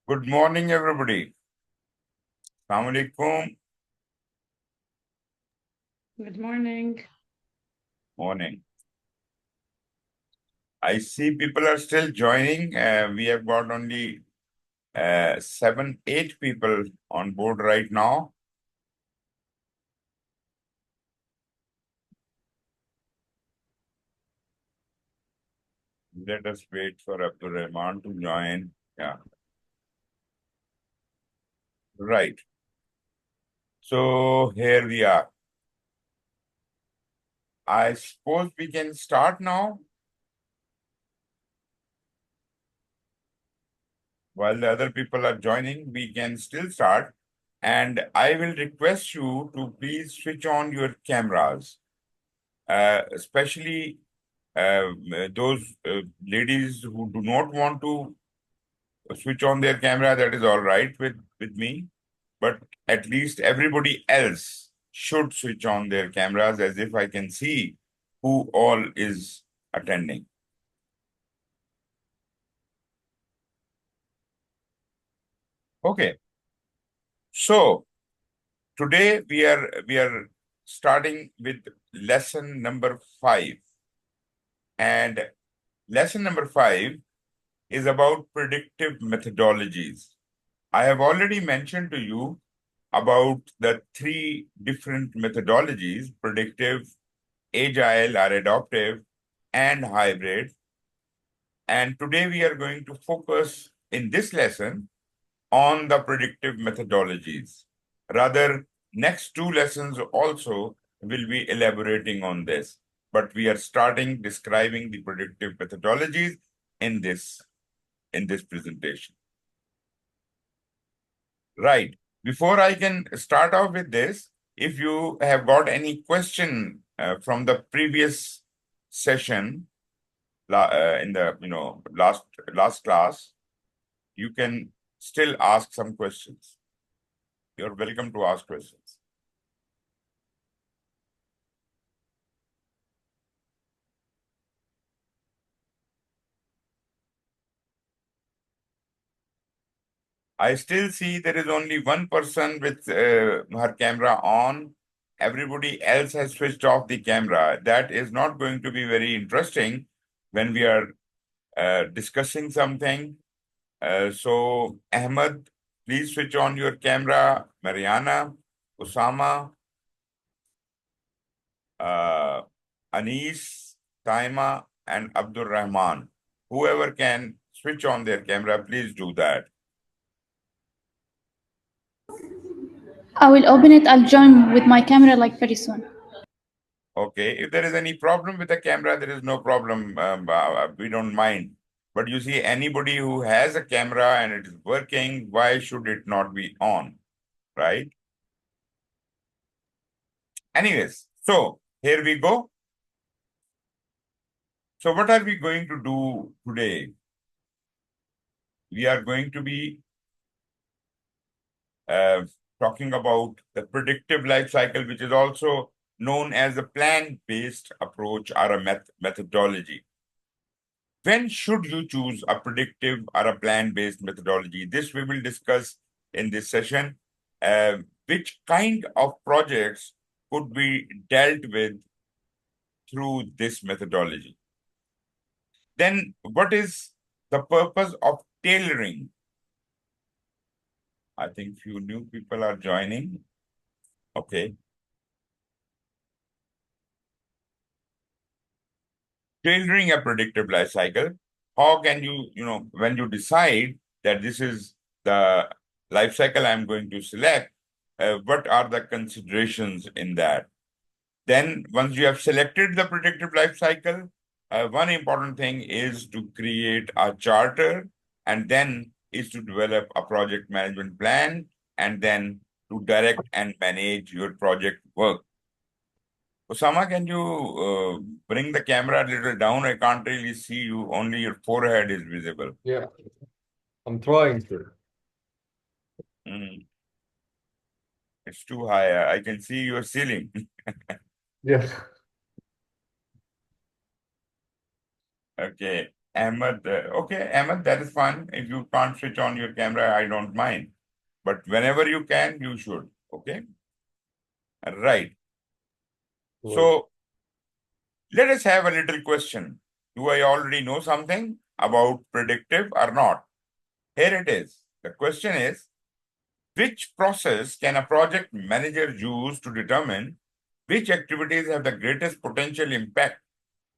Good morning, everybody. Assalamu alaikum. Good morning. Morning. I see people are still joining. We have got only 7, 8 people on board right now. Let us wait for Abdul Rahman to join. Yeah. Right. So here we are. I suppose we can start now. While the other people are joining, we can still start. And I will request you to please switch on your cameras, especially those ladies who do not want to switch on their camera. That is all right with me. But at least everybody else should switch on their cameras as if I can see who all is attending. Okay. So today we are starting with lesson number 5. And lesson number 5 is about predictive methodologies. I have already mentioned to you about the 3 different methodologies: predictive, agile or adaptive, and hybrid. And today we are going to focus in this lesson on the predictive methodologies. Rather, next 2 lessons also will be elaborating on this. But we are starting describing the predictive methodologies in this presentation. Right. Before I can start off with this, if you have got any question from the previous session in the last class, you can still ask some questions. You're welcome to ask questions. I still see there is only one person with her camera on. Everybody else has switched off the camera. That is not going to be very interesting when we are discussing something. So, Ahmed, please switch on your camera. Mariana, Osama, Anis, Taima, and Abdul Rahman. Whoever can switch on their camera, please do that. I will open it. I'll join with my camera like very soon. Okay, if there is any problem with the camera, there is no problem. We don't mind. But you see, anybody who has a camera and it is working, why should it not be on, right? Anyways, so here we go. So what are we going to do today? We are going to be talking about the predictive life cycle, which is also known as a plan-based approach or a methodology. When should you choose a predictive or a plan-based methodology? This we will discuss in this session. Which kind of projects could be dealt with through this methodology? Then what is the purpose of tailoring? I think few new people are joining. Okay. Tailoring a predictive life cycle. How can you, when you decide that this is the life cycle I'm going to select, what are the considerations in that? Then once you have selected the predictive life cycle, one important thing is to create a charter, and then is to develop a project management plan, and then to direct and manage your project work. Osama, can you bring the camera a little down? I can't really see you. Only your forehead is visible. Yeah, I'm trying to. It's too high. I can see your ceiling. Yeah. Okay. Ahmed, okay, Ahmed, that is fine. If you can't switch on your camera, I don't mind. But whenever you can, you should. Okay. Right. Right. So let us have a little question. Do I already know something about predictive or not? Here it is. The question is, which process can a project manager use to determine which activities have the greatest potential impact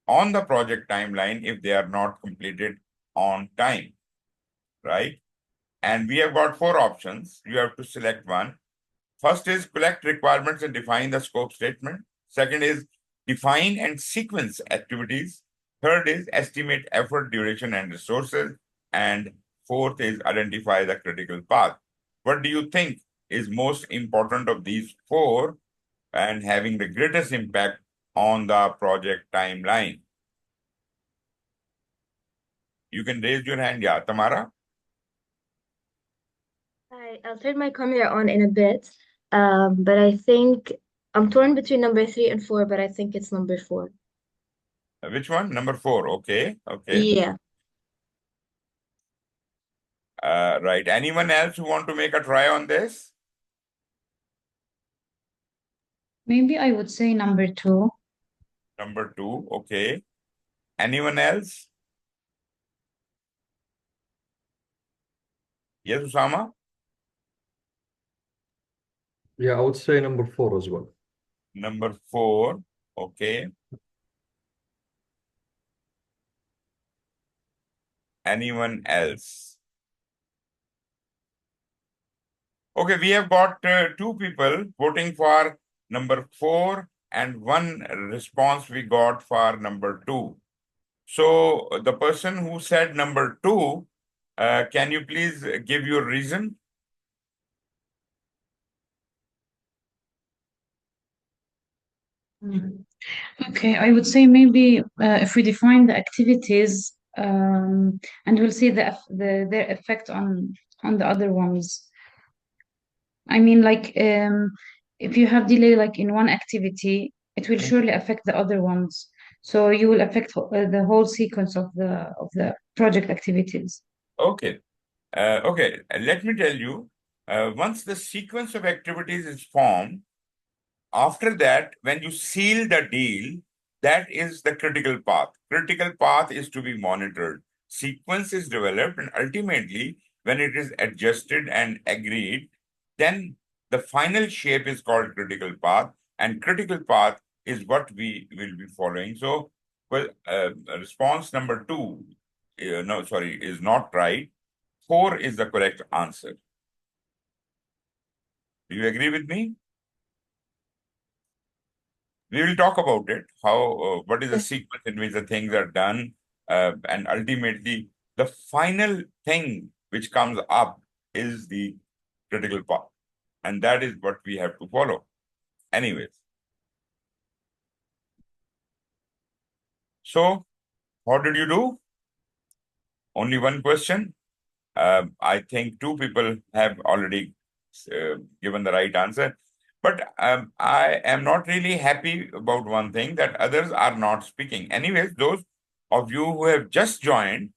on the project timeline if they are not completed on time, right? And we have got four options. You have to select one. First is collect requirements and define the scope statement. Second is define and sequence activities. Third is estimate effort, duration, and resources. And fourth is identify the critical path. What do you think is most important of these four and having the greatest impact on the project timeline? You can raise your hand. Yeah, Tamara? Hi, I'll turn my camera on in a bit, but I think I'm torn between number 3 and 4, but I think it's number 4. Which one? Number 4. Okay. Okay. Yeah. Right. Anyone else who want to make a try on this? Maybe I would say number 2. Number 2. Okay. Anyone else? Yes, Usama? Yeah, I would say number 4 as well. Number 4. Okay. Anyone else? Okay, we have got 2 people voting for number 4 and 1 response we got for number 2. So the person who said number 2, can you please give your reason? Okay, I would say maybe if we define the activities and we'll see their effect on the other ones. I mean, like if you have delay like in one activity, it will surely affect the other ones. So you will affect the whole sequence of the project activities. Okay. Okay, let me tell you, once the sequence of activities is formed, after that, when you seal the deal, that is the critical path. Critical path is to be monitored. Sequence is developed, and ultimately, when it is adjusted and agreed, then the final shape is called critical path, and critical path is what we will be following. So, well, response number 2, no, sorry, is not right. 4 is the correct answer. Do you agree with me? We will talk about it, how, what is the Yes. sequence in which the things are done, and ultimately the final thing which comes up is the critical path. And that is what we have to follow. Anyways. So, how did you do? Only one question. I think 2 people have already given the right answer. But I am not really happy about one thing, that others are not speaking. Anyways, those of you who have just joined,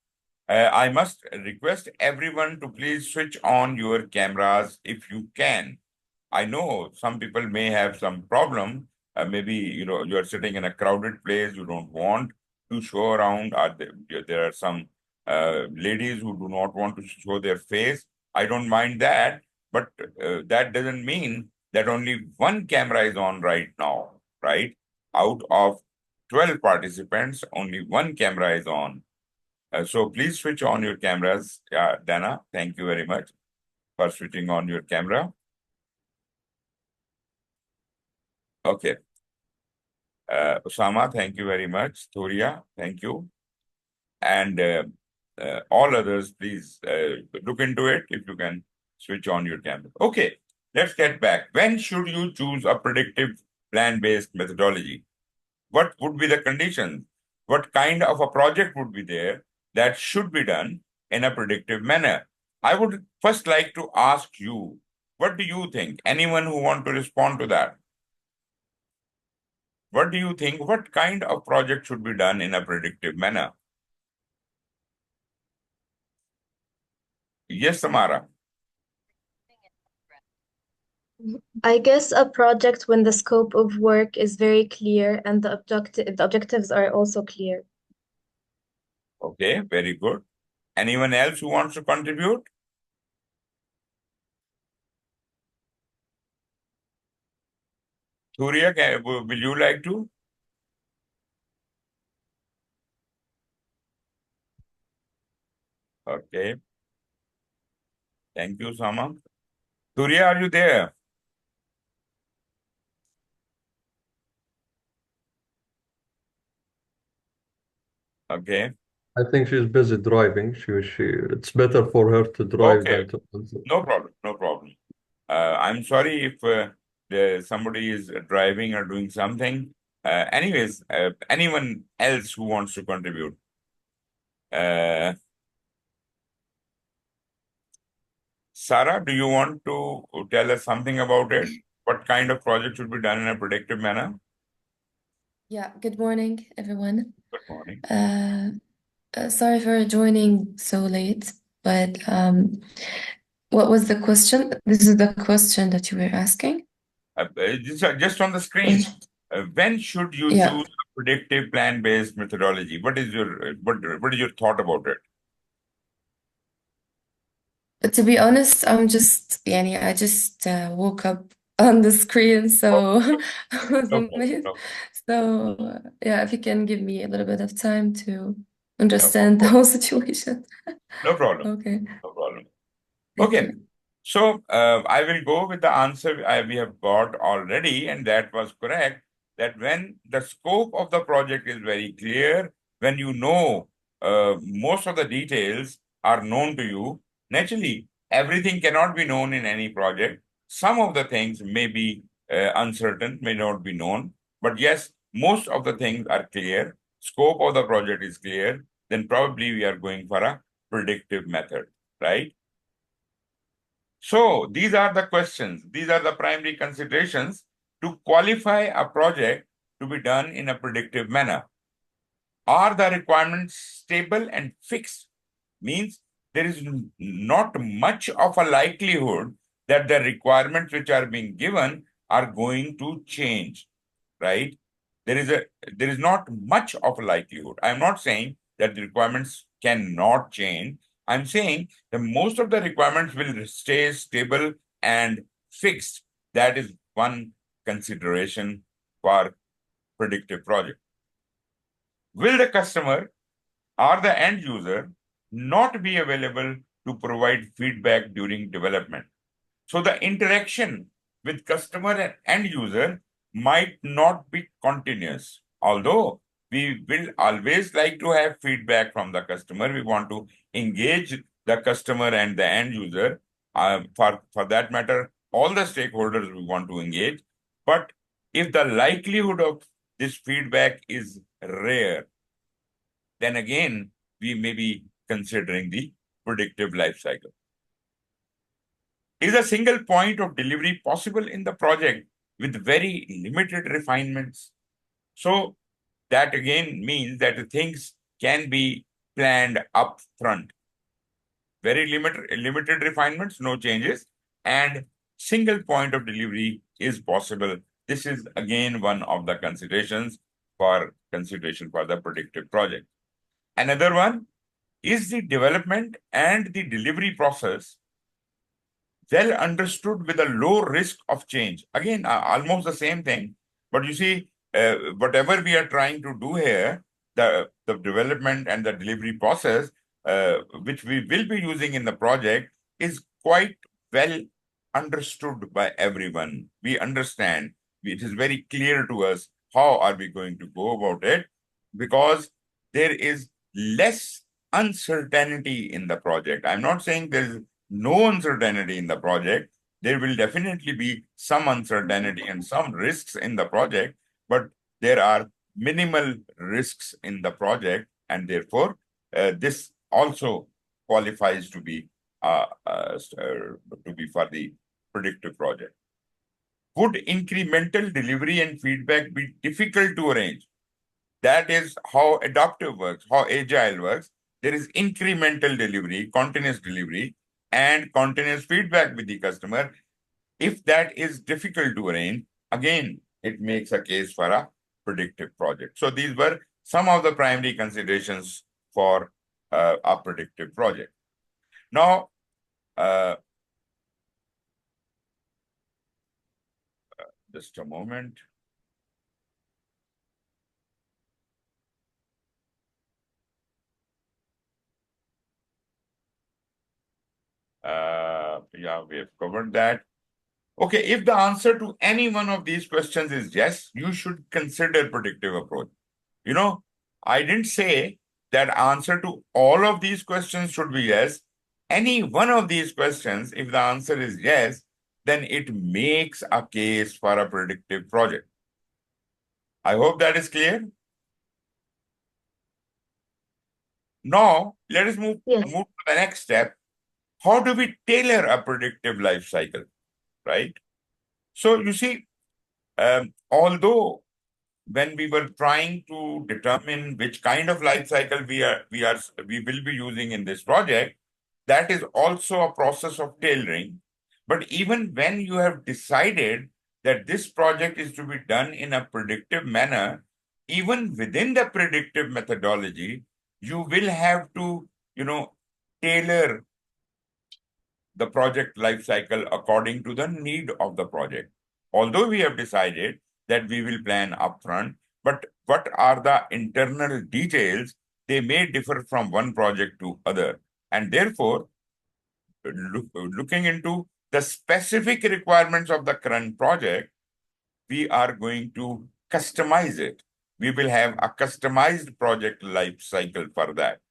I must request everyone to please switch on your cameras if you can. I know some people may have some problem. Maybe you're sitting in a crowded place, you don't want to show around. There are some ladies who do not want to show their face. I don't mind that, but that doesn't mean that only one camera is on right now, right? Out of 12 participants, only one camera is on. So please switch on your cameras. Dana, thank you very much for switching on your camera. Okay. Osama, thank you very much. Toria, thank you. And all others, please look into it if you can switch on your camera. Okay, let's get back. When should you choose a predictive plan-based methodology? What would be the conditions? What kind of a project would be there that should be done in a predictive manner? I would first like to ask you, what do you think? Anyone who want to respond to that? What do you think? What kind of project should be done in a predictive manner? Yes, Samara. I guess a project when the scope of work is very clear and the objectives are also clear. Okay, very good. Anyone else who wants to contribute? Surya, will you like to? Okay. Thank you, Sama. Surya, are you there? Okay. I think she's busy driving. It's better for her to drive Okay. than to answer. No problem. No problem. I'm sorry if somebody is driving or doing something. Anyways, anyone else who wants to contribute? Sarah, do you want to tell us something about it? What kind of project should be done in a predictive manner? Yeah, good morning, everyone. Good morning. Sorry for joining so late, but what was the question? This is the question that you were asking? Just on the screen. When should you Yeah. choose a predictive plan-based methodology? What is your thought about it? To be honest, I just woke up on the screen, so I was No a problem. bit. No, So yeah, if you can give me a little bit of time to no, understand the whole situation. no problem. Okay, No problem. thank Okay. you. So I will go with the answer we have got already, and that was correct. That when the scope of the project is very clear, when you know most of the details are known to you, naturally, everything cannot be known in any project. Some of the things may be uncertain, may not be known. But yes, most of the things are clear. Scope of the project is clear. Then probably we are going for a predictive method, right? So these are the questions. These are the primary considerations to qualify a project to be done in a predictive manner. Are the requirements stable and fixed? Means there is not much of a likelihood that the requirements which are being given are going to change, right? There is not much of a likelihood. I'm not saying that the requirements cannot change. I'm saying that most of the requirements will stay stable and fixed. That is one consideration for predictive project. Will the customer or the end user not be available to provide feedback during development? So the interaction with customer and end user might not be continuous. Although we will always like to have feedback from the customer, we want to engage the customer and the end user. For that matter, all the stakeholders we want to engage. But if the likelihood of this feedback is rare, then again, we may be considering the predictive life cycle. Is a single point of delivery possible in the project with very limited refinements? So that again means that things can be planned up front. Very limited refinements, no changes, and single point of delivery is possible. This is again one of the consideration for the predictive project. Another one is the development and the delivery process well understood with a low risk of change. Again, almost the same thing. But you see, whatever we are trying to do here, the development and the delivery process, which we will be using in the project, is quite well understood by everyone. We understand. It is very clear to us how are we going to go about it, because there is less uncertainty in the project. I'm not saying there is no uncertainty in the project. There will definitely be some uncertainty and some risks in the project, but there are minimal risks in the project, and therefore this also qualifies to be for the predictive project. Would incremental delivery and feedback be difficult to arrange? That is how adaptive works, how agile works. There is incremental delivery, continuous delivery, and continuous feedback with the customer. If that is difficult to arrange, again, it makes a case for a predictive project. So these were some of the primary considerations for a predictive project. Now, just a moment. Yeah, we have covered that. Okay, if the answer to any one of these questions is yes, you should consider predictive approach. You know, I didn't say that answer to all of these questions should be yes. Any one of these questions, if the answer is yes, then it makes a case for a predictive project. I hope that is clear. Now, let us move Yes. to the next step. How do we tailor a predictive life cycle, right? So you see, although when we were trying to determine which kind of life cycle we will be using in this project, that is also a process of tailoring. But even when you have decided that this project is to be done in a predictive manner, even within the predictive methodology, you will have to, tailor the project life cycle according to the need of the project. Although we have decided that we will plan upfront, but what are the internal details? They may differ from one project to other. And therefore, looking into the specific requirements of the current project, we are going to customize it. We will have a customized project life cycle for that.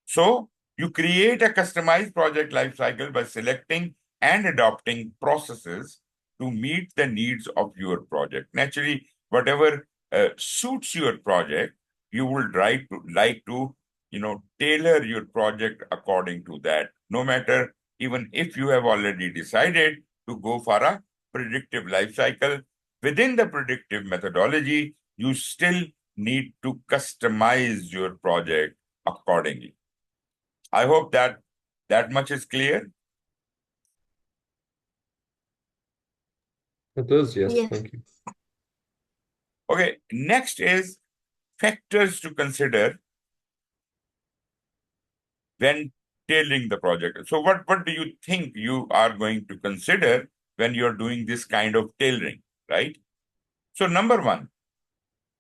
So you create a customized project lifecycle by selecting and adopting processes to meet the needs of your project. Naturally, whatever suits your project, you will like to tailor your project according to that. No matter, even if you have already decided to go for a predictive lifecycle, within the predictive methodology, you still need to customize your project accordingly. I hope that much is clear. It is, yes, Yes. thank you. Okay, next is factors to consider when tailoring the project. So what do you think you are going to consider when you're doing this kind of tailoring, right? So number one,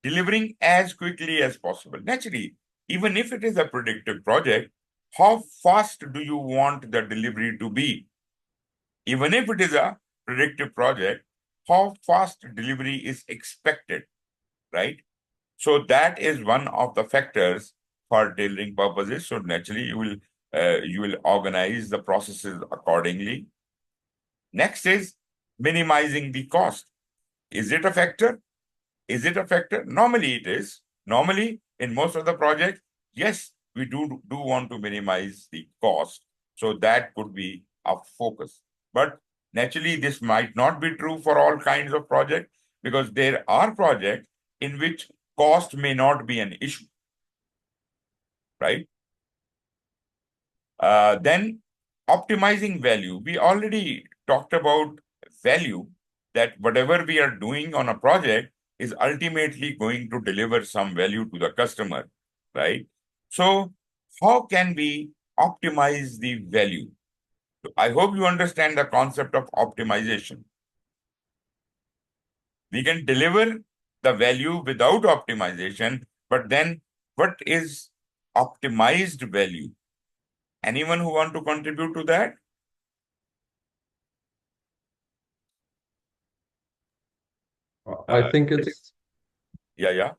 delivering as quickly as possible. Naturally, even if it is a predictive project, how fast do you want the delivery to be? Even if it is a predictive project, how fast delivery is expected, right? So that is one of the factors for tailoring purposes. So naturally, you will organize the processes accordingly. Next is minimizing the cost. Is it a factor? Is it a factor? Normally it is. Normally, in most of the projects, yes, we do want to minimize the cost. So that could be a focus. But naturally, this might not be true for all kinds of projects because there are projects in which cost may not be an issue, right? Then optimizing value. We already talked about value, that whatever we are doing on a project is ultimately going to deliver some value to the customer, right? So how can we optimize the value? I hope you understand the concept of optimization. We can deliver the value without optimization, but then what is optimized value? Anyone who want to contribute to that? I think Yes. it's, Yeah.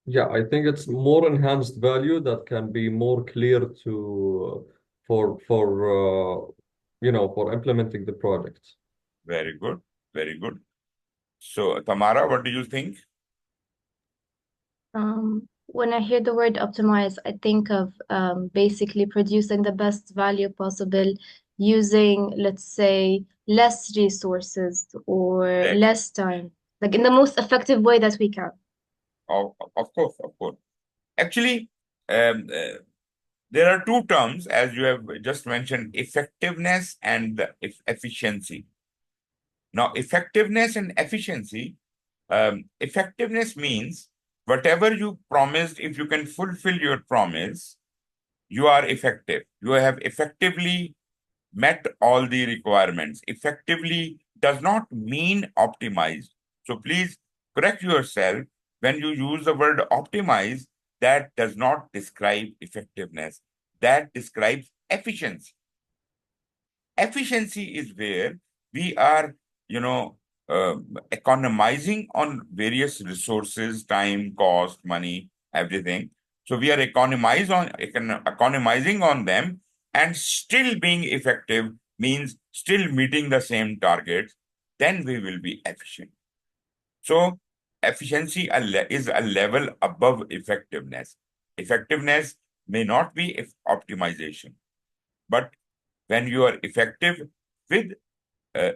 yeah, I think it's more enhanced value that can be more clear to for implementing the project. Very good. Very good. So, Tamara, what do you think? When I hear the word optimize, I think of basically producing the best value possible using, let's say, less resources or Exactly. less time, like in the most effective way that we can. Of course. Actually, um, uh, There are two terms, as you have just mentioned, effectiveness and efficiency. Now, effectiveness and efficiency, effectiveness means whatever you promised, if you can fulfill your promise, you are effective. You have effectively met all the requirements. Effectively does not mean optimized. So please correct yourself when you use the word optimize. That does not describe effectiveness. That describes efficiency. Efficiency is where we are, economizing on various resources, time, cost, money, everything. So we are economizing on them, and still being effective means still meeting the same targets. Then we will be efficient. So efficiency is a level above effectiveness. Effectiveness may not be optimization, but when you are effective with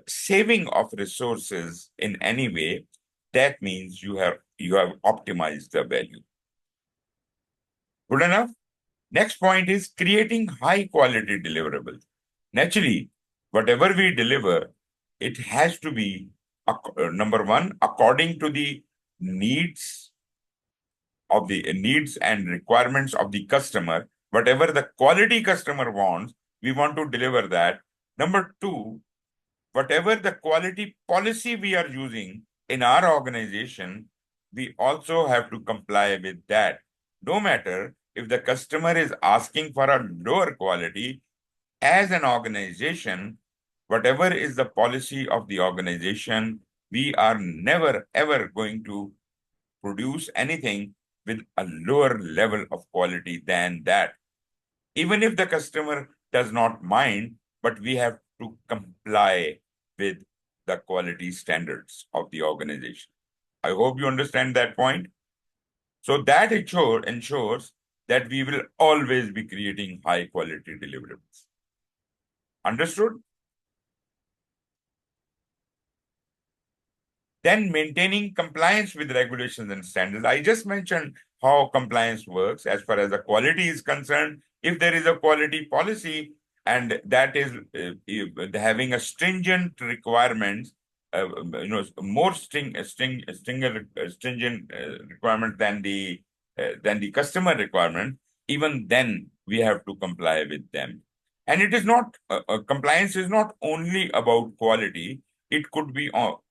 saving of resources in any way, that means you have optimized the value. Good enough? Next point is creating high quality deliverables. Naturally, whatever we deliver, it has to be, number one, according to the needs and requirements of the customer. Whatever the quality customer wants, we want to deliver that. Number two, whatever the quality policy we are using in our organization, we also have to comply with that. No matter if the customer is asking for a lower quality, as an organization, whatever is the policy of the organization, we are never ever going to produce anything with a lower level of quality than that. Even if the customer does not mind, but we have to comply with the quality standards of the organization. I hope you understand that point. So that ensures that we will always be creating high quality deliverables. Understood? Then maintaining compliance with regulations and standards. I just mentioned how compliance works as far as the quality is concerned. If there is a quality policy and that is having a stringent requirements, more stringent requirement than the customer requirement, even then we have to comply with them. And it is not compliance is not only about quality. It could be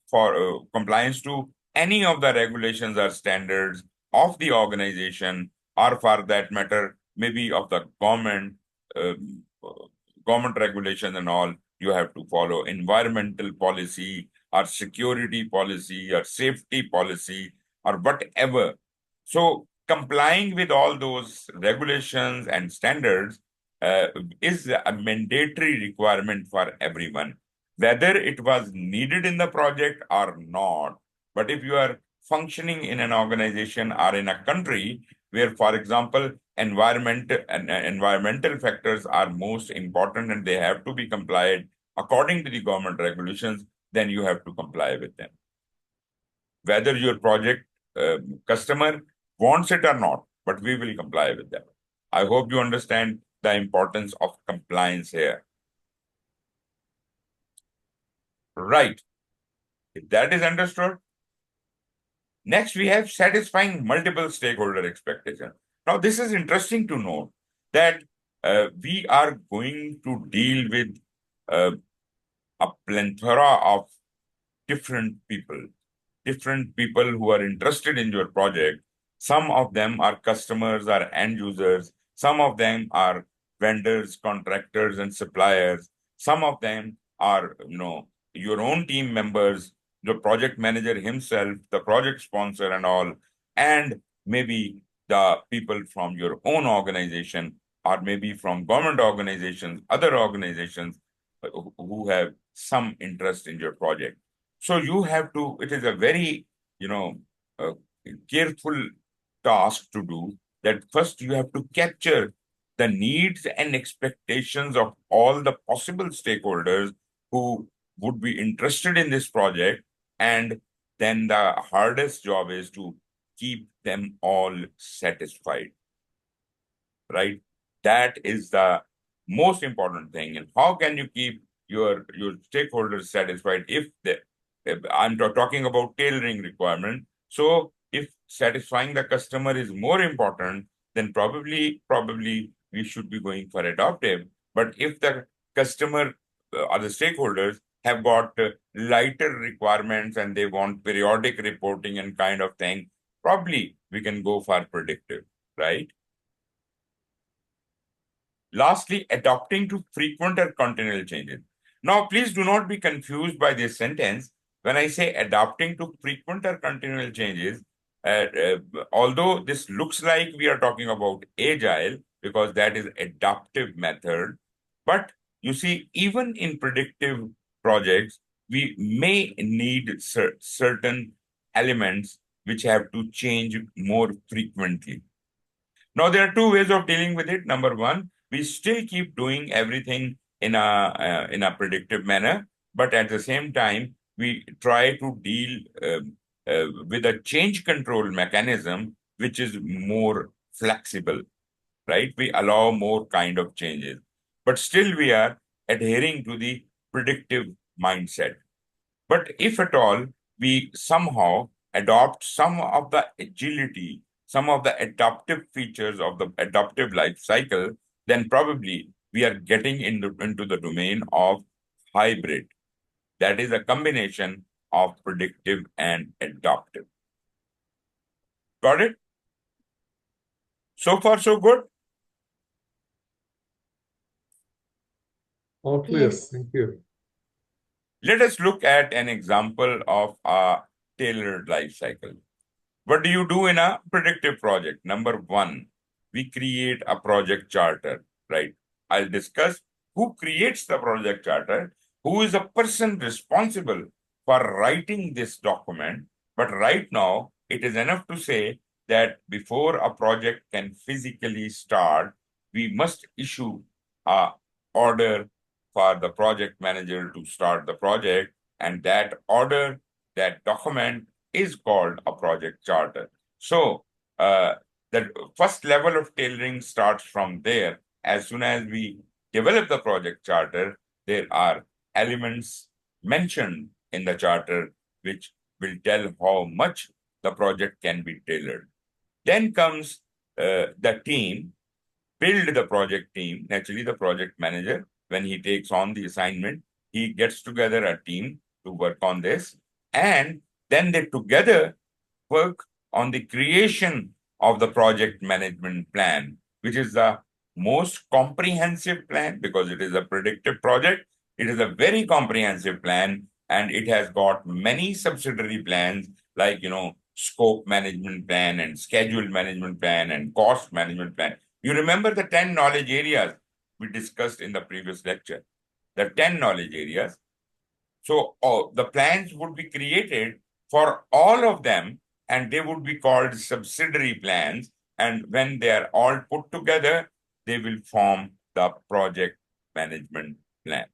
for compliance to any of the regulations or standards of the organization, or for that matter, maybe of the government regulation and all. You have to follow environmental policy or security policy or safety policy or whatever. So complying with all those regulations and standards is a mandatory requirement for everyone, whether it was needed in the project or not. But if you are functioning in an organization or in a country where, for example, environmental factors are most important and they have to be complied according to the government regulations, then you have to comply with them. Whether your project customer wants it or not, but we will comply with them. I hope you understand the importance of compliance here. Right. If that is understood, next we have satisfying multiple stakeholder expectations. Now, this is interesting to note that we are going to deal with a plethora of different people who are interested in your project. Some of them are customers or end users. Some of them are vendors, contractors, and suppliers. Some of them are, your own team members, the project manager himself, the project sponsor and all, and maybe the people from your own organization, or maybe from government organizations, other organizations who have some interest in your project. So you have to, it is a very, careful task to do, that first you have to capture the needs and expectations of all the possible stakeholders who would be interested in this project. And then the hardest job is to keep them all satisfied, right? That is the most important thing. And how can you keep your stakeholders satisfied if I'm talking about tailoring requirement. So if satisfying the customer is more important, then probably we should be going for adaptive. But if the customer or the stakeholders have got lighter requirements and they want periodic reporting and kind of thing, probably we can go for predictive, right? Lastly, adapting to frequent or continual changes. Now, please do not be confused by this sentence. When I say adapting to frequent or continual changes, although this looks like we are talking about agile because that is adaptive method, but you see, even in predictive projects, we may need certain elements which have to change more frequently. Now, there are two ways of dealing with it. Number one, we still keep doing everything in a predictive manner, but at the same time, we try to deal with a change control mechanism which is more flexible, right? We allow more kind of changes, but still we are adhering to the predictive mindset. But if at all we somehow adopt some of the agility, some of the adaptive features of the adaptive life cycle, then probably we are getting into the domain of hybrid. That is a combination of predictive and adaptive. Got it? So far, so good? All clear. Yes. Thank you. Let us look at an example of a tailored life cycle. What do you do in a predictive project? Number one, we create a project charter, right? I'll discuss who creates the project charter, who is the person responsible for writing this document. But right now, it is enough to say that before a project can physically start, we must issue a order for the project manager to start the project. And that order, that document is called a project charter. So the first level of tailoring starts from there. As soon as we develop the project charter, there are elements mentioned in the charter which will tell how much the project can be tailored. Then comes the team, build the project team. Naturally, the project manager, when he takes on the assignment, he gets together a team to work on this. And then they together work on the creation of the project management plan, which is the most comprehensive plan because it is a predictive project. It is a very comprehensive plan and it has got many subsidiary plans like, scope management plan and schedule management plan and cost management plan. You remember the 10 knowledge areas we discussed in the previous lecture, the 10 knowledge areas. So the plans would be created for all of them and they would be called subsidiary plans. And when they are all put together, they will form the project management plan,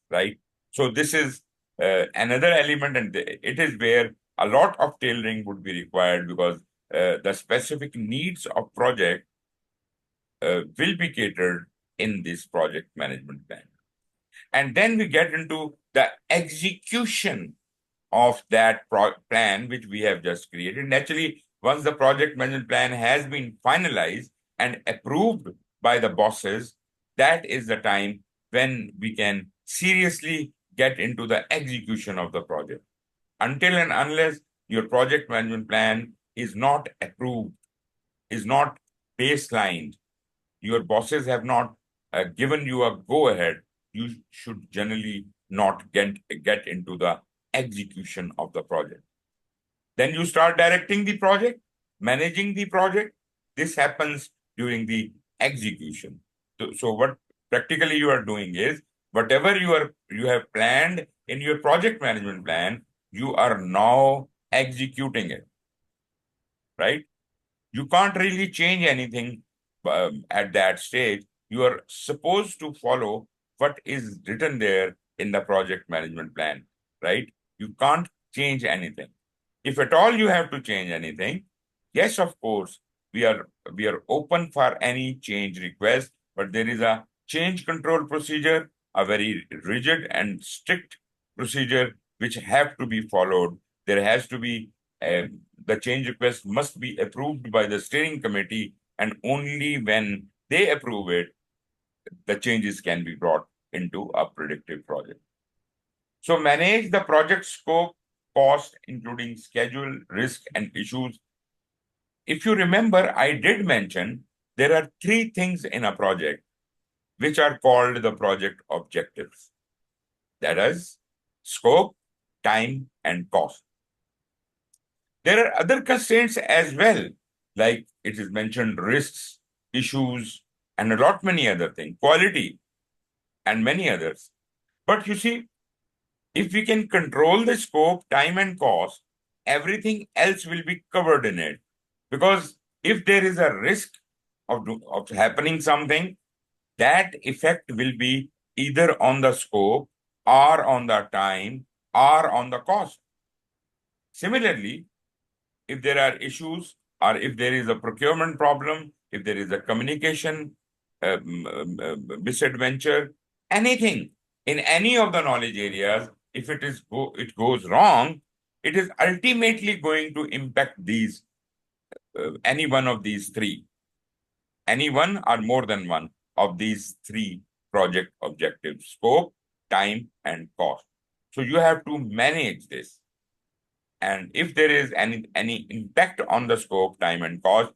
right? So this is another element and it is where a lot of tailoring would be required because the specific needs of project will be catered in this project management plan. And then we get into the execution of that plan which we have just created. Naturally, once the project management plan has been finalized and approved by the bosses, that is the time when we can seriously get into the execution of the project. Until and unless your project management plan is not approved, is not baselined, your bosses have not given you a go-ahead, you should generally not get into the execution of the project. Then you start directing the project, managing the project. This happens during the execution. So what practically you are doing is, whatever you have planned in your project management plan, you are now executing it, right? You can't really change anything at that stage. You are supposed to follow what is written there in the project management plan, right? You can't change anything. If at all you have to change anything, yes, of course, we are open for any change request, but there is a change control procedure, a very rigid and strict procedure which have to be followed. There has to be the change request must be approved by the steering committee, and only when they approve it, the changes can be brought into a predictive project. So manage the project scope, cost, including schedule, risk, and issues. If you remember, I did mention there are three things in a project which are called the project objectives. That is scope, time, and cost. There are other constraints as well, like it is mentioned risks, issues, and a lot many other things, quality, and many others. But you see, if we can control the scope, time, and cost, everything else will be covered in it. Because if there is a risk of happening something, that effect will be either on the scope or on the time or on the cost. Similarly, if there are issues or if there is a procurement problem, if there is a communication misadventure, anything in any of the knowledge areas, if it goes wrong, it is ultimately going to impact these any one of these three, any one or more than one of these three project objectives: scope, time, and cost. So you have to manage this. And if there is any impact on the scope, time, and cost,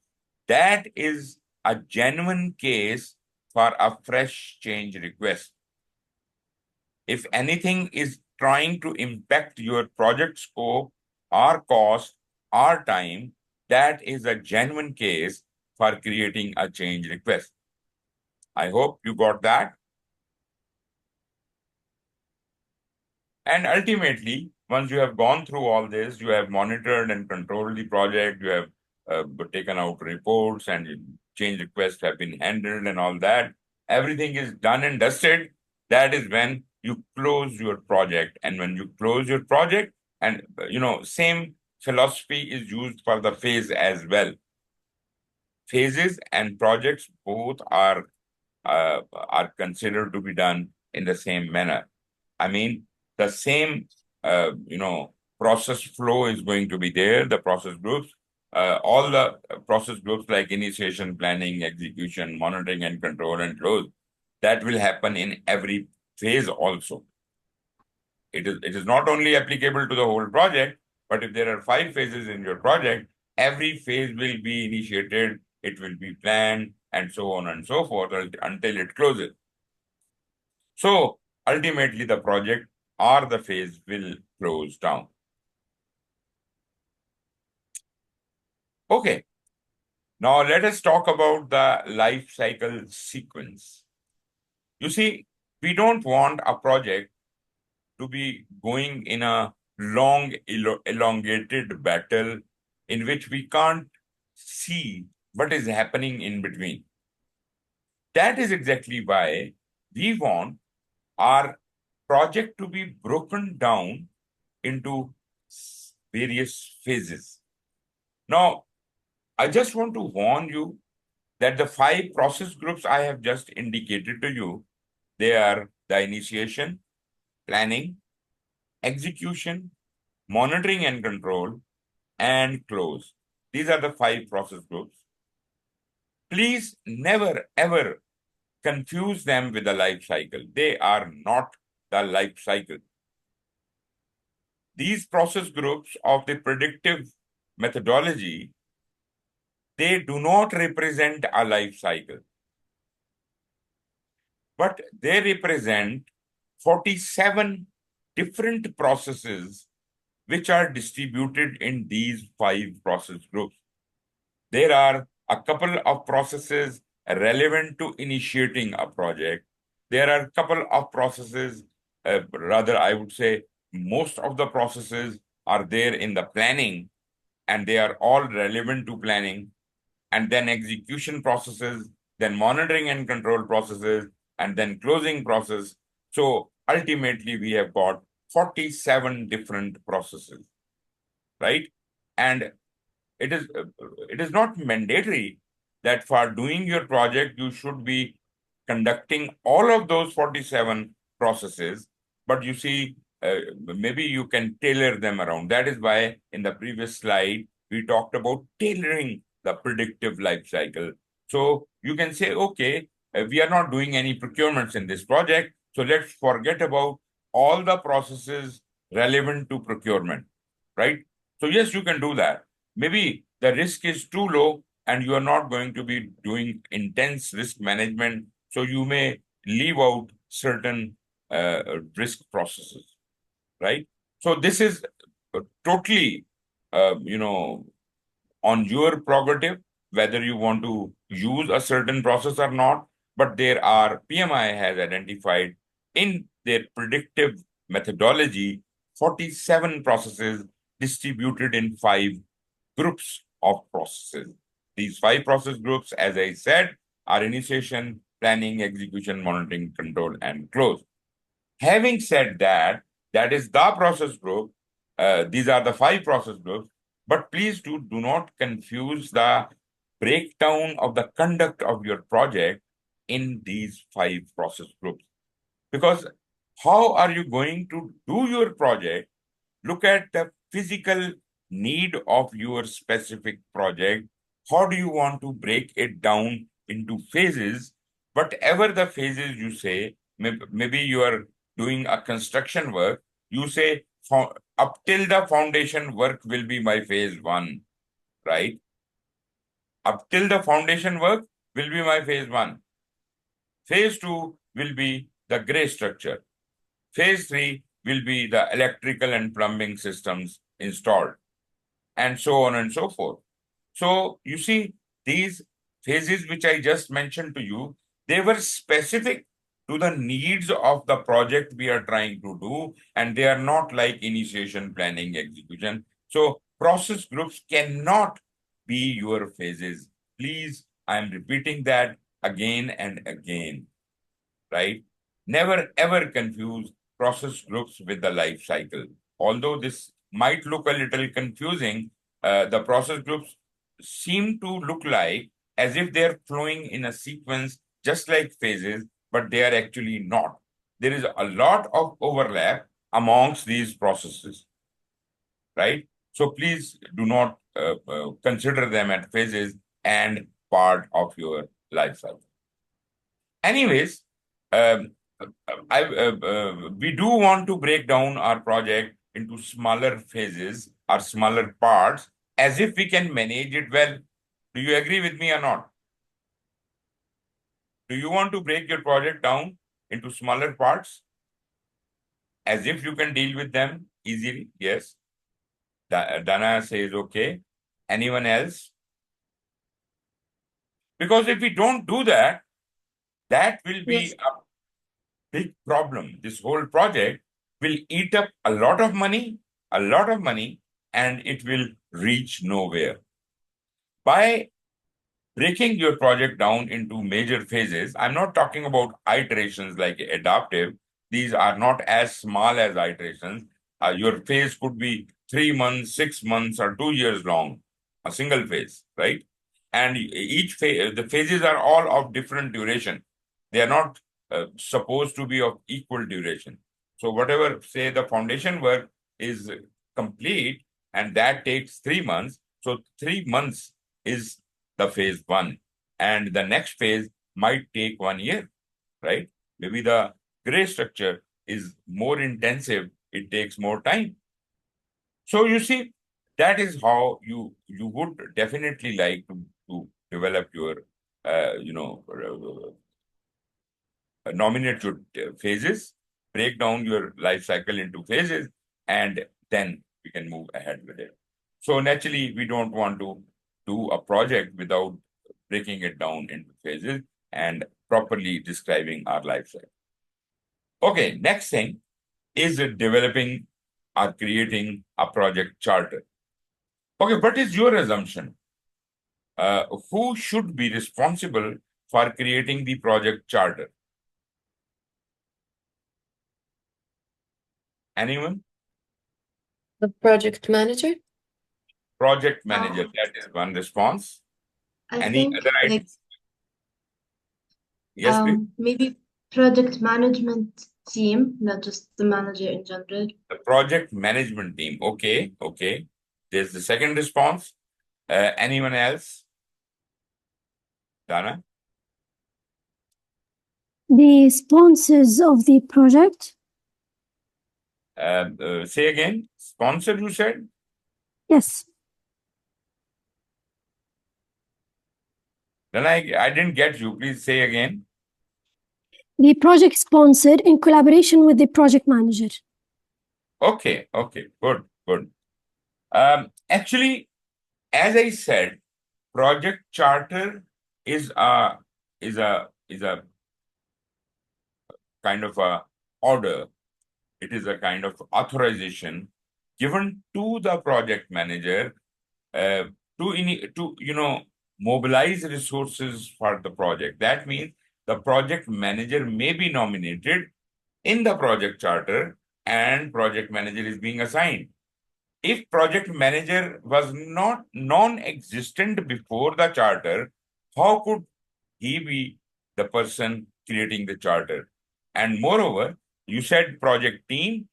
that is a genuine case for a fresh change request. If anything is trying to impact your project scope or cost or time, that is a genuine case for creating a change request. I hope you got that. And ultimately, once you have gone through all this, you have monitored and controlled the project, you have taken out reports and change requests have been handled and all that, everything is done and dusted. That is when you close your project. And when you close your project, and same philosophy is used for the phase as well. Phases and projects both are considered to be done in the same manner. I mean, the same process flow is going to be there, the process groups, all the process groups like initiation, planning, execution, monitoring and control, and close, that will happen in every phase also. It is not only applicable to the whole project, but if there are 5 phases in your project, every phase will be initiated, it will be planned, and so on and so forth until it closes. So ultimately the project or the phase will close down. Okay, now let us talk about the life cycle sequence. You see, we don't want a project to be going in a long, elongated battle in which we can't see what is happening in between. That is exactly why we want our project to be broken down into various phases. Now, I just want to warn you that the 5 process groups I have just indicated to you, they are the initiation, planning, execution, monitoring and control, and close. These are the 5 process groups. Please never, ever confuse them with the life cycle. They are not the life cycle. These process groups of the predictive methodology, they do not represent a life cycle, but they represent 47 different processes which are distributed in these 5 process groups. There are a couple of processes relevant to initiating a project. There are a couple of processes, rather I would say most of the processes are there in the planning, and they are all relevant to planning, and then execution processes, then monitoring and control processes, and then closing process. So ultimately we have got 47 different processes, right? And it is not mandatory that for doing your project, you should be conducting all of those 47 processes, but you see, maybe you can tailor them around. That is why in the previous slide, we talked about tailoring the predictive life cycle. So you can say, okay, we are not doing any procurements in this project, so let's forget about all the processes relevant to procurement, right? So yes, you can do that. Maybe the risk is too low and you are not going to be doing intense risk management, so you may leave out certain risk processes, right? So this is totally, on your prerogative, whether you want to use a certain process or not. But there are, PMI has identified in their predictive methodology 47 processes distributed in 5 groups of processes. These 5 process groups, as I said, are initiation, planning, execution, monitoring, control, and close. Having said that, that is the process group. These are the 5 process groups. But please do not confuse the breakdown of the conduct of your project in these 5 process groups. Because how are you going to do your project? Look at the physical need of your specific project. How do you want to break it down into phases? Whatever the phases you say, maybe you are doing a construction work, you say, up till the foundation work will be my phase 1, right? Up till the foundation work will be my phase 1. Phase 2 will be the gray structure. Phase 3 will be the electrical and plumbing systems installed, and so on and so forth. So you see, these phases which I just mentioned to you, they were specific to the needs of the project we are trying to do, and they are not like initiation, planning, execution. So process groups cannot be your phases. Please, I am repeating that again and again, right? Never ever confuse process groups with the life cycle. Although this might look a little confusing, the process groups seem to look like as if they're flowing in a sequence just like phases, but they are actually not. There is a lot of overlap amongst these processes, right? So please do not consider them as phases and part of your life cycle. Anyways, um, we do want to break down our project into smaller phases or smaller parts as if we can manage it well. Do you agree with me or not? Do you want to break your project down into smaller parts as if you can deal with them easily? Yes. Dana says, okay. Anyone else? Because if we don't do that, that will be Yes. a big problem. This whole project will eat up a lot of money, and it will reach nowhere. By breaking your project down into major phases, I'm not talking about iterations like adaptive. These are not as small as iterations. Your phase could be 3 months, 6 months, or 2 years long, a single phase, right? And each phase, the phases are all of different duration. They are not supposed to be of equal duration. So whatever, say, the foundation work is complete, and that takes 3 months. So 3 months is the phase 1, and the next phase might take 1 year, right? Maybe the gray structure is more intensive, it takes more time. So you see, that is how you would definitely like to develop your nominate your phases, break down your life cycle into phases, and then we can move ahead with it. So naturally, we don't want to do a project without breaking it down into phases and properly describing our life cycle. Okay, next thing is developing or creating a project charter. Okay, what is your assumption? Who should be responsible for creating the project charter? Anyone? The project manager? Project manager, that is one response. I Any think other like ideas? Yes, please. maybe project management team, not just the manager in general. The project management team. Okay, okay. There's the second response. Anyone else? Dana? The sponsors of the project. Say again. Sponsor, you said? Yes. Then I didn't get you. Please say again. The project sponsored in collaboration with the project manager. Okay, okay, good, good. Actually, as I said, project charter is a kind of a order. It is a kind of authorization given to the project manager to mobilize resources for the project. That means the project manager may be nominated in the project charter and project manager is being assigned. If project manager was not non-existent before the charter, how could he be the person creating the charter? And moreover, you said project team.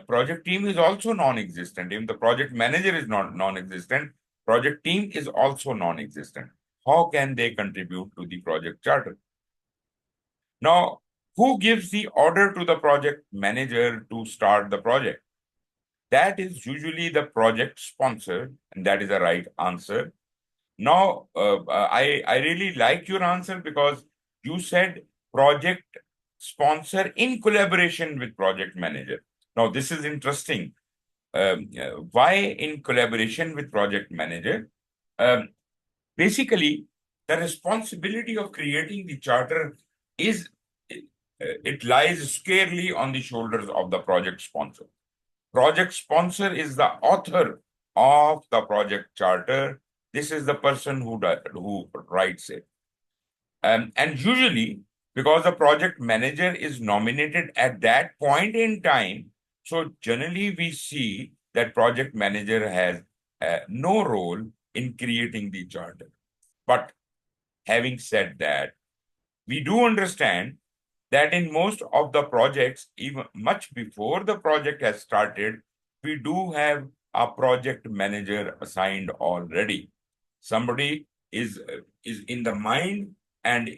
Project team is also non-existent. If the project manager is not non-existent, project team is also non-existent. How can they contribute to the project charter? Now, who gives the order to the project manager to start the project? That is usually the project sponsor, and that is the right answer. Now, I really like your answer because you said project sponsor in collaboration with project manager. Now, this is interesting. Why in collaboration with project manager? Basically, the responsibility of creating the charter is it lies squarely on the shoulders of the project sponsor. Project sponsor is the author of the project charter. This is the person who writes it. And usually, because the project manager is nominated at that point in time, so generally we see that project manager has no role in creating the charter. But having said that, we do understand that in most of the projects, even much before the project has started, we do have a project manager assigned already. Somebody is in the mind and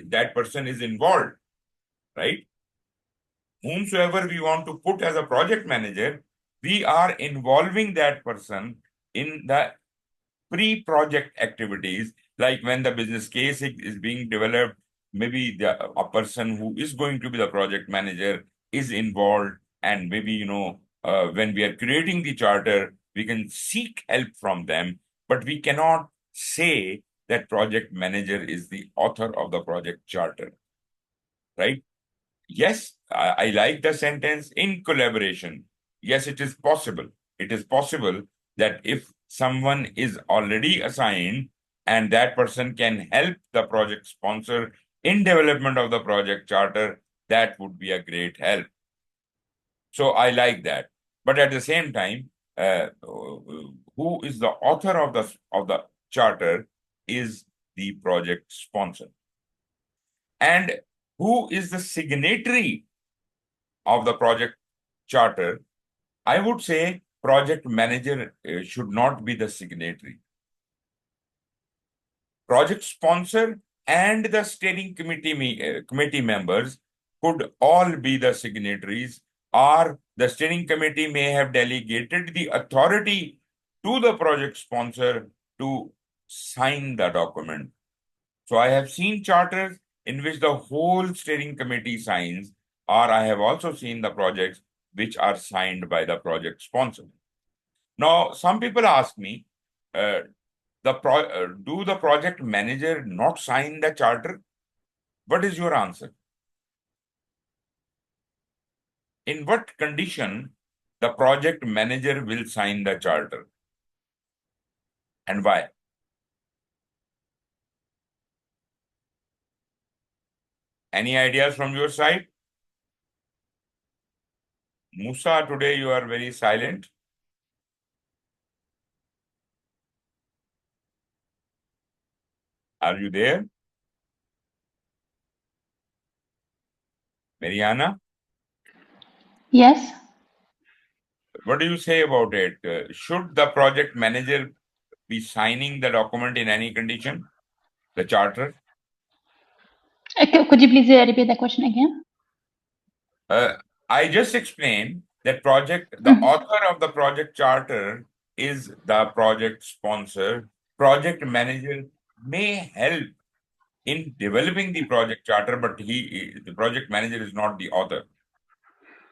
that person is involved, right? Whomsoever we want to put as a project manager, we are involving that person in the pre-project activities, like when the business case is being developed, maybe a person who is going to be the project manager is involved, and maybe when we are creating the charter, we can seek help from them, but we cannot say that project manager is the author of the project charter, right? Yes, I like the sentence in collaboration. Yes, it is possible. It is possible that if someone is already assigned and that person can help the project sponsor in development of the project charter, that would be a great help. So I like that. But at the same time, who is the author of the charter is the project sponsor. And who is the signatory of the project charter? I would say project manager should not be the signatory. Project sponsor and the steering committee members could all be the signatories, or the steering committee may have delegated the authority to the project sponsor to sign the document. So I have seen charters in which the whole steering committee signs, or I have also seen the projects which are signed by the project sponsor. Now, some people ask me, do the project manager not sign the charter? What is your answer? In what condition the project manager will sign the charter? And why? Any ideas from your side? Musa, today you are very silent. Are you there? Mariana, Yes. what do you say about it? Should the project manager be signing the document in any condition, the charter? Could you please repeat the question again? I just explained that the Mhm. author of the project charter is the project sponsor. Project manager may help in developing the project charter, but the project manager is not the author.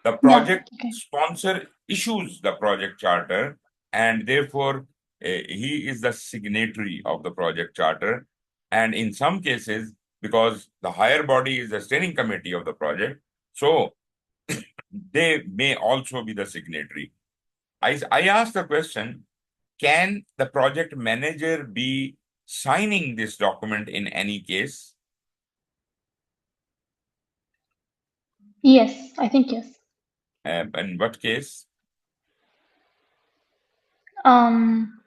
The Yeah. project Okay. sponsor issues the project charter, and therefore he is the signatory of the project charter. And in some cases, because the higher body is the steering committee of the project, so they may also be the signatory. I asked the question, can the project manager be signing this document in any case? Yes, I think yes. In what case? Um,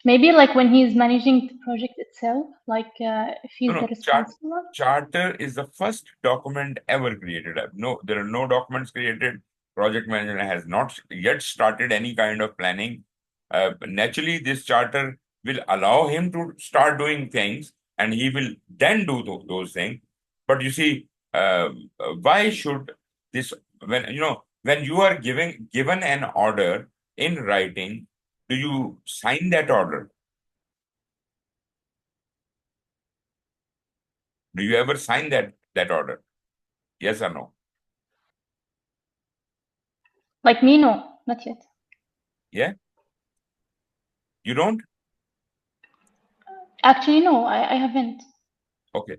maybe like when he's managing the project itself, like if he's the responsible one. Charter is the first document ever created. No, there are no documents created. Project manager has not yet started any kind of planning. Naturally, this charter will allow him to start doing things, and he will then do those things. But you see, why should this, when you are given an order in writing, do you sign that order? Do you ever sign that order? Yes or no? Like me, no, not yet. Yeah? You don't? Actually, no, I haven't. Okay.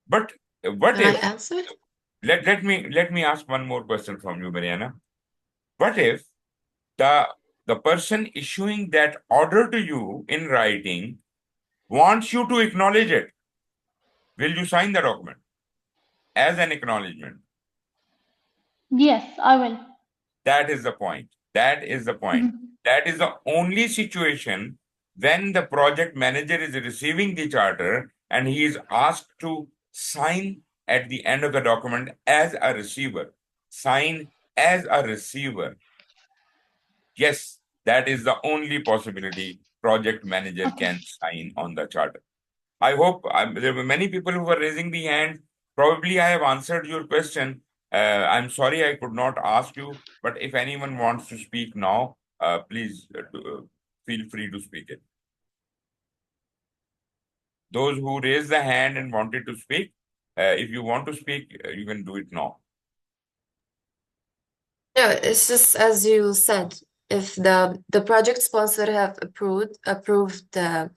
But what Can I if, answer? let me ask one more question from you, Mariana. What if the person issuing that order to you in writing wants you to acknowledge it? Will you sign the document as an acknowledgement? Yes, I will. That is the point. That is the point. Mhm. That is the only situation when the project manager is receiving the charter and he is asked to sign at the end of the document as a receiver. Sign as a receiver. Yes, that is the only possibility project manager Okay. can sign on the charter. I hope there were many people who were raising the hand. Probably I have answered your question. I'm sorry I could not ask you, but if anyone wants to speak now, please feel free to speak it. Those who raised the hand and wanted to speak, if you want to speak, you can do it now. No, it's just as you said, if the project sponsor has approved the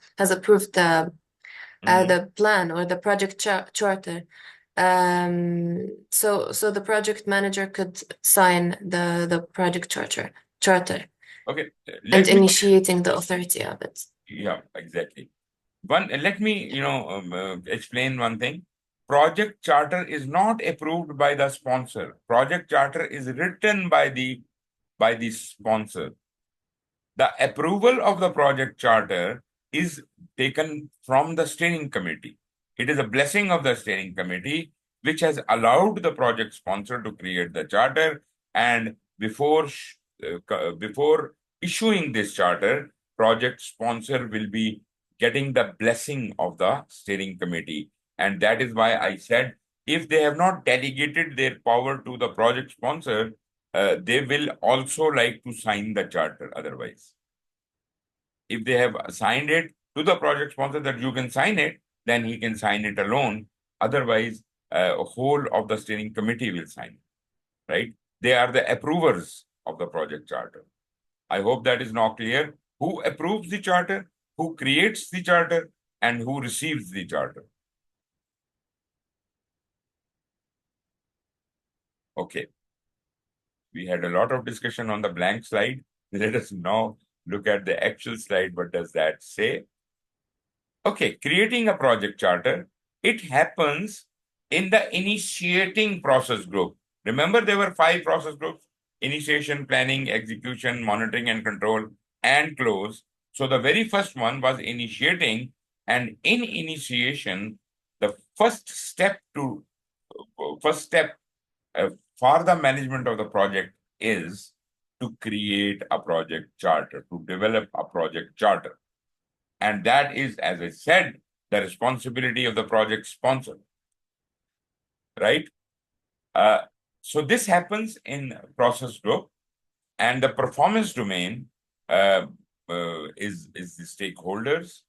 plan or the project charter, so the project manager could sign the project charter Okay, and initiating the authority of it. Yeah, exactly. Let me explain one thing. Project charter is not approved by the sponsor. Project charter is written by the sponsor. The approval of the project charter is taken from the steering committee. It is a blessing of the steering committee which has allowed the project sponsor to create the charter, and before issuing this charter, project sponsor will be getting the blessing of the steering committee. And that is why I said, if they have not delegated their power to the project sponsor, they will also like to sign the charter otherwise. If they have assigned it to the project sponsor that you can sign it, then he can sign it alone. Otherwise, whole of the steering committee will sign it, right? They are the approvers of the project charter. I hope that is now clear. Who approves the charter, who creates the charter, and who receives the charter. Okay. We had a lot of discussion on the blank slide. Let us now look at the actual slide. What does that say? Okay, creating a project charter, it happens in the initiating process group. Remember, there were 5 process groups: initiation, planning, execution, monitoring and control, and close. So the very first one was initiating, and in initiation, the first step for the management of the project is to create a project charter, to develop a project charter. And that is, as I said, the responsibility of the project sponsor, right? So this happens in process group, and the performance domain is the stakeholders.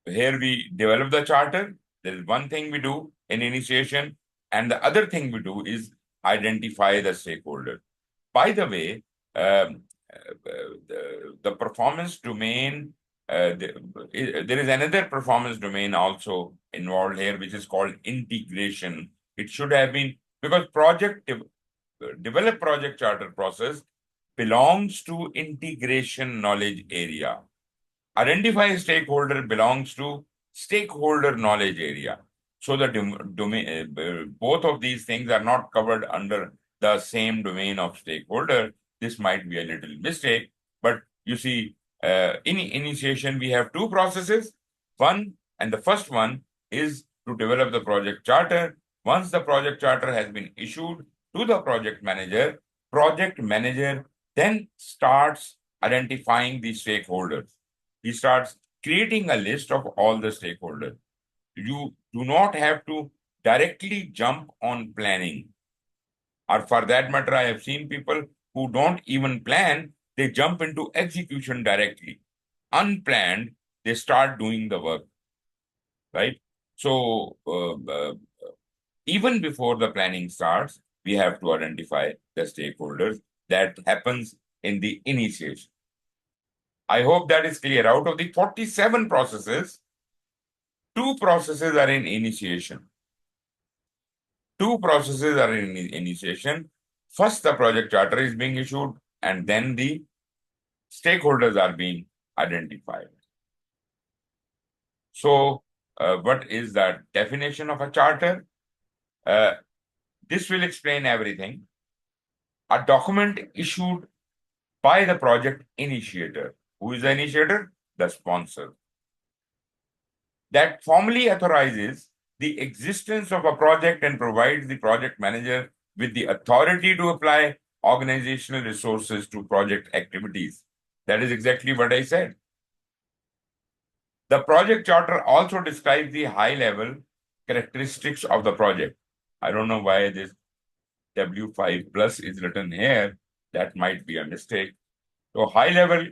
Here we develop the charter. There is one thing we do in initiation, and the other thing we do is identify the stakeholder. By the way, the performance domain, there is another performance domain also involved here, which is called integration. It should have been, because develop project charter process belongs to integration knowledge area. Identify stakeholder belongs to stakeholder knowledge area. So the domain, both of these things are not covered under the same domain of stakeholder. This might be a little mistake, but you see, in initiation, we have two processes. And the first one is to develop the project charter. Once the project charter has been issued to the project manager then starts identifying the stakeholders. He starts creating a list of all the stakeholders. You do not have to directly jump on planning. Or for that matter, I have seen people who don't even plan, they jump into execution directly. Unplanned, they start doing the work, right? So even before the planning starts, we have to identify the stakeholders. That happens in the initiation. I hope that is clear. Out of the 47 processes, 2 processes are in initiation. 2 processes are in initiation. First, the project charter is being issued, and then the stakeholders are being identified. So, what is the definition of a charter? This will explain everything. A document issued by the project initiator. Who is the initiator? The sponsor. That formally authorizes the existence of a project and provides the project manager with the authority to apply organizational resources to project activities. That is exactly what I said. The project charter also describes the high-level characteristics of the project. I don't know why this W5 plus is written here. That might be a mistake. So high-level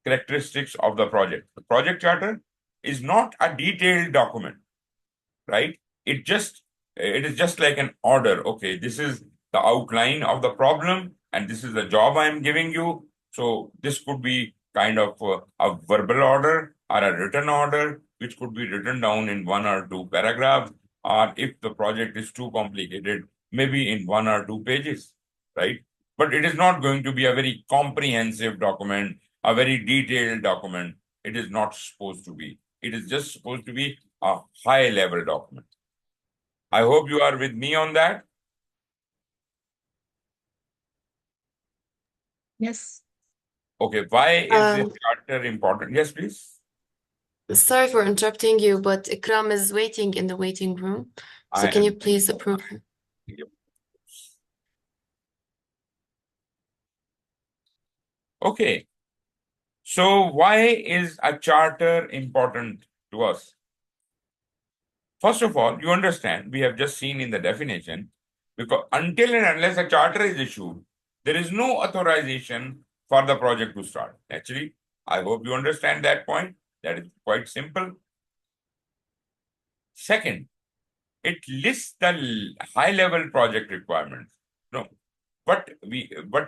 characteristics of the project. The project charter is not a detailed document, right? It is just like an order. Okay, this is the outline of the problem, and this is the job I'm giving you. So this could be kind of a verbal order or a written order, which could be written down in 1 or 2 paragraphs, or if the project is too complicated, maybe in 1 or 2 pages, right? But it is not going to be a very comprehensive document, a very detailed document. It is not supposed to be. It is just supposed to be a high-level document. I hope you are with me on that. Yes. Okay, why is this charter important? Yes, please. Sorry for interrupting you, but Ikram is waiting in the waiting room. So can you please approve her? Yep. Okay. So why is a charter important to us? First of all, you understand, we have just seen in the definition, because until and unless a charter is issued, there is no authorization for the project to start. Actually, I hope you understand that point. That is quite simple. Second, it lists the high-level project requirements. No, what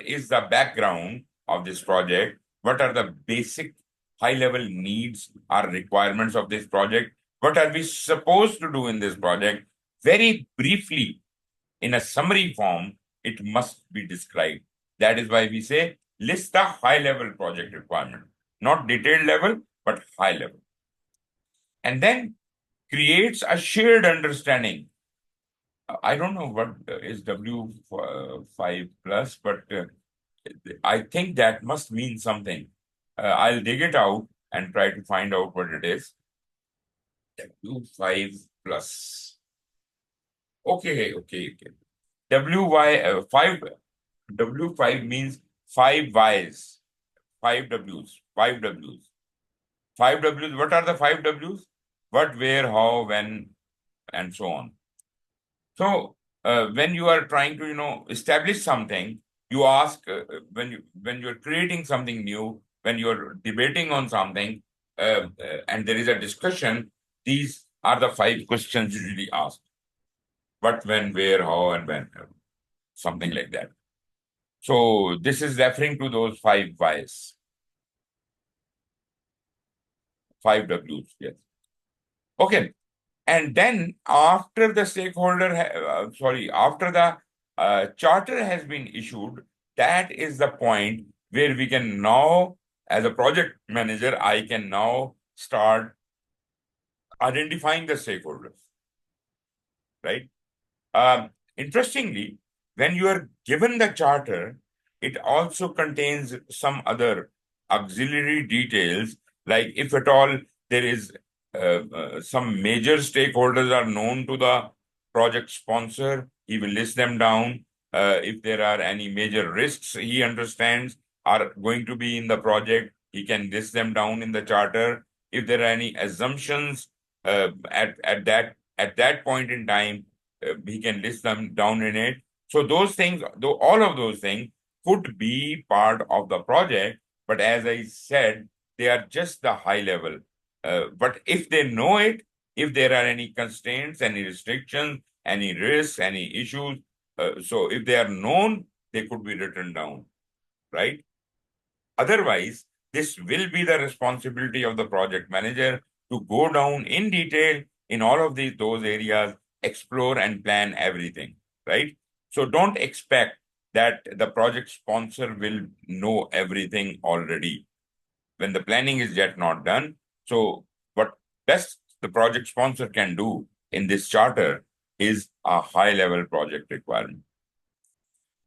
is the background of this project? What are the basic high-level needs or requirements of this project? What are we supposed to do in this project? Very briefly, in a summary form, it must be described. That is why we say list the high-level project requirement, not detailed level, but high level. And then creates a shared understanding. I don't know what is W5 plus, but I think that must mean something. I'll dig it out and try to find out what it is. W5 plus. Okay. W5 means 5 Ys, 5 Ws, 5 Ws. 5 Ws, what are the 5 Ws? What, where, how, when, and so on. So when you are trying to, establish something, you ask when you're creating something new, when you're debating on something, and there is a discussion, these are the 5 questions usually asked. What, when, where, how, and when, something like that. So this is referring to those 5 Ys, 5 Ws, yes. Okay. And then after the after the charter has been issued, that is the point where we can now, as a project manager, I can now start identifying the stakeholders, right? Interestingly, when you are given the charter, it also contains some other auxiliary details, like if at all there is some major stakeholders are known to the project sponsor, he will list them down. If there are any major risks he understands are going to be in the project, he can list them down in the charter. If there are any assumptions at that point in time, he can list them down in it. So those things, though all of those things could be part of the project, but as I said, they are just the high level. But if they know it, if there are any constraints, any restrictions, any risks, any issues, so if they are known, they could be written down, right? Otherwise, this will be the responsibility of the project manager to go down in detail in all of those areas, explore and plan everything, right? So don't expect that the project sponsor will know everything already when the planning is yet not done. So what best the project sponsor can do in this charter is a high-level project requirement.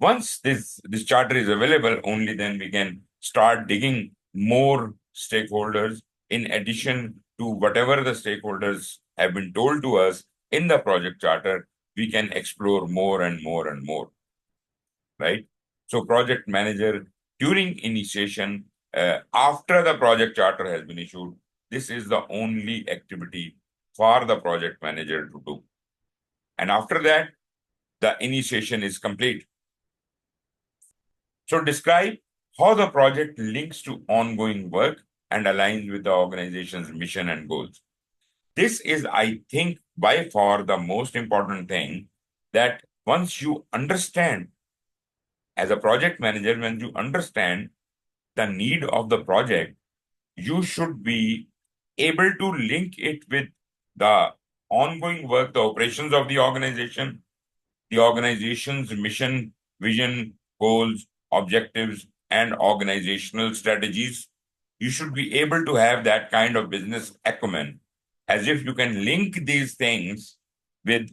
Once this charter is available, only then we can start digging more stakeholders in addition to whatever the stakeholders have been told to us in the project charter. We can explore more and more and more, right? So project manager during initiation, after the project charter has been issued, this is the only activity for the project manager to do. And after that, the initiation is complete. So describe how the project links to ongoing work and aligns with the organization's mission and goals. This is, I think, by far the most important thing, that once you understand, as a project manager, when you understand the need of the project, you should be able to link it with the ongoing work, the operations of the organization's mission, vision, goals, objectives, and organizational strategies. You should be able to have that kind of business acumen, as if you can link these things with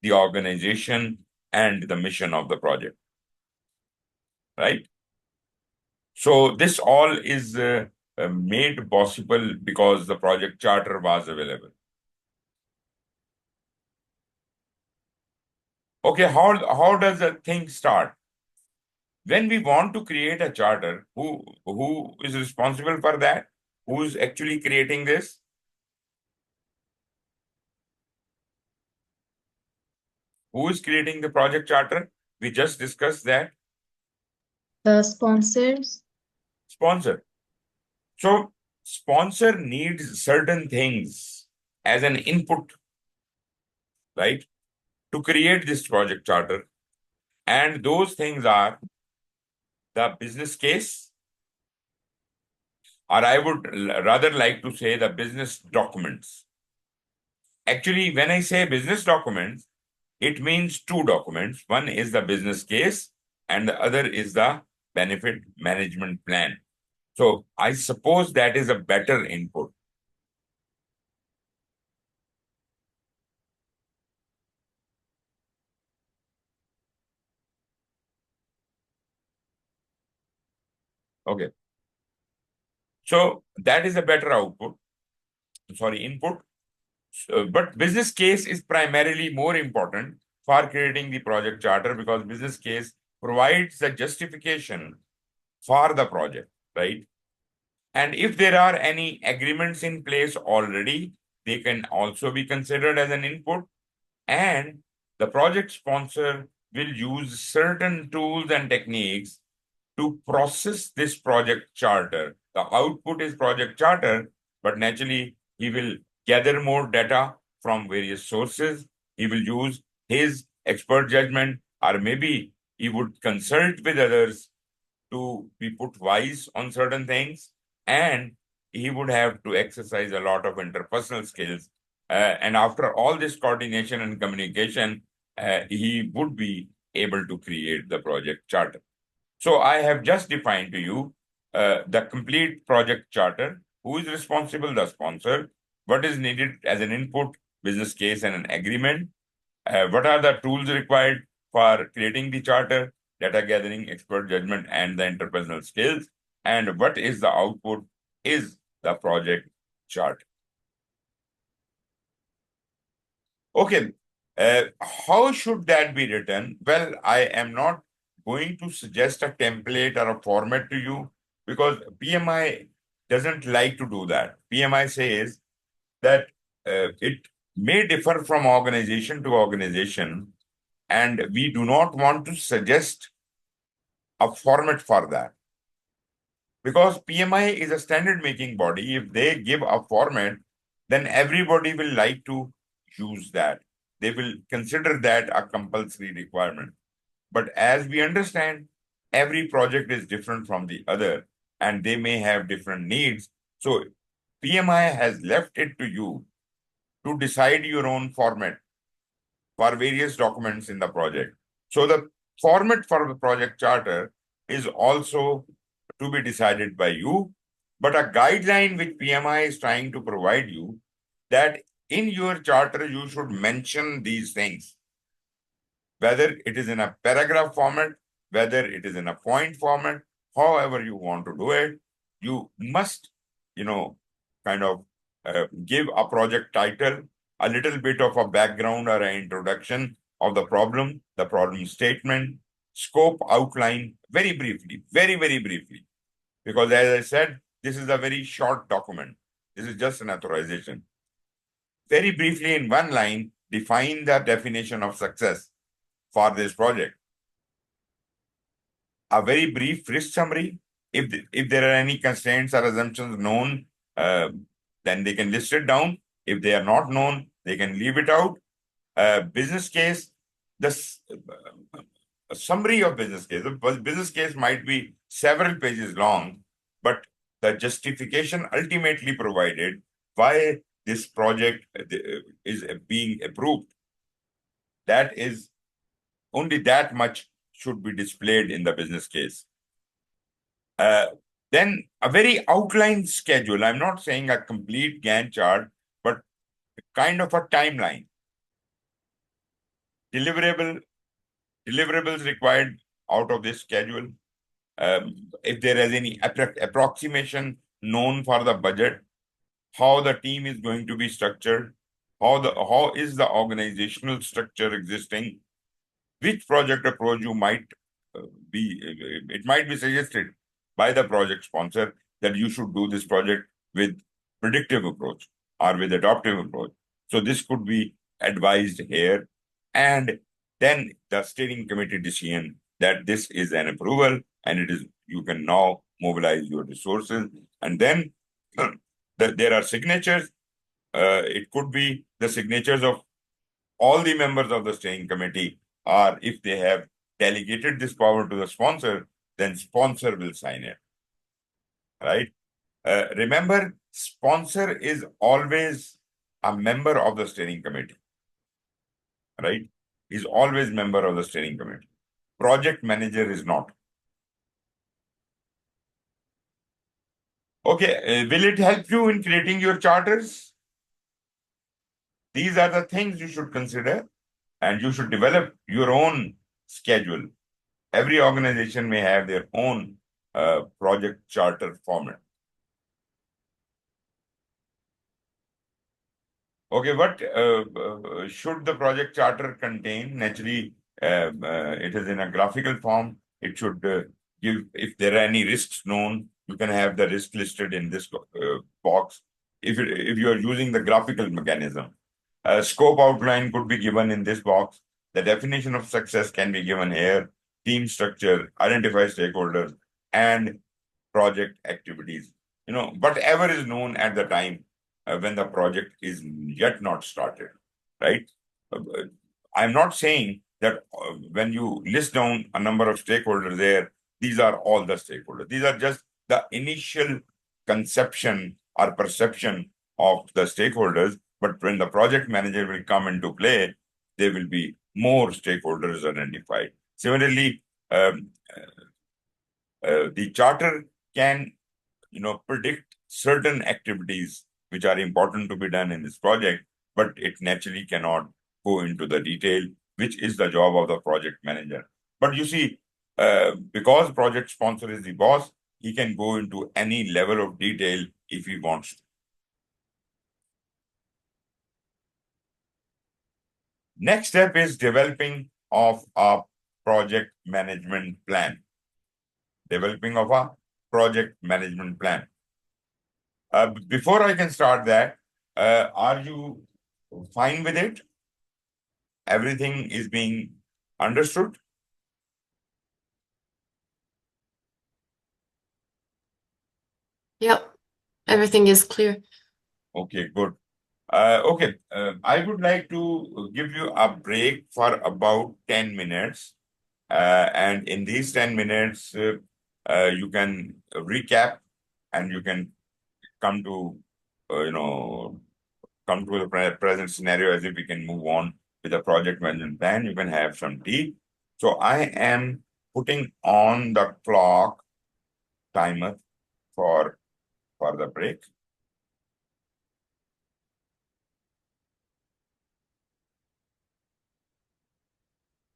the organization and the mission of the project, right? So this all is made possible because the project charter was available. Okay, how does the thing start? When we want to create a charter, who is responsible for that? Who is actually creating this? Who is creating the project charter? We just discussed that. The sponsors. Sponsor. So sponsor needs certain things as an input, right, to create this project charter. And those things are the business case, or I would rather like to say the business documents. Actually, when I say business documents, it means two documents. One is the business case, and the other is the benefit management plan. So I suppose that is a better input. Okay. So that is a better input. But business case is primarily more important for creating the project charter, because business case provides the justification for the project, right? And if there are any agreements in place already, they can also be considered as an input. And the project sponsor will use certain tools and techniques to process this project charter. The output is project charter, but naturally he will gather more data from various sources. He will use his expert judgment, or maybe he would consult with others to be put wise on certain things, and he would have to exercise a lot of interpersonal skills. And after all this coordination and communication, he would be able to create the project charter. So I have just defined to you the complete project charter. Who is responsible? The sponsor. What is needed as an input, business case, and an agreement? What are the tools required for creating the charter? Data gathering, expert judgment, and the interpersonal skills. And what is the output? Is the project chart. Okay, how should that be written? Well, I am not going to suggest a template or a format to you, because PMI doesn't like to do that. PMI says that it may differ from organization to organization, and we do not want to suggest a format for that. Because PMI is a standard making body. If they give a format, then everybody will like to use that. They will consider that a compulsory requirement. But as we understand, every project is different from the other, and they may have different needs. So PMI has left it to you to decide your own format for various documents in the project. So the format for the project charter is also to be decided by you, but a guideline which PMI is trying to provide you, that in your charter you should mention these things, whether it is in a paragraph format, whether it is in a point format, however you want to do it, you must, kind of give a project title, a little bit of a background or an introduction of the problem statement, scope outline, very briefly, very, very briefly. Because as I said, this is a very short document. This is just an authorization. Very briefly, in one line, define the definition of success for this project. A very brief risk summary. If there are any constraints or assumptions known, then they can list it down. If they are not known, they can leave it out. Business case, a summary of business case. The business case might be several pages long, but the justification ultimately provided why this project is being approved, that is only that much should be displayed in the business case. Then a very outlined schedule. I'm not saying a complete Gantt chart, but kind of a timeline. Deliverables required out of this schedule. If there is any approximation known for the budget, how the team is going to be structured, how is the organizational structure existing, which project approach you might it might be suggested by the project sponsor that you should do this project with predictive approach or with adaptive approach. So this could be advised here. And then the steering committee decision that this is an approval and you can now mobilize your resources. And then there are signatures. It could be the signatures of all the members of the steering committee, or if they have delegated this power to the sponsor, then sponsor will sign it, right? Remember, sponsor is always a member of the steering committee, right? He's always member of the steering committee. Project manager is not. Okay, will it help you in creating your charters? These are the things you should consider, and you should develop your own schedule. Every organization may have their own project charter format. Okay, what should the project charter contain? Naturally, it is in a graphical form. It should give, if there are any risks known, you can have the risk listed in this box. If you are using the graphical mechanism, scope outline could be given in this box. The definition of success can be given here. Team structure, identify stakeholders, and project activities. Whatever is known at the time when the project is yet not started, right? I'm not saying that when you list down a number of stakeholders there, these are all the stakeholders. These are just the initial conception or perception of the stakeholders. But when the project manager will come into play, there will be more stakeholders identified. Similarly, the charter can predict certain activities which are important to be done in this project, but it naturally cannot go into the detail, which is the job of the project manager. But you see, because project sponsor is the boss, he can go into any level of detail if he wants to. Next step is developing of a project management plan. Developing of a project management plan. Before I can start that, are you fine with it? Everything is being understood? Yeah, everything is clear. Okay, good. Okay, I would like to give you a break for about 10 minutes. And in these 10 minutes, you can recap and you can come to, come to the present scenario as if we can move on with the project management plan. You can have some tea. So I am putting on the clock timer for the break.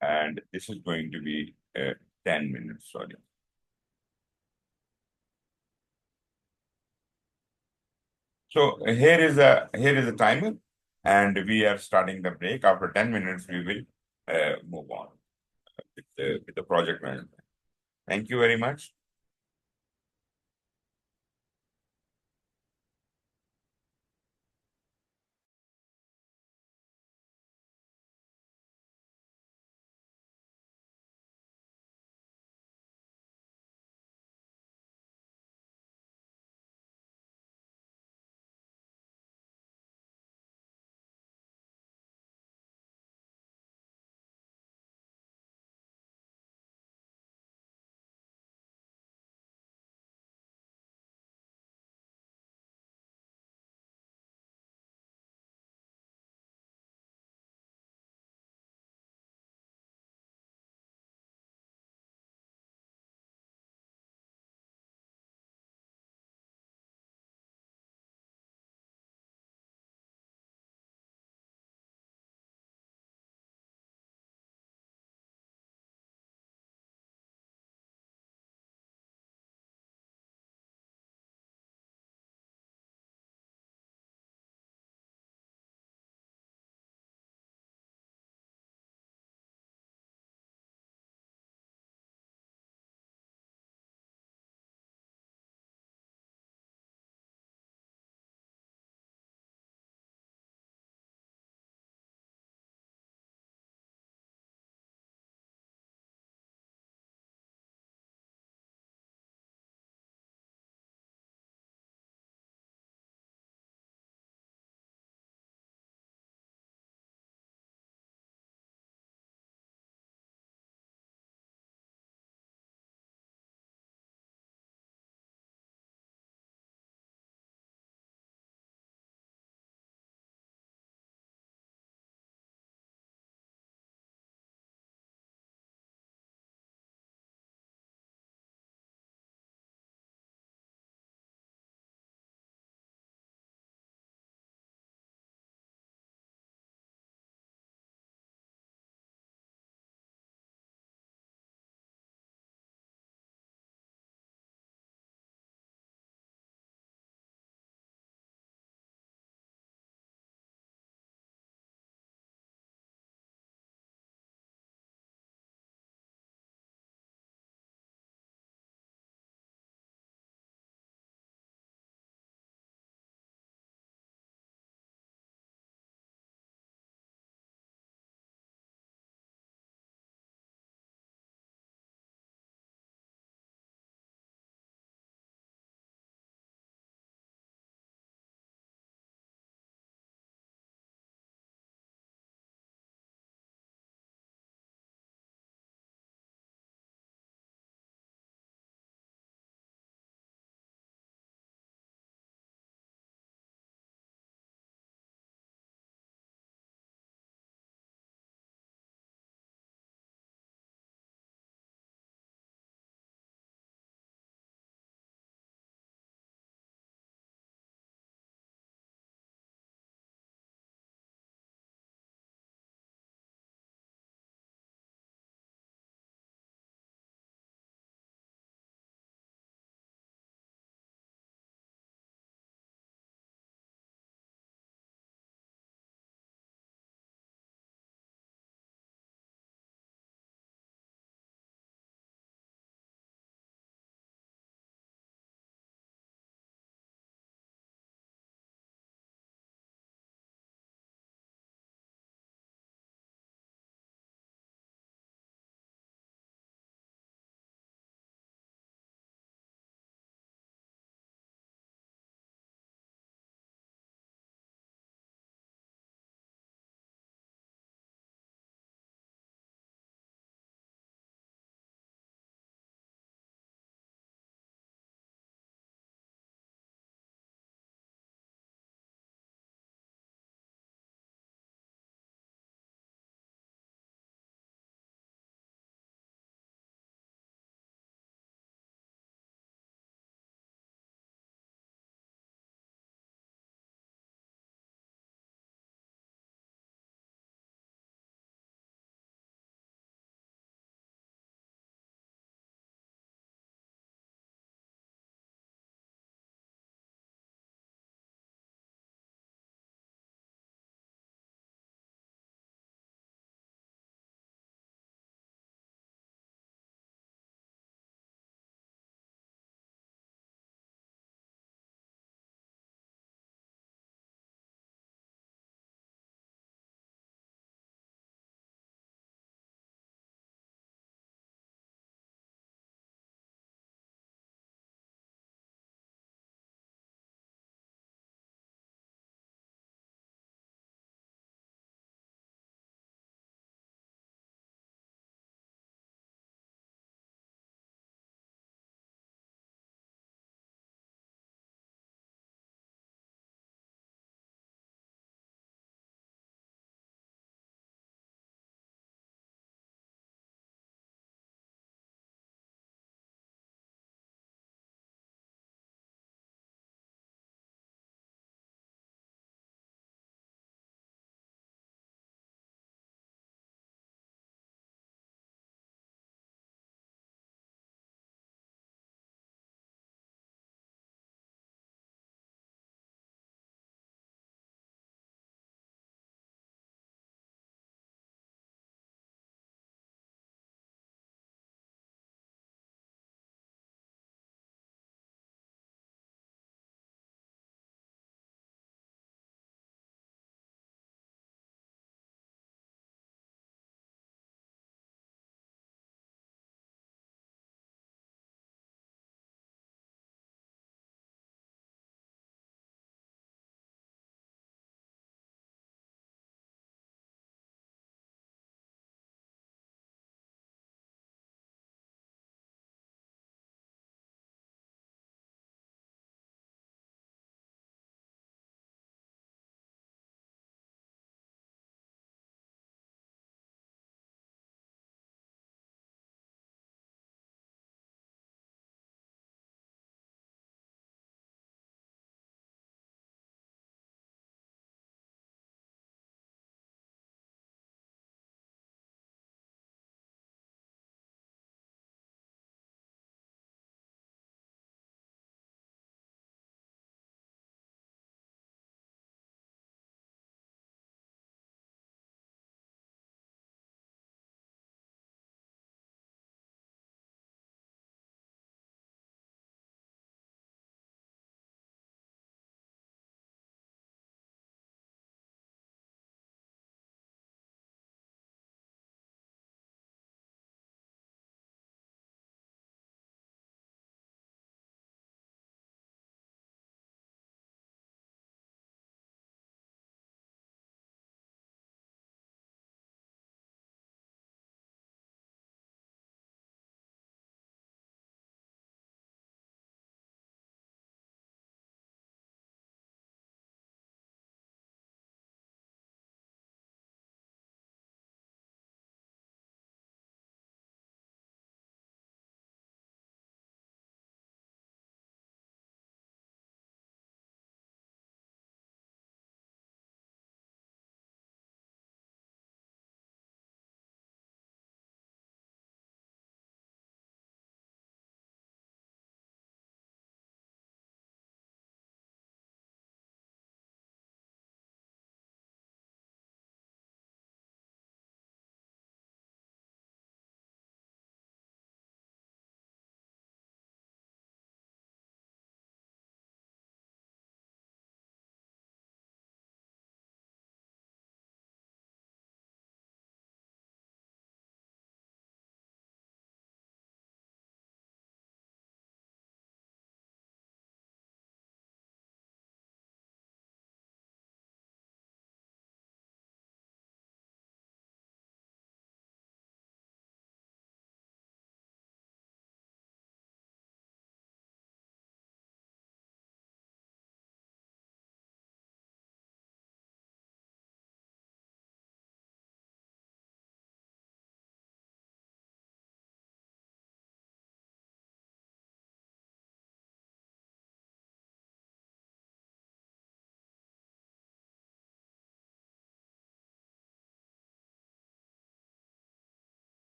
And this is going to be 10 minutes, sorry. So here is a timer, and we are starting the break. After 10 minutes, we will move on with the project management. Thank you very much.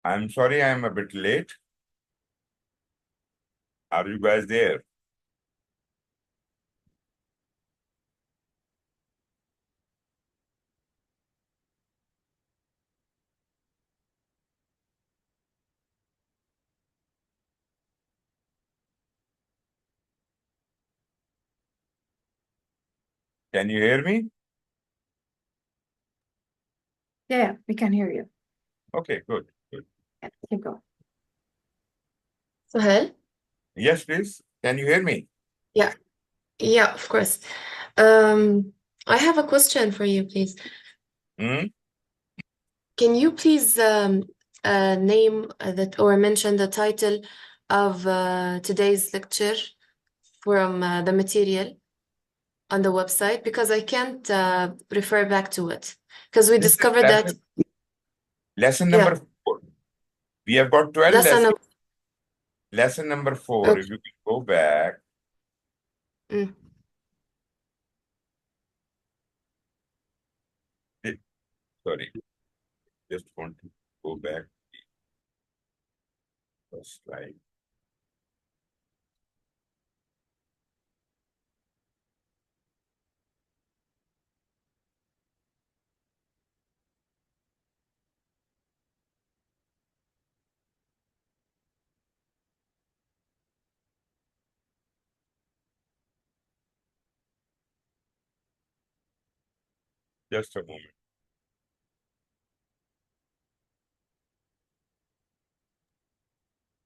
I'm sorry I'm a bit late. Are you guys there? Can you hear me? Yeah, we can hear you. Okay, good. Good. Yeah, keep going. Suhail? Yes, please. Can you hear me? Yeah, of course. I have a question for you, please. Hmm? Can you please name that or mention the title of today's lecture from the material on the website? Because I can't refer back to it. Because we This is discovered that, lesson yeah, number 4. We have got 12 lesson lessons. number, Lesson number 4. okay. If you can go back. Mm. Sorry, just want to go back to the first slide. Just a moment.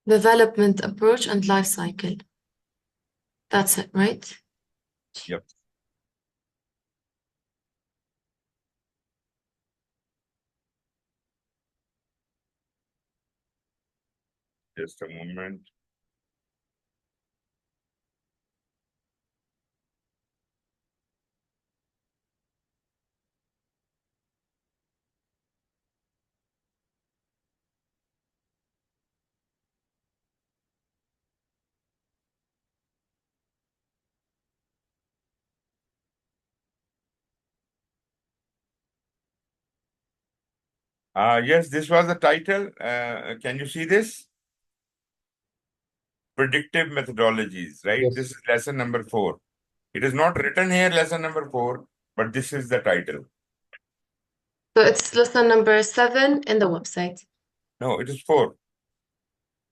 Development approach and life cycle. That's it, right? Yep. Just a moment. Yes, this was the title. Can you see this? Predictive methodologies, right? Yes. This is lesson number 4. It is not written here, lesson number 4, but this is the title. So it's lesson number 7 in the website. No, it is 4.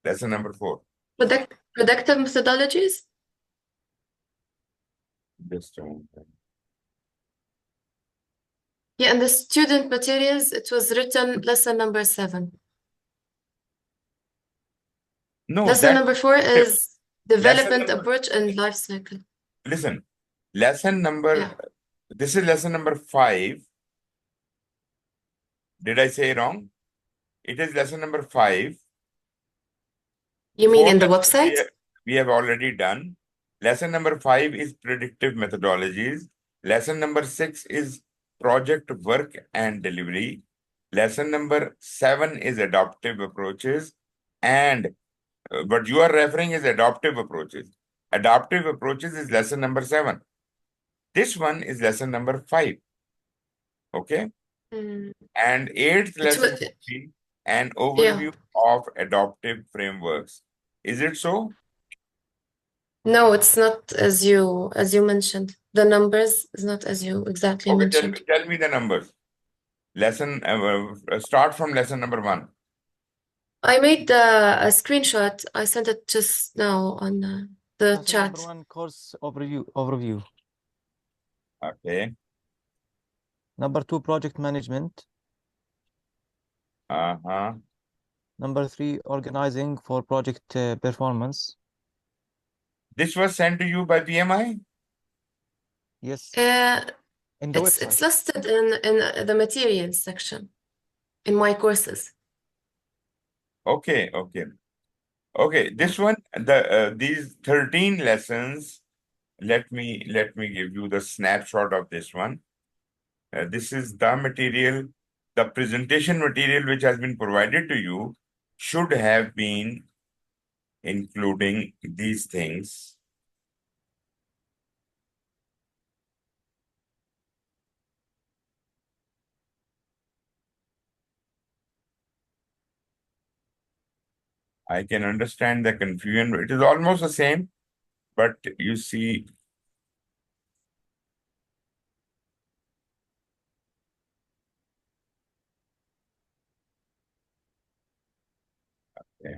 Lesson number 4. Predictive methodologies? Just a moment. Yeah, in the student materials, it was written lesson number 7. No, Lesson that number 4 is development number- approach and life cycle. listen. Lesson number Yeah. This is lesson number 5. Did I say wrong? It is lesson number 5. You mean 4 in the lessons website? we have already done. Lesson number 5 is predictive methodologies. Lesson number 6 is project work and delivery. Lesson number 7 is adaptive approaches. And what you are referring is adaptive approaches. Adaptive approaches is lesson number 7. This one is lesson number 5. Okay? Mm. And 8th It lesson was, would be an yeah. overview of adaptive frameworks. Is it so? No, it's not as you mentioned. The numbers is not as you exactly Okay, mentioned. tell me the numbers. Lesson start from lesson number 1. I made a screenshot. I sent it just now on the Lesson chat. number 1, course overview. Okay. Number 2, project management. Uh-huh. Number 3, organizing for project performance. This was sent to you by PMI? Yes, Uh, in the it's website. listed in the materials section in my courses. Okay, okay. Okay, this one, these 13 lessons, let me give you the snapshot of this one. This is the material, the presentation material which has been provided to you should have been including these things. I can understand the confusion. It is almost the same, but you see, okay.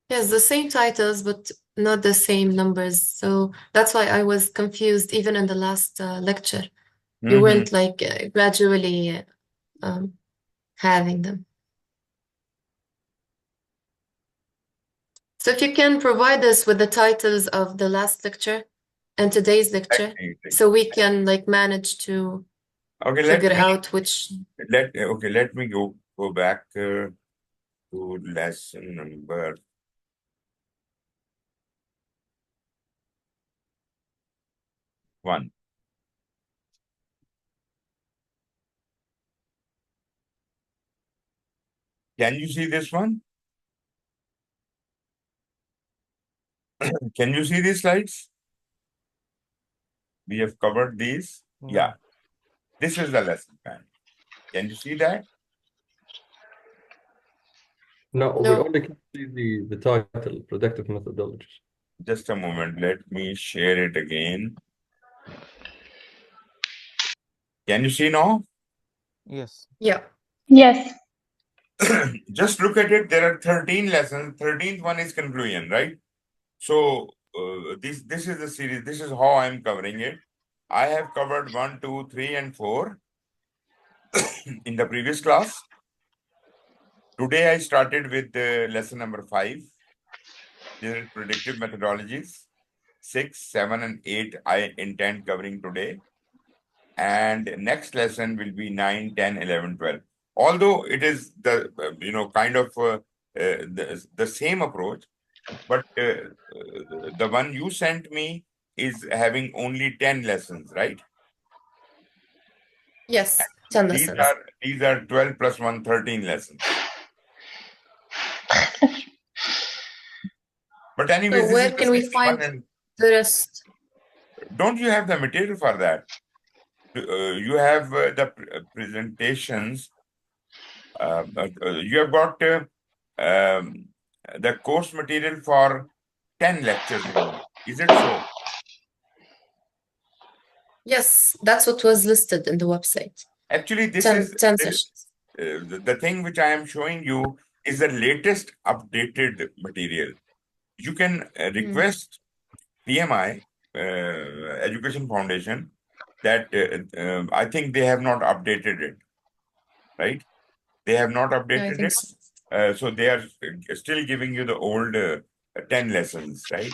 Yes, the same titles, but not the same numbers. So that's why I was confused even in the last lecture. You Mhm. weren't like gradually having them. So if you can provide us with the titles of the last lecture and today's lecture, so we can like manage to Okay, figure out which. let me go back to lesson number 1. Can you see this one? Can you see these slides? We have covered these. No. Yeah, this is the lesson plan. Can you see that? No, we No. only can see the title, predictive methodologies. Just a moment. Let me share it again. Can you see now? Yes. Yeah. Yes. Just look at it. There are 13 lessons. 13th one is conclusion, right? So this is the series. This is how I'm covering it. I have covered 1, 2, 3, and 4 in the previous class. Today I started with lesson number 5. This is predictive methodologies. 6, 7, and 8 I intend covering today. And next lesson will be 9, 10, 11, 12. Although it is the kind of the same approach, but the one you sent me is having only 10 lessons, right? Yes. 10 These lessons. are 12 plus 1, 13 lessons. But anyways, So this where is the can we same find one. And the rest? don't you have the material for that? You have the presentations. You have got the course material for 10 lectures only. Is it so? Yes, that's what was listed in the website. Actually, this 10, is 10 sessions. the thing which I am showing you is the latest updated material. You can request PMI Education Foundation that I think they have not updated it, right? They have not Yeah, I updated think it. so. So they are still giving you the old 10 lessons, right?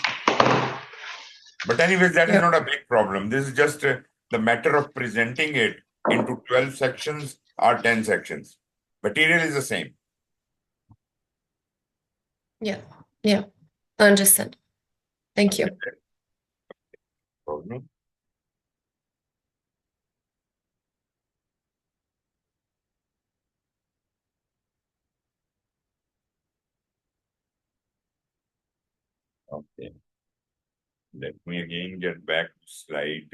But anyways, that is Yeah. not a big problem. This is just the matter of presenting it into 12 sections or 10 sections. Material is the same. Yeah. Yeah. I understand. Thank you. Problem. Okay. Let me again get back to slide.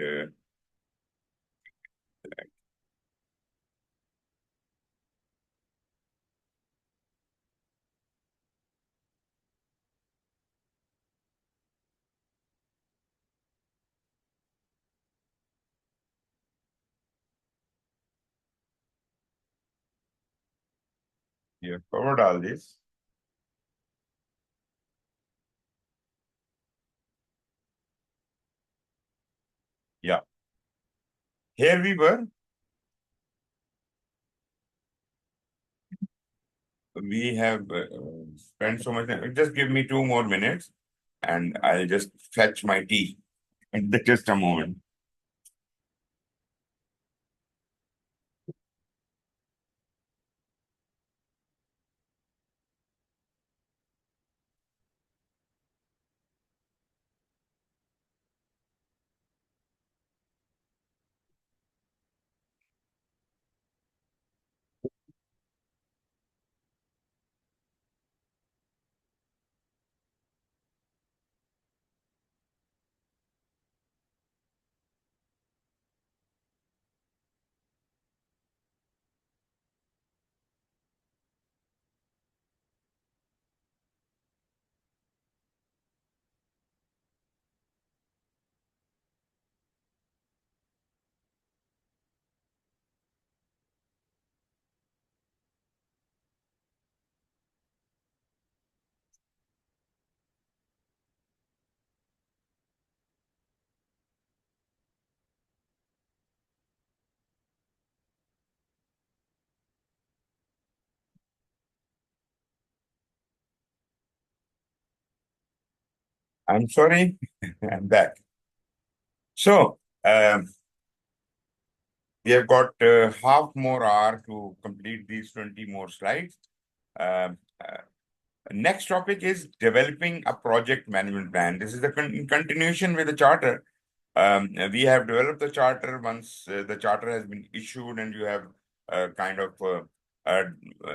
You have covered all this. Yeah. Here we were. We have spent so much time. Just give me 2 more minutes and I'll just fetch my tea. And just a moment. I'm sorry, I'm back. So, we have got half more hour to complete these 20 more slides. Um, uh, Next topic is developing a project management plan. This is the continuation with the charter. We have developed the charter once the charter has been issued, and you have uh,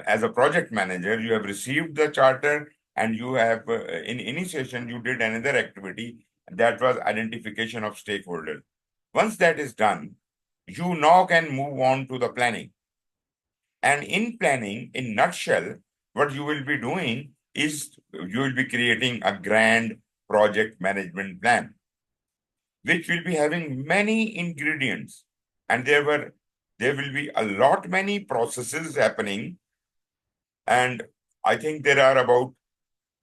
as a project manager, you have received the charter, and you have in initiation you did another activity that was identification of stakeholders. Once that is done, you now can move on to the planning. And in planning, in nutshell, what you will be doing is you will be creating a grand project management plan, which will be having many ingredients. And there will be a lot many processes happening. And I think there are about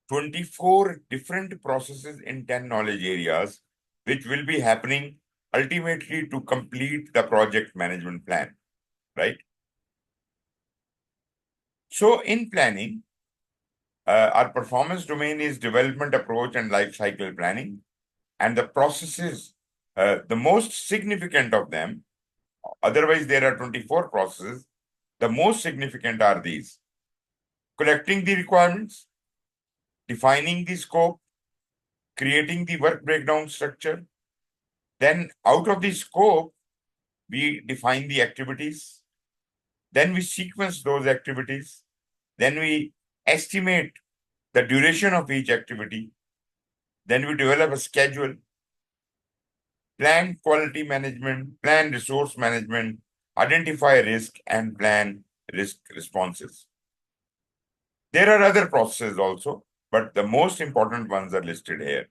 24 different processes in 10 knowledge areas, which will be happening ultimately to complete the project management plan, right? So in planning, our performance domain is development approach and life cycle planning. And the processes, the most significant of them, otherwise there are 24 processes, the most significant are these: collecting the requirements, defining the scope, creating the work breakdown structure. Then out of the scope, we define the activities. Then we sequence those activities. Then we estimate the duration of each activity. Then we develop a schedule, plan quality management, plan resource management, identify risk, and plan risk responses. There are other processes also, but the most important ones are listed here.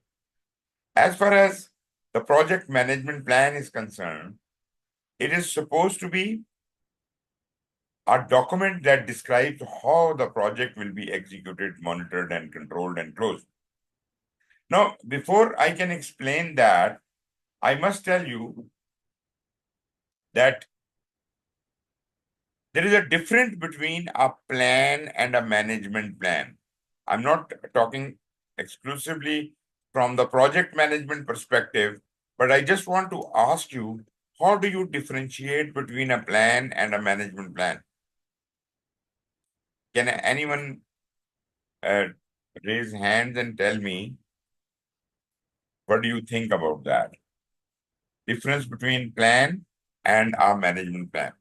As far as the project management plan is concerned, it is supposed to be a document that describes how the project will be executed, monitored, and controlled and closed. Now, before I can explain that, I must tell you that there is a difference between a plan and a management plan. I'm not talking exclusively from the project management perspective, but I just want to ask you, how do you differentiate between a plan and a management plan? Can anyone raise hands and tell me, what do you think about that? Difference between plan and our management plan.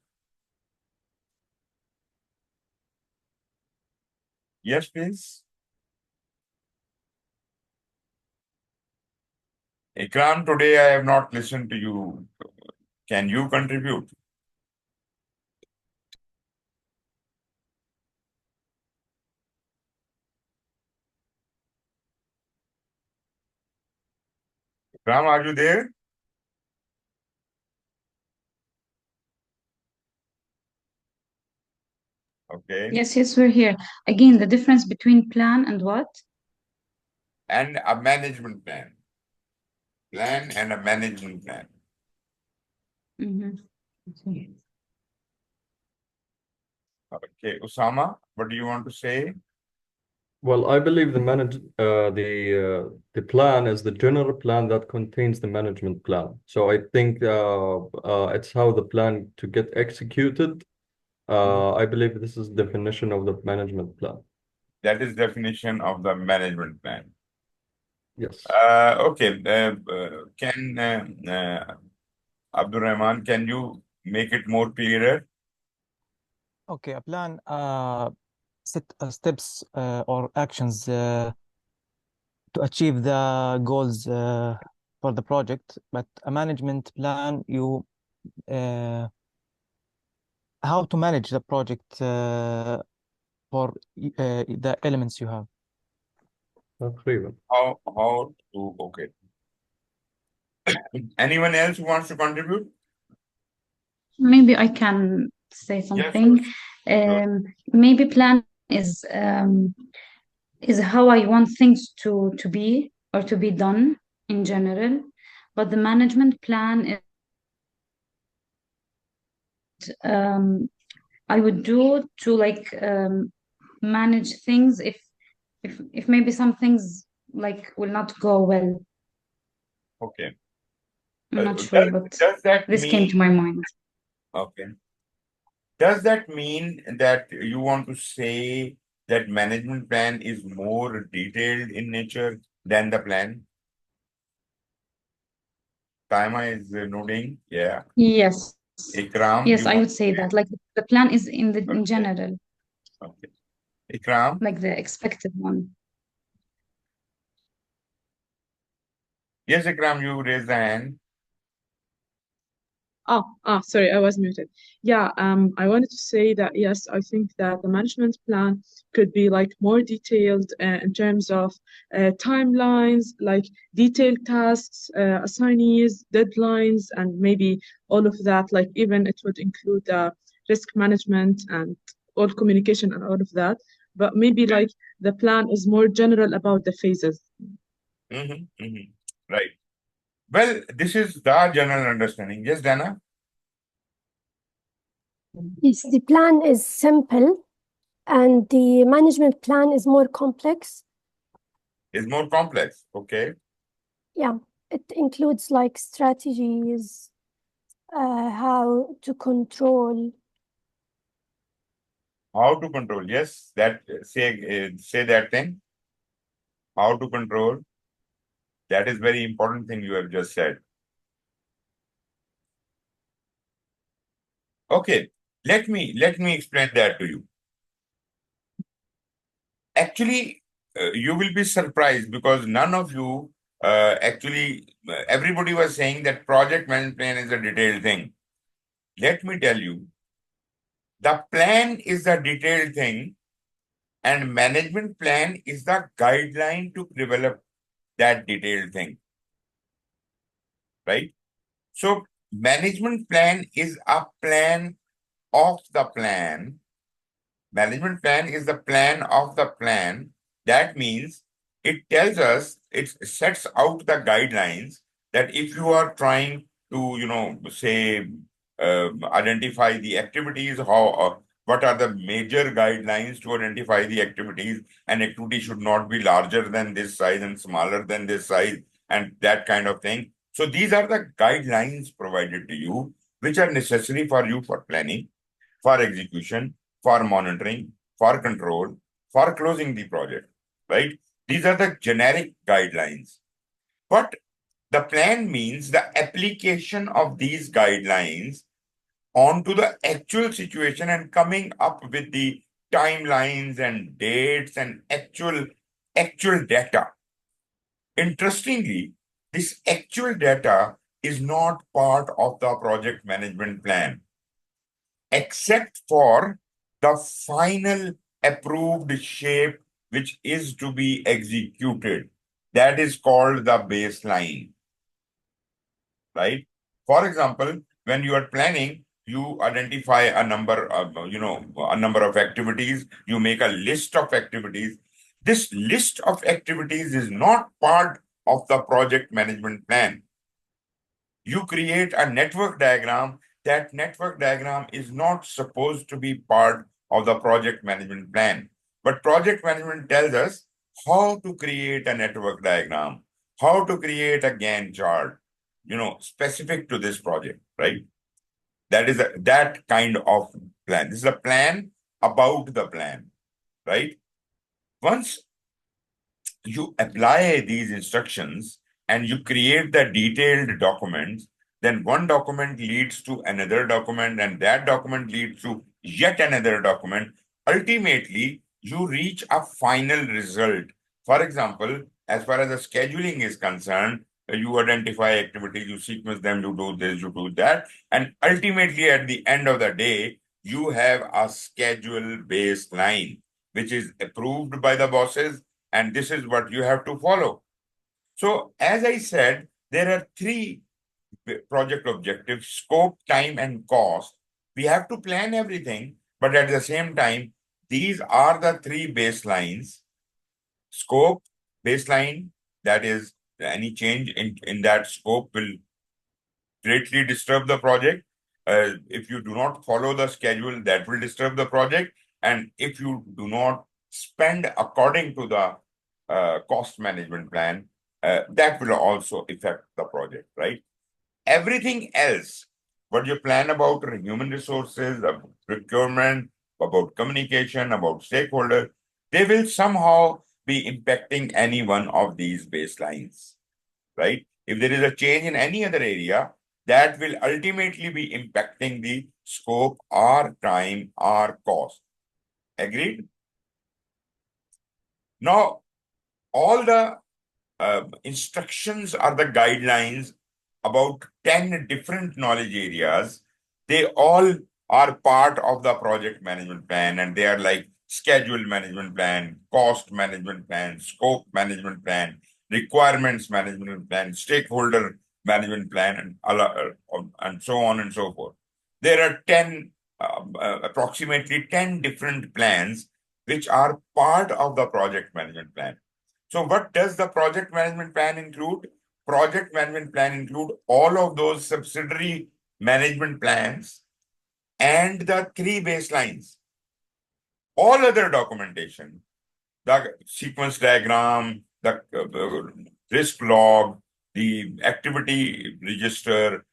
Yes, please. Ikram, today I have not listened to you. Can you contribute? Ikram, are you there? Okay. Yes, we're here. Again, the difference between plan and what? And a management plan. Plan and a management plan. Okay. Okay, Osama, what do you want to say? Well, I believe the plan is the general plan that contains the management plan. So I think it's how the plan to get executed. I believe this is definition of the management plan. That is definition of the management plan. Yes. Okay. Can Abdul Rahman, can you make it more clearer? Okay, a plan set steps or actions to achieve the goals for the project, but a management plan, you how to manage the project for the elements you have. تقريبا. How to, okay. Anyone else who wants to contribute? Maybe I can say something. Maybe plan is how I want things to be or to be done in general, but the management plan is I would do to like manage things if maybe some things like will not go well. Okay. I'm not sure, but Does that this came to mean, my mind. okay. Does that mean that you want to say that management plan is more detailed in nature than the plan? Taima is nodding. Yeah. Yes. Ikram, Yes, you I want would say that. Like the plan is in okay. general, Okay. Ikram? like the expected one. Yes, Ikram, you raised the hand. Sorry, I was muted. Yeah, I wanted to say that yes, I think that the management plan could be like more detailed in terms of timelines, like detailed tasks, assignees, deadlines, and maybe all of that. Like even it would include risk management and all communication and all of that. But maybe like the plan is more general about the phases. Right. Well, this is the general understanding. Yes, Dana? Yes, the plan is simple and the management plan is more complex. It's more complex. Okay. Yeah, it includes like strategies, how to control. How to control? Yes, that say that thing. How to control? That is very important thing you have just said. Okay, let me explain that to you. Actually, you will be surprised because none of you everybody was saying that project management plan is a detailed thing. Let me tell you, the plan is the detailed thing, and management plan is the guideline to develop that detailed thing. Right? So, management plan is a plan of the plan. Management plan is the plan of the plan. That means it tells us, it sets out the guidelines that if you are trying to, say, identify the activities, what are the major guidelines to identify the activities? An activity should not be larger than this size and smaller than this size, and that kind of thing. So these are the guidelines provided to you, which are necessary for you for planning, for execution, for monitoring, for control, for closing the project, right? These are the generic guidelines. But the plan means the application of these guidelines onto the actual situation and coming up with the timelines and dates and actual data. Interestingly, this actual data is not part of the project management plan, except for the final approved shape which is to be executed. That is called the baseline, right? For example, when you are planning, you identify a number of activities, you make a list of activities. This list of activities is not part of the project management plan. You create a network diagram. That network diagram is not supposed to be part of the project management plan. But project management tells us how to create a network diagram, how to create a Gantt chart, specific to this project, right? That is that kind of plan. This is a plan about the plan, right? Once you apply these instructions and you create the detailed documents, then one document leads to another document, and that document leads to yet another document. Ultimately, you reach a final result. For example, as far as the scheduling is concerned, you identify activities, you sequence them, you do this, you do that, and ultimately at the end of the day, you have a schedule baseline, which is approved by the bosses, and this is what you have to follow. So, as I said, there are three project objectives: scope, time, and cost. We have to plan everything, but at the same time, these are the three baselines. Scope, baseline, that is, any change in that scope will greatly disturb the project. If you do not follow the schedule, that will disturb the project. And if you do not spend according to the cost management plan, that will also affect the project, right? Everything else, what you plan about human resources, about procurement, about communication, about stakeholders, they will somehow be impacting any one of these baselines, right? If there is a change in any other area, that will ultimately be impacting the scope or time or cost. Agreed? Now, all the instructions are the guidelines about 10 different knowledge areas. They all are part of the project management plan, and they are like schedule management plan, cost management plan, scope management plan, requirements management plan, stakeholder management plan, and so on and so forth. There are 10, approximately 10 different plans which are part of the project management plan. So what does the project management plan include? Project management plan include all of those subsidiary management plans and the 3 baselines. All other documentation, the sequence diagram, the risk log, the activity register,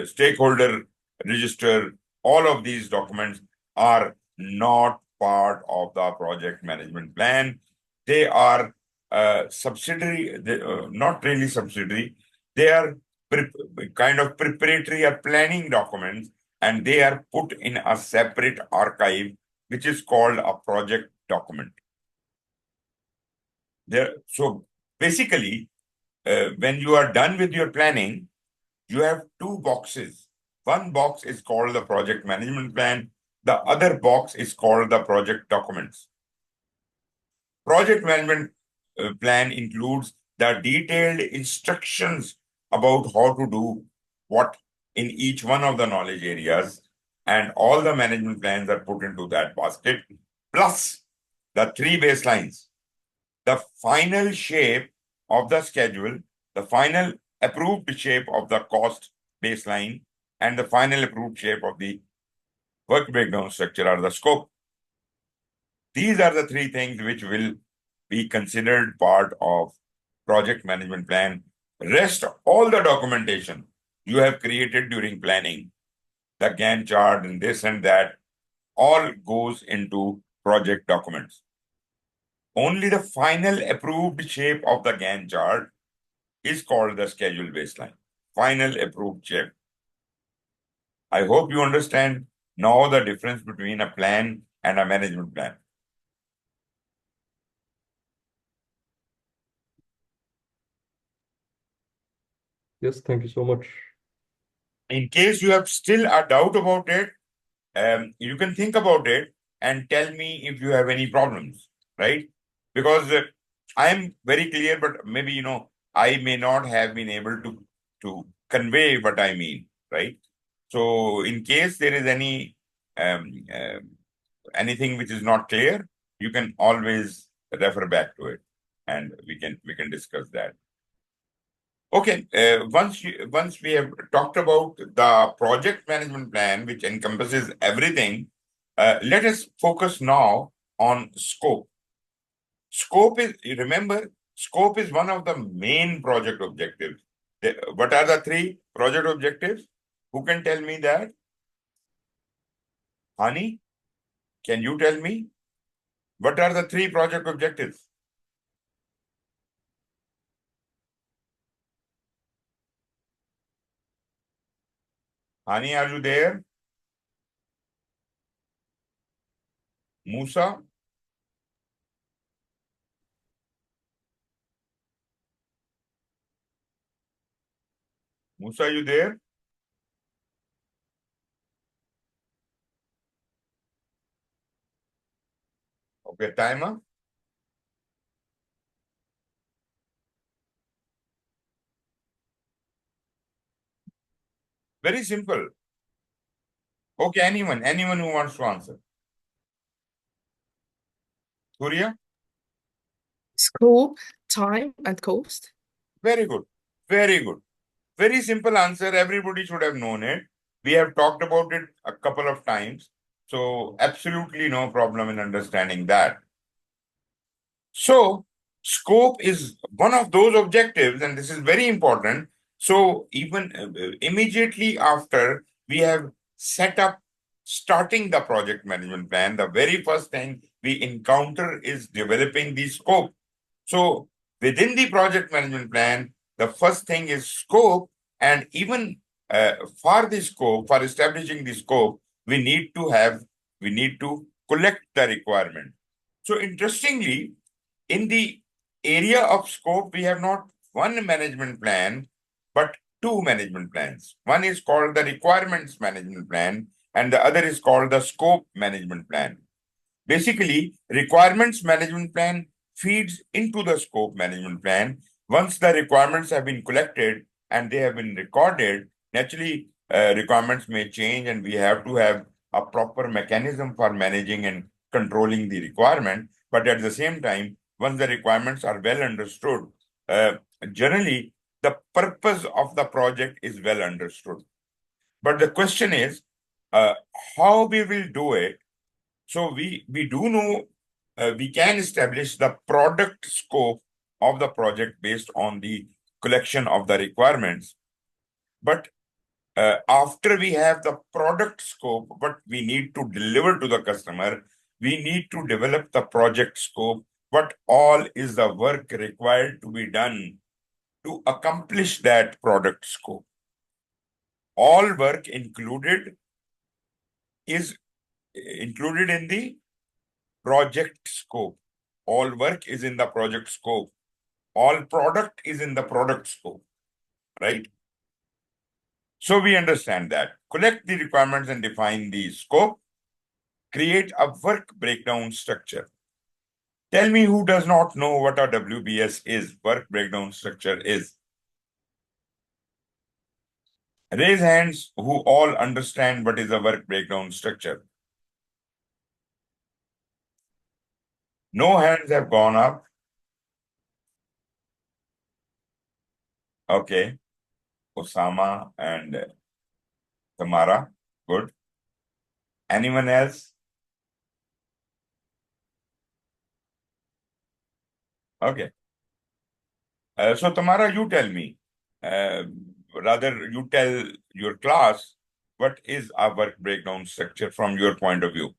stakeholder register, all of these documents are not part of the project management plan. They are subsidiary, not really subsidiary. They are kind of preparatory or planning documents, and they are put in a separate archive, which is called a project document. So basically, when you are done with your planning, you have 2 boxes. One box is called the project management plan. The other box is called the project documents. Project management plan includes the detailed instructions about how to do what in each one of the knowledge areas, and all the management plans are put into that basket, plus the 3 baselines, the final shape of the schedule, the final approved shape of the cost baseline, and the final approved shape of the work breakdown structure or the scope. These are the 3 things which will be considered part of project management plan. Rest, all the documentation you have created during planning, the Gantt chart and this and that, all goes into project documents. Only the final approved shape of the Gantt chart is called the schedule baseline. Final approved shape. I hope you understand now the difference between a plan and a management plan. Yes, thank you so much. In case you have still a doubt about it, you can think about it and tell me if you have any problems, right? Because I am very clear, but maybe, I may not have been able to convey what I mean, right? So in case there is anything which is not clear, you can always refer back to it, and we can discuss that. Okay, once we have talked about the project management plan, which encompasses everything, let us focus now on scope. Remember, scope is one of the main project objectives. What are the 3 project objectives? Who can tell me that? Hani, can you tell me? What are the 3 project objectives? Hani, are you there? Musa? Musa, are you there? Okay, timer. Very simple. Okay, anyone who wants to answer. Surya? Scope, time, and cost. Very good. Very good. Very simple answer. Everybody should have known it. We have talked about it a couple of times. So absolutely no problem in understanding that. So Scope is one of those objectives, and this is very important. So even immediately after we have set up, starting the project management plan, the very first thing we encounter is developing the scope. So within the project management plan, the first thing is scope, and even for the scope, for establishing the scope, we need to collect the requirement. So interestingly, in the area of scope, we have not one management plan, but two management plans. One is called the requirements management plan, and the other is called the scope management plan. Basically, requirements management plan feeds into the scope management plan. Once the requirements have been collected and they have been recorded, naturally, requirements may change, and we have to have a proper mechanism for managing and controlling the requirement. But at the same time, once the requirements are well understood, generally, the purpose of the project is well understood. But the question is, how we will do it. So we do know we can establish the product scope of the project based on the collection of the requirements. But after we have the product scope, what we need to deliver to the customer, we need to develop the project scope. What all is the work required to be done to accomplish that product scope? All work is included in the project scope. All work is in the project scope. All product is in the product scope, right? So we understand that. Collect the requirements and define the scope. Create a work breakdown structure. Tell me who does not know what a WBS is, work breakdown structure is. Raise hands who all understand what is a work breakdown structure. No hands have gone up. Okay. Osama and Tamara. Good. Anyone else? Okay. So Tamara, you tell me. Rather, you tell your class what is a work breakdown structure from your point of view.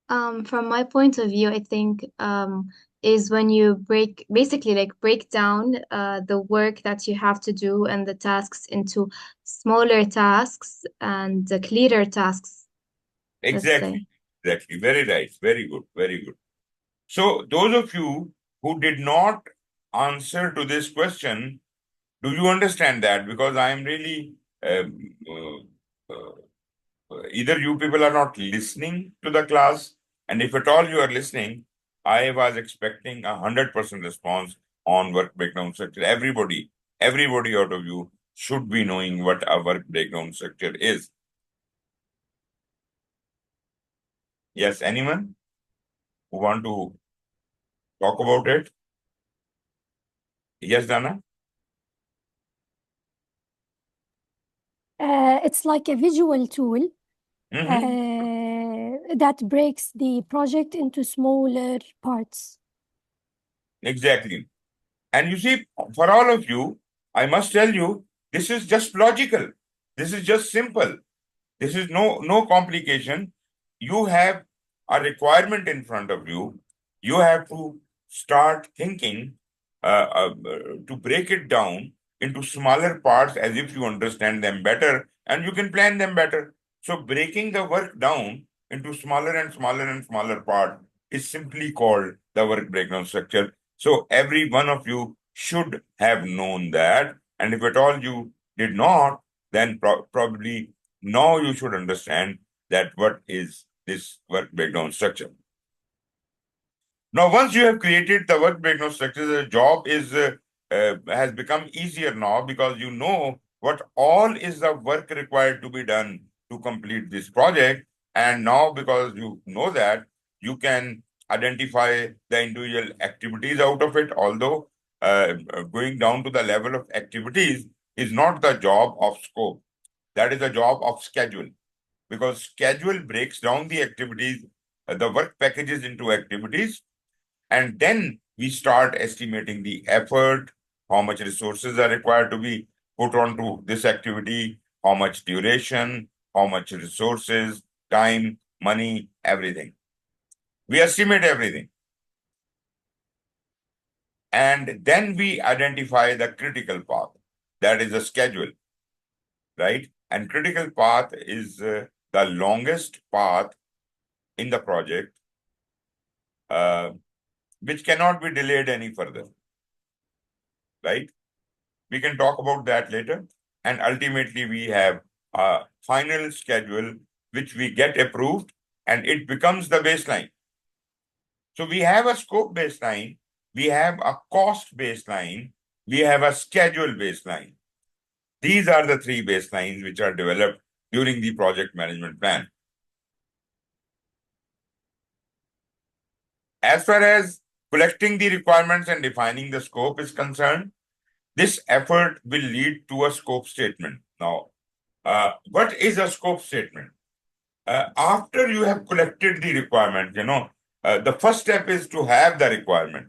From my point of view, I think is when you break down the work that you have to do and the tasks into smaller tasks and the clearer tasks. Exactly. Very right. Very good. Very good. So those of you who did not answer to this question, do you understand that? Because I am really either you people are not listening to the class, and if at all you are listening, I was expecting 100% response on work breakdown structure. Everybody out of you should be knowing what a work breakdown structure is. Yes, anyone who want to talk about it? Yes, Dana? It's like a visual tool that breaks the project into smaller parts. Exactly. And you see, for all of you, I must tell you, this is just logical. This is just simple. This is no complication. You have a requirement in front of you. You have to start thinking to break it down into smaller parts as if you understand them better and you can plan them better. So breaking the work down into smaller and smaller and smaller parts is simply called the work breakdown structure. So every one of you should have known that. And if at all you did not, then probably now you should understand that what is this work breakdown structure. Now, once you have created the work breakdown structure, the job has become easier now because you know what all is the work required to be done to complete this project. And now, because you know that, you can identify the individual activities out of it, although going down to the level of activities is not the job of scope. That is the job of schedule, because schedule breaks down the activities, the work packages into activities. And then we start estimating the effort, how much resources are required to be put onto this activity, how much duration, how much resources, time, money, everything. We estimate everything. And then we identify the critical path. That is the schedule, right? And critical path is the longest path in the project, which cannot be delayed any further, right? We can talk about that later. And ultimately, we have a final schedule which we get approved, and it becomes the baseline. So we have a scope baseline, we have a cost baseline, we have a schedule baseline. These are the three baselines which are developed during the project management plan. As far as collecting the requirements and defining the scope is concerned, this effort will lead to a scope statement. Now, what is a scope statement? After you have collected the requirement, the first step is to have the requirement.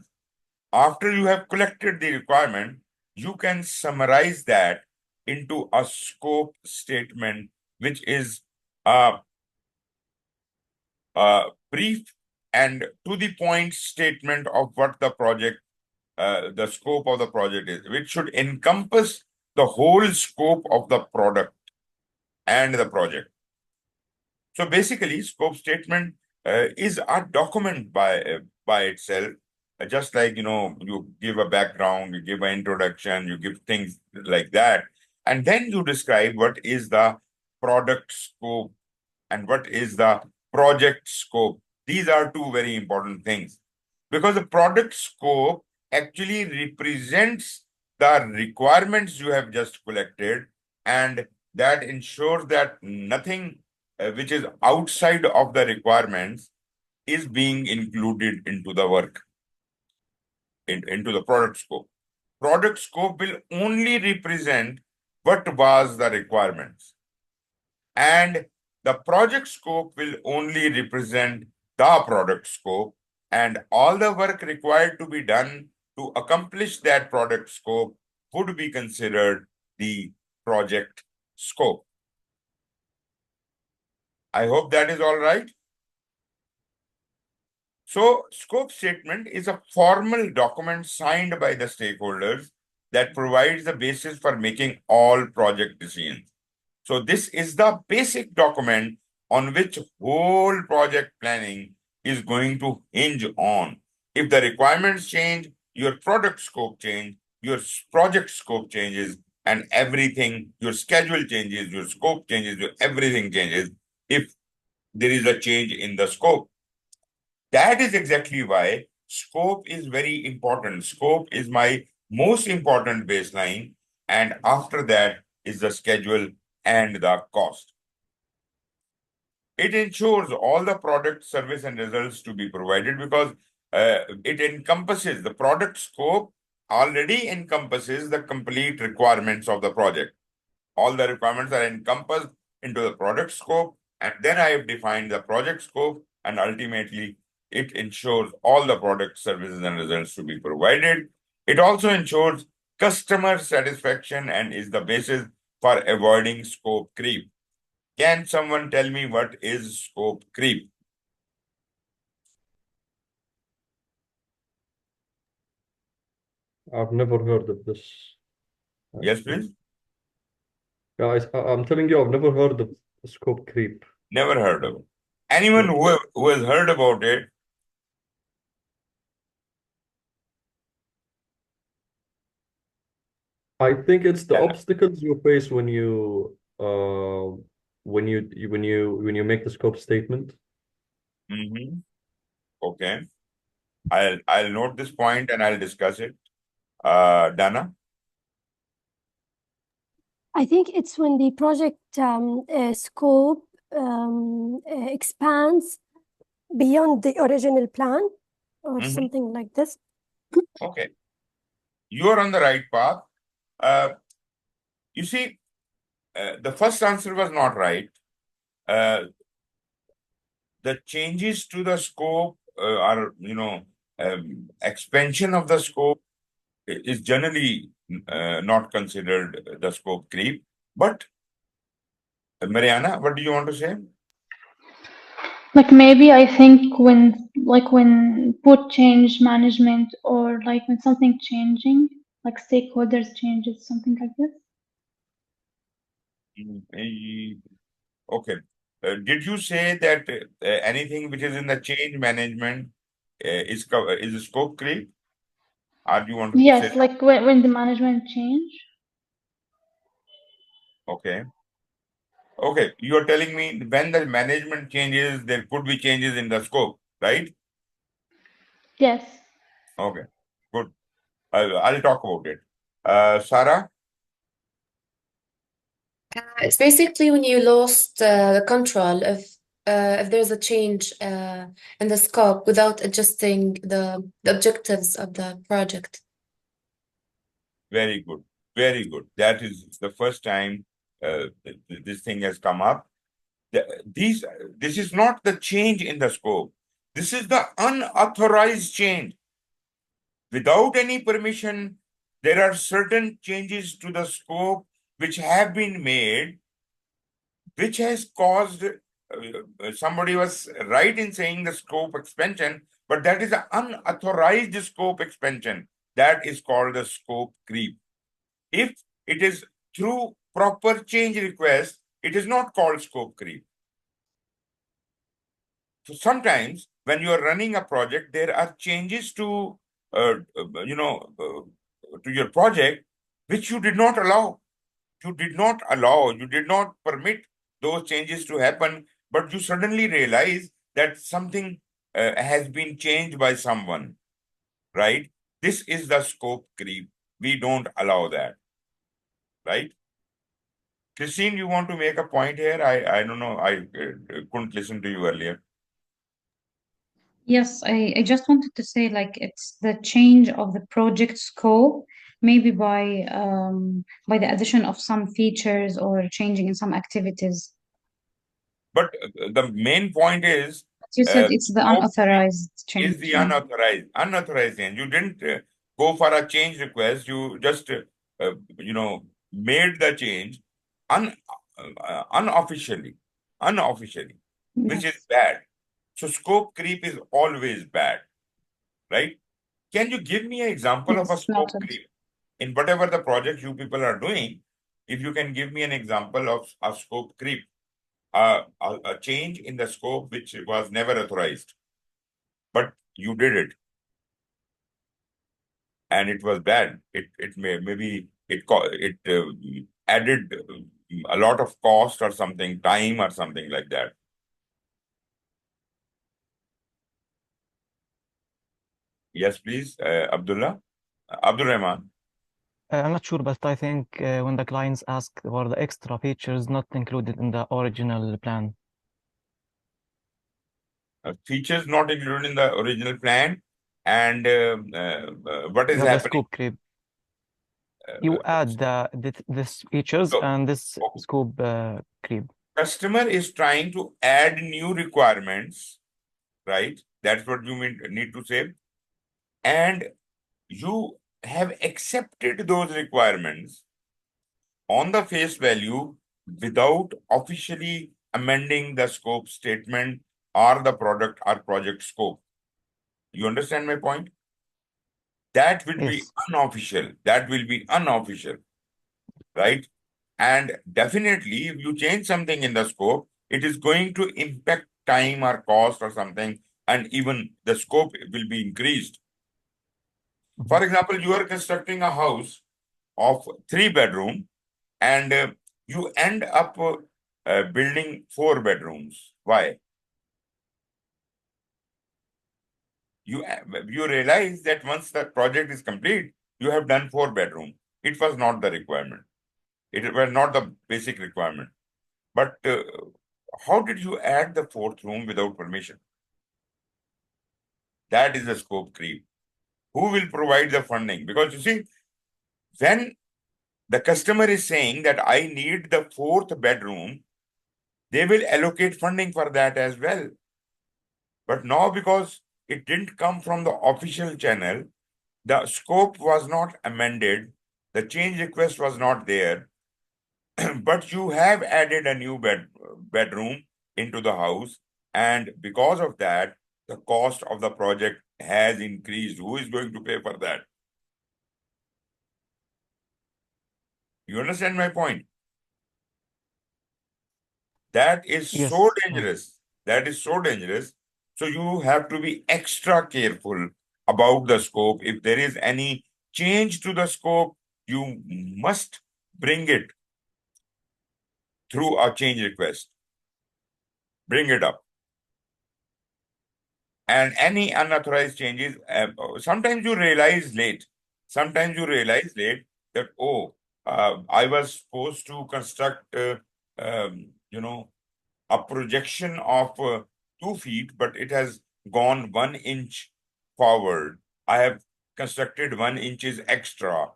After you have collected the requirement, you can summarize that into a scope statement, which is a brief and to the point statement of what the project, the scope of the project is, which should encompass the whole scope of the product and the project. So basically, scope statement is a document by itself. Just like, you give a background, you give an introduction, you give things like that. And then you describe what is the product scope and what is the project scope. These are two very important things, because the product scope actually represents the requirements you have just collected, and that ensures that nothing which is outside of the requirements is being included into the work, into the product scope. Product scope will only represent what was the requirements, and the project scope will only represent the product scope, and all the work required to be done to accomplish that product scope would be considered the project scope. I hope that is all right. So, scope statement is a formal document signed by the stakeholders that provides the basis for making all project decisions. So, this is the basic document on which whole project planning is going to hinge on. If the requirements change, your product scope change, your project scope changes, and everything, your schedule changes, your scope changes, your everything changes if there is a change in the scope. That is exactly why scope is very important. Scope is my most important baseline, and after that is the schedule and the cost. It ensures all the product, service, and results to be provided, because it encompasses the product scope, already encompasses the complete requirements of the project. All the requirements are encompassed into the product scope, and then I have defined the project scope, and ultimately it ensures all the product, services, and results to be provided. It also ensures customer satisfaction and is the basis for avoiding scope creep. Can someone tell me what is scope creep? I've never heard of this. Yes, Actually. please. Guys, I'm telling you, I've never heard of scope creep. Never heard of it. Anyone who has heard about it? I think it's the Yeah. obstacles you face when you make the scope statement. Mm-hmm. Okay. I'll note this point and I'll discuss it. Dana? I think it's when the project scope expands beyond the original plan or something like this. Okay. You're on the right path. You see, the first answer was not right. The changes to the scope are, expansion of the scope is generally not considered the scope creep. But Mariana, what do you want to say? Like maybe I think when put change management or like when something changing, like stakeholders changes, something like this. Okay. Did you say that anything which is in the change management is a scope creep? Or do you want to say Yes, that? like when the management change. Okay. Okay. You're telling me when the management changes, there could be changes in the scope, right? Yes. Okay. Good. I'll talk about it. Sarah? It's basically when you lost the control of if there's a change in the scope without adjusting the objectives of the project. Very good. Very good. That is the first time this thing has come up. This is not the change in the scope. This is the unauthorized change. Without any permission, there are certain changes to the scope which have been made, which has caused somebody was right in saying the scope expansion, but that is an unauthorized scope expansion. That is called the scope creep. If it is through proper change request, it is not called scope creep. So sometimes when you are running a project, there are changes to to your project which you did not allow. You did not permit those changes to happen, but you suddenly realize that something has been changed by someone, right? This is the scope creep. We don't allow that, right? Christine, you want to make a point here? I don't know. I couldn't listen to you earlier. Yes, I just wanted to say like it's the change of the project scope, maybe by the addition of some features or changing in some activities. But the main point is, But you said it's the scope unauthorized is change. the unauthorized change. You didn't go for a change request. You just, made the change un, unofficially, which is Yes, bad. So scope creep is always bad, right? Can you give me an example of a yes, scope noted. creep in whatever the project you people are doing? If you can give me an example of a scope creep, a change in the scope which was never authorized, but you did it and it was bad. It maybe it added a lot of cost or something, time or something like that. Yes, please, Abdullah, Abdul Rahman. I'm not sure, but I think when the clients ask for the extra features not included in the original plan. Features not included in the original plan, and what is The happening? scope creep. You add this features So, and this scope creep. customer is trying to add new requirements, right? That's what you need to say. And you have accepted those requirements on the face value without officially amending the scope statement or the product or project scope. You understand my point? That will be Yes. unofficial. That will be unofficial, right? And definitely, if you change something in the scope, it is going to impact time or cost or something, and even the scope will be increased. For example, you are constructing a house of 3 bedroom and you end up building 4 bedrooms. Why? You realize that once the project is complete, you have done 4 bedroom. It was not the requirement. It was not the basic requirement. But how did you add the 4th room without permission? That is the scope creep. Who will provide the funding? Because you see, when the customer is saying that I need the 4th bedroom, they will allocate funding for that as well. But now, because it didn't come from the official channel. The scope was not amended. The change request was not there. But you have added a new bedroom into the house. And because of that, the cost of the project has increased. Who is going to pay for that? You understand my point? That is so Yes. dangerous. That is so dangerous. So you have to be extra careful about the scope. If there is any change to the scope, you must bring it through a change request. Bring it up. And any unauthorized changes, sometimes you realize late. Sometimes you realize late that, oh, I was supposed to construct, a projection of 2 feet, but it has gone 1 inch forward. I have constructed 1 inches extra.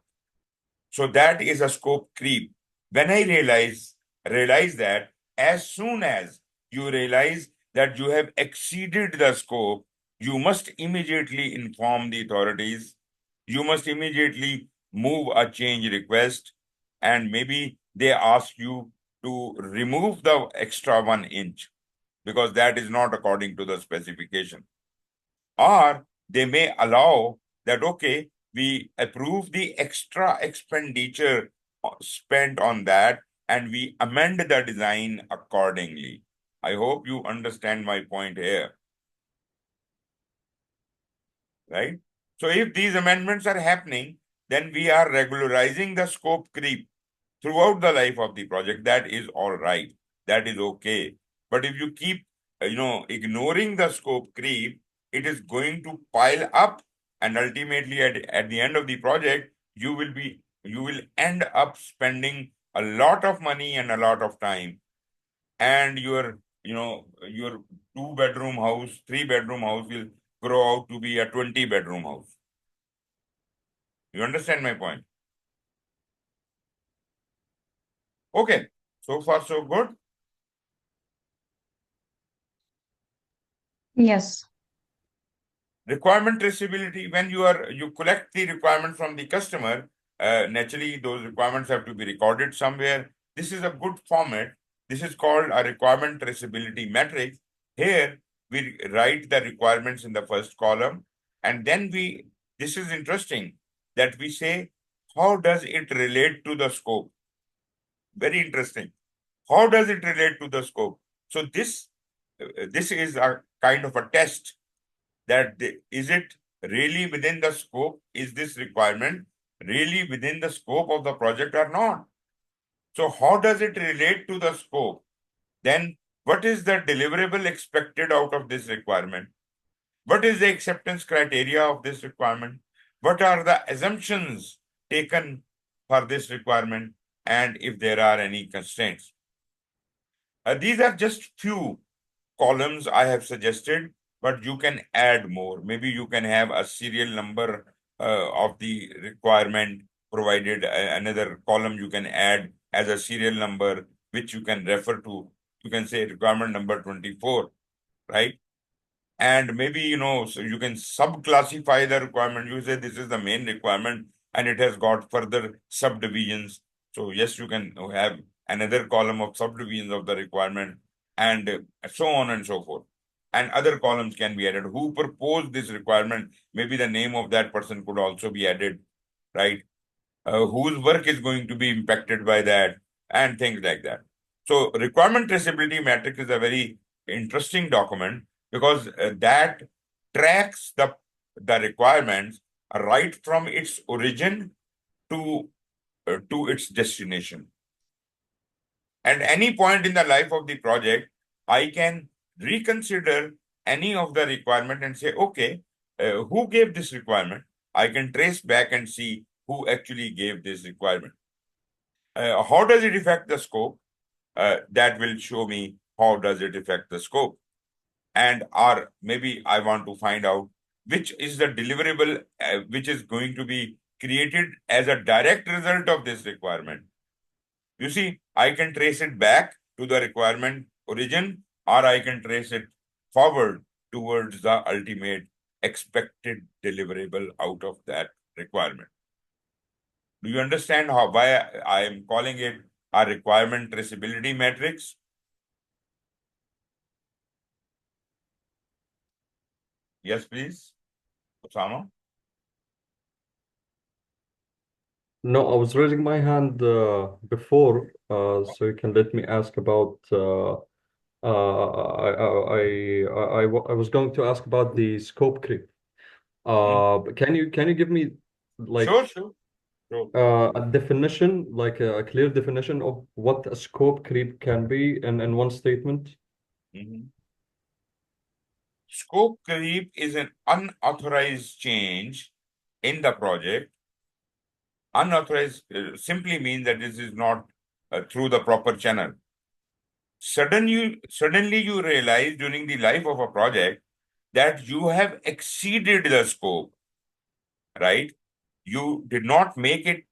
So that is a scope creep. When I realize that, as soon as you realize that you have exceeded the scope, you must immediately inform the authorities. You must immediately move a change request, and maybe they ask you to remove the extra 1 inch because that is not according to the specification. Or they may allow that, okay, we approve the extra expenditure spent on that and we amend the design accordingly. I hope you understand my point here. Right? So if these amendments are happening, then we are regularizing the scope creep throughout the life of the project. That is all right. That is okay. But if you keep, ignoring the scope creep, it is going to pile up, and ultimately at the end of the project, you will end up spending a lot of money and a lot of time, and your 2-bedroom house, 3-bedroom house will grow out to be a 20-bedroom house. You understand my point? Okay, so far so good. Yes. Requirement traceability, when you collect the requirement from the customer, naturally those requirements have to be recorded somewhere. This is a good format. This is called a requirement traceability matrix. Here we write the requirements in the first column, and then this is interesting that we say, how does it relate to the scope? Very interesting. How does it relate to the scope? So this is a kind of a test that is it really within the scope? Is this requirement really within the scope of the project or not? So how does it relate to the scope? Then what is the deliverable expected out of this requirement? What is the acceptance criteria of this requirement? What are the assumptions taken for this requirement? And if there are any constraints. These are just few columns I have suggested, but you can add more. Maybe you can have a serial number of the requirement provided, another column you can add as a serial number, which you can refer to. You can say requirement number 24, right? And maybe, so you can subclassify the requirement. You say this is the main requirement and it has got further subdivisions. So yes, you can have another column of subdivisions of the requirement, and so on and so forth. And other columns can be added. Who proposed this requirement? Maybe the name of that person could also be added, right? Whose work is going to be impacted by that, and things like that. So requirement traceability matrix is a very interesting document because that tracks the requirements right from its origin to its destination. At any point in the life of the project, I can reconsider any of the requirement and say, okay, who gave this requirement? I can trace back and see who actually gave this requirement. How does it affect the scope? That will show me how does it affect the scope. Or maybe I want to find out which is the deliverable which is going to be created as a direct result of this requirement. You see, I can trace it back to the requirement origin, or I can trace it forward towards the ultimate expected deliverable out of that requirement. Do you understand why I am calling it a requirement traceability matrix? Yes, please, Osama. No, I was raising my hand before, so you can let me ask about. I was going to ask about the scope creep. Can you give me like Sure. a definition, like a clear definition of what a scope creep can be in one statement? Mhm. Scope creep is an unauthorized change in the project. Unauthorized simply means that this is not through the proper channel. Suddenly you realize during the life of a project that you have exceeded the scope, right? You did not make it,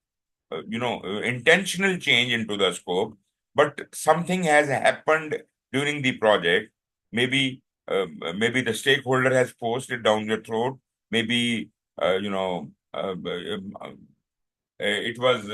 intentional change into the scope, but something has happened during the project. Maybe the stakeholder has forced it down your throat. Maybe it was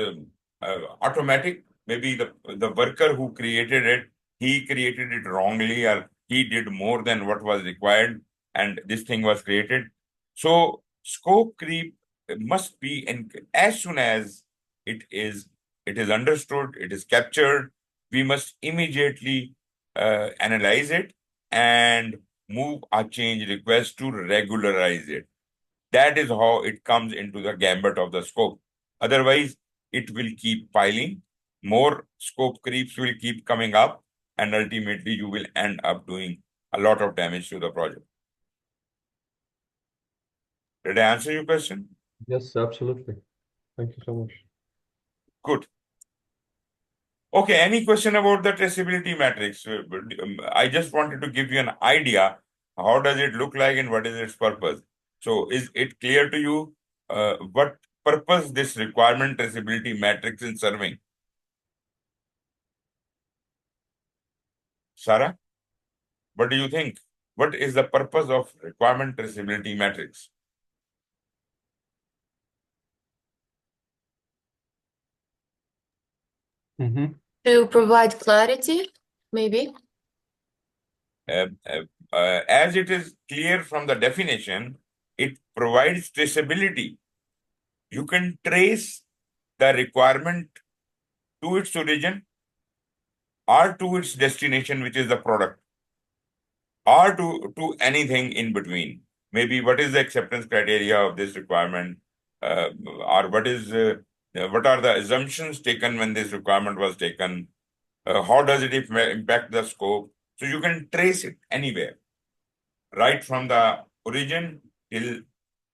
automatic. Maybe the worker who created it, he created it wrongly, or he did more than what was required, and this thing was created. So scope creep must be, and as soon as it is understood, it is captured, we must immediately analyze it and move a change request to regularize it. That is how it comes into the gambit of the scope. Otherwise, it will keep piling. More scope creeps will keep coming up, and ultimately you will end up doing a lot of damage to the project. Did I answer your question? Yes, absolutely. Thank you so much. Good. Okay, any question about the traceability matrix? I just wanted to give you an idea. How does it look like and what is its purpose? So is it clear to you what purpose this requirement traceability matrix is serving? Sarah, what do you think? What is the purpose of requirement traceability matrix? To provide clarity, maybe. As it is clear from the definition, it provides traceability. You can trace the requirement to its origin or to its destination, which is the product, or to anything in between. Maybe what is the acceptance criteria of this requirement, or what are the assumptions taken when this requirement was taken, how does it impact the scope. So you can trace it anywhere, right from the origin till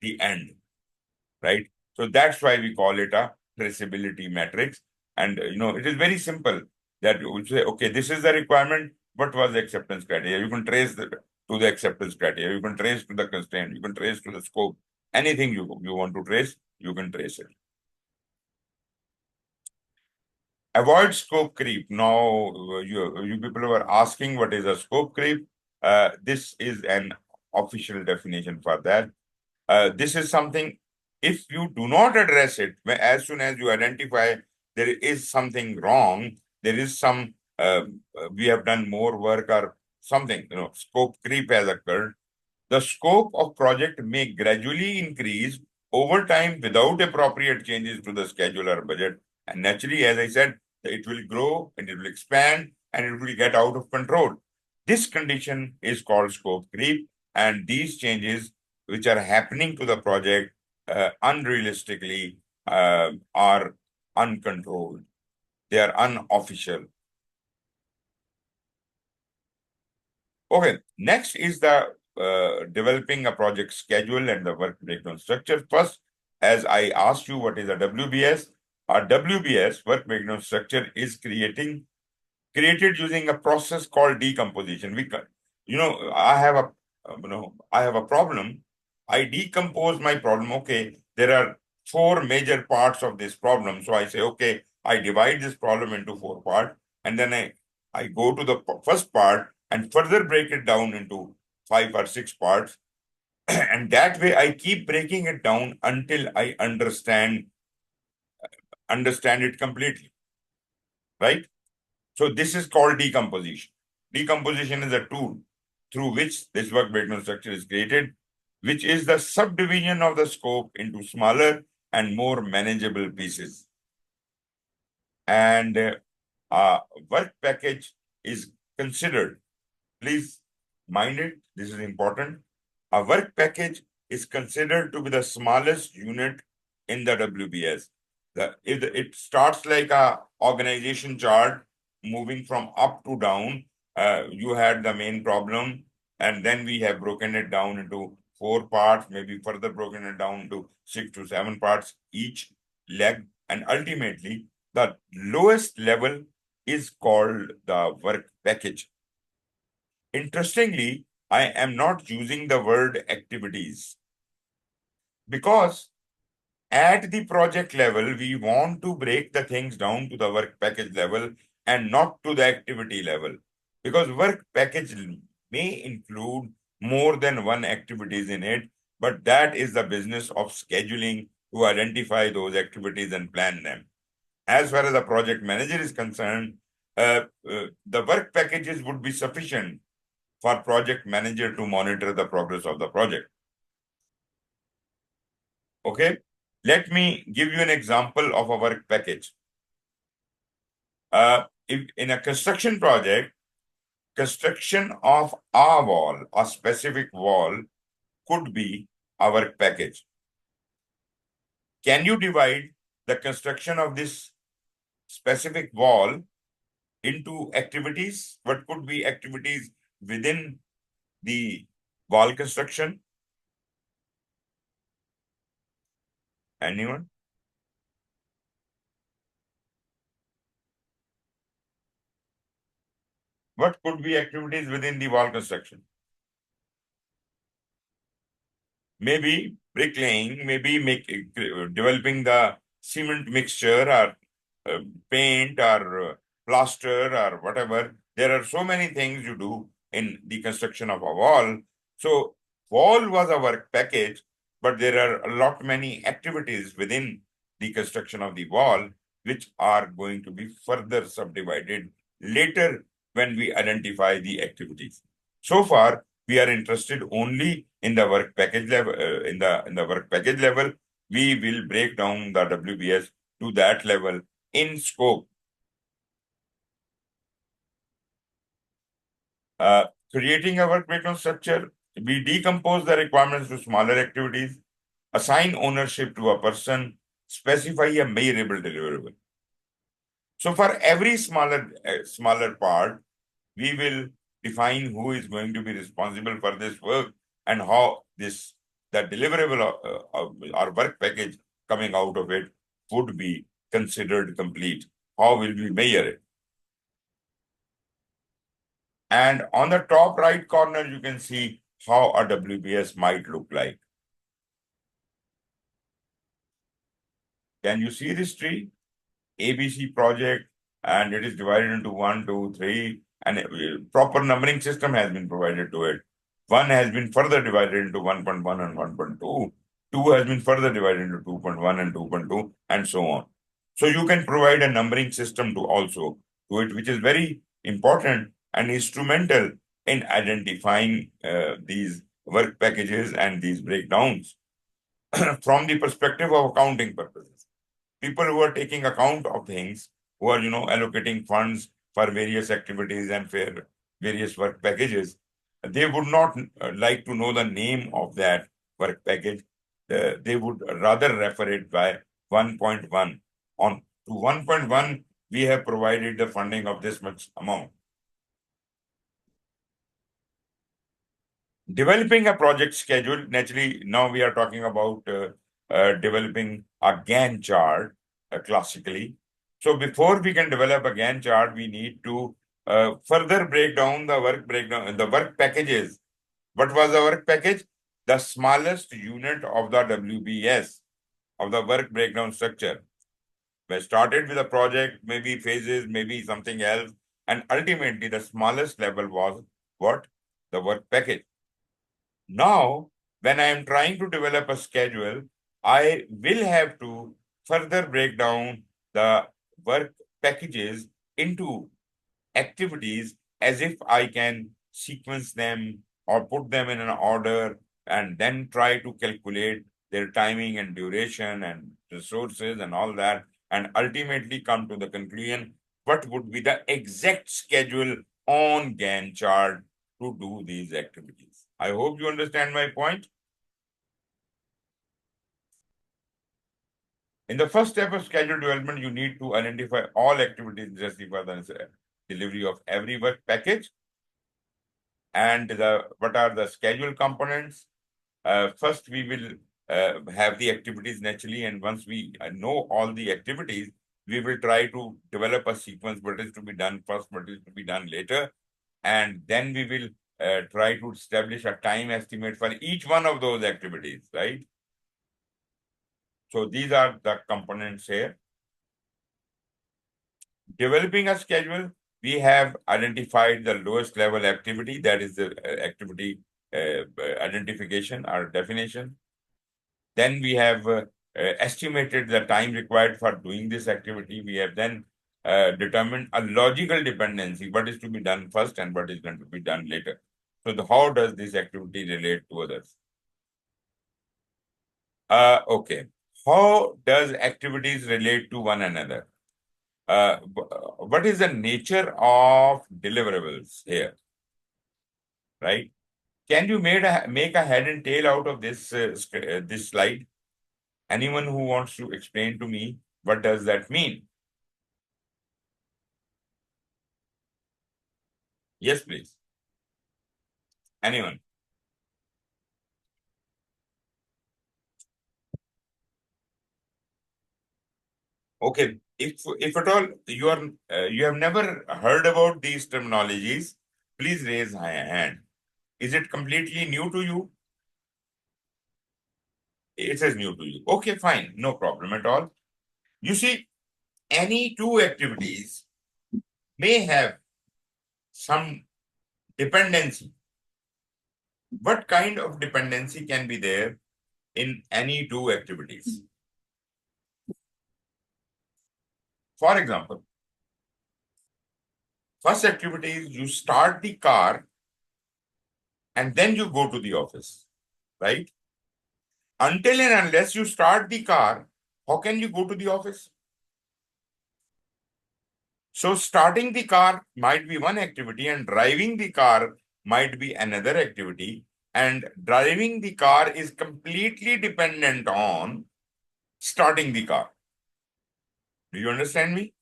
the end, right? So that's why we call it a traceability matrix. And it is very simple that you will say, okay, this is the requirement. What was the acceptance criteria? You can trace to the acceptance criteria. You can trace to the constraint. You can trace to the scope. Anything you want to trace, you can trace it. Avoid scope creep. Now, you people were asking what is a scope creep. This is an official definition for that. This is something, if you do not address it, as soon as you identify there is something wrong, there is we have done more work or something, scope creep has occurred. The scope of project may gradually increase over time without appropriate changes to the schedule or budget. And naturally, as I said, it will grow and it will expand and it will get out of control. This condition is called scope creep, and these changes which are happening to the project unrealistically are uncontrolled. They are unofficial. Okay, next is the developing a project schedule and the work breakdown structure. First, as I asked you, what is a WBS? A WBS, work breakdown structure, is created using a process called decomposition. I have a problem. I decompose my problem. Okay, there are 4 major parts of this problem. So I say, okay, I divide this problem into 4 parts, and then I go to the first part and further break it down into 5 or 6 parts. And that way I keep breaking it down until I understand it completely, right? So this is called decomposition. Decomposition is a tool through which this work breakdown structure is created, which is the subdivision of the scope into smaller and more manageable pieces. And work package is considered, please mind it, this is important. A work package is considered to be the smallest unit in the WBS. It starts like a organization chart moving from up to down. You had the main problem, and then we have broken it down into 4 parts, maybe further broken it down to 6 to 7 parts each leg, and ultimately the lowest level is called the work package. Interestingly, I am not using the word activities because at the project level, we want to break the things down to the work package level and not to the activity level, because work package may include more than one activities in it, but that is the business of scheduling to identify those activities and plan them. As far as the project manager is concerned, the work packages would be sufficient for project manager to monitor the progress of the project. Okay, let me give you an example of a work package. If in a construction project, construction of a wall, a specific wall, could be a work package. Can you divide the construction of this specific wall into activities? What could be activities within the wall construction? Anyone? What could be activities within the wall construction? Maybe bricklaying, maybe developing the cement mixture or paint or plaster or whatever. There are so many things you do in the construction of a wall. So wall was a work package, but there are a lot many activities within the construction of the wall, which are going to be further subdivided later when we identify the activities. So far, we are interested only in the work package level. In the work package level, we will break down the WBS to that level in scope. Creating a work breakdown structure, we decompose the requirements to smaller activities, assign ownership to a person, specify a measurable deliverable. So for every smaller part, we will define who is going to be responsible for this work and how the deliverable or work package coming out of it would be considered complete. How will we measure it? And on the top right corner, you can see how a WBS might look like. Can you see this tree? ABC project, and it is divided into 1, 2, 3, and a proper numbering system has been provided to it. 1 has been further divided into 1.1 and 1.2. 2 has been further divided into 2.1 and 2.2, and so on. So you can provide a numbering system to it, which is very important and instrumental in identifying these work packages and these breakdowns from the perspective of accounting purposes. People who are taking account of things, who are allocating funds for various activities and for various work packages, they would not like to know the name of that work package. They would rather refer it by 1.1. On to 1.1, we have provided the funding of this much amount. Developing a project schedule, naturally, now we are talking about developing a Gantt chart classically. So before we can develop a Gantt chart, we need to further break down the work packages. What was the work package? The smallest unit of the WBS, of the work breakdown structure. We started with a project, maybe phases, maybe something else, and ultimately the smallest level was what? The work package. Now, when I am trying to develop a schedule, I will have to further break down the work packages into activities as if I can sequence them or put them in an order and then try to calculate their timing and duration and resources and all that, and ultimately come to the conclusion what would be the exact schedule on Gantt chart to do these activities. I hope you understand my point. In the first step of schedule development, you need to identify all activities necessary for the delivery of every work package and what are the schedule components. First, we will have the activities naturally, and once we know all the activities, we will try to develop a sequence, what is to be done first, what is to be done later, and then we will try to establish a time estimate for each one of those activities, right? So these are the components here. Developing a schedule, we have identified the lowest level activity, that is the activity identification or definition. Then we have estimated the time required for doing this activity. We have then determined a logical dependency, what is to be done first and what is going to be done later. So how does this activity relate to others? Okay. How does activities relate to one another? What is the nature of deliverables here? Right? Can you make a head and tail out of this this slide? Anyone who wants to explain to me what does that mean? Yes, please. Anyone? Okay. If at all you are you have never heard about these terminologies, please raise a hand. Is it completely new to you? It is new to you. Okay, fine. No problem at all. You see, any two activities may have some dependency. What kind of dependency can be there in any two activities? For example, first activity is you start the car and then you go to the office, right? Until and unless you start the car, how can you go to the office? So starting the car might be one activity and driving the car might be another activity. And driving the car is completely dependent on starting the car. Do you understand me?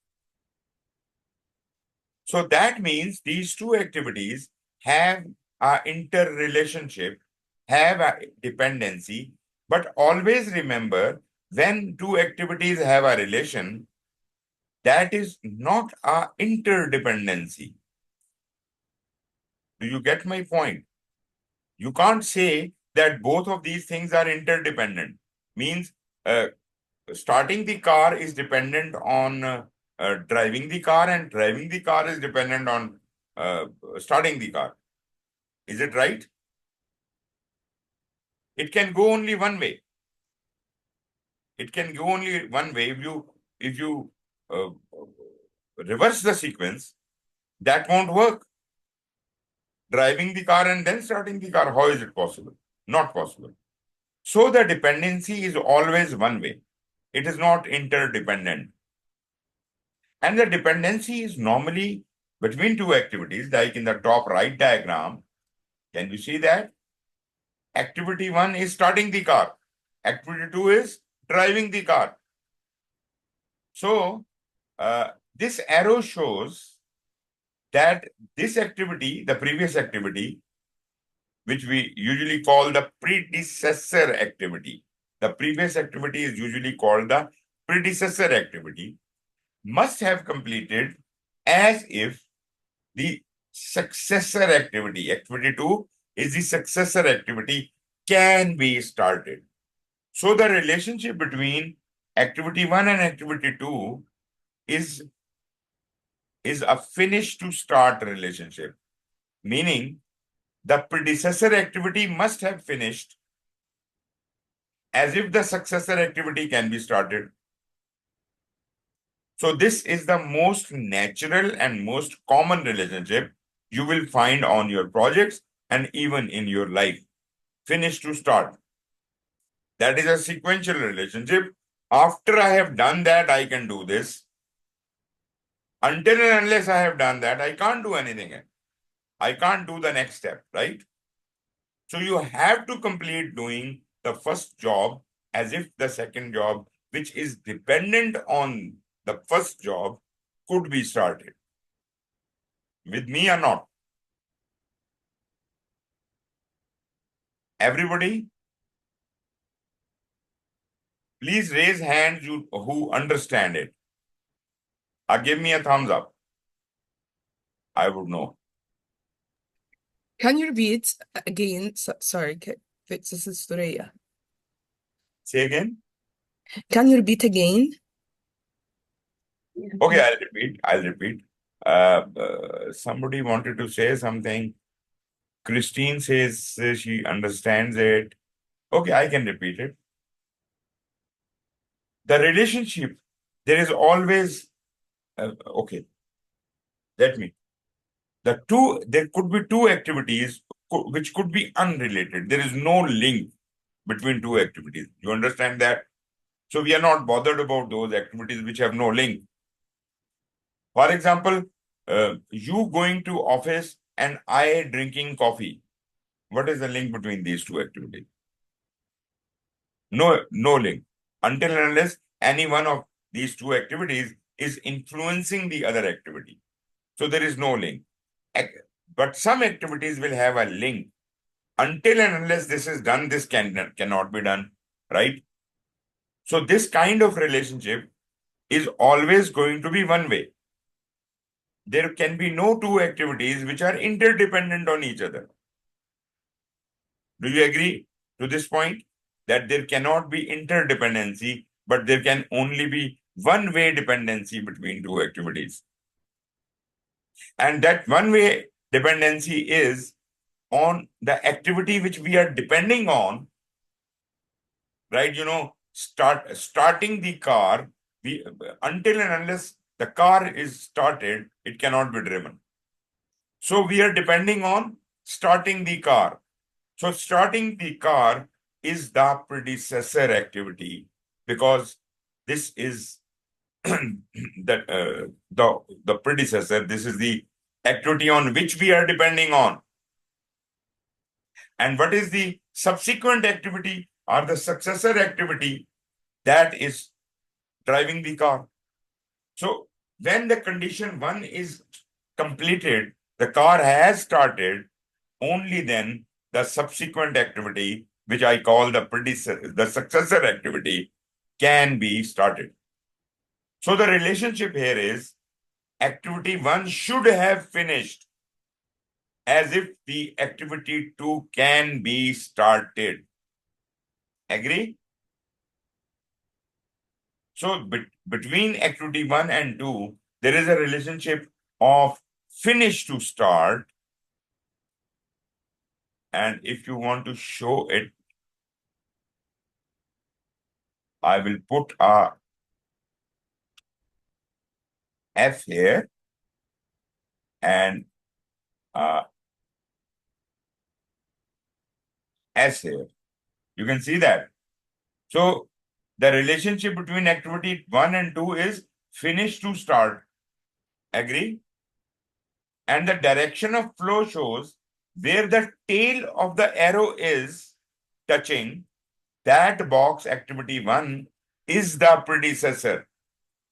So that means these two activities have an interrelationship, have a dependency, but always remember when two activities have a relation, that is not a interdependency. Do you get my point? You can't say that both of these things are interdependent. Means starting the car is dependent on driving the car, and driving the car is dependent on starting the car. Is it right? It can go only one way. It can go only one way. If you reverse the sequence, that won't work. Driving the car and then starting the car, how is it possible? Not possible. So the dependency is always one way. It is not interdependent. And the dependency is normally between two activities, like in the top right diagram. Can you see that? Activity 1 is starting the car. Activity 2 is driving the car. So this arrow shows that this activity, the previous activity, which we usually call the predecessor activity. The previous activity is usually called the predecessor activity, must have completed as if the successor activity, activity 2 is the successor activity, can be started. So the relationship between activity 1 and activity 2 is a finish to start relationship, meaning the predecessor activity must have finished as if the successor activity can be started. So this is the most natural and most common relationship you will find on your projects and even in your life. Finish to start. That is a sequential relationship. After I have done that, I can do this. Until and unless I have done that, I can't do anything else. I can't do the next step, right? So you have to complete doing the first job as if the second job, which is dependent on the first job, could be started. With me or not? Everybody? Please raise hands who understand it. Or give me a thumbs up. I would know. Can you repeat again? Sorry, this is Suraya. Say again? Can you repeat again? Okay, I'll repeat. Somebody wanted to say something. Christine says she understands it. Okay, I can repeat it. The relationship, there is always, okay, let me. There could be two activities which could be unrelated. There is no link between two activities. You understand that? So we are not bothered about those activities which have no link. For example, you going to office and I drinking coffee. What is the link between these two activities? No link. Until and unless any one of these two activities is influencing the other activity. So there is no link. But some activities will have a link. Until and unless this is done, this cannot be done, right? So this kind of relationship is always going to be one way. There can be no two activities which are interdependent on each other. Do you agree to this point? That there cannot be interdependency, but there can only be one-way dependency between two activities. And that one-way dependency is on the activity which we are depending on, right? You know, starting the car, until and unless the car is started, it cannot be driven. So we are depending on starting the car. So starting the car is the predecessor activity because this is the predecessor. This is the activity on which we are depending on. And what is the subsequent activity or the successor activity that is driving the car? So when the condition 1 is completed, the car has started, only then the subsequent activity, which I call the successor activity, can be started. So the relationship here is activity 1 should have finished as if the activity 2 can be started. Agree? So between activity 1 and 2, there is a relationship of finish to start. And if you want to show it, I will put a F here and S here. You can see that. So the relationship between activity 1 and 2 is finish to start. Agree? And the direction of flow shows where the tail of the arrow is touching, that box, activity 1, is the predecessor.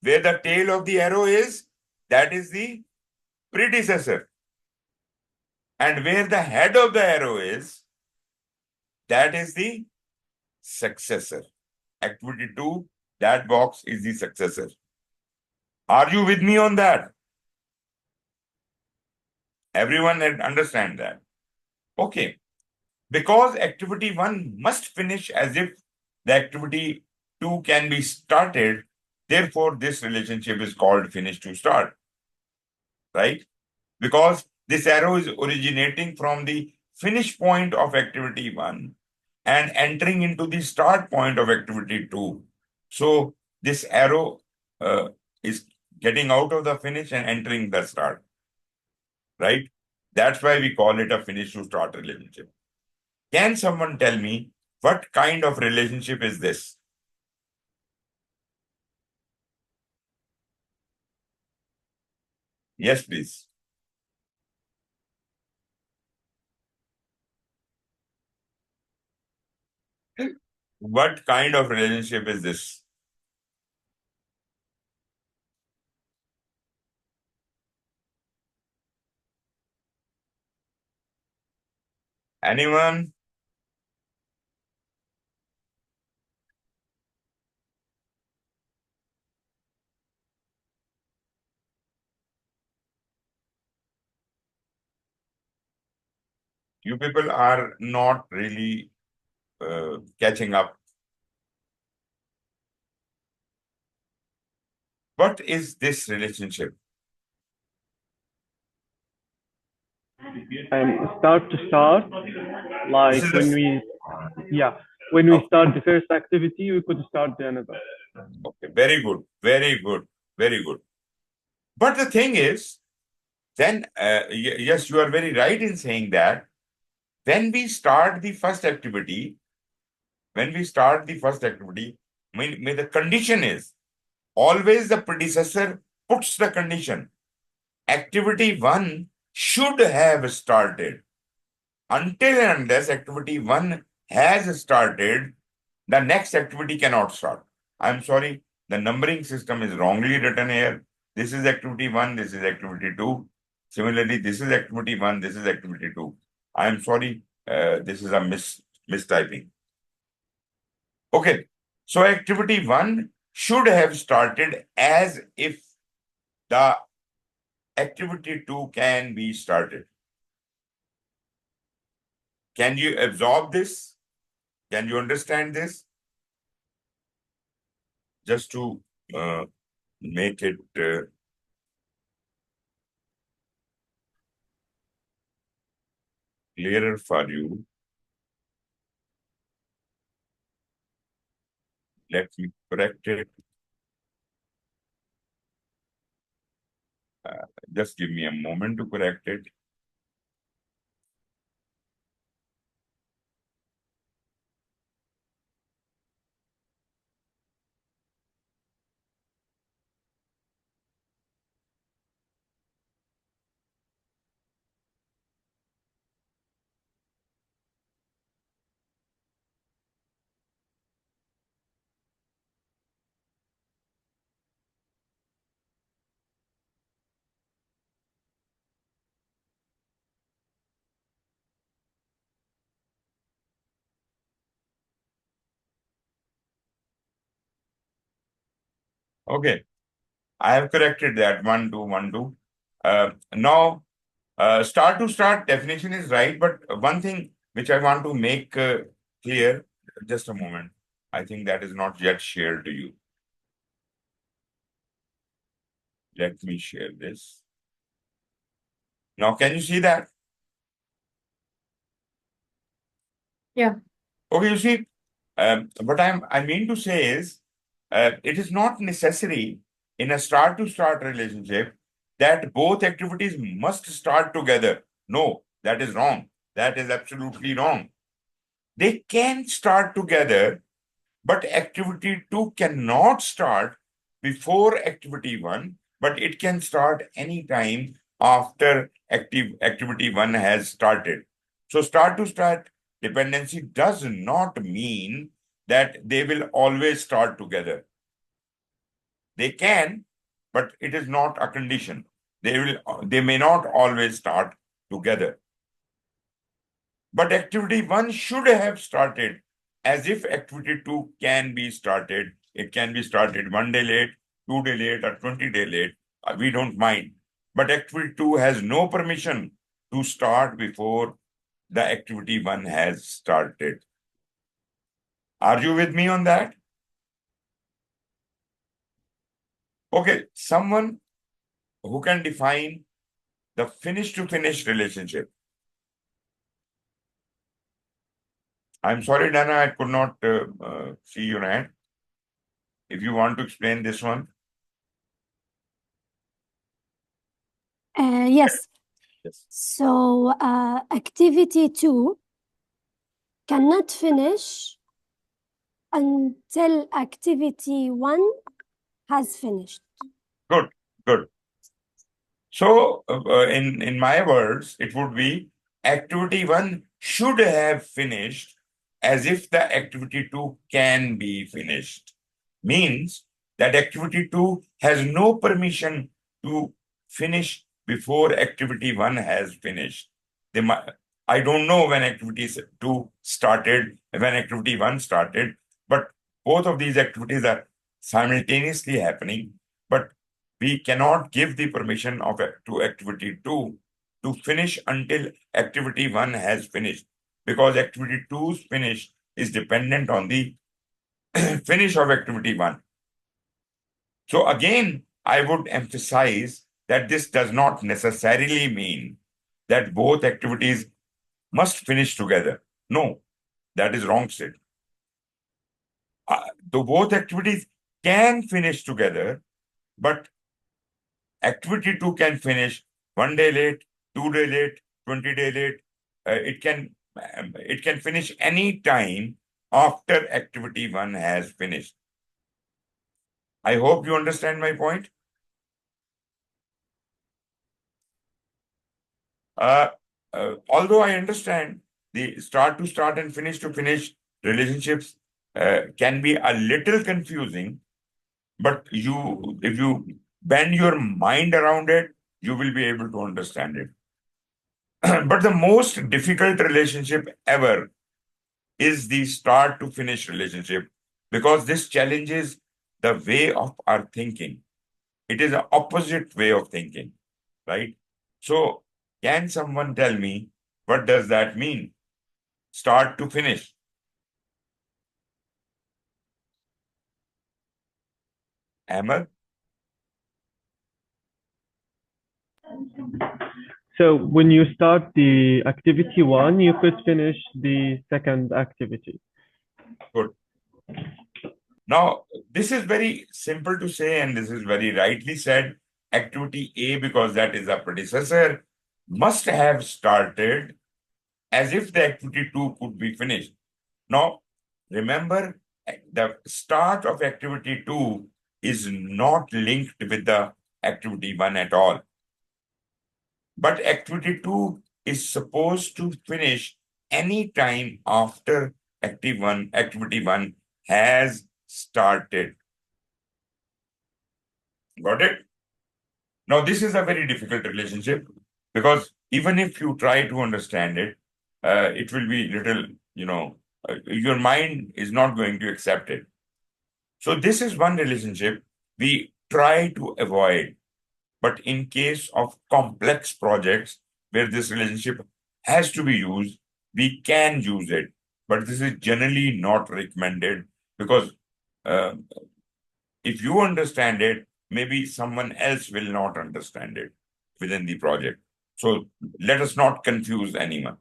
Where the tail of the arrow is, that is the predecessor. And where the head of the arrow is, that is the successor. Activity 2, that box is the successor. Are you with me on that? Everyone understand that? Okay. Because activity 1 must finish as if the activity 2 can be started, therefore this relationship is called finish to start. Right? Because this arrow is originating from the finish point of activity 1 and entering into the start point of activity 2. So this arrow is getting out of the finish and entering the start, right? That's why we call it a finish to start relationship. Can someone tell me what kind of relationship is this? Yes, please. What kind of relationship is this? Anyone? You people are not really catching up. What is this relationship? Start to start, like This is when the when we okay. start the first activity, we could start the another. Okay, very good, very good, very good. But the thing is, then yes, you are very right in saying that when we start the first activity, the condition is always the predecessor puts the condition. Activity 1 should have started. Until and unless activity 1 has started, the next activity cannot start. I'm sorry, the numbering system is wrongly written here. This is activity 1, this is activity 2. Similarly, this is activity 1, this is activity 2. I'm sorry, this is a mistyping. Okay, so activity 1 should have started as if the activity 2 can be started. Can you absorb this? Can you understand this? Just to make it clearer for you, let me correct it. Just give me a moment to correct it. Okay, I have corrected that 1, 2, 1, 2. Now, start to start definition is right, but one thing which I want to make clear, just a moment. I think that is not yet shared to you. Let me share this. Now, can you see that? Yeah. Okay, you see, what I mean to say is, it is not necessary in a start-to-start relationship that both activities must start together. No, that is wrong. That is absolutely wrong. They can start together, but activity 2 cannot start before activity 1, but it can start anytime after activity 1 has started. So start to start dependency does not mean that they will always start together. They can, but it is not a condition. They may not always start together. But activity 1 should have started as if activity 2 can be started. It can be started 1 day late, 2 day late, or 20 day late. We don't mind. But activity 2 has no permission to start before the activity 1 has started. Are you with me on that? Okay, someone who can define the finish to finish relationship. I'm sorry, Dana, I could not see your hand. If you want to explain this one. Yes. Yes. So activity 2 cannot finish until activity 1 has finished. Good, good. So in my words, it would be activity 1 should have finished as if the activity 2 can be finished. Means that activity 2 has no permission to finish before activity 1 has finished. I don't know when activity 2 started, when activity 1 started, but both of these activities are simultaneously happening. But we cannot give the permission to activity 2 to finish until activity 1 has finished, because activity 2's finish is dependent on the finish of activity 1. So again, I would emphasize that this does not necessarily mean that both activities must finish together. No, that is wrong statement. The both activities can finish together, but activity 2 can finish 1 day late, 2 day late, 20 day late. It can finish any time after activity 1 has finished. I hope you understand my point. Although I understand the start to start and finish to finish relationships can be a little confusing, but if you bend your mind around it, you will be able to understand it. But the most difficult relationship ever is the start to finish relationship, because this challenges the way of our thinking. It is an opposite way of thinking, right? So, can someone tell me what does that mean? Start to finish. Ahmed? So when you start the activity 1, you could finish the second activity. Good. Now, this is very simple to say, and this is very rightly said. Activity A, because that is a predecessor, must have started as if the activity 2 could be finished. Now, remember, the start of activity 2 is not linked with the activity 1 at all. But activity 2 is supposed to finish any time after activity 1 has started. Got it? Now, this is a very difficult relationship, because even if you try to understand it, it will be little, your mind is not going to accept it. So this is one relationship we try to avoid. But in case of complex projects where this relationship has to be used, we can use it. But this is generally not recommended, because if you understand it, maybe someone else will not understand it within the project. So let us not confuse anyone.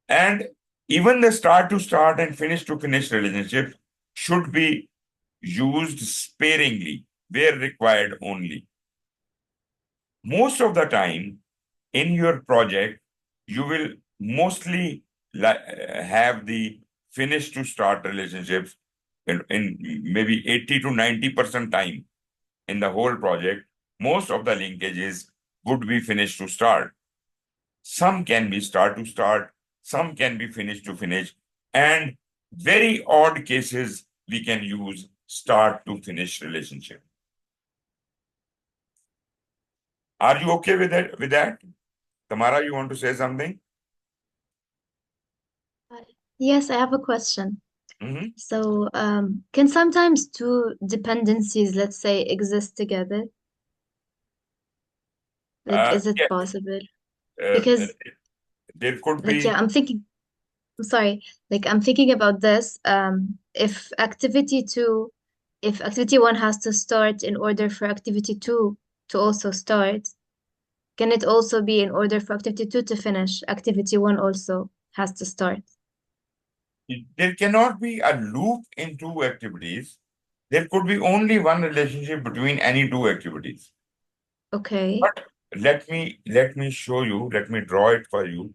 And even the start to start and finish to finish relationship should be used sparingly, where required only. Most of the time in your project, you will mostly have the finish to start relationships in maybe 80 to 90% time in the whole project. Most of the linkages would be finish to start. Some can be start to start, some can be finish to finish, and very odd cases we can use start to finish relationship. Are you okay with that? Tamara, you want to say something? Yes, I have a question. Mm-hmm. So, can sometimes two dependencies, let's say, exist together? Like, is it Yes, possible? Because, there could like, yeah, be. I'm thinking about this. If activity 1 has to start in order for activity 2 to also start, can it also be in order for activity 2 to finish, activity 1 also has to start? There cannot be a loop in two activities. There could be only one relationship between any two activities. Okay. But let me show you, let me draw it for you.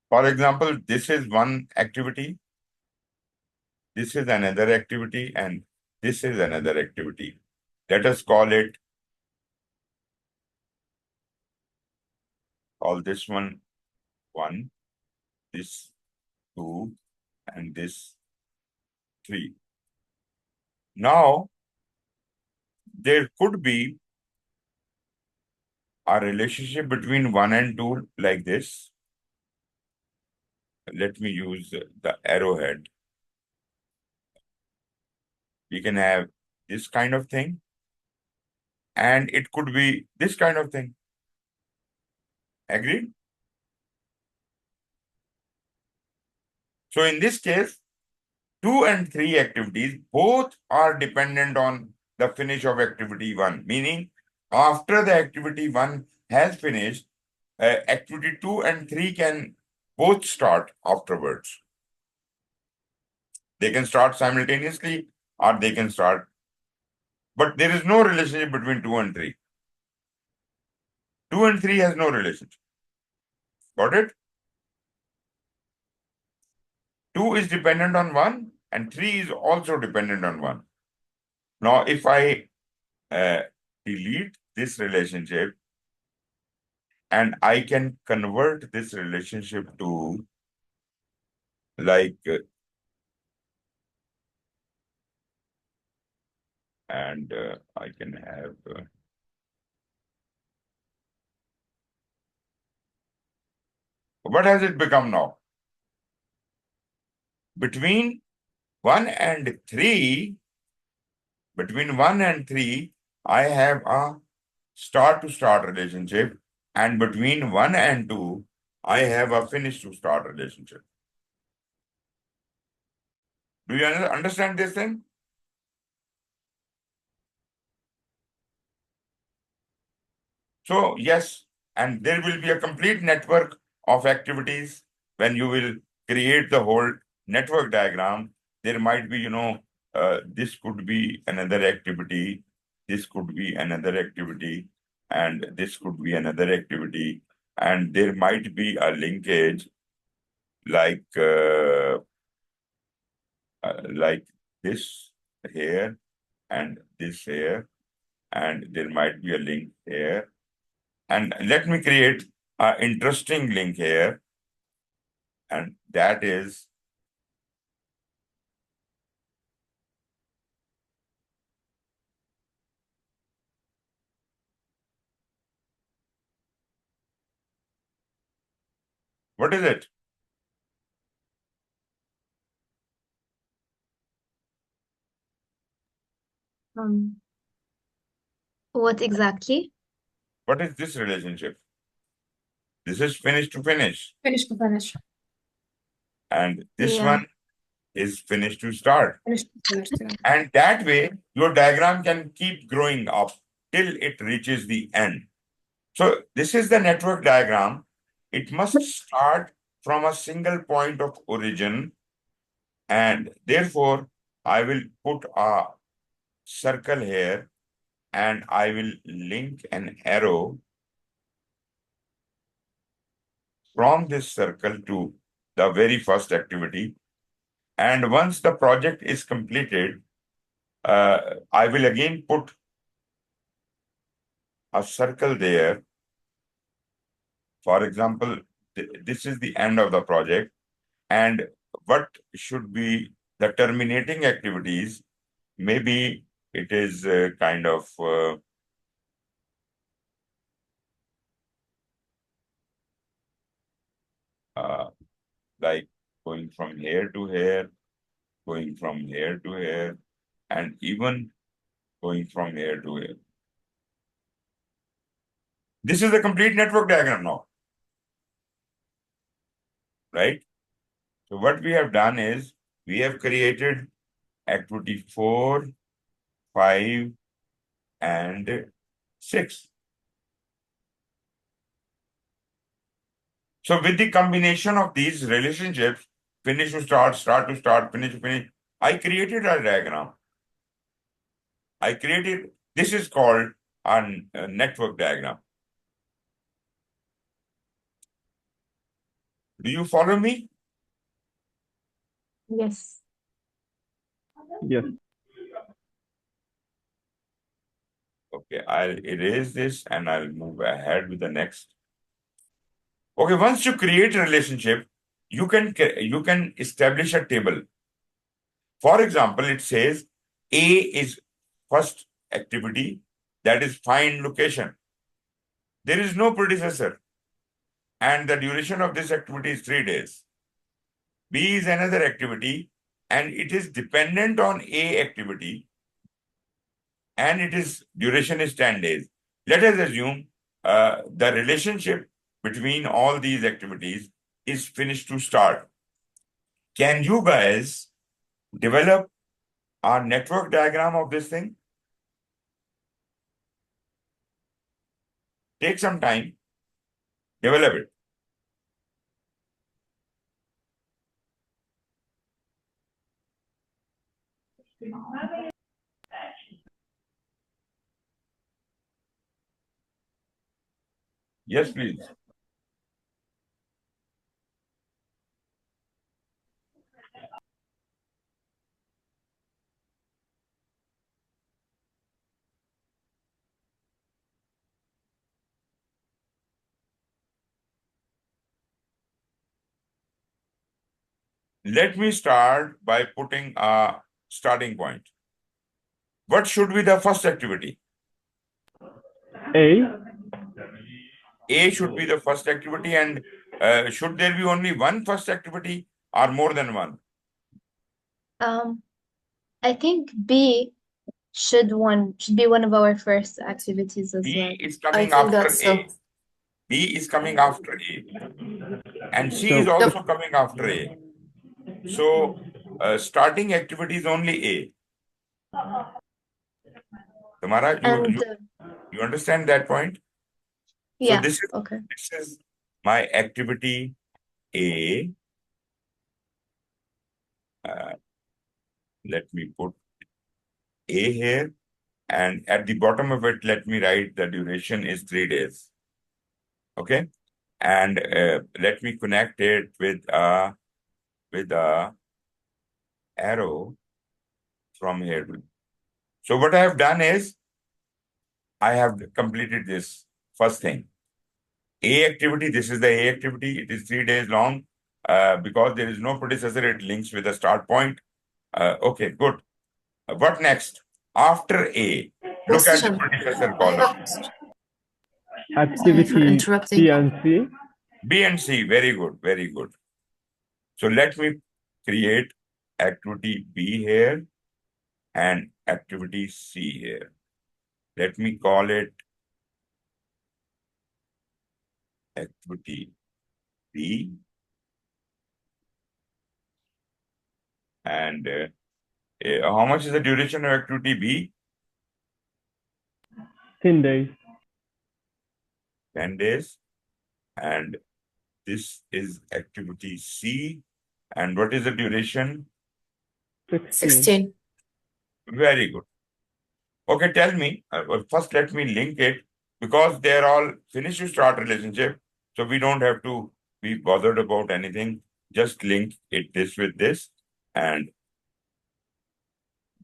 For example, this is one activity, this is another activity, and this is another activity. Let us call this one 1, this 2, and this 3. Now, there could be a relationship between 1 and 2 like this. Let me use the arrowhead. We can have this kind of thing, and it could be this kind of thing. Agreed? So in this case, 2 and 3 activities both are dependent on the finish of activity 1, meaning after the activity 1 has finished, activity 2 and 3 can both start afterwards. They can start simultaneously or they can start, but there is no relationship between 2 and 3. 2 and 3 has no relationship. Got it? 2 is dependent on 1 and 3 is also dependent on 1. Now, if I delete this relationship and I can convert this relationship to like, I can have, what has it become now? Between 1 and 3, I have a start-to-start relationship, and between 1 and 2, I have a finish-to-start relationship. Do you understand this thing? So, yes, and there will be a complete network of activities when you will create the whole network diagram. There might be, this could be another activity, this could be another activity, and this could be another activity. And there might be a linkage like this here and this here, and there might be a link here. And let me create an interesting link here, and that is what is it? What exactly? What is this relationship? This is finish to finish. Finish to finish. And this Yeah. one is finish to start. Finish to finish. Yeah. And that way, your diagram can keep growing up till it reaches the end. So this is the network diagram. It must start from a single point of origin, and therefore, I will put a circle here, and I will link an arrow from this circle to the very first activity. And once the project is completed, I will again put a circle there. For example, this is the end of the project. And what should be the terminating activities? Maybe it is kind of like going from here to here, going from here to here, and even going from here to here. This is the complete network diagram now, right? So what we have done is we have created activity 4, 5, and 6. So with the combination of these relationships, finish to start, start to start, finish to finish, I created a diagram. This is called a network diagram. Do you follow me? Yes. Yes. Okay, I'll erase this and I'll move ahead with the next. Okay, once you create a relationship, you can establish a table. For example, it says A is first activity, that is find location. There is no predecessor, and the duration of this activity is 3 days. B is another activity, and it is dependent on A activity, and its duration is 10 days. Let us assume the relationship between all these activities is finish to start. Can you guys develop a network diagram of this thing? Take some time, develop it. Yes, please. Let me start by putting a starting point. What should be the first activity? A. A should be the first activity, and should there be only one first activity or more than one? I think B should be one of our first activities as well. B is I coming think after that's so. A. B is coming after A. And C is So also coming after A. So starting activity is only A. Tamara, And you understand that point? So yeah, this okay. is my activity A. Let me put A here. And at the bottom of it, let me write the duration is 3 days. Okay? And let me connect it with a arrow from here. So what I have done is I have completed this first thing. A activity, this is the A activity. It is 3 days long. Because there is no predecessor, it links with the start point. Okay, good. What next? After A, look at the Question. predecessor I have column. a question. Sorry for activity interrupting. B and C. B and C, very good, very good. So let me create activity B here and activity C here. Let me call it activity B. And how much is the duration of activity B? 10 days. 10 days. And this is activity C. And what is the duration? 16. 16. Very good. Okay, tell me. Well, first, let me link it because they're all finish to start relationship. So we don't have to be bothered about anything. Just link it this with this and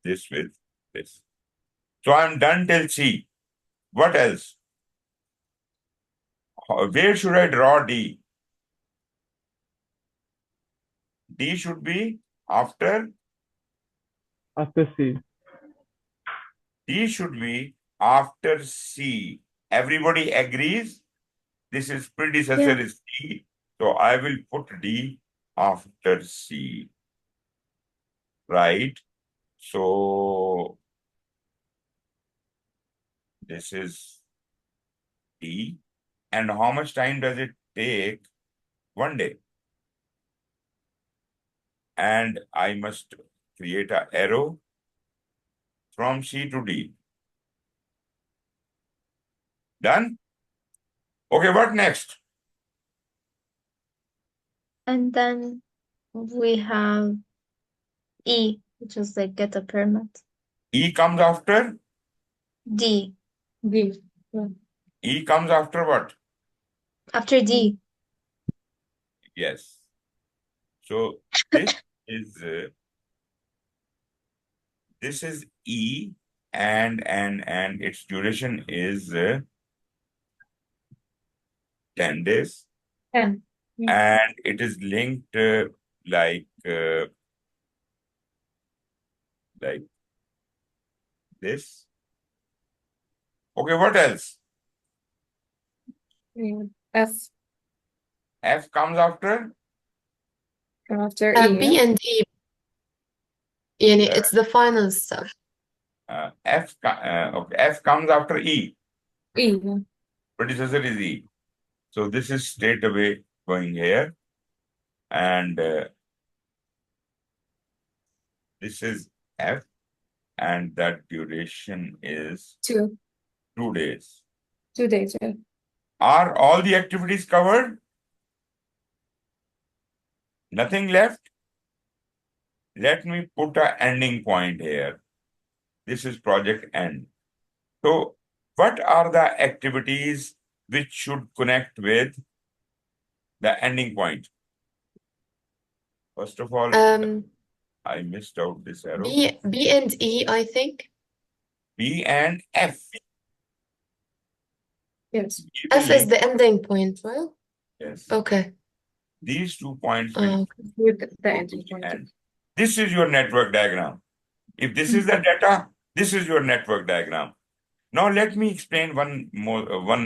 this with this. So I'm done till C. What else? Where should I draw D? D should be after. After C. D should be after C. Everybody agrees? This is predecessor Yeah. is C. So I will put D after C. Right? So this is D. And how much time does it take? 1 day. And I must create an arrow from C to D. Done? Okay, what next? And then we have E, which is like get a permit. E comes after? D. D. Yeah. E comes after what? After D. Yes. So this is E and its duration is 10 days. 10. And it is linked like this. Okay, what else? Yeah. F. F comes after? After E. B Yeah? and E, يعني Uh, it's the final stuff. okay, F comes after E. E. Yeah. Predecessor is E. So this is straight away going here. And this is F. And that duration is 2. 2 days. 2 days. Yeah. Are all the activities covered? Nothing left? Let me put an ending point here. This is project end. So what are the activities which should connect with the ending point? First of all, I missed out this arrow. B and E, I think. B and F. Yes. We will F is link- the ending point, right? Yes. Okay. These 2 points will With the go ending to the point. end. This is your network diagram. If this is the data, this is your network diagram. Now let me explain one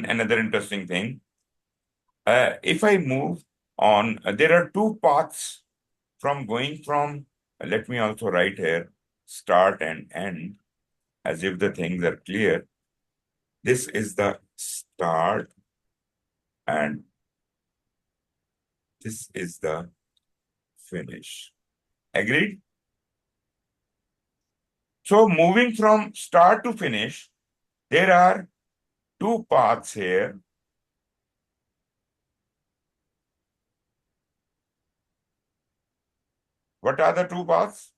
another interesting thing. If I move on, there are 2 paths from going from, let me also write here, start and end, as if the things are clear. This is the start and this is the finish. Agreed? So moving from start to finish, there are 2 paths here. What are the 2 paths?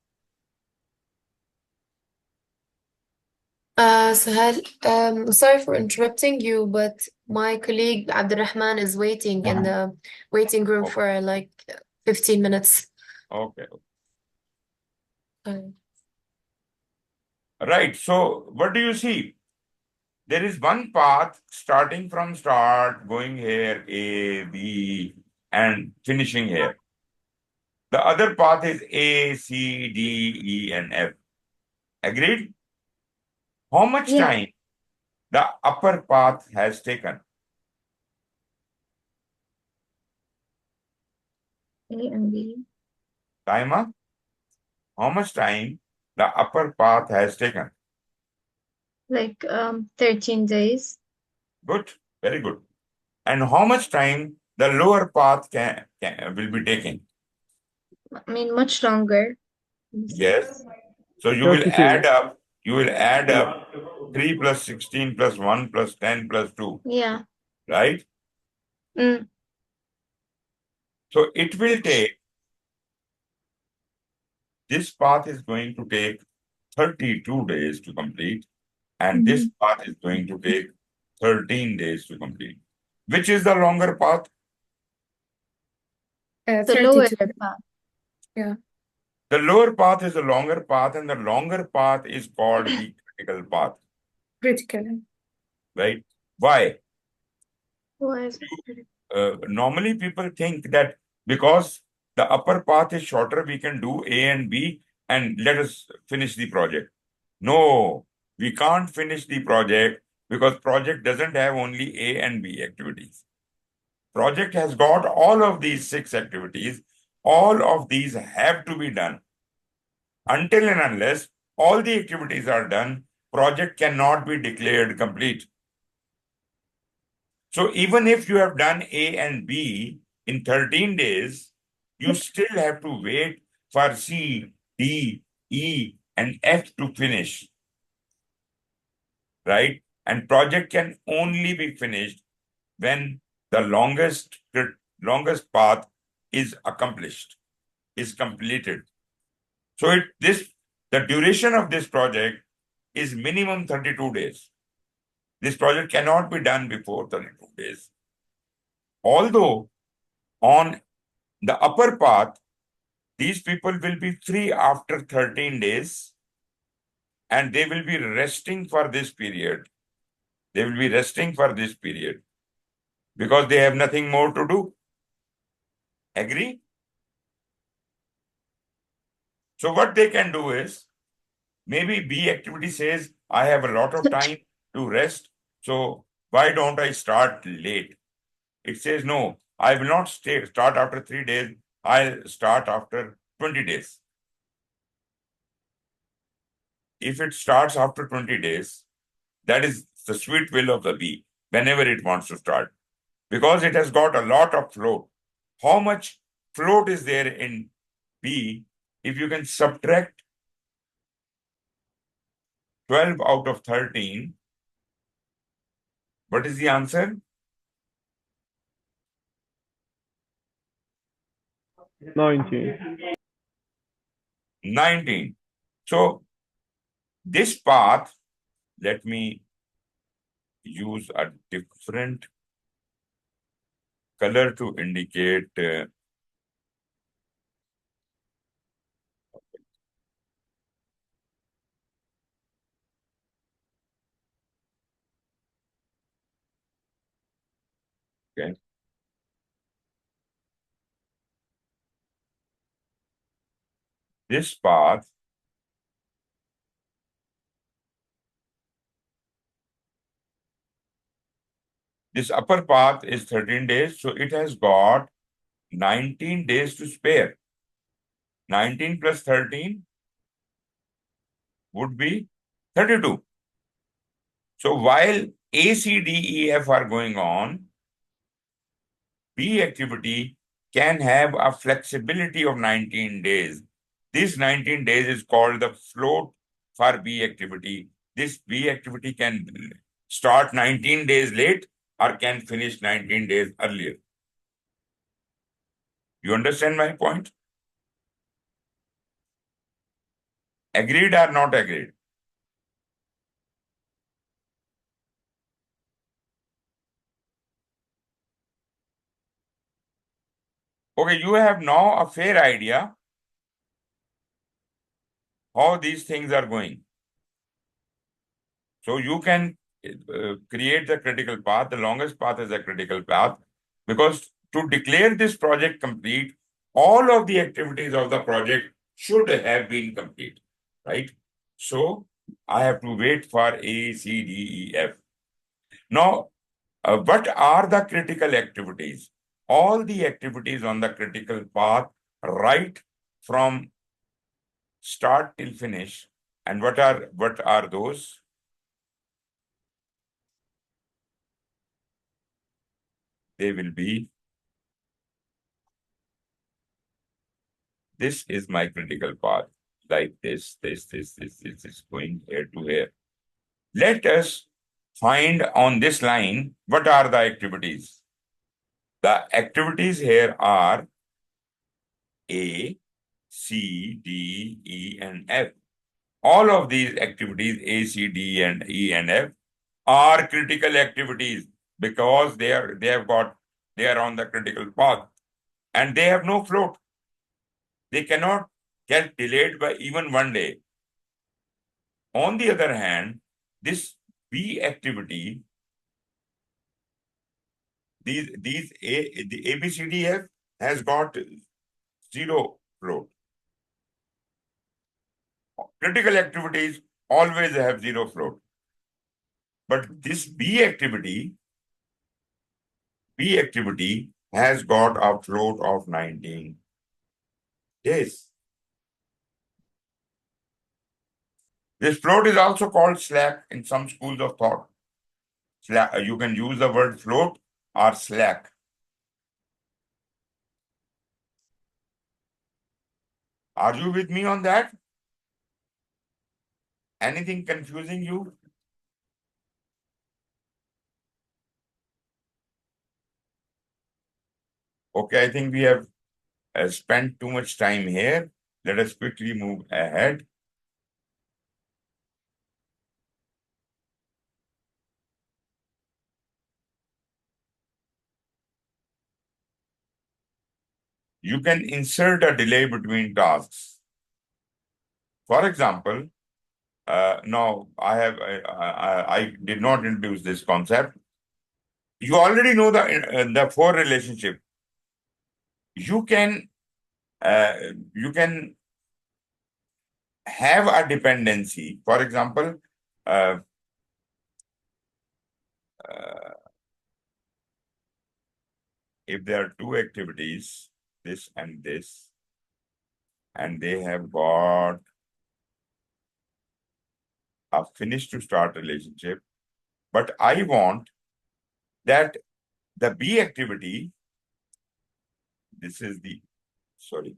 Suhail, sorry for interrupting you, but my colleague Abdurrahman is waiting in the waiting room for like 15 minutes. Okay. Sorry. Right. So what do you see? There is one path starting from start, going here, A, B, and finishing here. The other path is A, C, D, E, and F. Agreed? How much Yeah. time the upper path has taken? A and B. Timer? How much time the upper path has taken? Like 13 days. Good. Very good. And how much time the lower path will be taking? I mean, much longer. Yes. So you will 32. add up. You will add up 3 plus 16 plus 1 plus 10 plus 2. Yeah. Right? Mm. So it will take, this path is going to take 32 days to complete, and this path is going to take 13 days to complete. Which is the longer path? The lower 32. path. Yeah. The lower path is the longer path, and the longer path is called the critical path. Critical. Right? Why? Why is it critical? Normally people think that because the upper path is shorter, we can do A and B and let us finish the project. No, we can't finish the project because project doesn't have only A and B activities. Project has got all of these 6 activities. All of these have to be done. Until and unless all the activities are done, project cannot be declared complete. So even if you have done A and B in 13 days, you still have to wait for C, D, E, and F to finish. Right? And project can only be finished when the longest path is accomplished, is completed. So the duration of this project is minimum 32 days. This project cannot be done before 32 days. Although on the upper path, these people will be free after 13 days and they will be resting for this period. They will be resting for this period because they have nothing more to do. Agree? So what they can do is, maybe B activity says, I have a lot of time to rest, so why don't I start late? It says, no, I will not start after 3 days, I'll start after 20 days. If it starts after 20 days, that is the sweet will of the bee, whenever it wants to start, because it has got a lot of float. How much float is there in B? If you can subtract 12 out of 13, what is the answer? 19. 19. So this path, let me use a different color to indicate okay. This path this upper path is 13 days, so it has got 19 days to spare. 19 plus 13 would be 32. So while A, C, D, E, F are going on, B activity can have a flexibility of 19 days. This 19 days is called the float for B activity. This B activity can start 19 days late or can finish 19 days earlier. You understand my point? Agreed or not agreed? Okay, you have now a fair idea how these things are going. So you can create the critical path. The longest path is a critical path, because to declare this project complete, all of the activities of the project should have been complete, right? So I have to wait for A, C, D, E, F. Now, what are the critical activities? All the activities on the critical path, right from start till finish. And what are those? They will be, this is my critical path, like this is going here to here. Let us find on this line, what are the activities? The activities here are A, C, D, E, and F. All of these activities, A, C, D, and E, and F, are critical activities because they are on the critical path and they have no float. They cannot get delayed by even 1 day. On the other hand, this B activity, the ABCDF has got zero float. Critical activities always have zero float. But this B activity has got a float of 19 days. This float is also called slack in some schools of thought. You can use the word float or slack. Are you with me on that? Anything confusing you? Okay, I think we have spent too much time here. Let us quickly move ahead. You can insert a delay between tasks. For example, now I did not introduce this concept. You already know the for relationship. You can have a dependency. For example, uh, if there are two activities, this, and they have got a finish to start relationship, but I want that the B activity, this is the, sorry,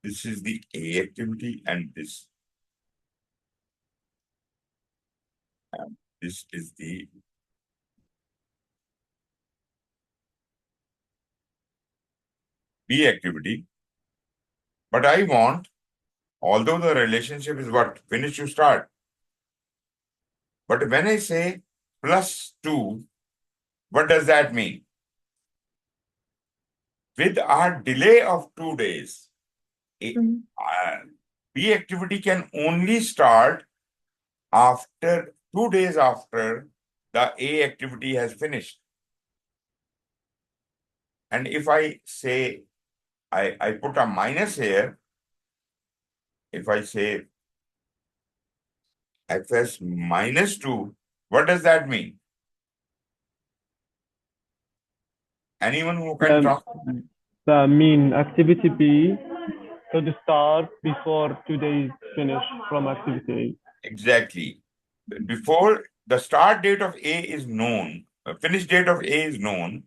this is the A activity, and this is the B activity. But I want, although the relationship is what? Finish to start. But when I say +2, what does that mean? With our delay of 2 days, B activity can only start after 2 days after the A activity has finished. And if I say, I put a minus here, if I say fs -2, what does that mean? Anyone who can talk? That mean activity B should start before 2 days finish from activity A. Exactly. Before the start date of A is known, finish date of A is known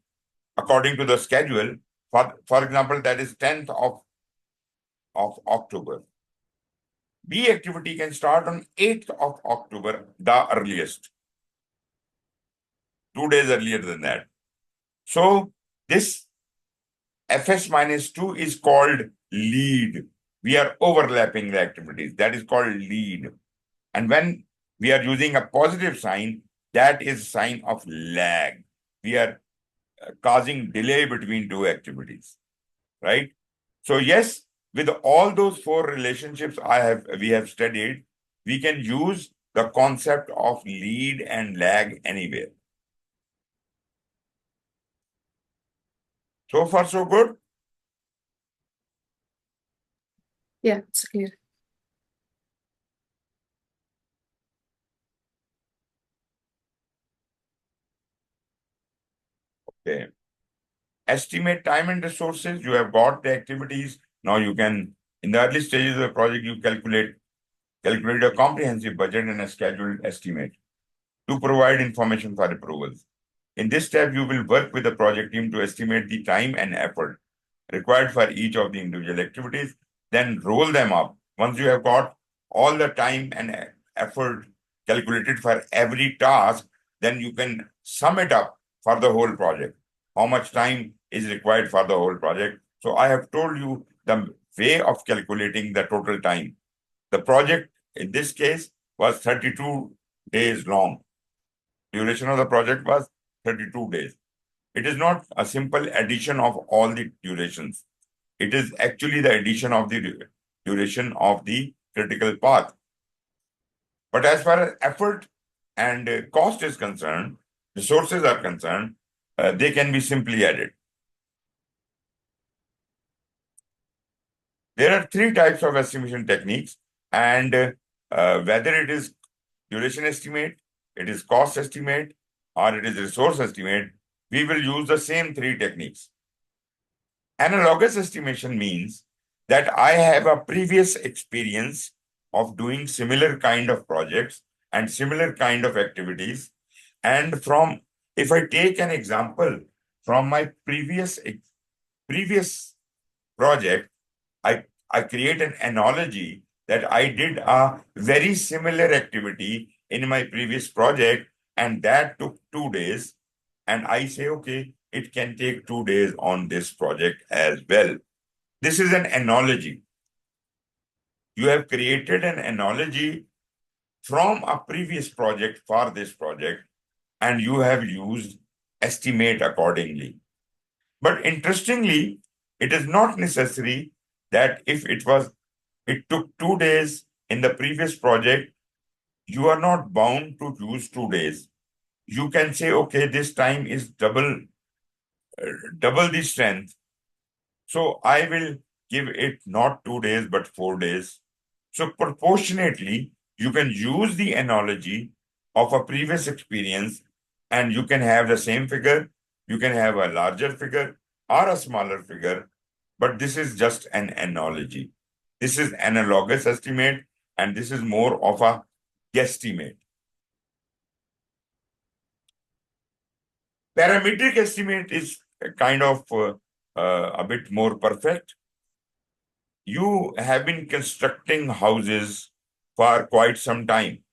according to the schedule. For example, that is 10th of October. B activity can start on 8th of October, the earliest. 2 days earlier than that. So this fs -2 is called lead. We are overlapping the activities. That is called lead. And when we are using a positive sign, that is sign of lag. We are causing delay between two activities, right? So yes, with all those 4 relationships we have studied, we can use the concept of lead and lag anywhere. So far, so good? Yeah, it's clear. Okay. Estimate time and resources. You have got the activities. Now you can, in the early stages of the project, you calculate a comprehensive budget and a scheduled estimate to provide information for approvals. In this step, you will work with the project team to estimate the time and effort required for each of the individual activities, then roll them up. Once you have got all the time and effort calculated for every task, then you can sum it up for the whole project. How much time is required for the whole project? So I have told you the way of calculating the total time. The project, in this case, was 32 days long. Duration of the project was 32 days. It is not a simple addition of all the durations. It is actually the addition of the duration of the critical path. But as far as effort and cost is concerned, resources are concerned, they can be simply added. There are 3 types of estimation techniques, and whether it is duration estimate, it is cost estimate, or it is resource estimate, we will use the same 3 techniques. Analogous estimation means that I have a previous experience of doing similar kind of projects and similar kind of activities. And if I take an example from my previous project, I create an analogy that I did a very similar activity in my previous project, and that took 2 days, and I say, okay, it can take 2 days on this project as well. This is an analogy. You have created an analogy from a previous project for this project, and you have used estimate accordingly. But interestingly, it is not necessary that if it took 2 days in the previous project, you are not bound to use 2 days. You can say, okay, this time is double the strength. So I will give it not 2 days, but 4 days. So proportionately, you can use the analogy of a previous experience, and you can have the same figure, you can have a larger figure or a smaller figure, but this is just an analogy. This is analogous estimate, and this is more of a guesstimate. Parametric estimate is kind of a bit more perfect. You have been constructing houses for quite some time.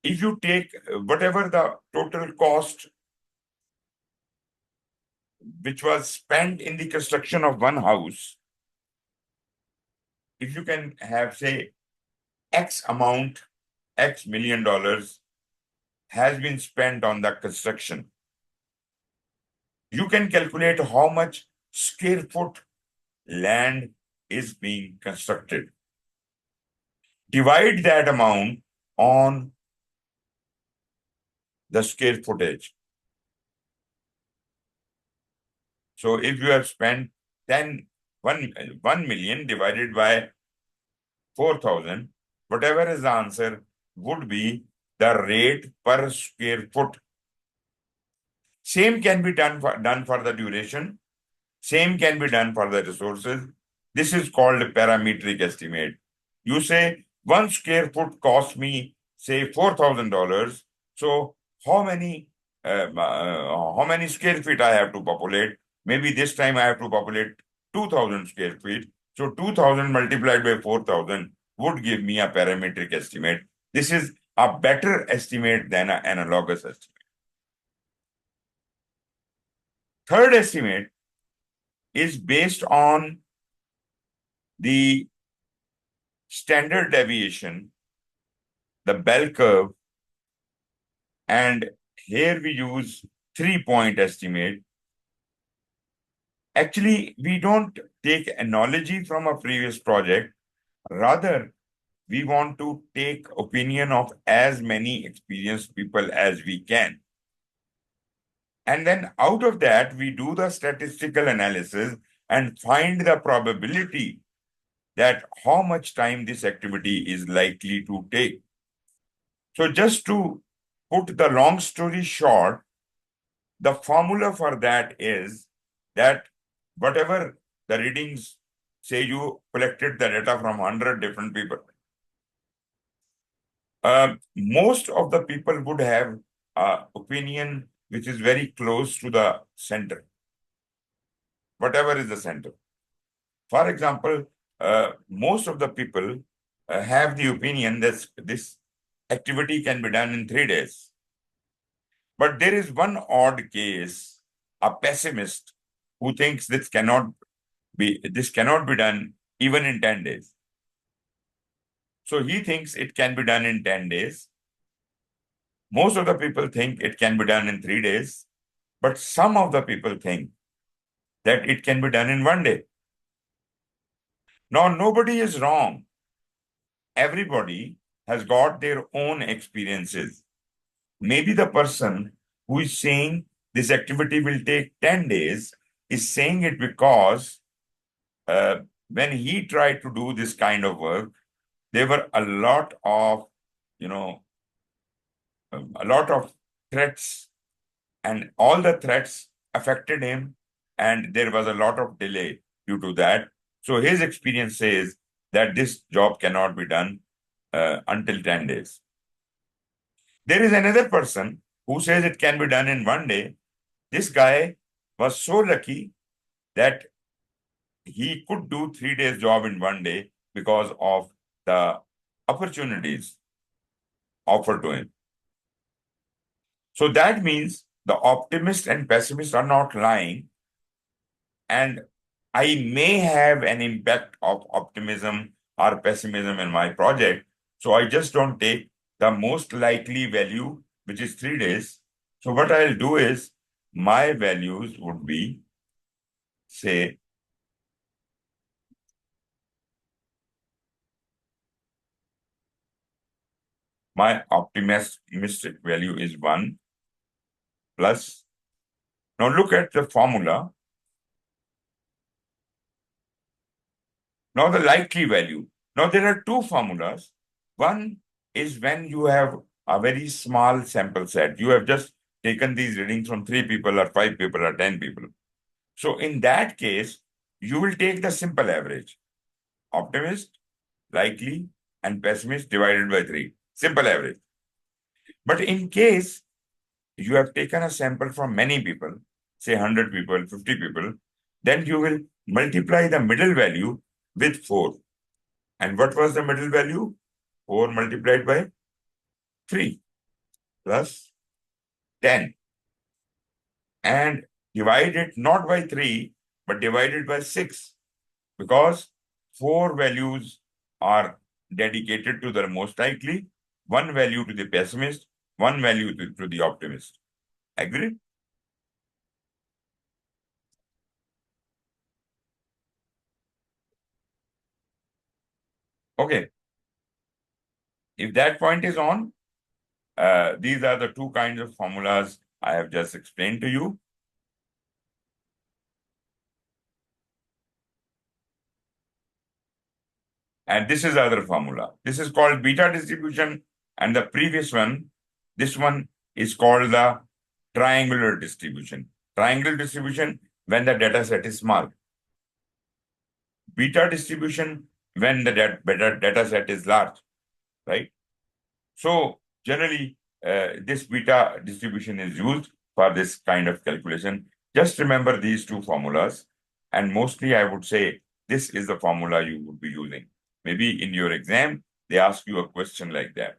If you take whatever the total cost which was spent in the construction of one house, if you can have, say, X amount, X million dollars has been spent on the construction, you can calculate how much square foot land is being constructed. Divide that amount on the square footage. So if you have spent 1 million divided by 4,000, whatever is the answer would be the rate per square foot. Same can be done for the duration. Same can be done for the resources. This is called a parametric estimate. You say 1 square foot costs me, say, $4,000. So how many square feet I have to populate? Maybe this time I have to populate 2,000 square feet. So 2,000 multiplied by 4,000 would give me a parametric estimate. This is a better estimate than an analogous estimate. Third estimate is based on the standard deviation, the bell curve, and here we use 3-point estimate. Actually, we don't take analogy from a previous project. Rather, we want to take opinion of as many experienced people as we can. And then out of that, we do the statistical analysis and find the probability that how much time this activity is likely to take. So just to put the long story short, the formula for that is that whatever the readings, say you collected the data from 100 different people, most of the people would have an opinion which is very close to the center, whatever is the center. For example, most of the people have the opinion that this activity can be done in 3 days. But there is one odd case, a pessimist who thinks this cannot be done even in 10 days. So he thinks it can be done in 10 days. Most of the people think it can be done in 3 days, but some of the people think that it can be done in 1 day. Now, nobody is wrong. Everybody has got their own experiences. Maybe the person who is saying this activity will take 10 days is saying it because when he tried to do this kind of work, there were a lot of threats, and all the threats affected him, and there was a lot of delay due to that. So his experience says that this job cannot be done until 10 days. There is another person who says it can be done in 1 day. This guy was so lucky that he could do 3 days job in 1 day because of the opportunities offered to him. So that means the optimist and pessimist are not lying, and I may have an impact of optimism or pessimism in my project. So I just don't take the most likely value, which is 3 days. So what I'll do is my values would be, say, my optimistic value is 1 plus. Now look at the formula. Now the likely value. Now there are 2 formulas. One is when you have a very small sample set. You have just taken these readings from 3 people or 5 people or 10 people. So in that case, you will take the simple average. Optimist, likely, and pessimist divided by 3. Simple average. But in case you have taken a sample from many people, say 100 people, 50 people, then you will multiply the middle value with 4. And what was the middle value? 4 multiplied by 3 plus 10. And divide it not by 3, but divide it by 6. Because 4 values are dedicated to the most likely, 1 value to the pessimist, 1 value to the optimist. Agree? Okay. If that point is on, these are the 2 kinds of formulas I have just explained to you. And this is the other formula. This is called beta distribution, and the previous one, this one is called the triangular distribution. Triangular distribution when the data set is small. Beta distribution when the data set is large, right? So generally, this beta distribution is used for this kind of calculation. Just remember these 2 formulas, and mostly I would say this is the formula you would be using. Maybe in your exam, they ask you a question like that.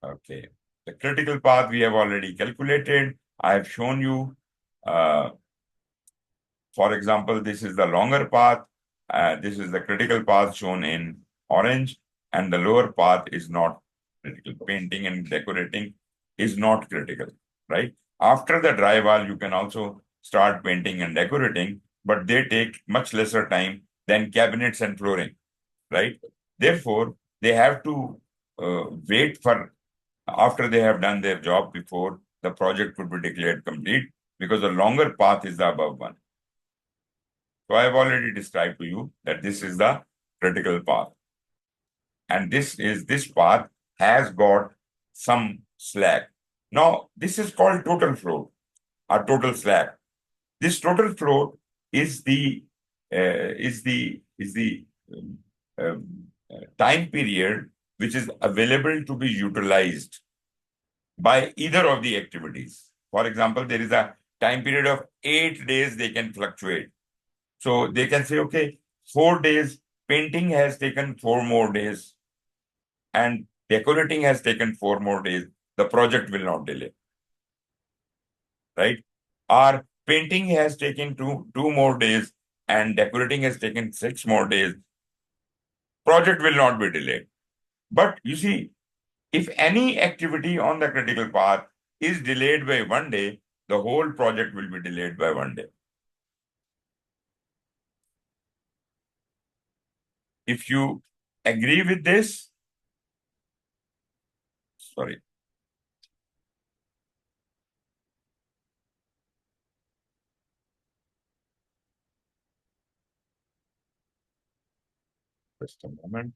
Okay. The critical path we have already calculated. I have shown you, for example, this is the longer path. This is the critical path shown in orange, and the lower path is not critical. Painting and decorating is not critical, right? After the drywall, you can also start painting and decorating, but they take much lesser time than cabinets and flooring, right? Therefore, they have to wait for after they have done their job before the project would be declared complete, because the longer path is the above one. So I have already described to you that this is the critical path. And this path has got some slack. Now, this is called total float or total slack. This total float is the time period which is available to be utilized by either of the activities. For example, there is a time period of 8 days they can fluctuate. So they can say, okay, 4 days, painting has taken 4 more days, and decorating has taken 4 more days. The project will not delay, right? Or painting has taken two more days, and decorating has taken 6 more days. Project will not be delayed. But you see, if any activity on the critical path is delayed by 1 day, the whole project will be delayed by 1 day. If you agree with this, sorry. Just a moment.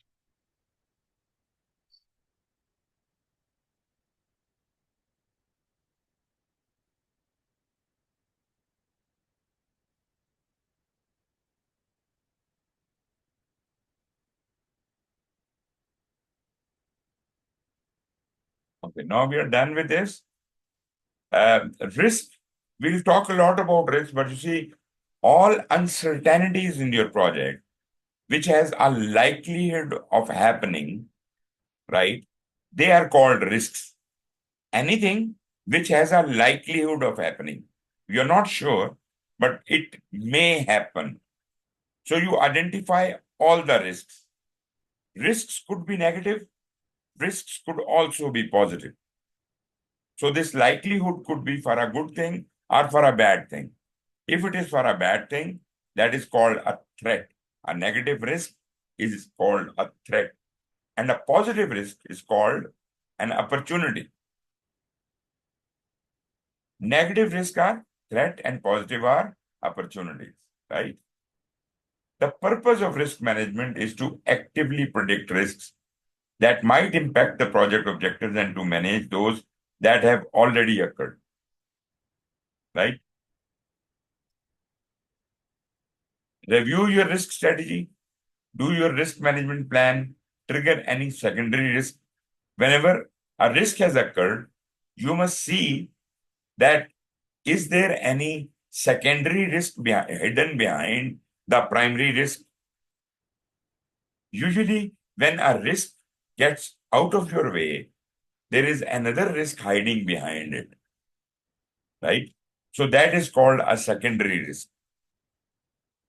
Okay, now we are done with this. Risk, we'll talk a lot about risk, but you see, all uncertainties in your project, which has a likelihood of happening, right? They are called risks. Anything which has a likelihood of happening. You're not sure, but it may happen. So you identify all the risks. Risks could be negative, risks could also be positive. So this likelihood could be for a good thing or for a bad thing. If it is for a bad thing, that is called a threat. A negative risk is called a threat. And a positive risk is called an opportunity. Negative risk are threat and positive are opportunities, right? The purpose of risk management is to actively predict risks that might impact the project objectives and to manage those that have already occurred, right? Review your risk strategy, do your risk management plan, trigger any secondary risk. Whenever a risk has occurred, you must see that is there any secondary risk hidden behind the primary risk? Usually, when a risk gets out of your way, there is another risk hiding behind it, right? So that is called a secondary risk.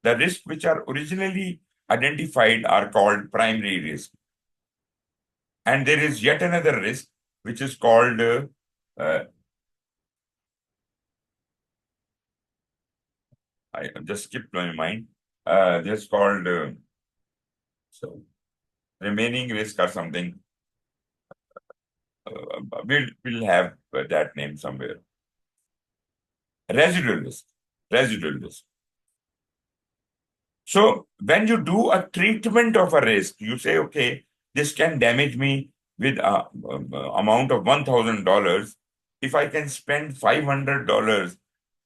The risks which are originally identified are called primary risk. And there is yet another risk which is called I just skipped my mind. Just called so remaining risk or something. We'll have that name somewhere. Residual risk. Residual risk. So when you do a treatment of a risk, you say, okay, this can damage me with a amount of $1,000. If I can spend $500,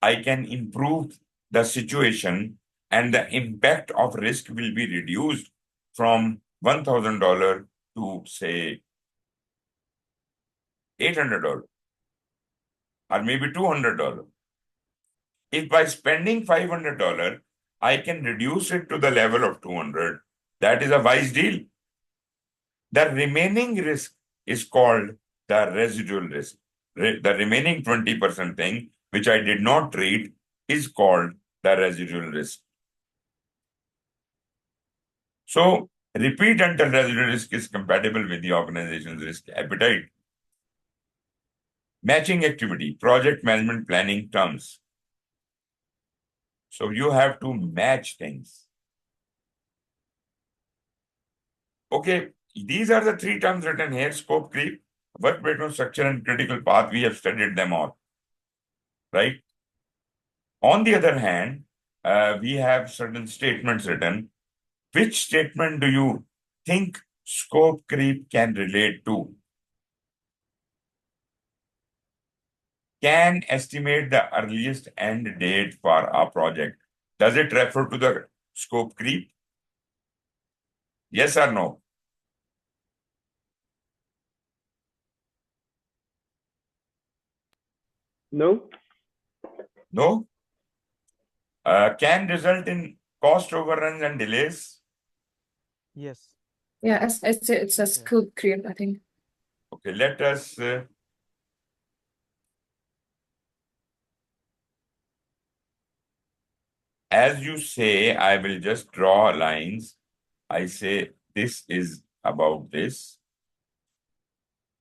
I can improve the situation and the impact of risk will be reduced from $1,000 to say $800 or maybe $200. If by spending $500, I can reduce it to the level of 200, that is a wise deal. The remaining risk is called the residual risk. The remaining 20% thing, which I did not treat, is called the residual risk. So, repeat until residual risk is compatible with the organization's risk appetite. Matching activity, project management planning terms. So, you have to match things. Okay, these are the three terms written here: scope creep, work breakdown structure, and critical path. We have studied them all, right? On the other hand, we have certain statements written. Which statement do you think scope creep can relate to? Can estimate the earliest end date for a project. Does it refer to the scope creep? Yes or no? No? No? Can result in cost overruns and delays? Yes. Yeah, it's a scope creep, I think. Okay, let us as you say, I will just draw lines. I say this is about this.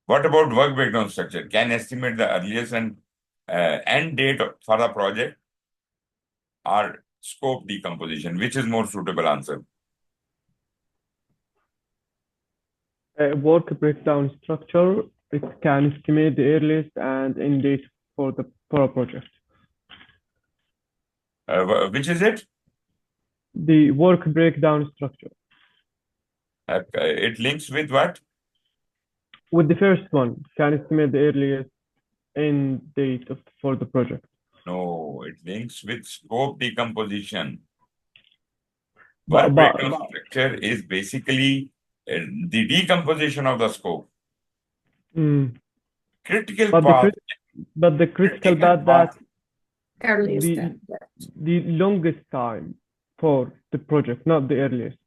What about work breakdown structure? Can estimate the earliest and end date for the project or scope decomposition? Which is more suitable answer? Work breakdown structure, it can estimate the earliest and end date for a project. Which is it? The work breakdown structure. It links with what? With the first one, can estimate the earliest end date for the project. No, it links with scope decomposition. But Work breakdown structure is basically the decomposition of the scope. Critical path. But the critical path that Earliest the longest time for the project, not the earliest.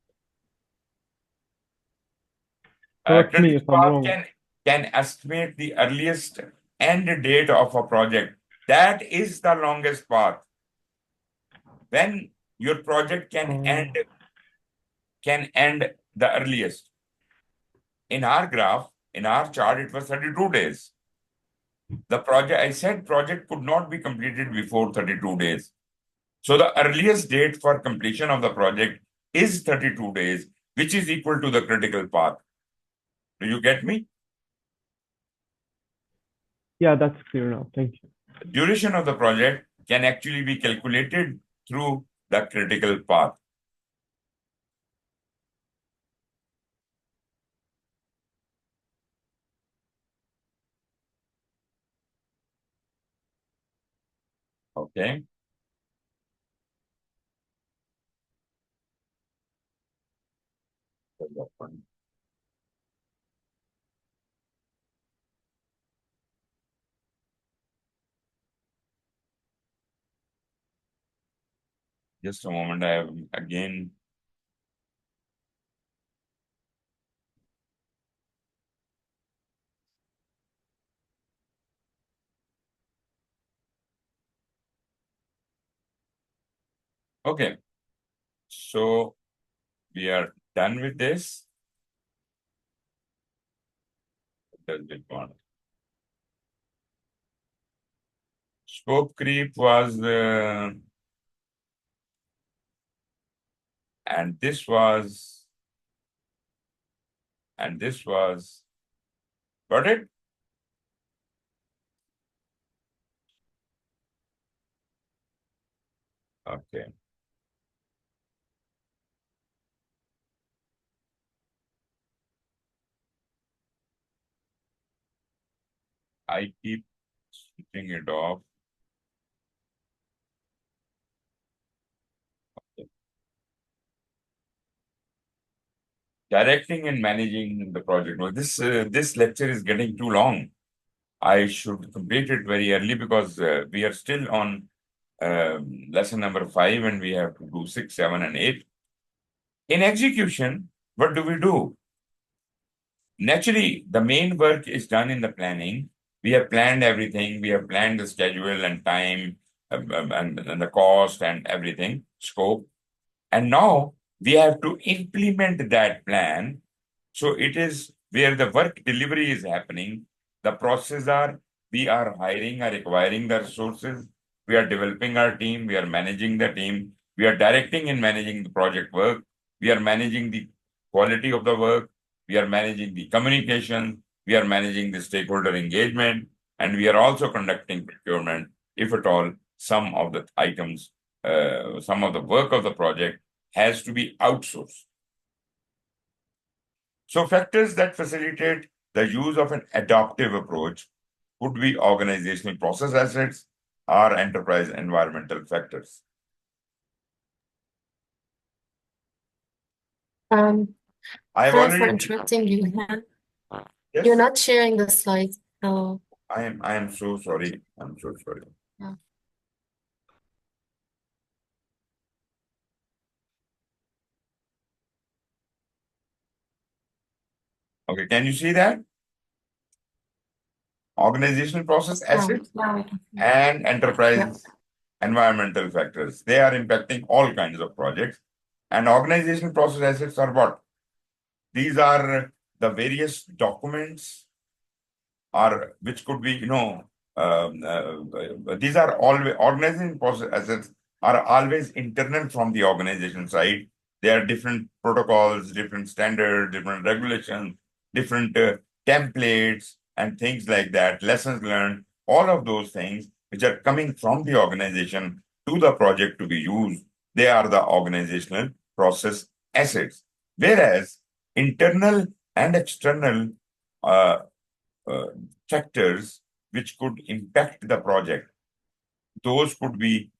Correct me Critical if I'm path wrong. can estimate the earliest end date of a project. That is the longest path. When your project can end the earliest. In our graph, in our chart, it was 32 days. The project, I said project could not be completed before 32 days. So the earliest date for completion of the project is 32 days, which is equal to the critical path. Do you get me? Yeah, that's clear now. Thank you. The duration of the project can actually be calculated through the critical path. Okay. Just a moment, I have again. Okay, so we are done with this. Scope creep was, and this was, got it? Okay. I keep switching it off. Okay. Directing and managing the project. Well, this lecture is getting too long. I should complete it very early because we are still on lesson number 5 and we have to do 6, 7, and 8. In execution, what do we do? Naturally, the main work is done in the planning. We have planned everything. We have planned the schedule and time and the cost and everything, scope. And now we have to implement that plan. So it is where the work delivery is happening. The processes are, we are hiring or acquiring the resources. We are developing our team. We are managing the team. We are directing and managing the project work. We are managing the quality of the work. We are managing the communication. We are managing the stakeholder engagement. And we are also conducting procurement, if at all, some of the items, some of the work of the project has to be outsourced. So factors that facilitate the use of an adaptive approach could be organizational process assets or enterprise environmental factors. I've I've Sorry for already interrupting you. Yes, You're not sharing the slides. So I am so sorry. I'm so sorry. yeah. Okay, can you see that? Organizational process assets Now I can see. and enterprise environmental factors. They are impacting all kinds of projects. And organizational process assets are what? These are the various documents or which could be, these are always organization process assets are always internal from the organization side. There are different protocols, different standards, different regulations, different templates and things like that, lessons learned, all of those things which are coming from the organization to the project to be used. They are the organizational process assets. Whereas internal and external uh, factors which could impact the project, those could be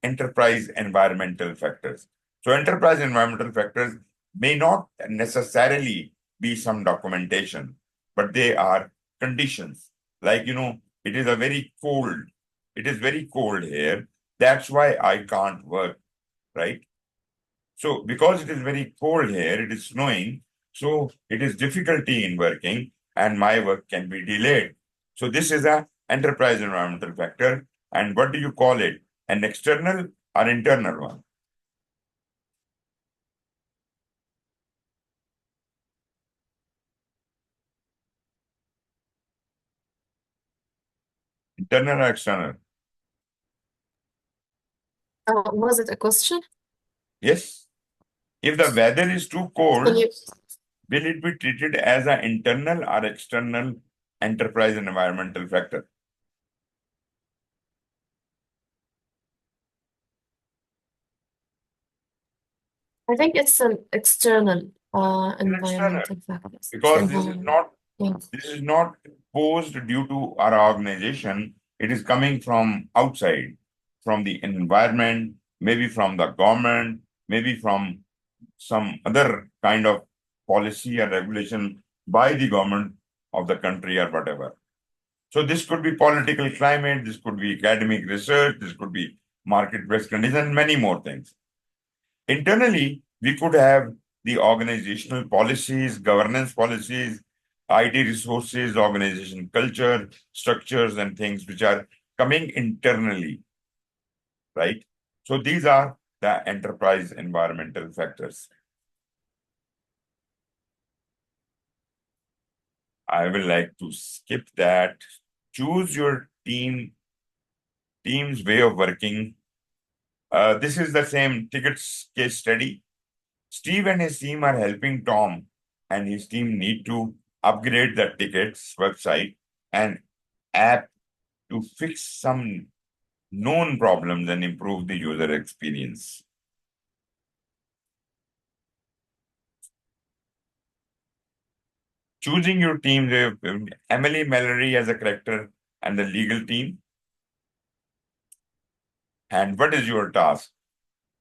enterprise environmental factors. So enterprise environmental factors may not necessarily be some documentation, but they are conditions. Like, it is very cold here. That's why I can't work, right? So because it is very cold here, it is snowing. So it is difficulty in working and my work can be delayed. So this is a enterprise environmental factor. And what do you call it? An external or internal one? Internal or external? Was it a question? Yes. If the weather is too cold, Can you? will it be treated as an internal or external enterprise environmental factor? I think it's an external An external, environmental factors. because this is not Yeah. this is not posed due to our organization. It is coming from outside, from the environment, maybe from the government, maybe from some other kind of policy or regulation by the government of the country or whatever. So this could be political climate, this could be academic research, this could be market-based conditions, many more things. Internally, we could have the organizational policies, governance policies, IT resources, organization culture, structures, and things which are coming internally, right? So these are the enterprise environmental factors. I will like to skip that. Choose your team's way of working. This is the same tickets case study. Steve and his team are helping Tom and his team need to upgrade the tickets website and app to fix some known problems and improve the user experience. Choosing your team, Emily Mallory as a character and the legal team. And what is your task?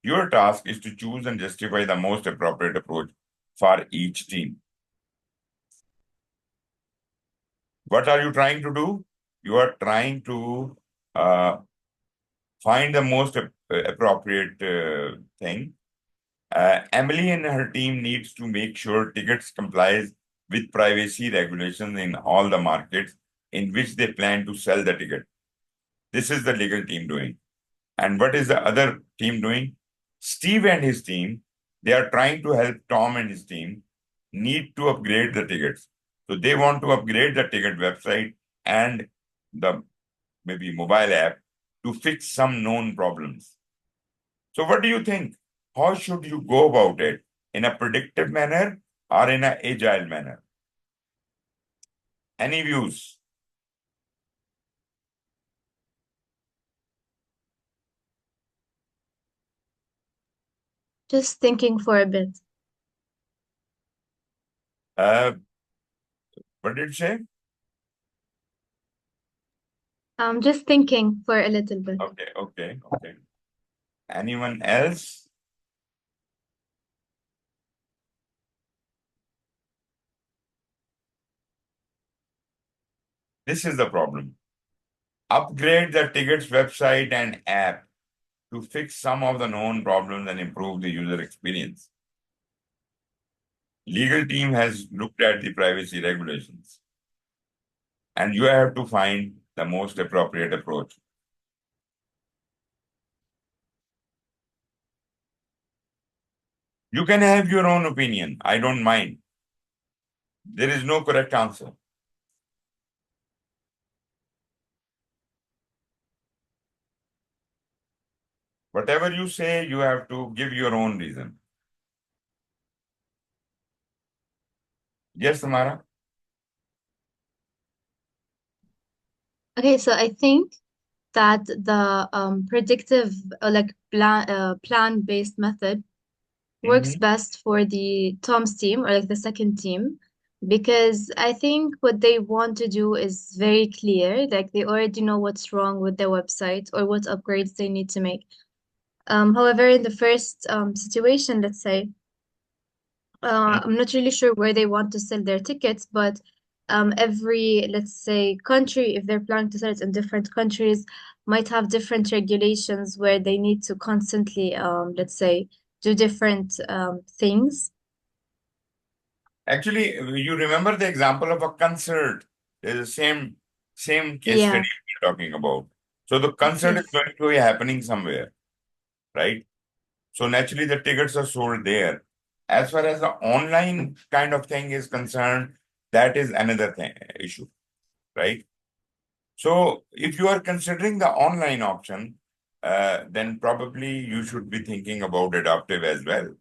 Your task is to choose and justify the most appropriate approach for each team. What are you trying to do? You are trying to find the most appropriate thing. Emily and her team needs to make sure tickets complies with privacy regulations in all the markets in which they plan to sell the ticket. This is the legal team doing. And what is the other team doing? Steve and his team, they are trying to help Tom and his team need to upgrade the tickets. So they want to upgrade the ticket website and the maybe mobile app to fix some known problems. So what do you think? How should you go about it? In a predictive manner or in an agile manner? Any views? Just thinking for a bit. What did it say? I'm just thinking for a little bit. Okay. Anyone else? This is the problem. Upgrade the tickets website and app to fix some of the known problems and improve the user experience. Legal team has looked at the privacy regulations, and you have to find the most appropriate approach. You can have your own opinion. I don't mind. There is no correct answer. Whatever you say, you have to give your own reason. Yes, Tamara? Okay, so I think that the predictive like plan-based method works best for the Tom's team or like the second team, because I think what they want to do is very clear. Like they already know what's wrong with their website or what upgrades they need to make. However, in the first situation, let's say, I'm not really sure where they want to sell their tickets, but every, let's say, country, if they're planning to sell it in different countries, might have different regulations where they need to constantly, let's say, do different things. Actually, you remember the example of a concert. There's the same case study Yeah. we're talking about. So the concert is Yes. going to be happening somewhere, right? So naturally the tickets are sold there. As far as the online kind of thing is concerned, that is another thing issue, right? So if you are considering the online option, then probably you should be thinking about adaptive as well.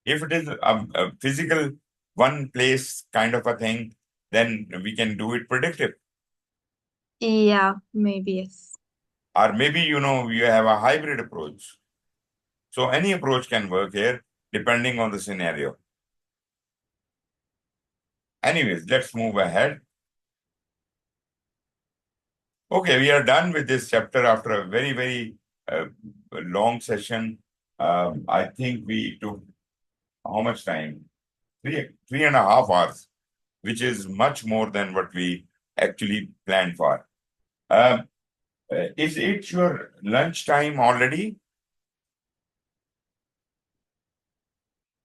If it is a physical one place kind of a thing, then we can do it predictive. Yeah, maybe yes. Or maybe, you have a hybrid approach. So any approach can work here depending on the scenario. Anyways, let's move ahead. Okay, we are done with this chapter after a very, very long session. I think we took how much time? 3.5 hours, which is much more than what we actually planned for. Is it your lunch time already?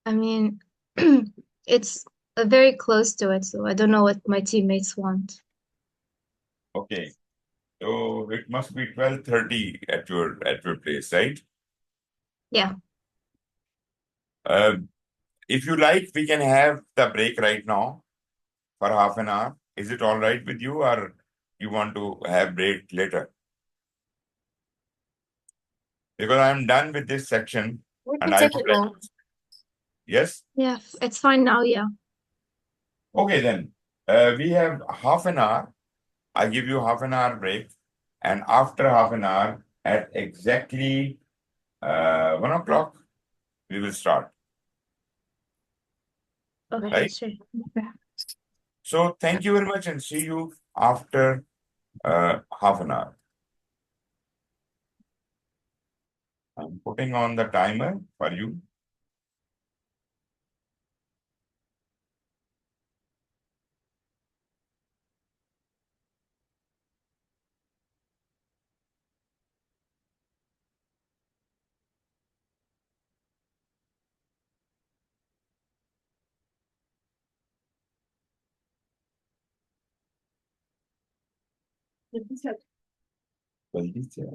I mean, it's very close to it, so I don't know what my teammates want. Okay, so it must be 12:30 at your place, right? Yeah. If you like, we can have the break right now for half an hour. Is it all right with you, or you want to have break later? Because I'm done with this section, We and can I take would it like. now. Yes? Yeah, it's fine now, yeah. Okay, then. We have half an hour. I give you half an hour break, and after half an hour, at exactly 1 o'clock, we will start. Okay, Right? sure. So thank you very much, and see you after half an hour. I'm putting on the timer for you. जल्दी से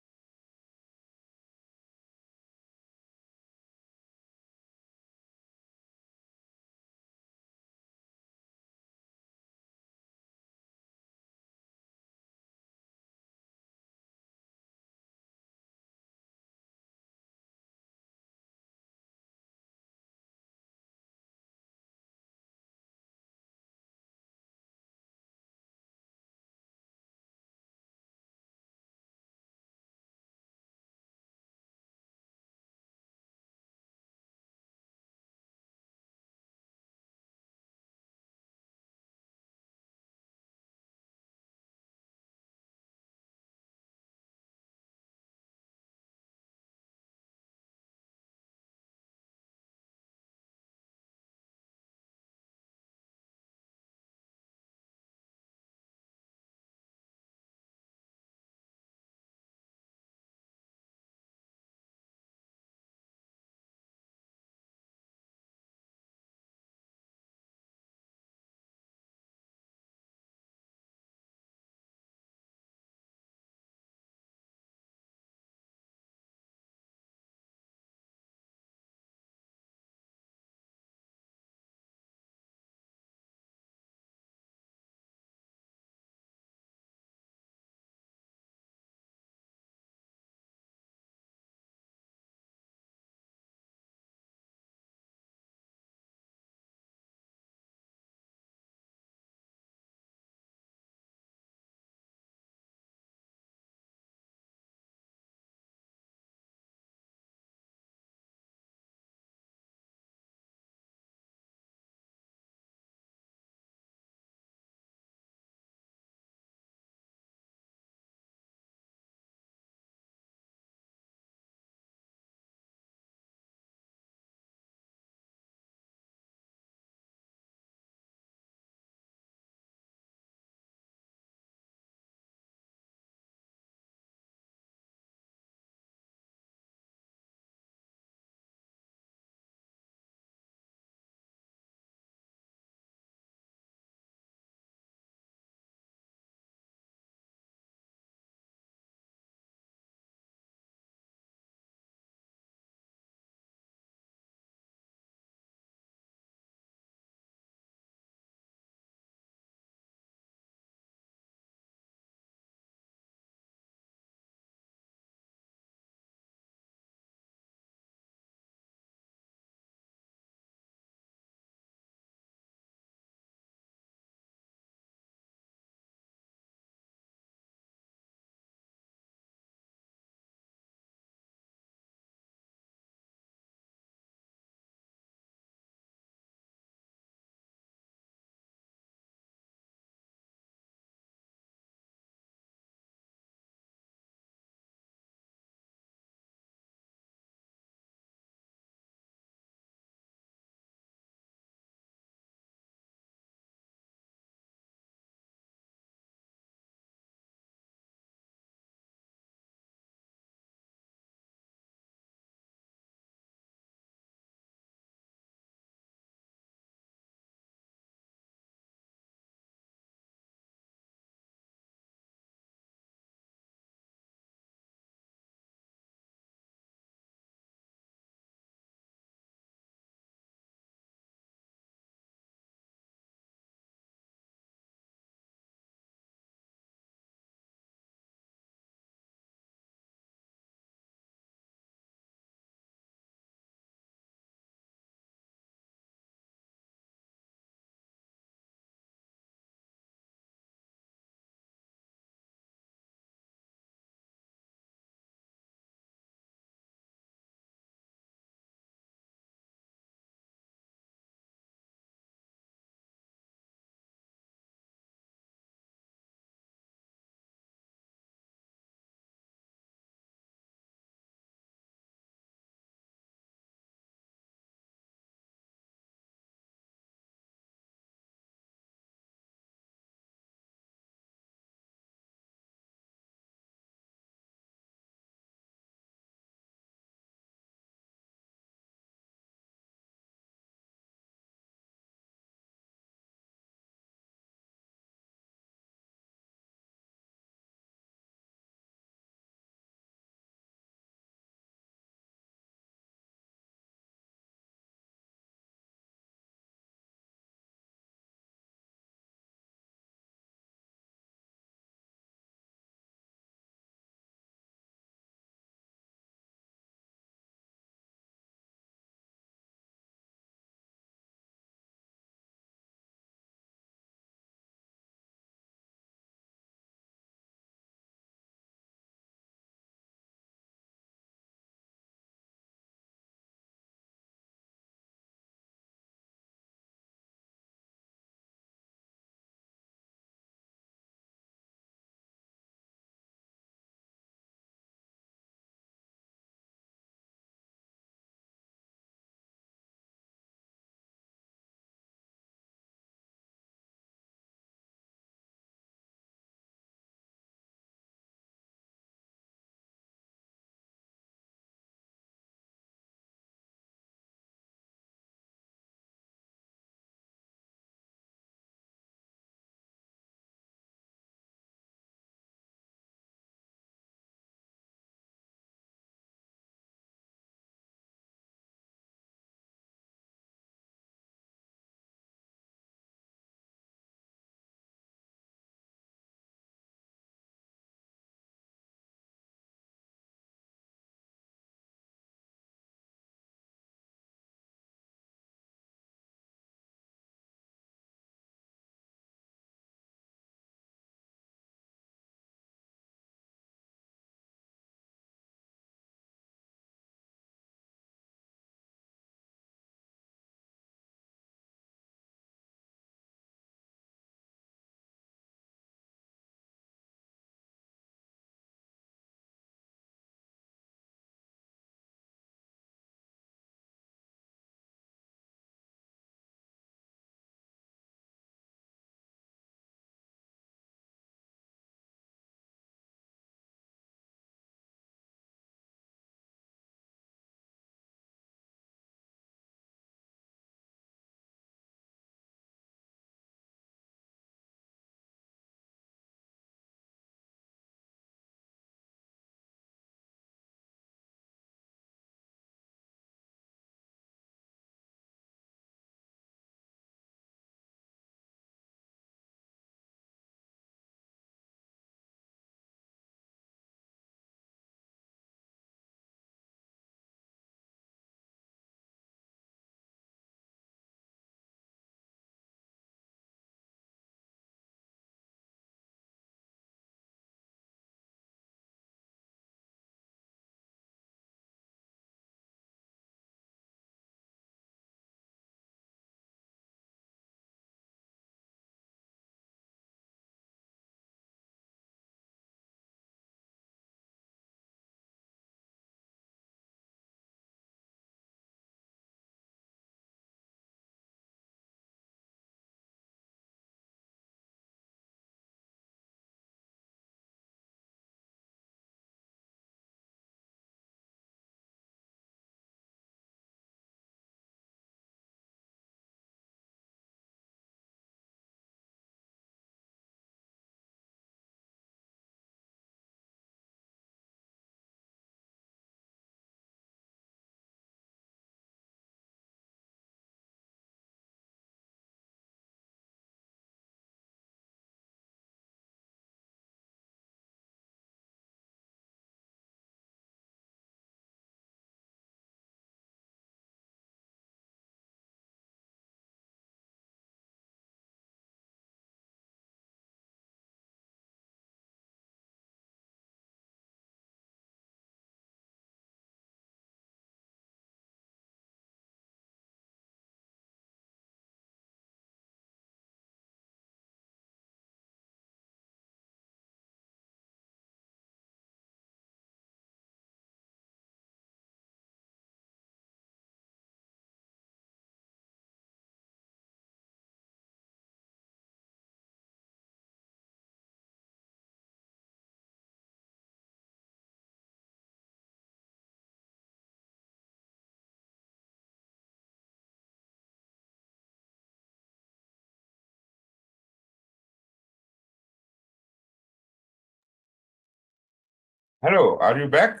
Hello, are you back?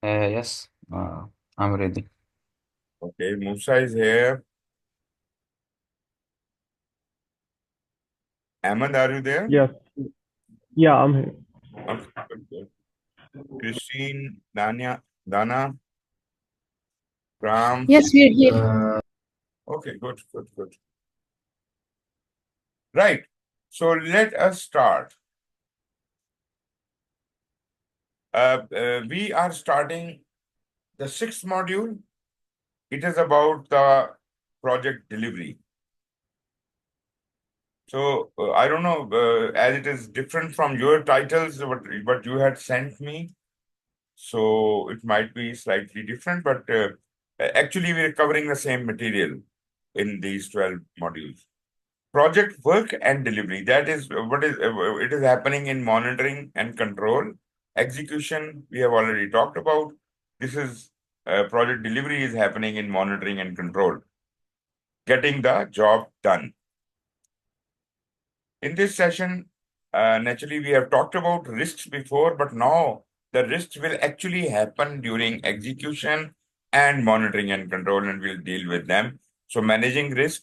Yes, I'm ready. Okay, Musa is here. Ahmed, are you there? Yes. Yeah, I'm here. Okay, good, good. Christine, Dana, Ram. Yes, we're here. Okay, good, good, good. Right. So let us start. We are starting the sixth module. It is about the project delivery. So I don't know, as it is different from your titles, what you had sent me. So it might be slightly different, but actually we're covering the same material in these 12 modules. Project work and delivery, that is what is it is happening in monitoring and control. Execution, we have already talked about. This is project delivery is happening in monitoring and control. Getting the job done. In this session, naturally, we have talked about risks before, but now the risks will actually happen during execution and monitoring and control, and we'll deal with them. So managing risk,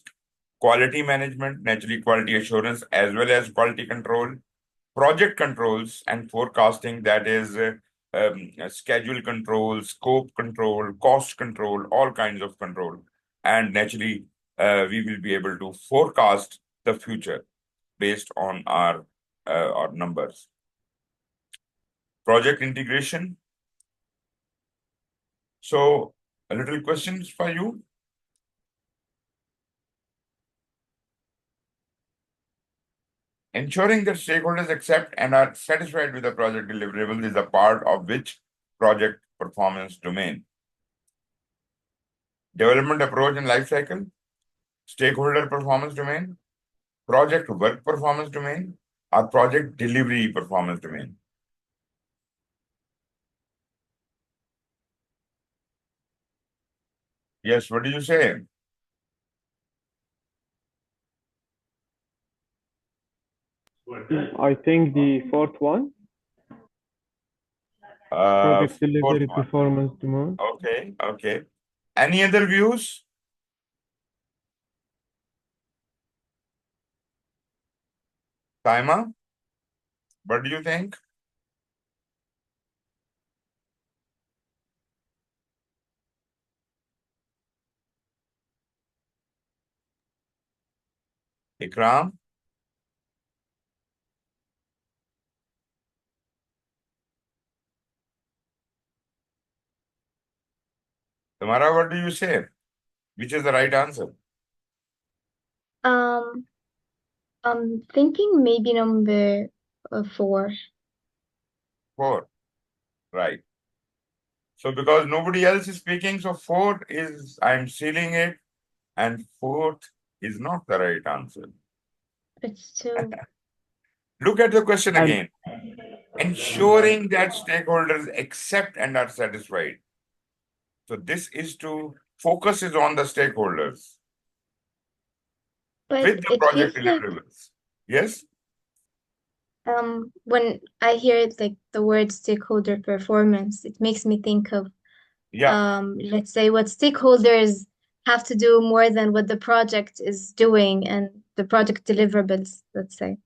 quality management, naturally quality assurance, as well as quality control, project controls and forecasting, that is schedule control, scope control, cost control, all kinds of control. And naturally, we will be able to forecast the future based on our numbers. Project integration. So a little questions for you. Ensuring that stakeholders accept and are satisfied with the project deliverables is a part of which project performance domain. Development approach and life cycle, stakeholder performance domain, project work performance domain, or project delivery performance domain. Yes, what do you say? I think the fourth one, project Fourth delivery one. performance domain. Okay, okay. Any other views? Taima, what do you think? Ikram? Tamara, what do you say? Which is the right answer? Um, I'm thinking maybe number 4. 4. Right. So because nobody else is speaking, so 4 is, I'm sealing it, and 4th is not the right answer. It's 2. Look at the question And again. Ensuring that stakeholders accept and are satisfied. So this is to focus is on the stakeholders But with the it project feels like deliverables. Yes? when I hear it like the word stakeholder performance, it makes me think of Yeah. let's say what stakeholders have to do more than what the project is doing and the project deliverables, let's say.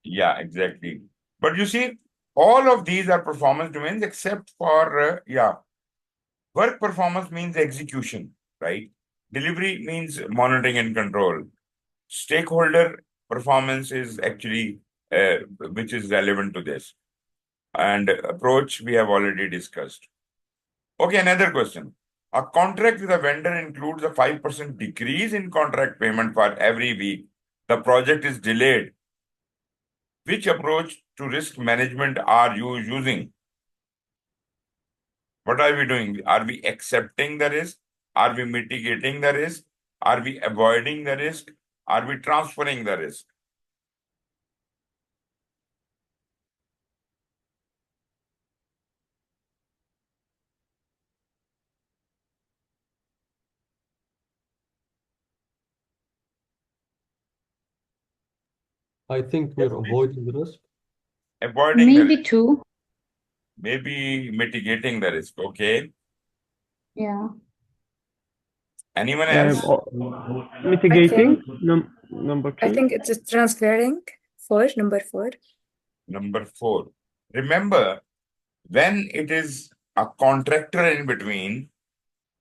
Yeah, exactly. But you see, all of these are performance domains except for, work performance means execution, right? Delivery means monitoring and control. Stakeholder performance is actually, which is relevant to this. And approach, we have already discussed. Okay, another question. A contract with a vendor includes a 5% decrease in contract payment for every week the project is delayed. Which approach to risk management are you using? What are we doing? Are we accepting the risk? Are we mitigating the risk? Are we avoiding the risk? Are we transferring the risk? I think we're avoiding the risk. Avoiding the Maybe risk, two. maybe mitigating the risk. Okay. Yeah. Anyone else? Mitigating, think number I 2. think it's transferring number 4. Number 4. Remember, when it is a contractor in between,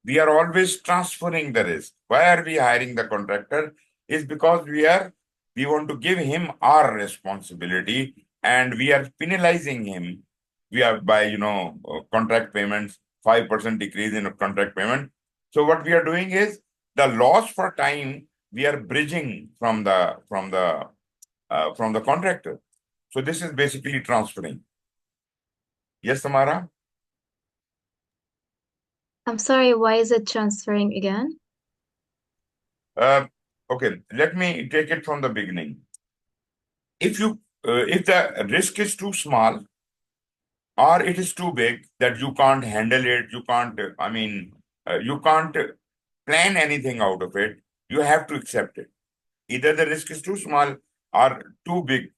we are always transferring the risk. Why are we hiring the contractor? Is because we want to give him our responsibility and we are penalizing him. We are by contract payments, 5% decrease in contract payment. So what we are doing is the loss for time we are bridging from the contractor. So this is basically transferring. Yes, Tamara? I'm sorry, why is it transferring again? Okay, let me take it from the beginning. If the risk is too small or it is too big that you can't handle it, you can't plan anything out of it, you have to accept it. Either the risk is too small or too big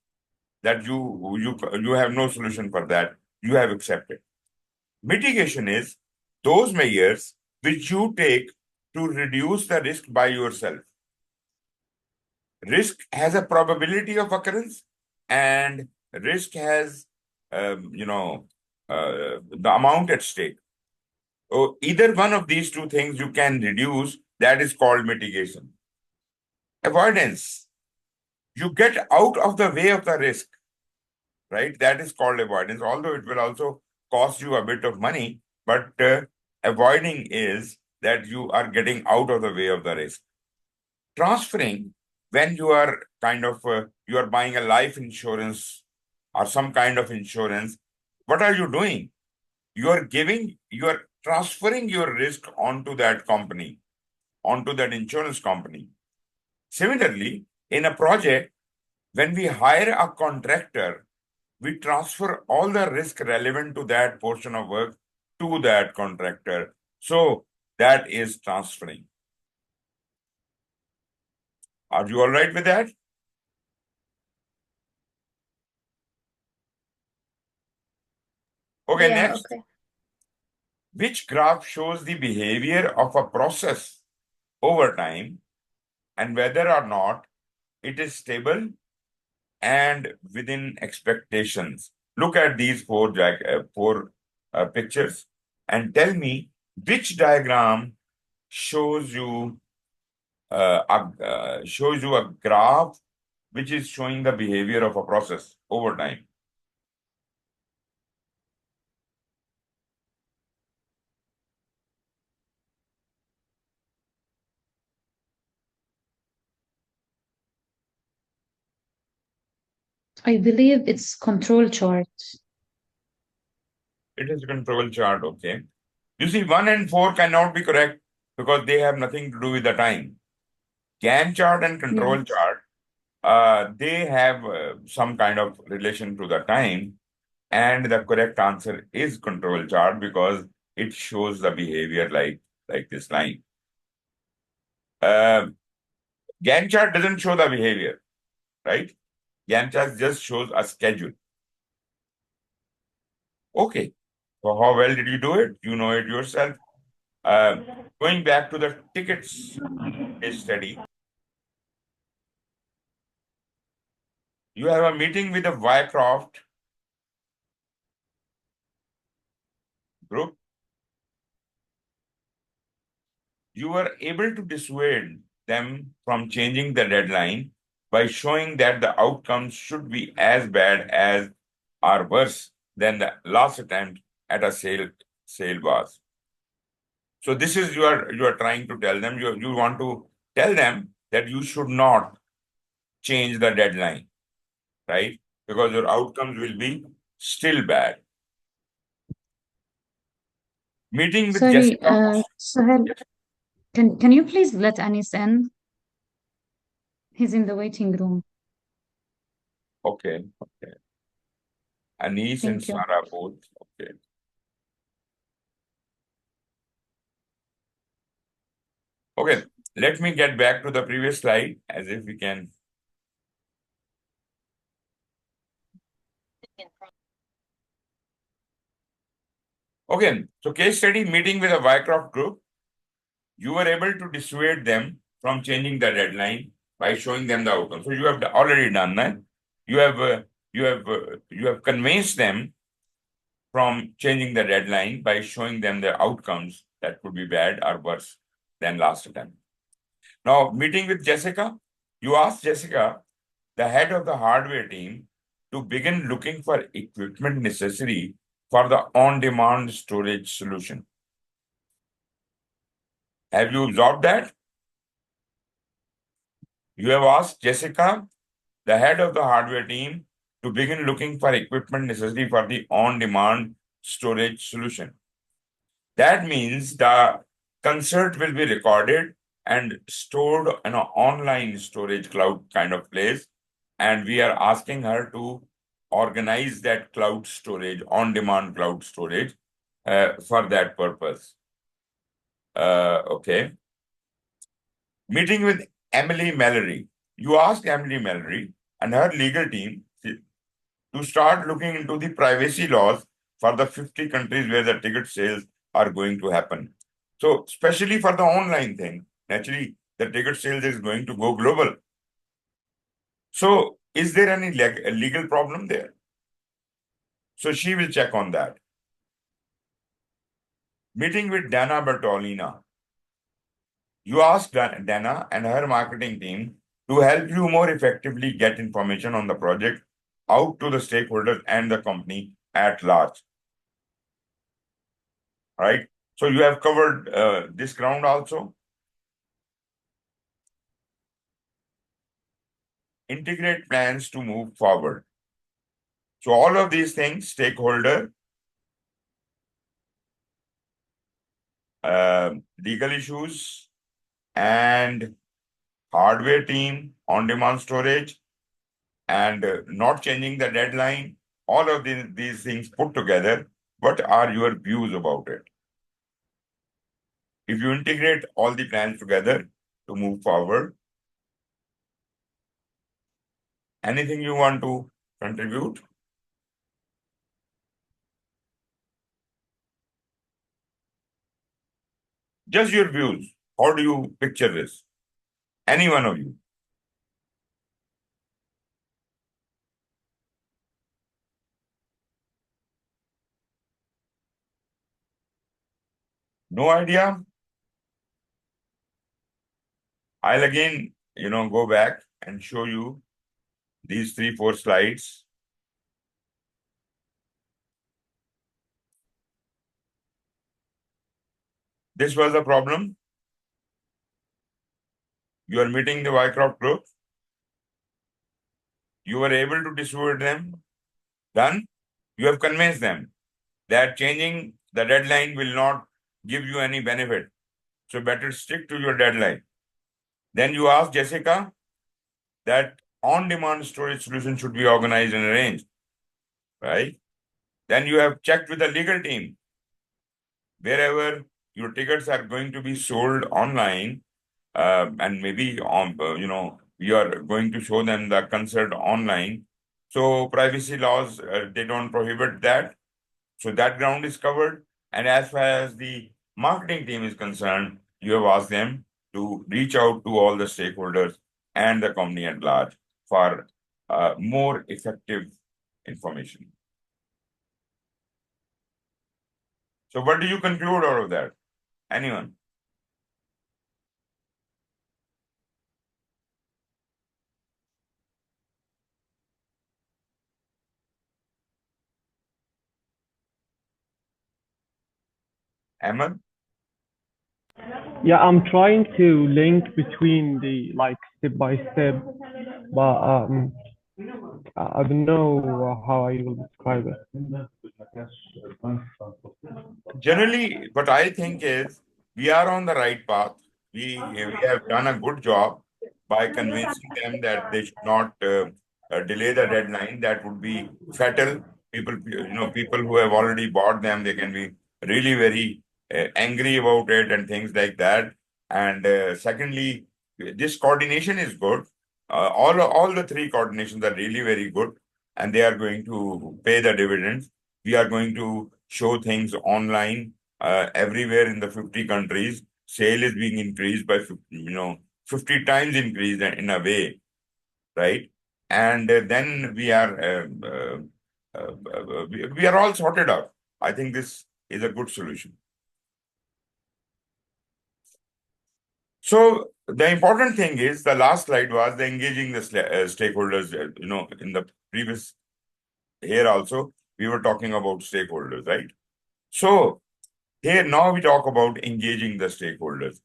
that you have no solution for that, you have accepted. Mitigation is those measures which you take to reduce the risk by yourself. Risk has a probability of occurrence and risk has the amount at stake. So either one of these two things you can reduce, that is called mitigation. Avoidance, you get out of the way of the risk, right? That is called avoidance, although it will also cost you a bit of money, but avoiding is that you are getting out of the way of the risk. Transferring, when you are you are buying a life insurance or some kind of insurance, what are you doing? You are transferring your risk onto that company, onto that insurance company. Similarly, in a project, when we hire a contractor, we transfer all the risk relevant to that portion of work to that contractor. So that is transferring. Are you all right with that? Okay, Yeah, next. okay. Which graph shows the behavior of a process over time and whether or not it is stable and within expectations? Look at these four pictures and tell me which diagram shows you a graph which is showing the behavior of a process over time. I believe it's control chart. It is a control chart, okay. You see, 1 and 4 cannot be correct because they have nothing to do with the time. Gantt chart and control Yes. chart, they have some kind of relation to the time, and the correct answer is control chart because it shows the behavior like this line. Gantt chart doesn't show the behavior, right? Gantt chart just shows a schedule. Okay, so how well did you do it? You know it yourself. Going back to the tickets case study, you have a meeting with the Wycroft group. You were able to dissuade them from changing the deadline by showing that the outcomes should be as bad as or worse than the last attempt at a sale was. So this is you are trying to tell them, you want to tell them that you should not change the deadline, right? Because your outcomes will be still bad. Meeting with Sorry, Jessica. Suhail, can you please let Anis in? He's in the waiting room. Okay. Anis and Thank you. Sarah both. Okay. Okay, let me get back to the previous slide as if we can. Okay, so case study meeting with a Wycroft group. You were able to dissuade them from changing the deadline by showing them the outcome. So you have already done that. You have convinced them from changing the deadline by showing them the outcomes that could be bad or worse than last attempt. Now, meeting with Jessica, you asked Jessica, the head of the hardware team, to begin looking for equipment necessary for the on-demand storage solution. Have you observed that? You have asked Jessica, the head of the hardware team, to begin looking for equipment necessary for the on-demand storage solution. That means the concert will be recorded and stored in an online storage cloud kind of place. And we are asking her to organize that cloud storage, on-demand cloud storage for that purpose. Okay. Meeting with Emily Mallory. You asked Emily Mallory and her legal team to start looking into the privacy laws for the 50 countries where the ticket sales are going to happen. So, especially for the online thing, naturally, the ticket sales is going to go global. So, is there any legal problem there? So, she will check on that. Meeting with Dana Bertolina. You asked Dana and her marketing team to help you more effectively get information on the project out to the stakeholders and the company at large. Right? So you have covered this ground also. Integrate plans to move forward. So all of these things, stakeholder, legal issues, and hardware team, on-demand storage, and not changing the deadline, all of these things put together, what are your views about it? If you integrate all the plans together to move forward, anything you want to contribute? Just your views. How do you picture this? Any one of you. No idea? I'll again, go back and show you these 3-4 slides. This was the problem. You are meeting the Wycroft group. You were able to dissuade them. Done. You have convinced them that changing the deadline will not give you any benefit. So better stick to your deadline. Then you ask Jessica that on-demand storage solution should be organized and arranged. Right? Then you have checked with the legal team. Wherever your tickets are going to be sold online, and maybe we are going to show them the concert online. So privacy laws, they don't prohibit that. So that ground is covered. And as far as the marketing team is concerned, you have asked them to reach out to all the stakeholders and the company at large for more effective information. So what do you conclude out of that? Anyone? Ahmed? Yeah, I'm trying to link between the step by step, but I don't know how I will describe it. Generally, what I think is we are on the right path. We have done a good job by convincing them that they should not delay the deadline. That would be fatal. People who have already bought them, they can be really very angry about it and things like that. And secondly, this coordination is good. All the 3 coordinations are really very good, and they are going to pay the dividends. We are going to show things online everywhere in the 50 countries. Sale is being increased by 50 times increased in a way, right? And then we are all sorted out. I think this is a good solution. So the important thing is the last slide was the engaging the stakeholders. In the previous here also we were talking about stakeholders, right? So here now we talk about engaging the stakeholders.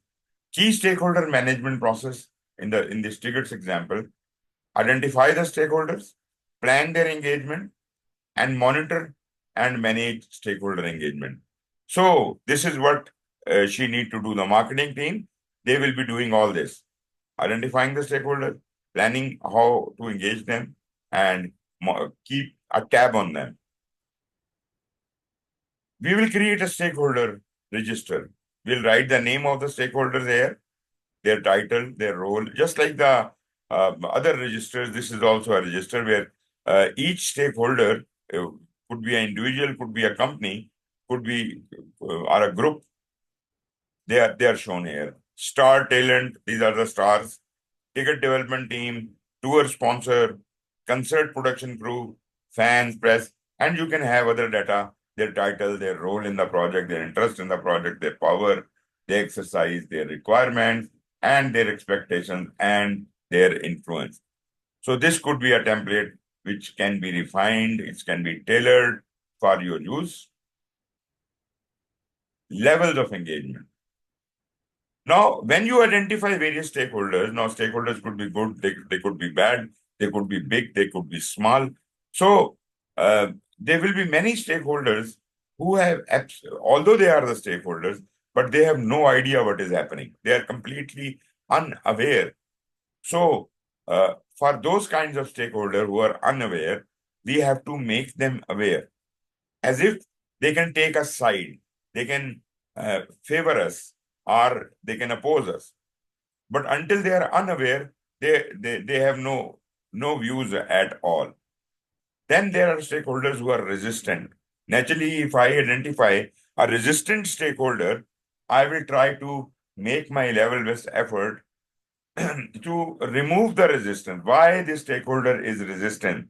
Key stakeholder management process in this tickets example: identify the stakeholders, plan their engagement, and monitor and manage stakeholder engagement. So this is what she need to do. The marketing team, they will be doing all this: identifying the stakeholders, planning how to engage them, and keep a tab on them. We will create a stakeholder register. We'll write the name of the stakeholders there, their title, their role, just like the other registers. This is also a register where each stakeholder could be an individual, could be a company, could be or a group. They are shown here. Star talent, these are the stars. Ticket development team, tour sponsor, concert production crew, fans, press, and you can have other data: their title, their role in the project, their interest in the project, their power, their exercise, their requirements, and their expectations, and their influence. So this could be a template which can be refined, it can be tailored for your use. Levels of engagement. Now, when you identify various stakeholders, now stakeholders could be good, they could be bad, they could be big, they could be small. So there will be many stakeholders who have, although they are the stakeholders, but they have no idea what is happening. They are completely unaware. So for those kinds of stakeholders who are unaware, we have to make them aware, as if they can take a side, they can favor us, or they can oppose us. But until they are unaware, they have no views at all. Then there are stakeholders who are resistant. Naturally, if I identify a resistant stakeholder, I will try to make my level best effort to remove the resistance. Why this stakeholder is resistant?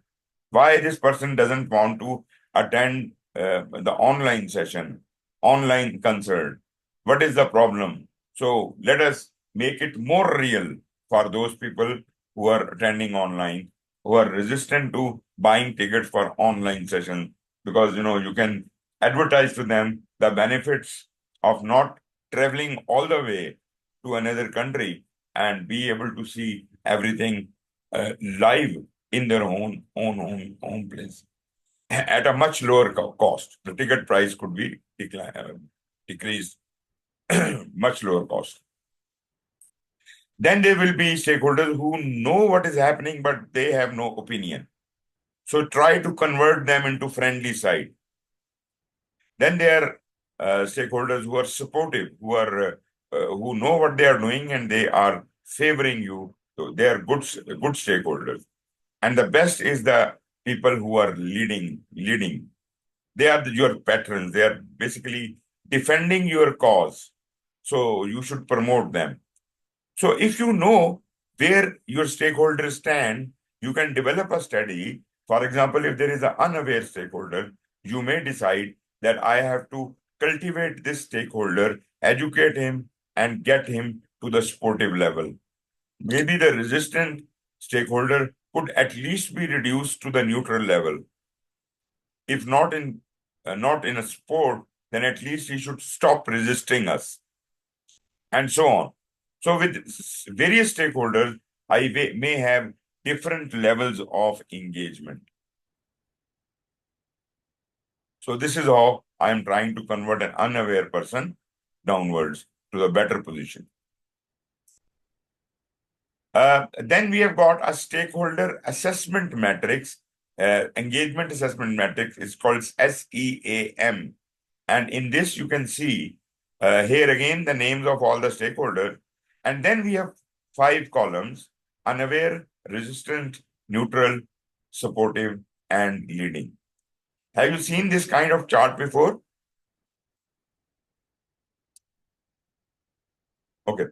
Why this person doesn't want to attend the online session, online concert? What is the problem? So let us make it more real for those people who are attending online, who are resistant to buying tickets for online sessions, because you can advertise to them the benefits of not traveling all the way to another country and be able to see everything live in their own place at a much lower cost. The ticket price could be decreased, much lower cost. Then there will be stakeholders who know what is happening, but they have no opinion. So try to convert them into friendly side. Then there are stakeholders who are supportive, who know what they are doing and they are favoring you. So they are good stakeholders. And the best is the people who are leading. They are your patrons. They are basically defending your cause. So you should promote them. So if you know where your stakeholders stand, you can develop a strategy. For example, if there is an unaware stakeholder, you may decide that I have to cultivate this stakeholder, educate him, and get him to the supportive level. Maybe the resistant stakeholder could at least be reduced to the neutral level. If not in a sport, then at least he should stop resisting us, and so on. So with various stakeholders, I may have different levels of engagement. So this is how I am trying to convert an unaware person downwards to the better position. Then we have got a stakeholder assessment matrix, engagement assessment matrix. It's called SEAM. And in this, you can see here again the names of all the stakeholders. And then we have 5 columns: unaware, resistant, neutral, supportive, and leading. Have you seen this kind of chart before? Okay.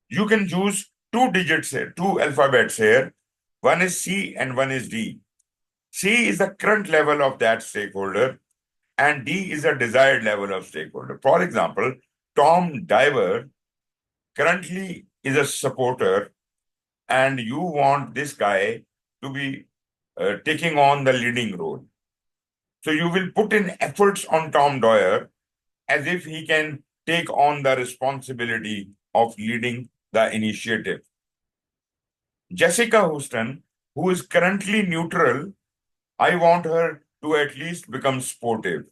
You can choose two digits here, two alphabets here. One is C and one is D. C is the current level of that stakeholder, and D is the desired level of stakeholder. For example, Tom Diver currently is a supporter, and you want this guy to be taking on the leading role. So you will put in efforts on Tom Dwyer as if he can take on the responsibility of leading the initiative. Jessica Houston, who is currently neutral, I want her to at least become sportive,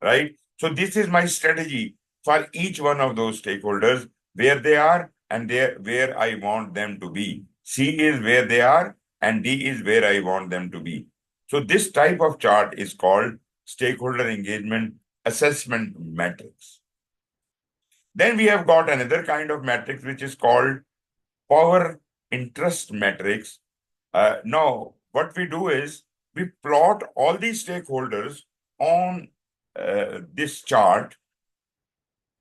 right? So this is my strategy for each one of those stakeholders, where they are and where I want them to be. C is where they are and D is where I want them to be. So this type of chart is called stakeholder engagement assessment matrix. Then we have got another kind of matrix which is called power interest matrix. Now, what we do is we plot all these stakeholders on this chart.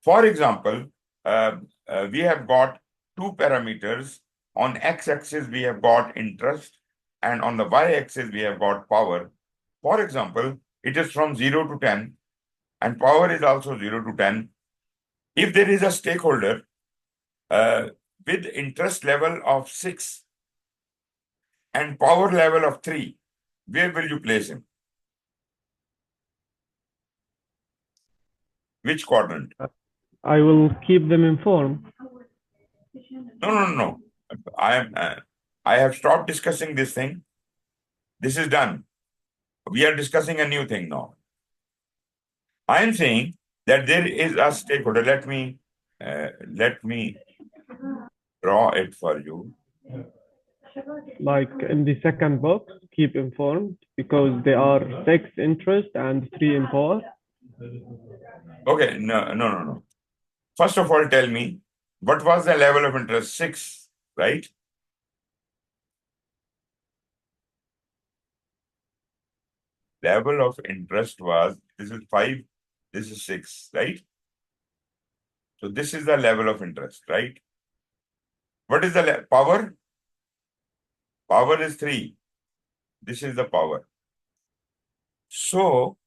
For example, we have got two parameters. On x-axis, we have got interest, and on the y-axis, we have got power. For example, it is from 0 to 10, and power is also 0 to 10. If there is a stakeholder with interest level of 6 and power level of 3, where will you place him? Which quadrant? I will keep them informed. No. I have stopped discussing this thing. This is done. We are discussing a new thing now. I am saying that there is a stakeholder. Let me draw it for you. Like in the second box, keep informed, because there are 6 interest and 3 in power. Okay, no. First of all, tell me, what was the level of interest? 6, right? Level of interest was, this is 5, this is 6, right? So this is the level of interest, right? What is the power? Power is 3. This is the power. So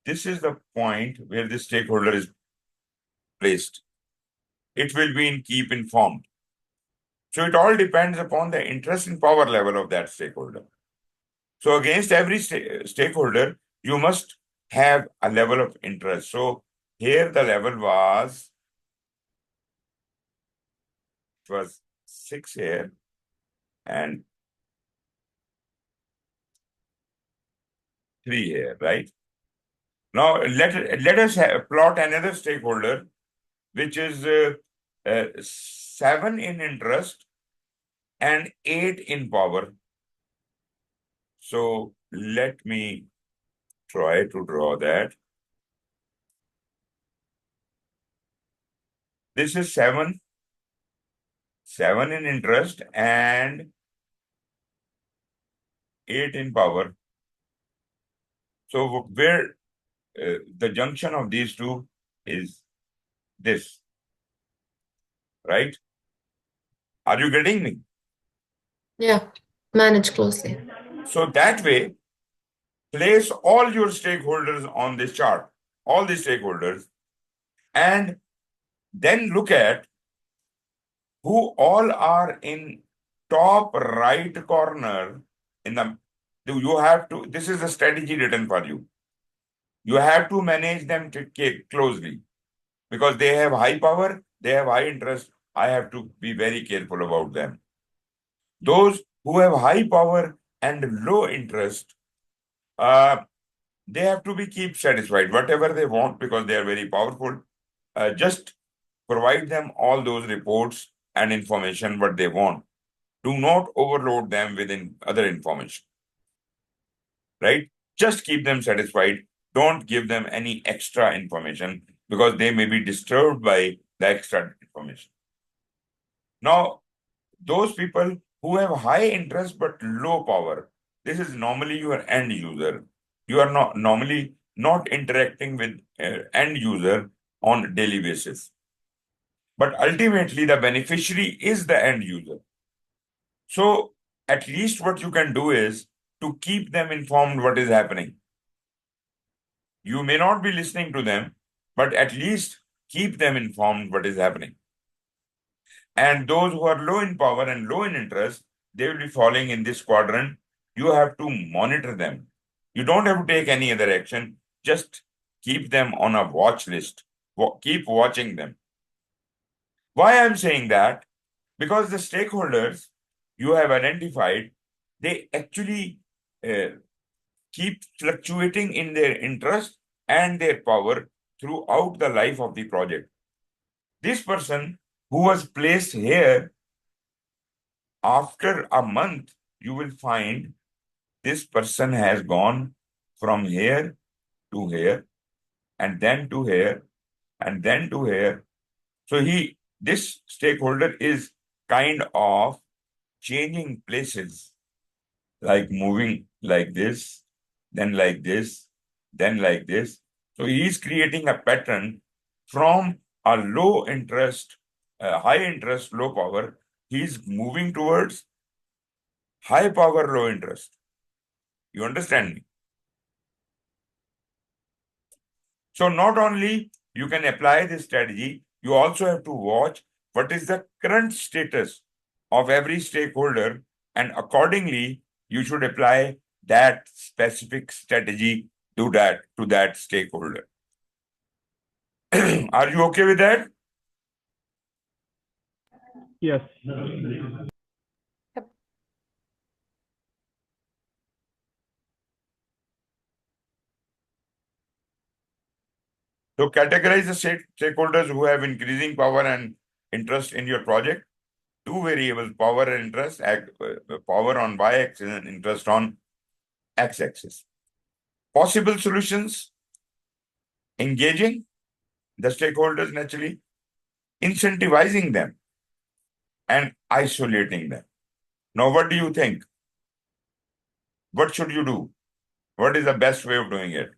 this is the point where the stakeholder is placed. It will be in keep informed. So it all depends upon the interest and power level of that stakeholder. So against every stakeholder, you must have a level of interest. So here the level was 6 here and 3 here, right? Now let us plot another stakeholder, which is 7 in interest and 8 in power. So let me try to draw that. This is 7 in interest and 8 in power. So where the junction of these two is this, right? Are you getting me? Yeah, manage closely. So that way, place all your stakeholders on this chart, all the stakeholders, and then look at who all are in top right corner in the, you have to, this is a strategy written for you. You have to manage them closely because they have high power, they have high interest. I have to be very careful about them. Those who have high power and low interest, they have to be keep satisfied, whatever they want, because they are very powerful. Just provide them all those reports and information what they want. Do not overload them with other information, right? Just keep them satisfied. Don't give them any extra information because they may be disturbed by the extra information. Now, those people who have high interest but low power, this is normally your end user. You are not normally not interacting with end user, on a daily basis. But ultimately, the beneficiary is the end user. So at least what you can do is to keep them informed what is happening. You may not be listening to them, but at least keep them informed what is happening. And those who are low in power and low in interest, they will be falling in this quadrant. You have to monitor them. You don't have to take any other action. Just keep them on a watch list. Keep watching them. Why I'm saying that? Because the stakeholders you have identified, they actually keep fluctuating in their interest and their power throughout the life of the project. This person who was placed here, after a month, you will find this person has gone from here to here, and then to here, and then to here. So this stakeholder is kind of changing places, like moving like this, then like this, then like this. So he's creating a pattern from a low interest, high interest, low power. He's moving towards high power, low interest. You understand me? So not only you can apply this strategy, you also have to watch what is the current status of every stakeholder, and accordingly, you should apply that specific strategy to that stakeholder. Are you okay with that? Yes. So categorize the stakeholders who have increasing power and interest in your project. Two variables, power and interest, power on y-axis and interest on x-axis. Possible solutions: engaging the stakeholders naturally, incentivizing them, and isolating them. Now, what do you think? What should you do? What is the best way of doing it?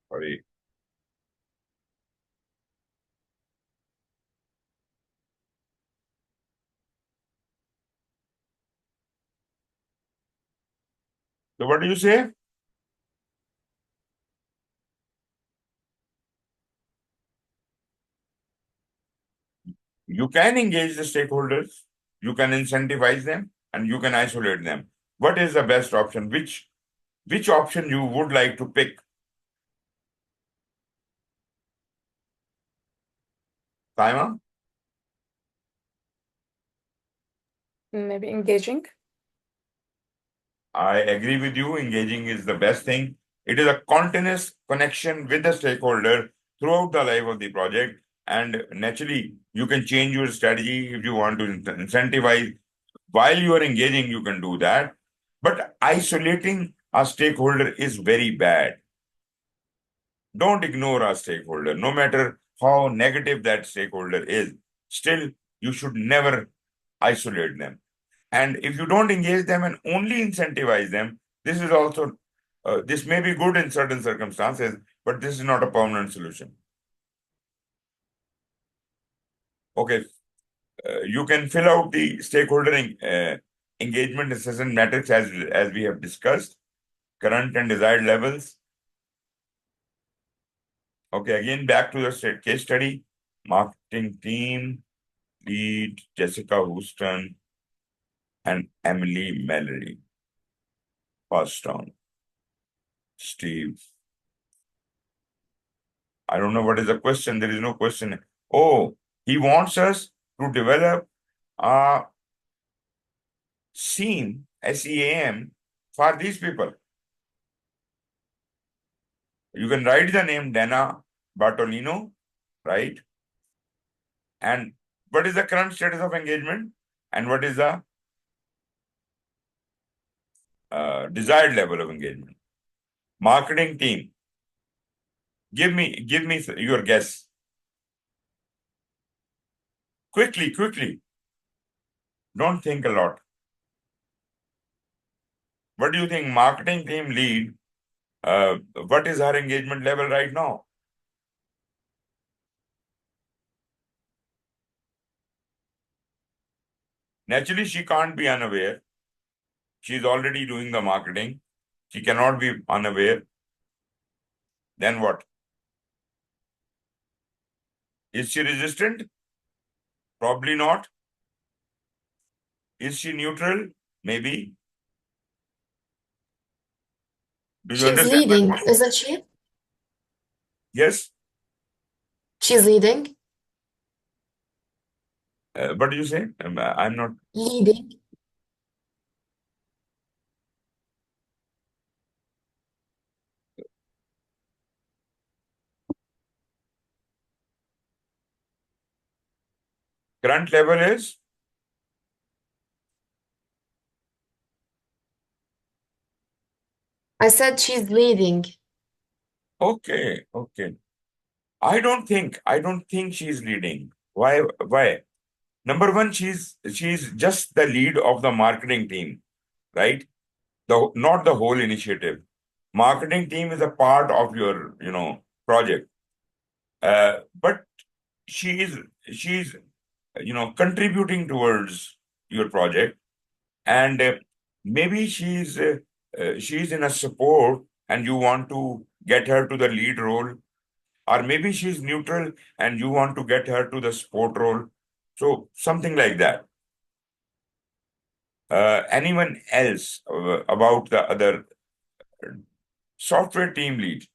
Sorry. So what do you say? You can engage the stakeholders, you can incentivize them, and you can isolate them. What is the best option? Which option you would like to pick? Taima? Maybe engaging. I agree with you. Engaging is the best thing. It is a continuous connection with the stakeholder throughout the life of the project. And naturally, you can change your strategy if you want to incentivize. While you are engaging, you can do that. But isolating a stakeholder is very bad. Don't ignore a stakeholder, no matter how negative that stakeholder is. Still, you should never isolate them. And if you don't engage them and only incentivize them, this is also, this may be good in certain circumstances, but this is not a permanent solution. Okay, you can fill out the stakeholder engagement assessment matrix as we have discussed, current and desired levels. Okay, again, back to the case study. Marketing team, lead Jessica Houston and Emily Mallory. First down. Steve. I don't know what is the question. There is no question. Oh, he wants us to develop a SEAM, SEAM, for these people. You can write the name Dana Bartolino, right? And what is the current status of engagement? And what is the desired level of engagement? Marketing team. Give me your guess. Quickly. Don't think a lot. What do you think? Marketing team lead, what is her engagement level right now? Naturally, she can't be unaware. She's already doing the marketing. She cannot be unaware. Then what? Is she resistant? Probably not. Is she neutral? Maybe. Do you She's understand my leading, question? isn't she? Yes. She's leading. What do you say? I'm not. Leading. Current level is? I said she's leading. Okay. I don't think she's leading. Why? Number one, she's just the lead of the marketing team, right? Not the whole initiative. Marketing team is a part of your, project. But she's contributing towards your project, and maybe she's in a support, and you want to get her to the lead role, or maybe she's neutral and you want to get her to the support role. So something like that. Anyone else about the other software team lead?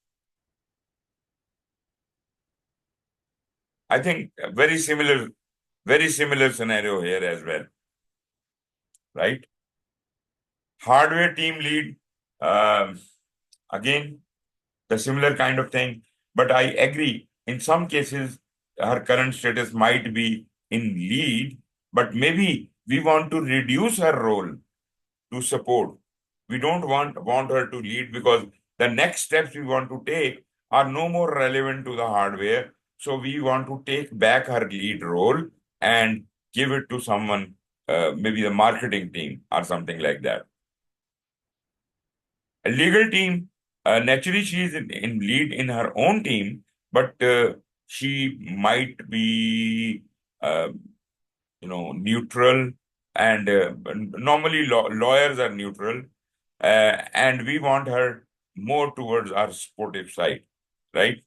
I think a very similar scenario here as well, right? Hardware team lead, again, the similar kind of thing. But I agree, in some cases, her current status might be in lead, but maybe we want to reduce her role to support. We don't want her to lead, because the next steps we want to take are no more relevant to the hardware. So we want to take back her lead role and give it to someone, maybe the marketing team or something like that. A legal team, naturally she is in lead in her own team, but she might be, neutral, and normally lawyers are neutral, and we want her more towards our supportive side, right?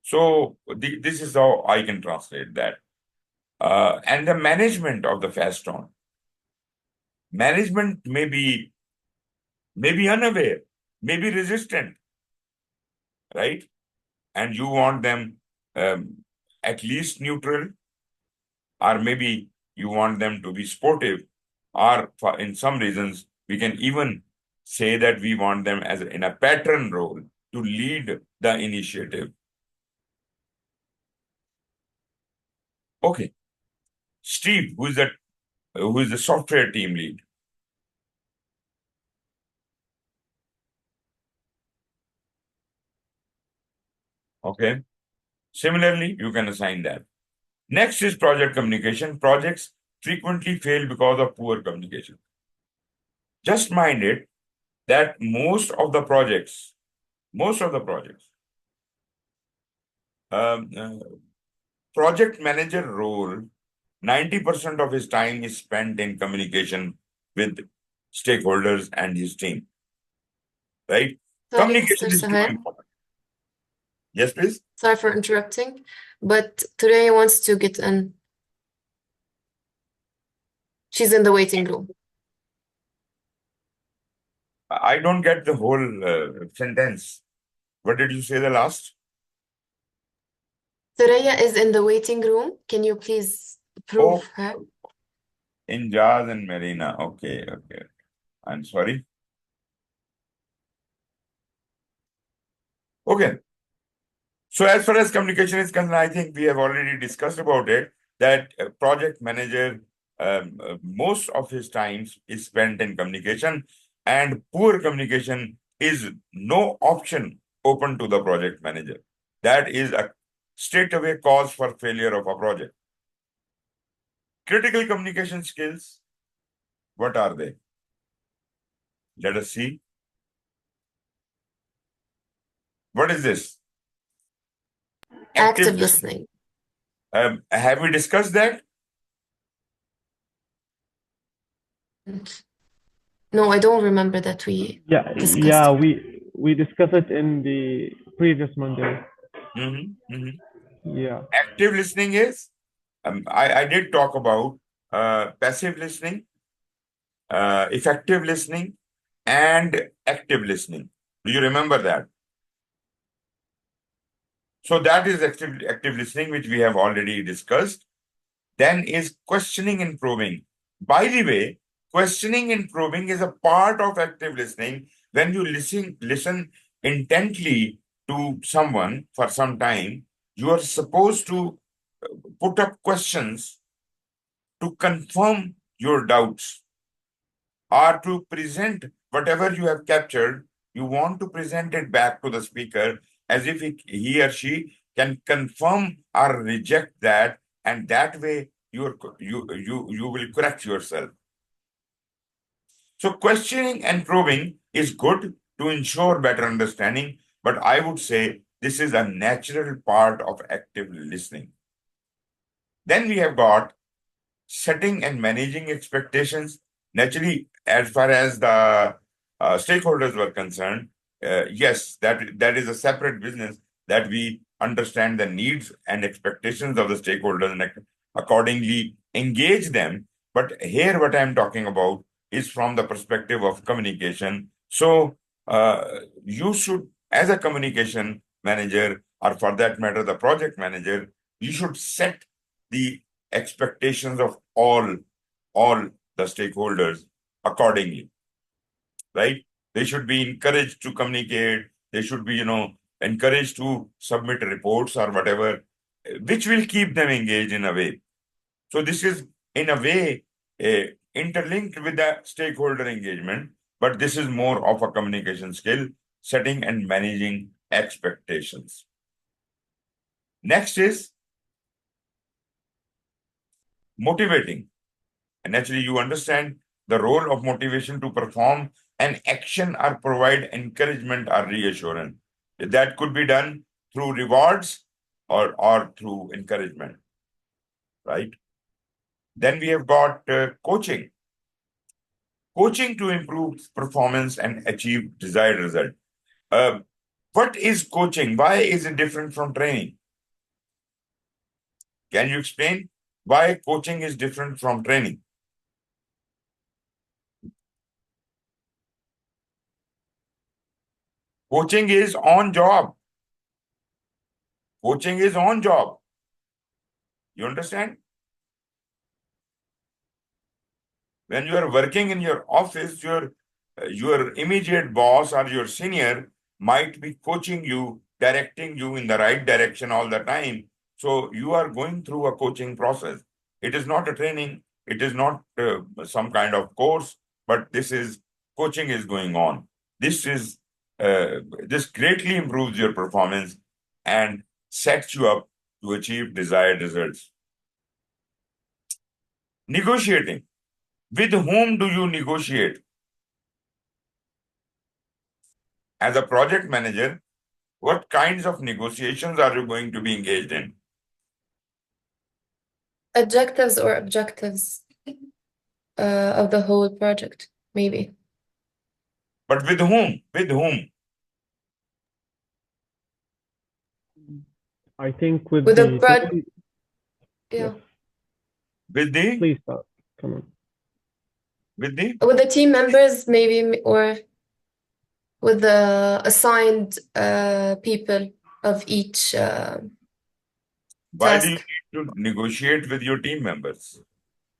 So this is how I can translate that. And the management of the fast on. Management may be unaware, maybe resistant, right? And you want them at least neutral, or maybe you want them to be sportive, or in some reasons, we can even say that we want them as in a patron role to lead the initiative. Okay. Steve, who is the software team lead? Okay. Similarly, you can assign that. Next is project communication. Projects frequently fail because of poor communication. Just mind it that most of the projects, project manager role, 90% of his time is spent in communication with stakeholders and his team, right? Sorry, Communication Mr. is too Suhail. important. Yes, please. Sorry for interrupting, but Tureya wants to get in. She's in the waiting room. I don't get the whole sentence. What did you say the last? Tureya is in the waiting room. Can you please prove her? Injaz and Marina. Okay. I'm sorry. Okay. So as far as communication is concerned, I think we have already discussed about it, that project manager, most of his time is spent in communication, and poor communication is no option open to the project manager. That is a straightaway cause for failure of a project. Critical communication skills, what are they? Let us see. What is this? Active listening. Have we discussed that? No, I don't remember that we discussed Yeah, it. we discussed it in the previous Monday. Yeah. Active listening is, I did talk about passive listening, effective listening, and active listening. Do you remember that? So that is active listening, which we have already discussed. Then is questioning and probing. By the way, questioning and probing is a part of active listening. When you listen intently to someone for some time, you are supposed to put up questions to confirm your doubts or to present whatever you have captured. You want to present it back to the speaker as if he or she can confirm or reject that, and that way you will correct yourself. So questioning and probing is good to ensure better understanding, but I would say this is a natural part of active listening. Then we have got setting and managing expectations. Naturally, as far as the stakeholders were concerned, yes, that is a separate business, that we understand the needs and expectations of the stakeholders and accordingly engage them. But here, what I'm talking about is from the perspective of communication. So you should, as a communication manager, or for that matter, the project manager, you should set the expectations of all the stakeholders accordingly, right? They should be encouraged to communicate. They should be, encouraged to submit reports or whatever, which will keep them engaged in a way. So this is, in a way, interlinked with the stakeholder engagement, but this is more of a communication skill, setting and managing expectations. Next is motivating. And naturally, you understand the role of motivation to perform an action or provide encouragement or reassurance. That could be done through rewards or through encouragement, right? Then we have got coaching. Coaching to improve performance and achieve desired result. What is coaching? Why is it different from training? Can you explain why coaching is different from training? Coaching is on job. Coaching is on job. You understand? When you are working in your office, your immediate boss or your senior might be coaching you, directing you in the right direction all the time. So you are going through a coaching process. It is not a training. It is not some kind of course, but coaching is going on. This greatly improves your performance and sets you up to achieve desired results. Negotiating. With whom do you negotiate? As a project manager, what kinds of negotiations are you going to be engaged in? Objectives of the whole project, maybe. But with whom? With whom? I think with With the the project, team. yeah. Yes. With the? Please start. Come on. With the? With the team members, maybe, or with the assigned people of each Why do you task. need to negotiate with your team members?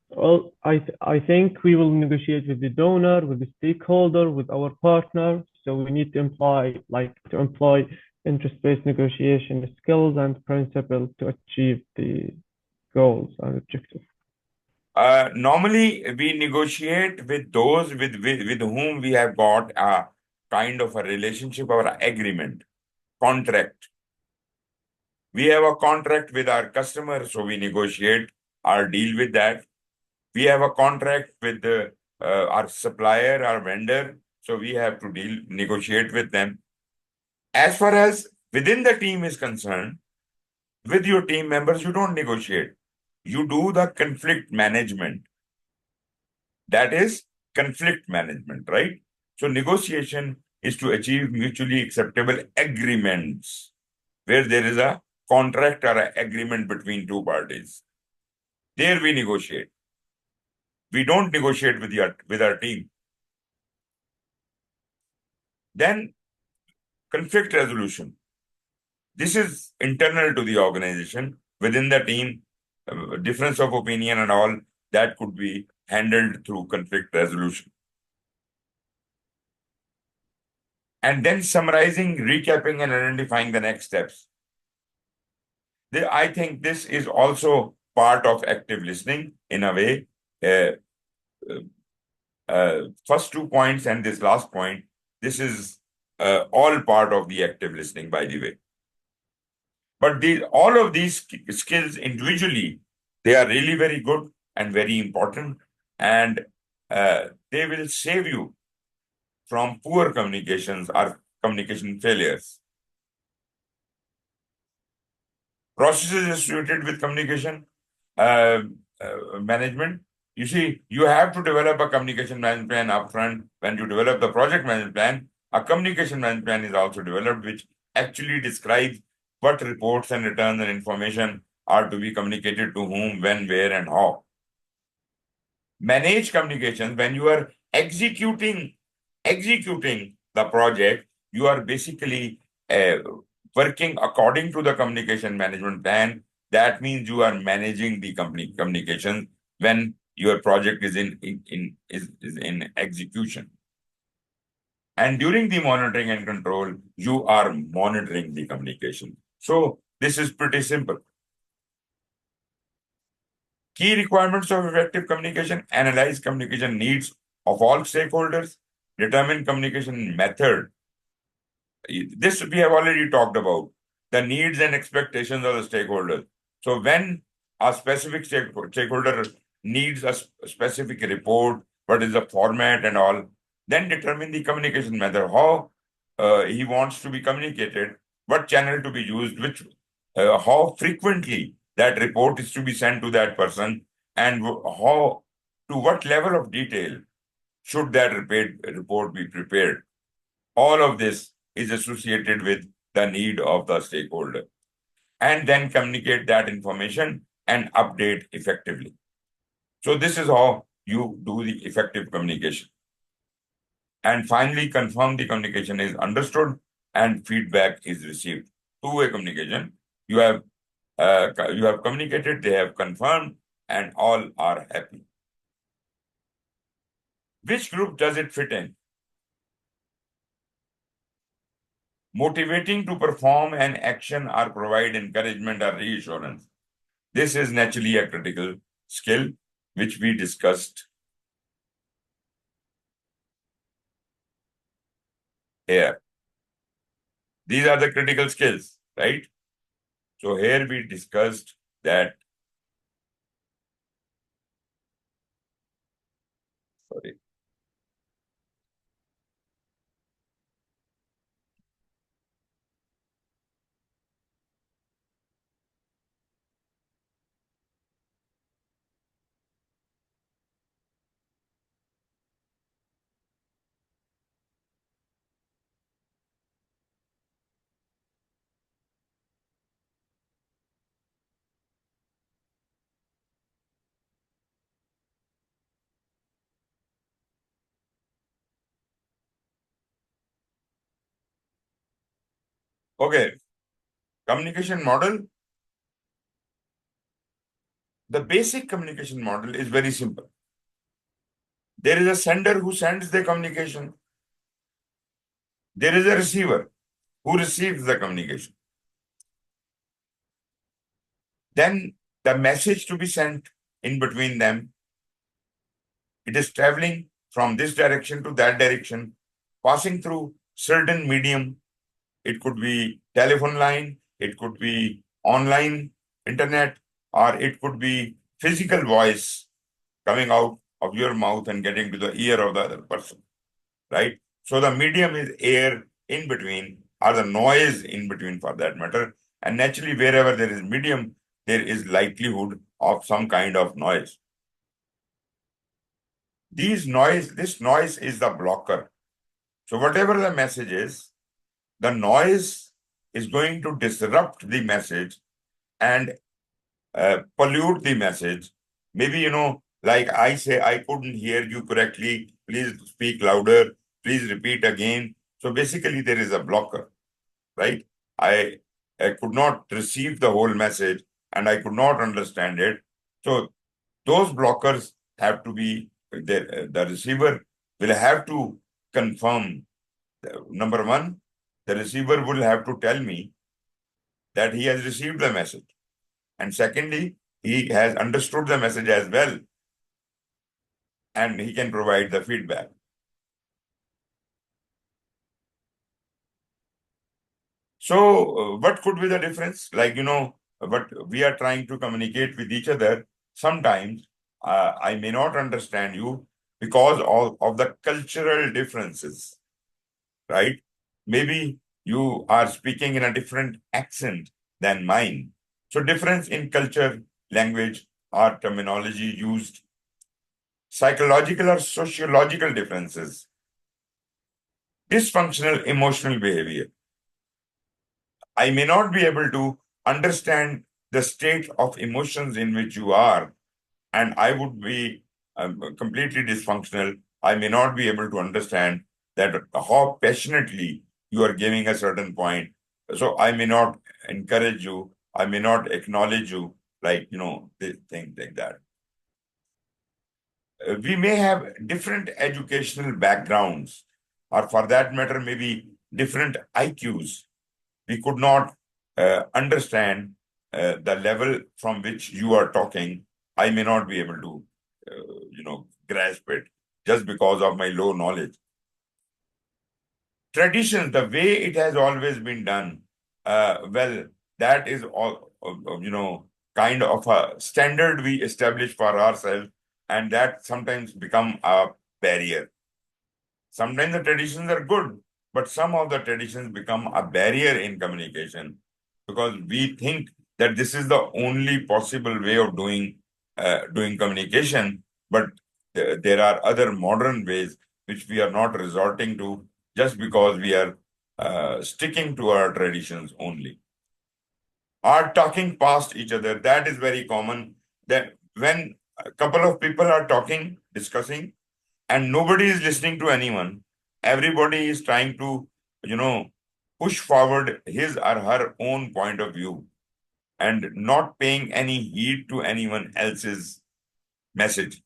Well, I think we will negotiate with the donor, with the stakeholder, with our partner. So we need to employ interest-based negotiation skills and principles to achieve the goals and objectives. Normally, we negotiate with those with whom we have got a kind of a relationship or agreement, contract. We have a contract with our customer, so we negotiate our deal with that. We have a contract with our supplier, our vendor, so we have to negotiate with them. As far as within the team is concerned, with your team members, you don't negotiate. You do the conflict management. That is conflict management, right? So negotiation is to achieve mutually acceptable agreements where there is a contract or an agreement between two parties. There we negotiate. We don't negotiate with our team. Then conflict resolution. This is internal to the organization. Within the team, difference of opinion and all, that could be handled through conflict resolution. And then summarizing, recapping, and identifying the next steps. I think this is also part of active listening in a way. First 2 points and this last point, this is all part of the active listening, by the way. But all of these skills individually, they are really very good and very important, and they will save you from poor communications or communication failures. Processes associated with communication management. You see, you have to develop a communication management plan upfront. When you develop the project management plan, a communication management plan is also developed, which actually describes what reports and returns and information are to be communicated to whom, when, where, and how. Manage communications. When you are executing the project, you are basically working according to the communication management plan. That means you are managing the company communications when your project is in execution. And during the monitoring and control, you are monitoring the communication. So this is pretty simple. Key requirements of effective communication: analyze communication needs of all stakeholders, determine communication method. This we have already talked about, the needs and expectations of the stakeholders. So when a specific stakeholder needs a specific report, what is the format and all, then determine the communication method, how he wants to be communicated, what channel to be used, how frequently that report is to be sent to that person, and to what level of detail should that report be prepared. All of this is associated with the need of the stakeholder. And then communicate that information and update effectively. So this is how you do the effective communication. And finally, confirm the communication is understood and feedback is received. Two-way communication. You have communicated, they have confirmed, and all are happy. Which group does it fit in? Motivating to perform an action or provide encouragement or reassurance. This is naturally a critical skill, which we discussed here. These are the critical skills, right? So here we discussed that. Sorry. Okay. Communication model. The basic communication model is very simple. There is a sender who sends the communication. There is a receiver who receives the communication. Then the message to be sent in between them, it is traveling from this direction to that direction, passing through certain medium. It could be telephone line, it could be online, internet, or it could be physical voice coming out of your mouth and getting to the ear of the other person, right? So the medium is air in between, or the noise in between for that matter. And naturally, wherever there is medium, there is likelihood of some kind of noise. This noise is the blocker. So whatever the message is, the noise is going to disrupt the message and pollute the message. Maybe, like I say, I couldn't hear you correctly. Please speak louder. Please repeat again. So basically, there is a blocker, right? I could not receive the whole message and I could not understand it. So those blockers have to be, the receiver will have to confirm. Number one, the receiver will have to tell me that he has received the message. And secondly, he has understood the message as well, and he can provide the feedback. So what could be the difference? Like, what we are trying to communicate with each other, sometimes I may not understand you because of the cultural differences, right? Maybe you are speaking in a different accent than mine. So difference in culture, language, or terminology used, psychological or sociological differences, dysfunctional emotional behavior. I may not be able to understand the state of emotions in which you are, and I would be completely dysfunctional. I may not be able to understand that how passionately you are giving a certain point. So I may not encourage you. I may not acknowledge you, like, things like that. We may have different educational backgrounds, or for that matter, maybe different IQs. We could not understand the level from which you are talking. I may not be able to, grasp it just because of my low knowledge. Traditions, the way it has always been done, well, that is all, kind of a standard we establish for ourselves, and that sometimes become a barrier. Sometimes the traditions are good, but some of the traditions become a barrier in communication because we think that this is the only possible way of doing communication, but there are other modern ways which we are not resorting to just because we are sticking to our traditions only. Are talking past each other. That is very common, that when a couple of people are talking, discussing, and nobody is listening to anyone, everybody is trying to, push forward his or her own point of view and not paying any heed to anyone else's message.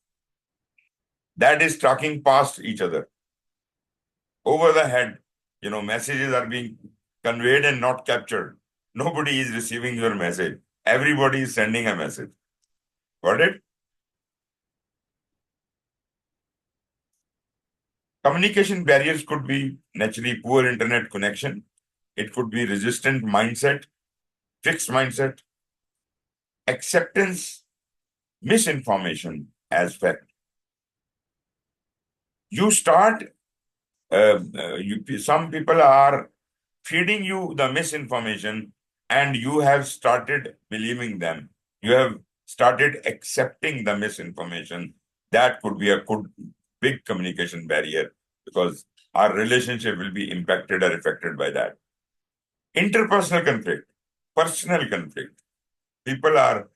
That is talking past each other. Over the head, messages are being conveyed and not captured. Nobody is receiving your message. Everybody is sending a message. Got it? Communication barriers could be naturally poor internet connection. It could be resistant mindset, fixed mindset, acceptance, misinformation as fact. You start, some people are feeding you the misinformation and you have started believing them. You have started accepting the misinformation. That could be a big communication barrier because our relationship will be impacted or affected by that. Interpersonal conflict, personal conflict. People are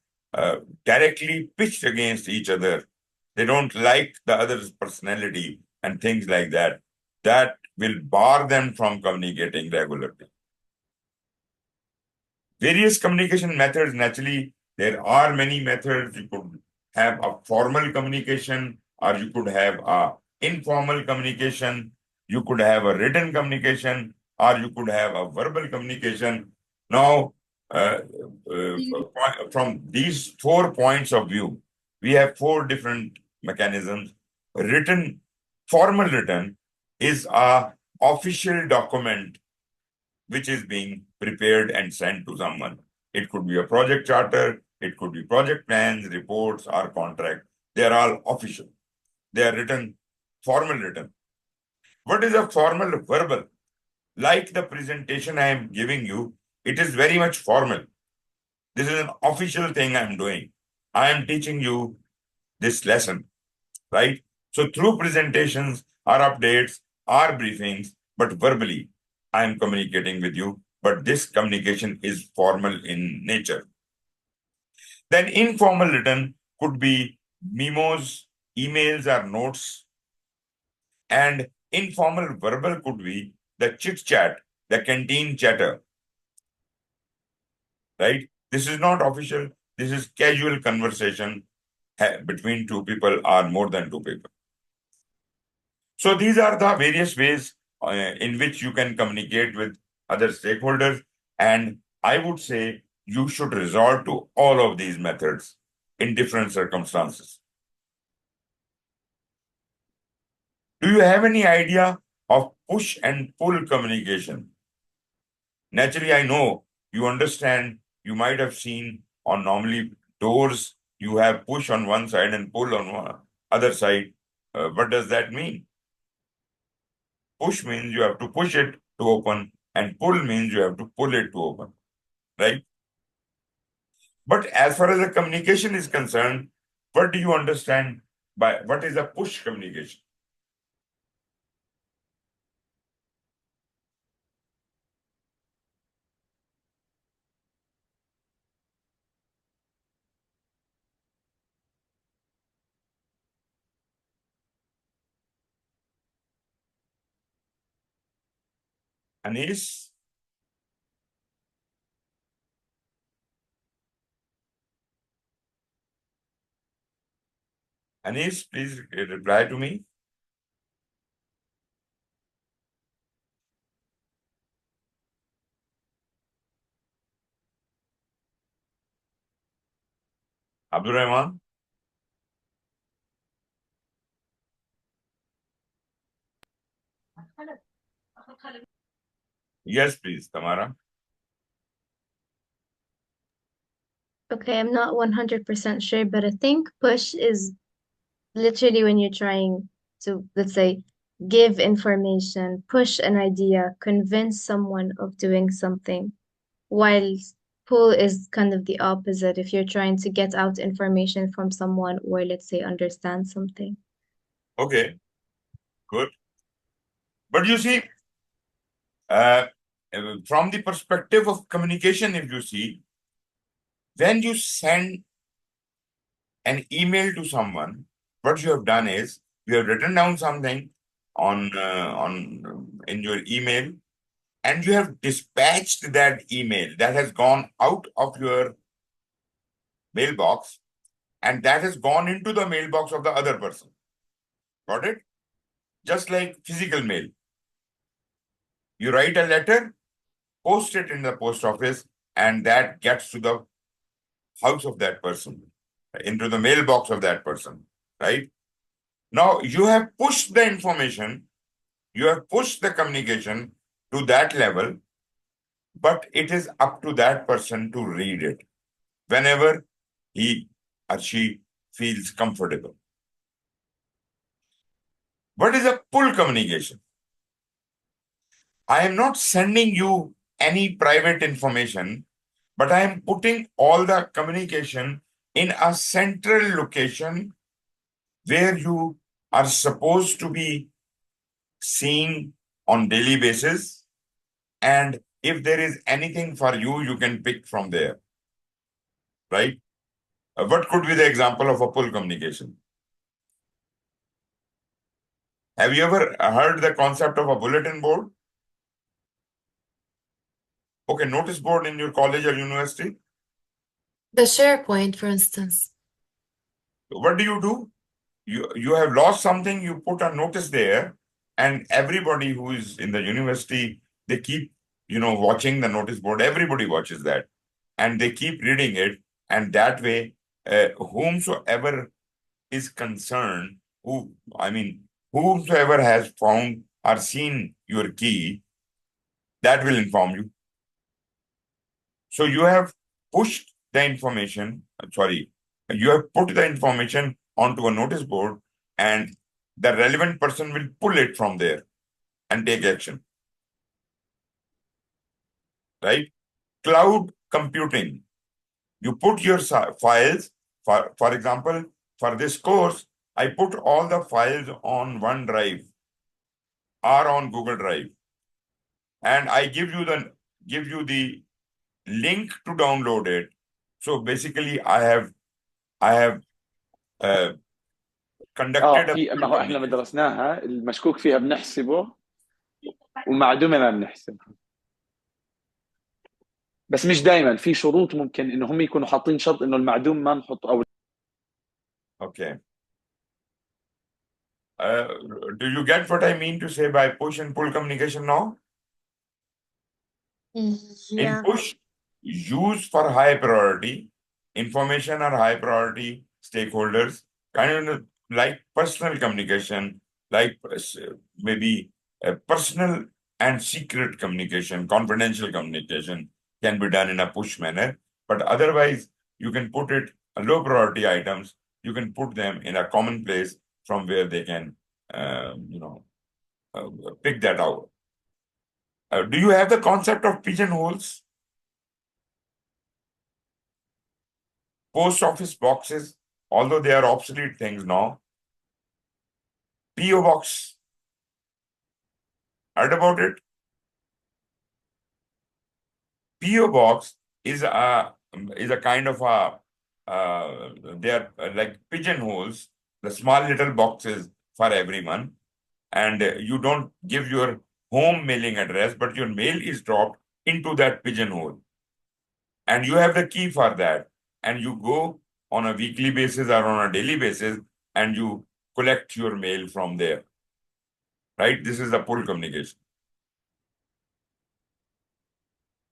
directly pitched against each other. They don't like the other's personality and things like that. That will bar them from communicating regularly. Various communication methods, naturally, there are many methods. You could have a formal communication, or you could have a informal communication. You could have a written communication, or you could have a verbal communication. Now, from these 4 points of view, we have 4 different mechanisms. Formal written is a official document which is being prepared and sent to someone. It could be a project charter. It could be project plans, reports, or contract. They are all official. They are written, formal written. What is a formal verbal? Like the presentation I am giving you, it is very much formal. This is an official thing I am doing. I am teaching you this lesson, right? So through presentations or updates or briefings, but verbally, I am communicating with you. But this communication is formal in nature. Then informal written could be memos, emails, or notes. And informal verbal could be the chit chat, the canteen chatter, right? This is not official. This is casual conversation between two people or more than two people. So these are the various ways in which you can communicate with other stakeholders. And I would say you should resort to all of these methods in different circumstances. Do you have any idea of push and pull communication? Naturally, I know you understand, you might have seen on normally doors, you have push on one side and pull on one other side. What does that mean? Push means you have to push it to open, and pull means you have to pull it to open, right? But as far as the communication is concerned, what do you understand by what is a push communication? Anis? Anis, please reply to me. Abdul Rahman? Yes, please, Tamara. Okay, I'm not 100% sure, but I think push is literally when you're trying to, let's say, give information, push an idea, convince someone of doing something, while pull is kind of the opposite if you're trying to get out information from someone or, let's say, understand something. Okay, good. But you see, from the perspective of communication, if you see, when you send an email to someone, what you have done is you have written down something on in your email, and you have dispatched that email that has gone out of your mailbox, and that has gone into the mailbox of the other person. Got it? Just like physical mail. You write a letter, post it in the post office, and that gets to the house of that person, into the mailbox of that person, right? Now, you have pushed the information, you have pushed the communication to that level, but it is up to that person to read it whenever he or she feels comfortable. What is a pull communication? I am not sending you any private information, but I am putting all the communication in a central location where you are supposed to be seen on daily basis. And if there is anything for you, you can pick from there, right? What could be the example of a pull communication? Have you ever heard the concept of a bulletin board? Okay, notice board in your college or university. The SharePoint, for instance. What do? You have lost something, you put a notice there, and everybody who is in the university, they keep, watching the notice board. Everybody watches that, and they keep reading it. And that way, whomsoever is concerned, whomsoever has found or seen your key, that will inform you. So you have pushed the information, you have put the information onto a notice board, and the relevant person will pull it from there and take action, right? Cloud computing. You put your files, for example, for this course, I put all the files on OneDrive or on Google Drive, and I give you the link to download it. So basically, I have conducted a في ما هو احنا لما درسناها المشكوك فيها بنحسبه ومعدومنا بنحسبها، بس مش دائما، في شروط ممكن انه هم يكونوا حاطين شرط انه المعدوم ما نحط او Okay. Do you get what I mean to say by push and pull communication now? In Yeah. push, use for high priority information or high priority stakeholders, kind of like personal communication, like maybe personal and secret communication, confidential communication can be done in a push manner. But otherwise, you can put it low priority items, you can put them in a common place from where they can, pick that out. Do you have the concept of pigeonholes? Post office boxes, although they are obsolete things now. PO box. Heard about it? PO box is a kind of a they are like pigeonholes, the small little boxes for everyone, and you don't give your home mailing address, but your mail is dropped into that pigeonhole, and you have the key for that, and you go on a weekly basis or on a daily basis, and you collect your mail from there. Right? This is the pull communication.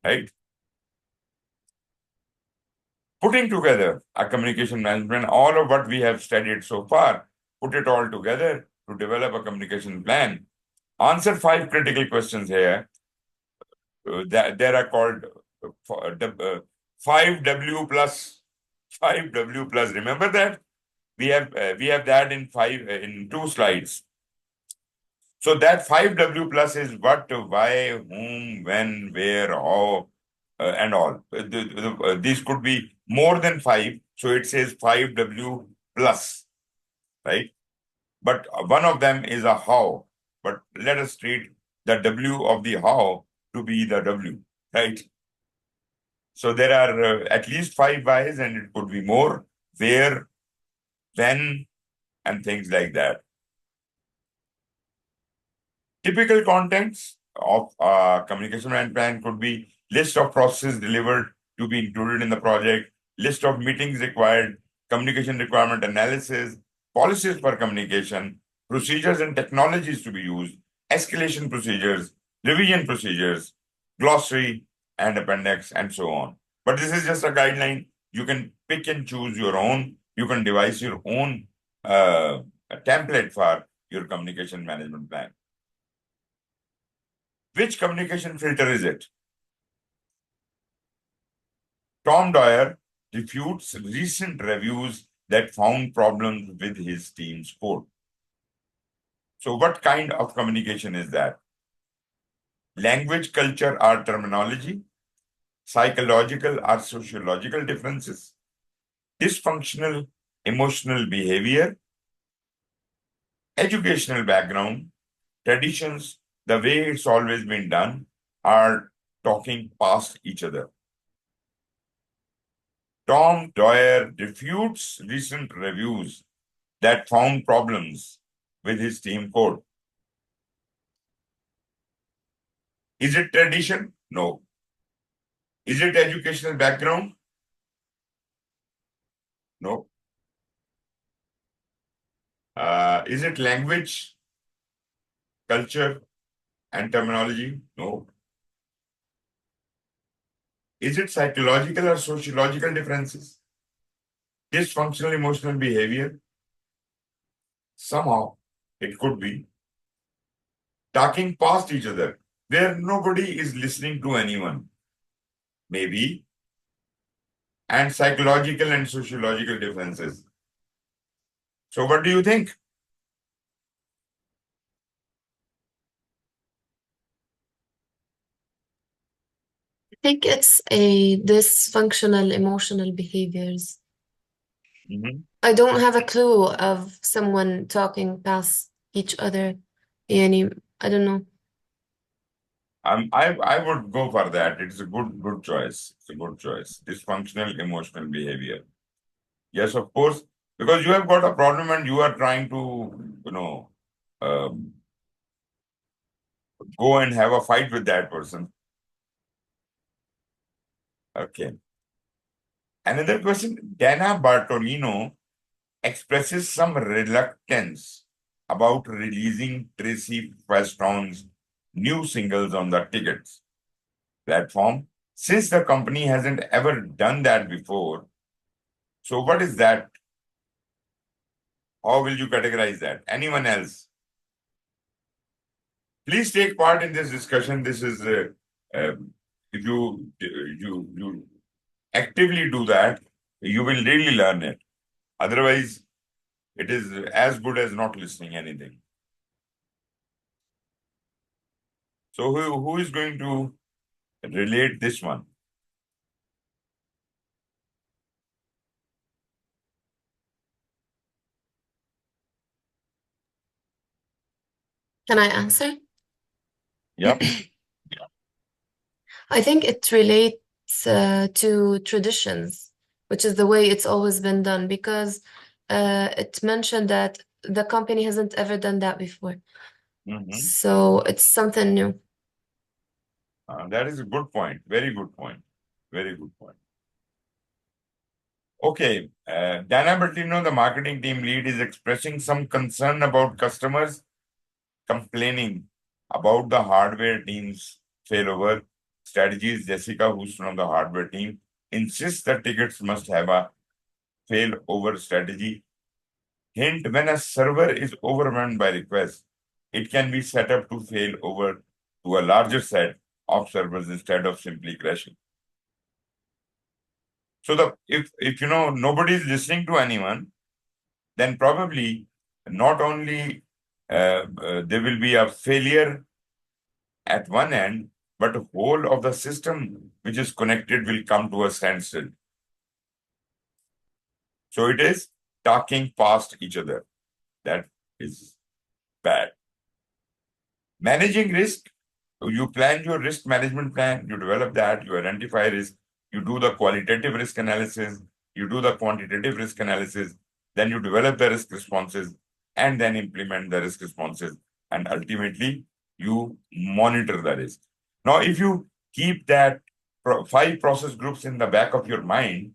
Right? Putting together a communication management, all of what we have studied so far, put it all together to develop a communication plan. Answer 5 critical questions here. There are called 5W plus. 5W plus. Remember that? We have that in 2 slides. So that 5W plus is what, why, whom, when, where, how, and all. These could be more than 5, so it says 5W plus, right? But one of them is a how. But let us treat the W of the how to be the W, right? So there are at least 5 whys, and it could be more, where, when, and things like that. Typical contents of communication plan could be list of processes delivered to be included in the project, list of meetings required, communication requirement analysis, policies for communication, procedures and technologies to be used, escalation procedures, revision procedures, glossary and appendix, and so on. But this is just a guideline. You can pick and choose your own. You can devise your own template for your communication management plan. Which communication filter is it? Tom Dyer refutes recent reviews that found problems with his team's code. So what kind of communication is that? Language, culture, or terminology? Psychological or sociological differences? Dysfunctional emotional behavior? Educational background? Traditions, the way it's always been done, are talking past each other. Tom Dyer refutes recent reviews that found problems with his team code. Is it tradition? No. Is it educational background? No. Is it language, culture, and terminology? No. Is it psychological or sociological differences? Dysfunctional emotional behavior? Somehow, it could be. Talking past each other, where nobody is listening to anyone. Maybe. and psychological and sociological differences. So what do you think? I think it's a dysfunctional emotional behaviors. I don't have a clue of someone talking past each other. Yani, I don't know. I would go for that. It's a good choice. It's a good choice. Dysfunctional emotional behavior. Yes, of course, because you have got a problem and you are trying to, go and have a fight with that person. Okay. Another question. Dana Bartolino expresses some reluctance about releasing Tracy Faston's new singles on the tickets platform, since the company hasn't ever done that before. So what is that? How will you categorize that? Anyone else? Please take part in this discussion. This is, if you actively do that, you will really learn it. Otherwise, it is as good as not listening anything. So who is going to relate this one? Can I answer? Yep. I think it relates to traditions, which is the way it's always been done, because it mentioned that the company hasn't ever done that before. So it's something new. That is a good point. Very good point. Very good point. Okay. Dana Bertino, the marketing team lead, is expressing some concern about customers complaining about the hardware team's failover strategies. Jessica Houston of the hardware team insists that tickets must have a failover strategy. Hint, when a server is overwhelmed by requests, it can be set up to fail over to a larger set of servers instead of simply crashing. So if nobody is listening to anyone, then probably not only there will be a failure at one end, but the whole of the system which is connected will come to a standstill. So it is talking past each other. That is bad. Managing risk. You plan your risk management plan, you develop that, you identify risk, you do the qualitative risk analysis, you do the quantitative risk analysis, then you develop the risk responses, and then implement the risk responses. And ultimately, you monitor the risk. Now, if you keep that 5 process groups in the back of your mind,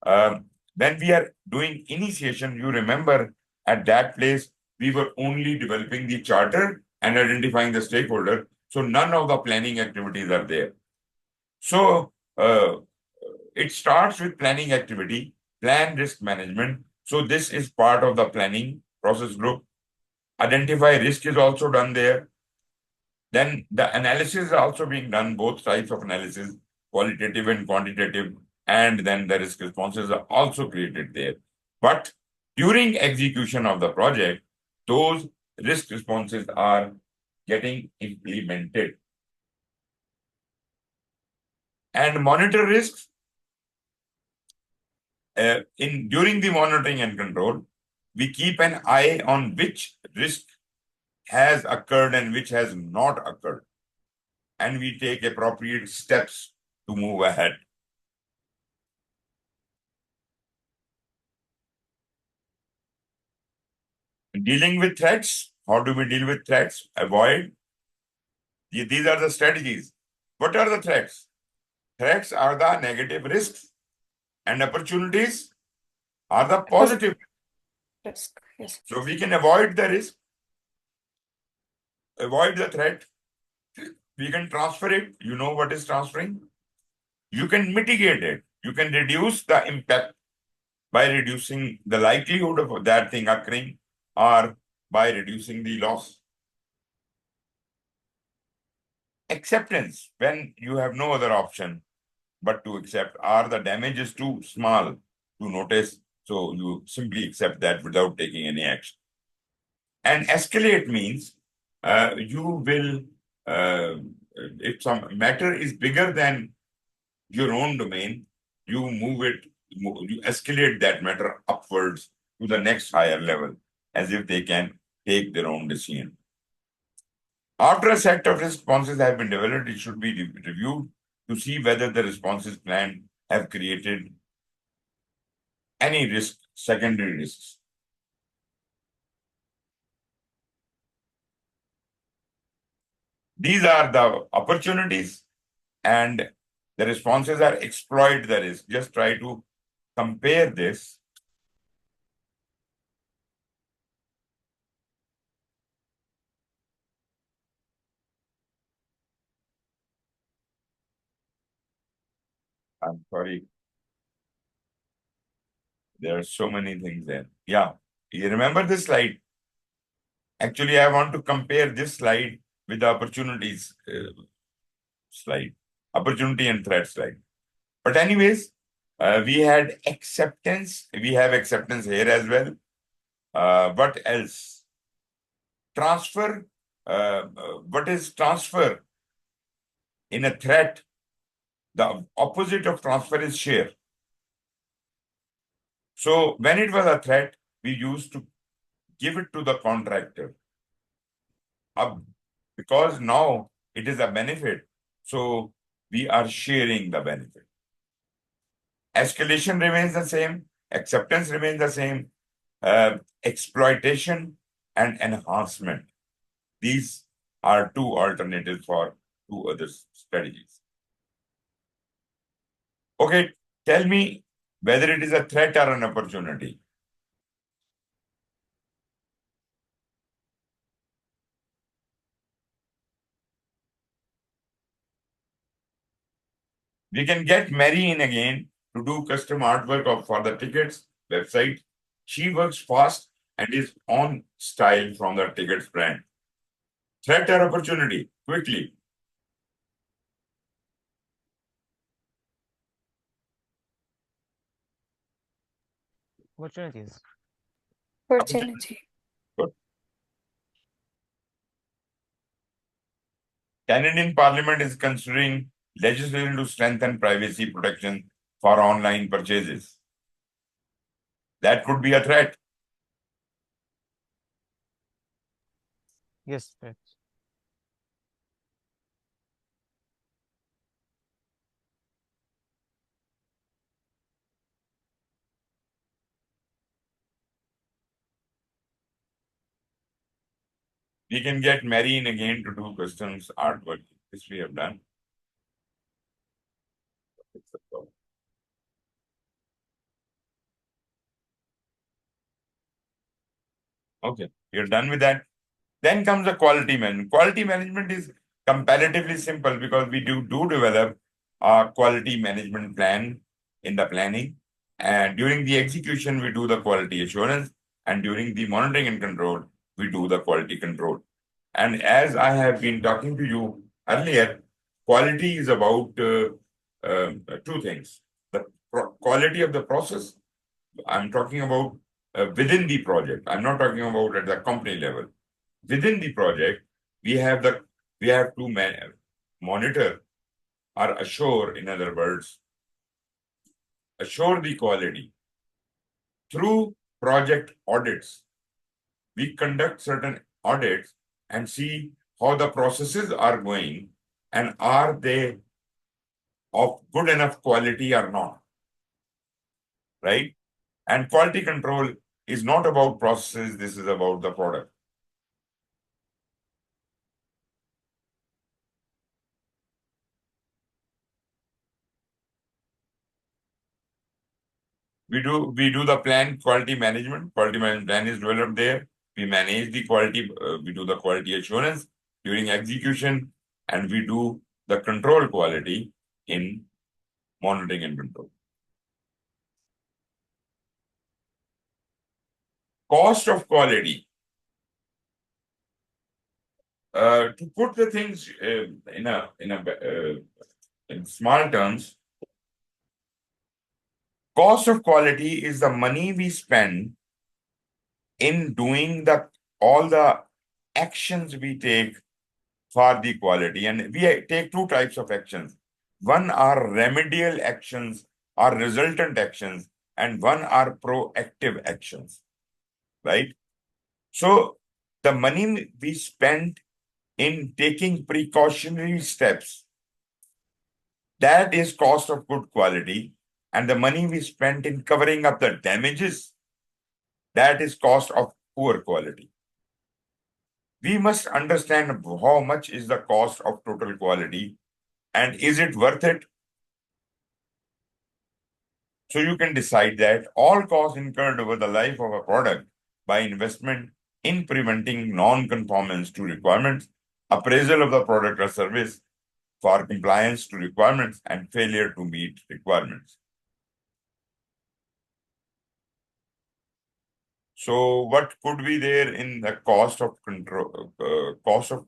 when we are doing initiation, you remember at that place, we were only developing the charter and identifying the stakeholder. So none of the planning activities are there. So it starts with planning activity, plan risk management. So this is part of the planning process group. Identify risk is also done there. Then the analysis is also being done, both types of analysis, qualitative and quantitative, and then the risk responses are also created there. But during execution of the project, those risk responses are getting implemented. And monitor risks. During the monitoring and control, we keep an eye on which risk has occurred and which has not occurred. And we take appropriate steps to move ahead. Dealing with threats. How do we deal with threats? Avoid. These are the strategies. What are the threats? Threats are the negative risks, and opportunities are the positive risk. Yes. So we can avoid the risk, avoid the threat. We can transfer it. You know what is transferring? You can mitigate it. You can reduce the impact by reducing the likelihood of that thing occurring or by reducing the loss. Acceptance, when you have no other option. but to accept, or the damage is too small to notice, so you simply accept that without taking any action. And escalate means you will, if some matter is bigger than your own domain, you you escalate that matter upwards to the next higher level, as if they can take their own decision. After a set of responses have been developed, it should be reviewed to see whether the responses planned have created any risk, secondary risks. These are the opportunities, and the responses are exploit the risk. Just try to compare this. I'm sorry. There are so many things there. Yeah. You remember this slide? Actually, I want to compare this slide with the opportunities slide, opportunity and threat slide. But anyways, we had acceptance. We have acceptance here as well. What else? Transfer. What is transfer? In a threat, the opposite of transfer is share. So when it was a threat, we used to give it to the contractor. Because now it is a benefit, so we are sharing the benefit. Escalation remains the same, acceptance remains the same, exploitation and enhancement. These are two alternatives for two other strategies. Okay, tell me whether it is a threat or an opportunity. We can get Mary in again to do custom artwork for the tickets website. She works fast and is on style from the tickets brand. Threat or opportunity? Quickly. Opportunities. Opportunity. Good. Canadian Parliament is considering legislation to strengthen privacy protection for online purchases. That could be a threat. Yes, threat. We can get Mary in again to do customs artwork, which we have done. Okay, you're done with that. Then comes the quality management. Quality management is comparatively simple because we do develop a quality management plan in the planning. And during the execution, we do the quality assurance. And during the monitoring and control, we do the quality control. And as I have been talking to you earlier, quality is about two things. The quality of the process, I'm talking about within the project. I'm not talking about at the company level. Within the project, we have to monitor or assure, in other words, assure the quality. Through project audits, we conduct certain audits and see how the processes are going and are they of good enough quality or not, right? And quality control is not about processes, this is about the product. We do the plan quality management. Quality management plan is developed there. We manage the quality, we do the quality assurance during execution, and we do the control quality in monitoring and control. Cost of quality. To put the things in small terms, Cost of quality is the money we spend in doing all the actions we take for the quality. And we take two types of actions. One are remedial actions or resultant actions, and one are proactive actions, right? So the money we spend in taking precautionary steps, that is cost of good quality. And the money we spent in covering up the damages, that is cost of poor quality. We must understand how much is the cost of total quality and is it worth it? So you can decide that all costs incurred over the life of a product by investment in preventing non-conformance to requirements, appraisal of the product or service for compliance to requirements, and failure to meet requirements. So what could be there in the cost of control, cost of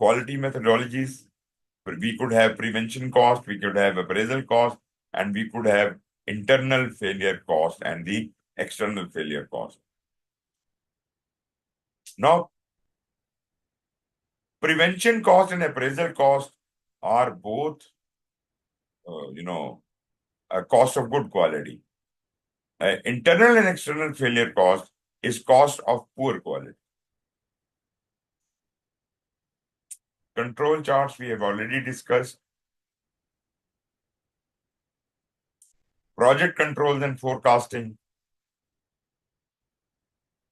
quality methodologies? We could have prevention cost, we could have appraisal cost, and we could have internal failure cost and the external failure cost. Now, prevention cost and appraisal cost are both, a cost of good quality. Internal and external failure cost is cost of poor quality. Control charts we have already discussed. Project controls and forecasting.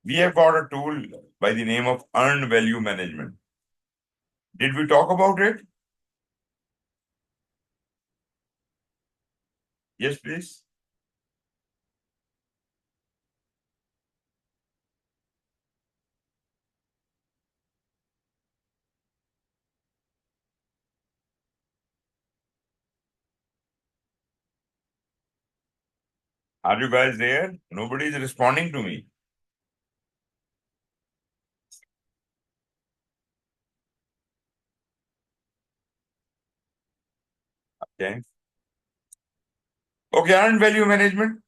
We have got a tool by the name of earned value management. Did we talk about it? Yes, please. Are you guys there? Nobody is responding to me. Okay. Okay, earned value management.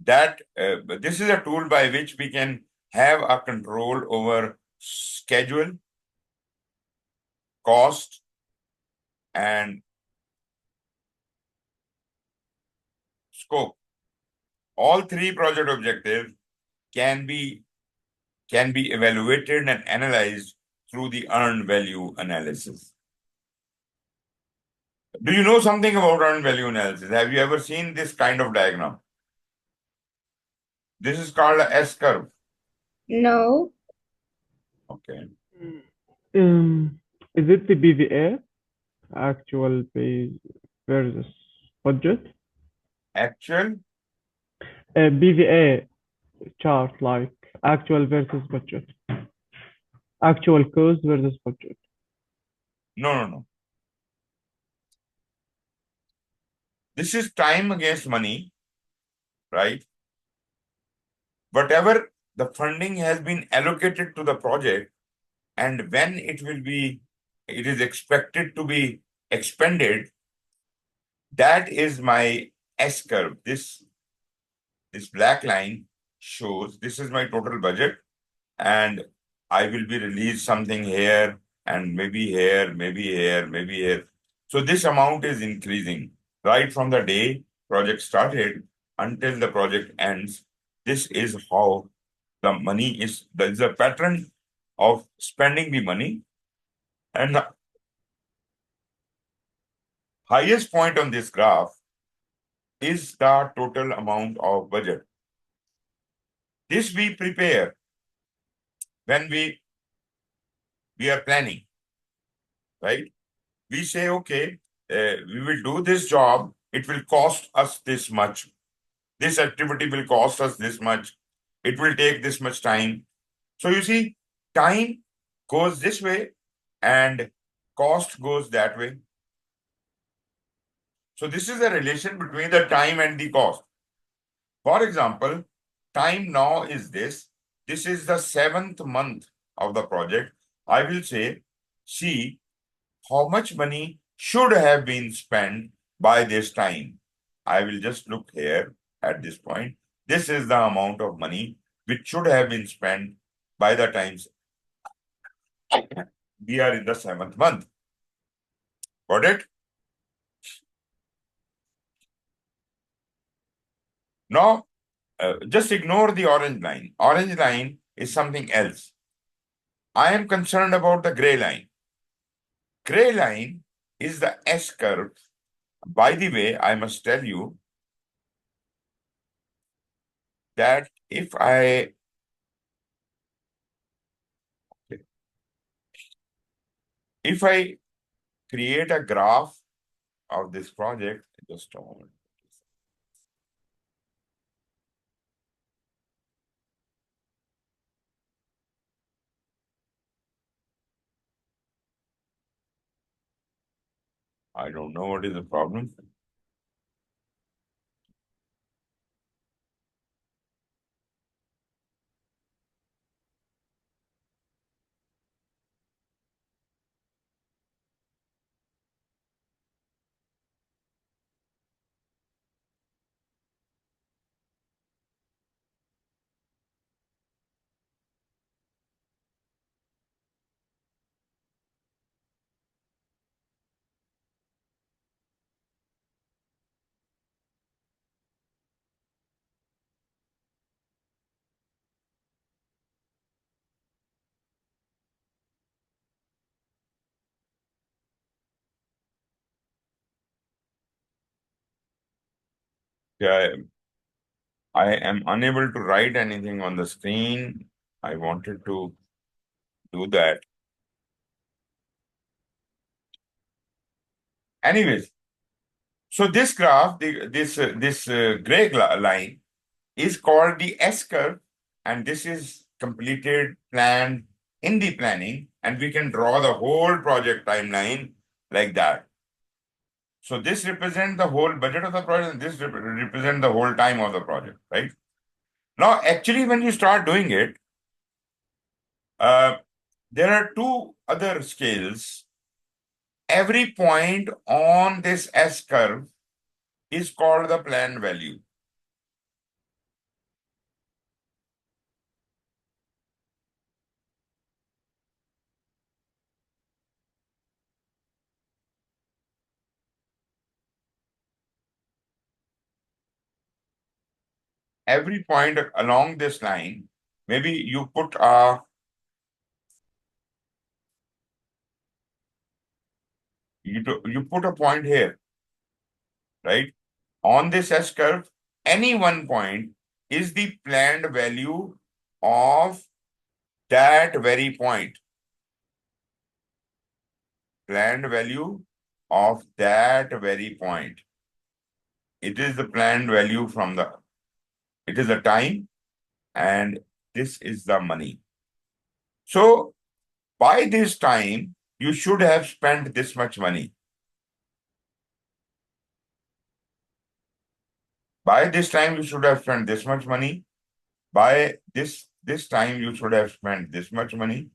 That this is a tool by which we can have a control over schedule, cost, and scope. All three project objectives can be evaluated and analyzed through the earned value analysis. Do you know something about earned value analysis? Have you ever seen this kind of diagram? This is called a S-curve. No. Okay. Is it the BVA, actual pay versus budget? Actual? BVA chart, like actual versus budget. Actual cost versus budget. No. This is time against money, right? Whatever the funding has been allocated to the project and when it is expected to be expended, that is my S-curve. This black line shows this is my total budget and I will be released something here and maybe here, maybe here, maybe here. So this amount is increasing right from the day project started until the project ends. This is how the money is. There is a pattern of spending the money. And the highest point on this graph is the total amount of budget. This we prepare when we are planning, right? We say, okay, we will do this job. It will cost us this much. This activity will cost us this much. It will take this much time. So you see, time goes this way and cost goes that way. So this is a relation between the time and the cost. For example, time now is this. This is the 7th month of the project. I will say, see how much money should have been spent by this time. I will just look here at this point. This is the amount of money which should have been spent by the time we are in the 7th month. Got it? Now, just ignore the orange line. Orange line is something else. I am concerned about the gray line. Gray line is the S curve. By the way, I must tell you that if I create a graph of this project, just a moment. I don't know what is the problem. Yeah, I am unable to write anything on the screen. I wanted to do that. Anyways, so this graph, this gray line is called the S curve, and this is completed, planned in the planning, and we can draw the whole project timeline like that. So this represents the whole budget of the project, and this represents the whole time of the project, right? Now, actually, when you start doing it, there are two other scales. Every point on this S curve is called the planned value. Every point along this line, maybe you put a you put a point here, right? On this S curve, any one point is the planned value of that very point. Planned value of that very point. It is the planned value from the, it is the time, and this is the money. So by this time, you should have spent this much money. By this time, you should have spent this much money. By this time, you should have spent this much money.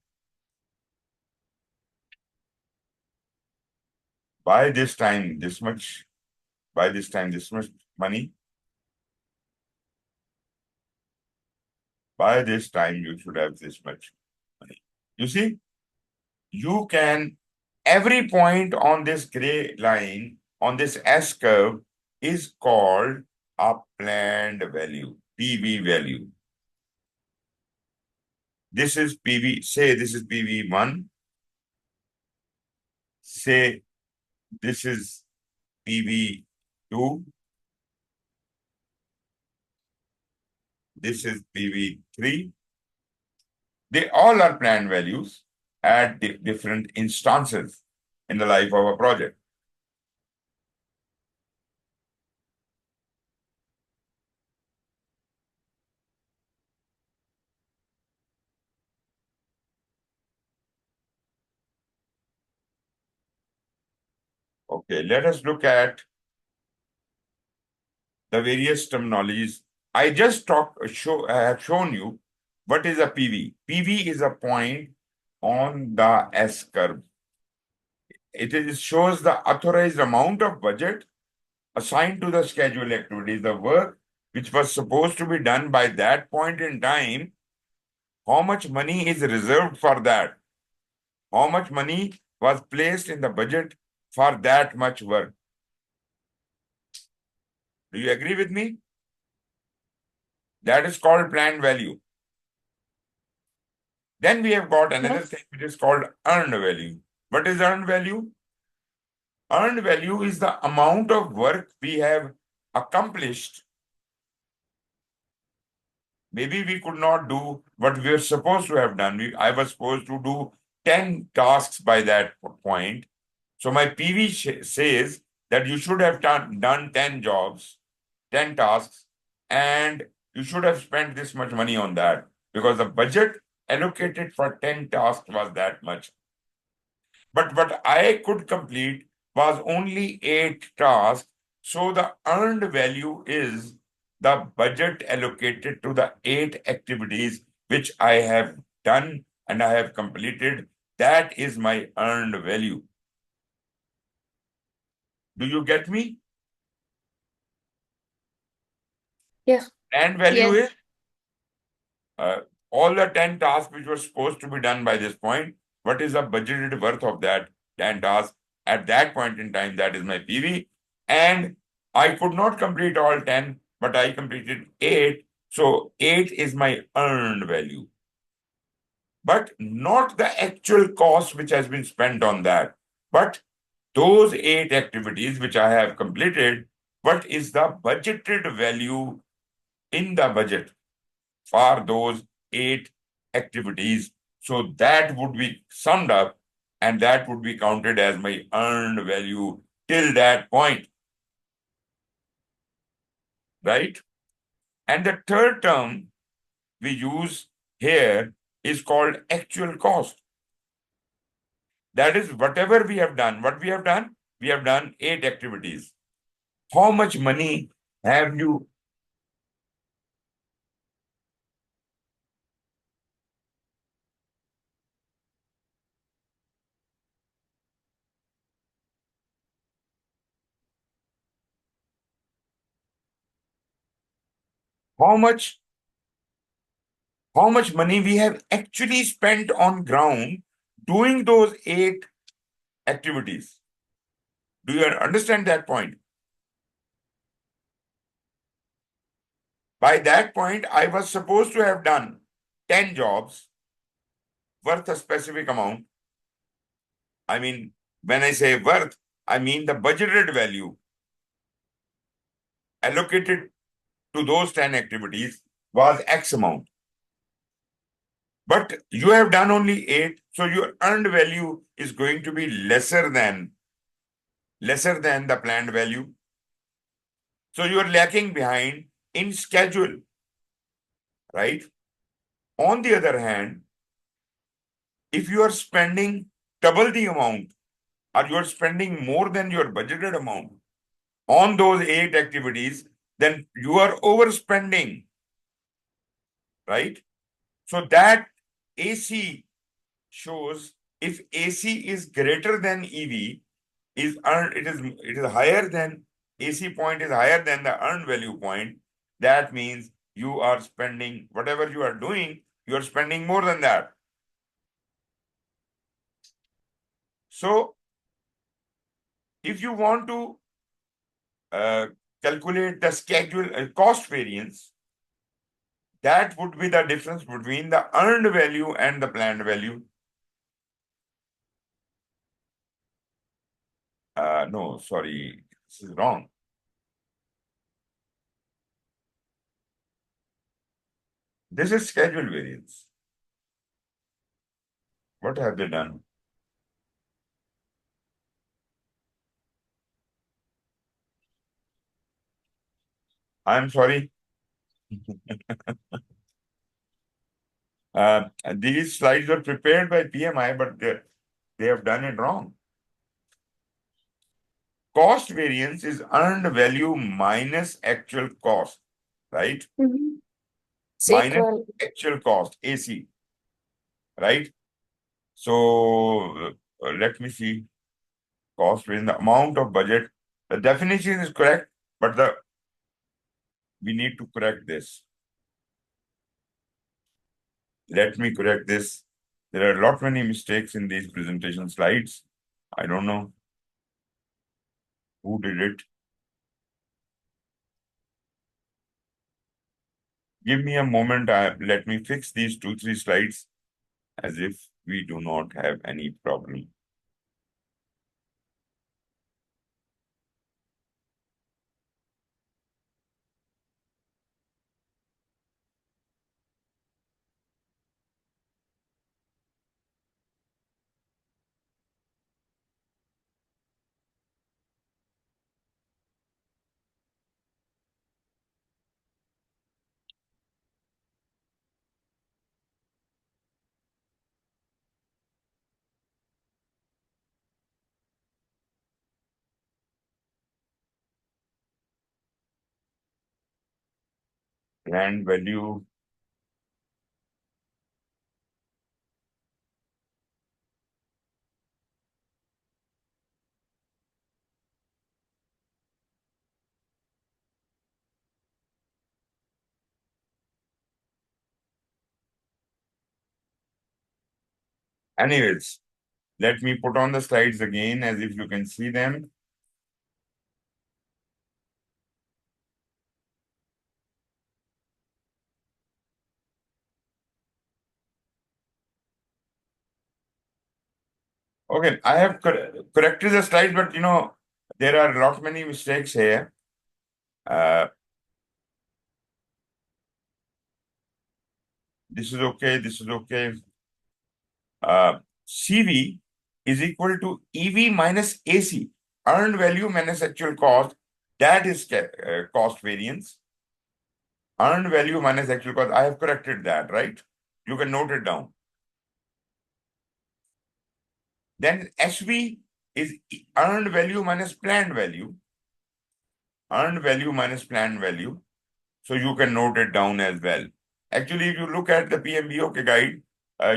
By this time, this much. By this time, this much money. By this time, you should have this much money. You see, you can, every point on this gray line, on this S curve, is called a planned value, PV value. This is PV, say this is PV1. Say this is PV2. This is PV3. They all are planned values at different instances in the life of a project. Okay, let us look at the various terminologies. I just have shown you what is a PV. PV is a point on the S curve. It shows the authorized amount of budget assigned to the scheduled activities, the work which was supposed to be done by that point in time, how much money is reserved for that? How much money was placed in the budget for that much work? Do you agree with me? That is called planned value. Then we have got another Yes. thing which is called earned value. What is earned value? Earned value is the amount of work we have accomplished. Maybe we could not do what we were supposed to have done. I was supposed to do 10 tasks by that point. So my PV says that you should have done 10 jobs, 10 tasks, and you should have spent this much money on that because the budget allocated for 10 tasks was that much. But what I could complete was only 8 tasks. So the earned value is the budget allocated to the 8 activities which I have done and I have completed. That is my earned value. Do you get me? Yeah. And value Yes. is all the 10 tasks which were supposed to be done by this point. What is the budgeted worth of that 10 tasks at that point in time? That is my PV. And I could not complete all 10, but I completed 8. So 8 is my earned value. But not the actual cost which has been spent on that. But those 8 activities which I have completed, what is the budgeted value in the budget for those 8 activities? So that would be summed up and that would be counted as my earned value till that point. Right? And the third term we use here is called actual cost. That is whatever we have done. What we have done? We have done 8 activities. How much money have you how much money we have actually spent on ground doing those 8 activities? Do you understand that point? By that point, I was supposed to have done 10 jobs worth a specific amount. I mean, when I say worth, I mean the budgeted value allocated to those 10 activities was X amount. But you have done only 8, so your earned value is going to be lesser than the planned value. So you are lacking behind in schedule, right? On the other hand, if you are spending double the amount or you are spending more than your budgeted amount on those 8 activities, then you are overspending, right? So that AC shows if AC is greater than EV, it is higher than AC point is higher than the earned value point. That means you are spending whatever you are doing, you are spending more than that. So if you want to calculate the schedule cost variance, that would be the difference between the earned value and the planned value. No, sorry, this is wrong. This is schedule variance. What have they done? I'm sorry. These slides were prepared by PMI, but they have done it wrong. Cost variance is earned value minus actual cost, right? Minus actual cost, AC, right? So let me see. Cost variance, the amount of budget The definition is correct, but we need to correct this. Let me correct this. There are a lot many mistakes in these presentation slides. I don't know who did it. Give me a moment. Let me fix these 2-3 slides as if we do not have any problem. Land value. Anyways, let me put on the slides again as if you can see them. Okay, I have corrected the slide, but there are a lot many mistakes here. This is okay, this is okay. CV is equal to EV minus AC, earned value minus actual cost. That is cost variance. Earned value minus actual cost. I have corrected that, right? You can note it down. Then SV is earned value minus planned value. Earned value minus planned value. So you can note it down as well. Actually, if you look at the PMBOK guide,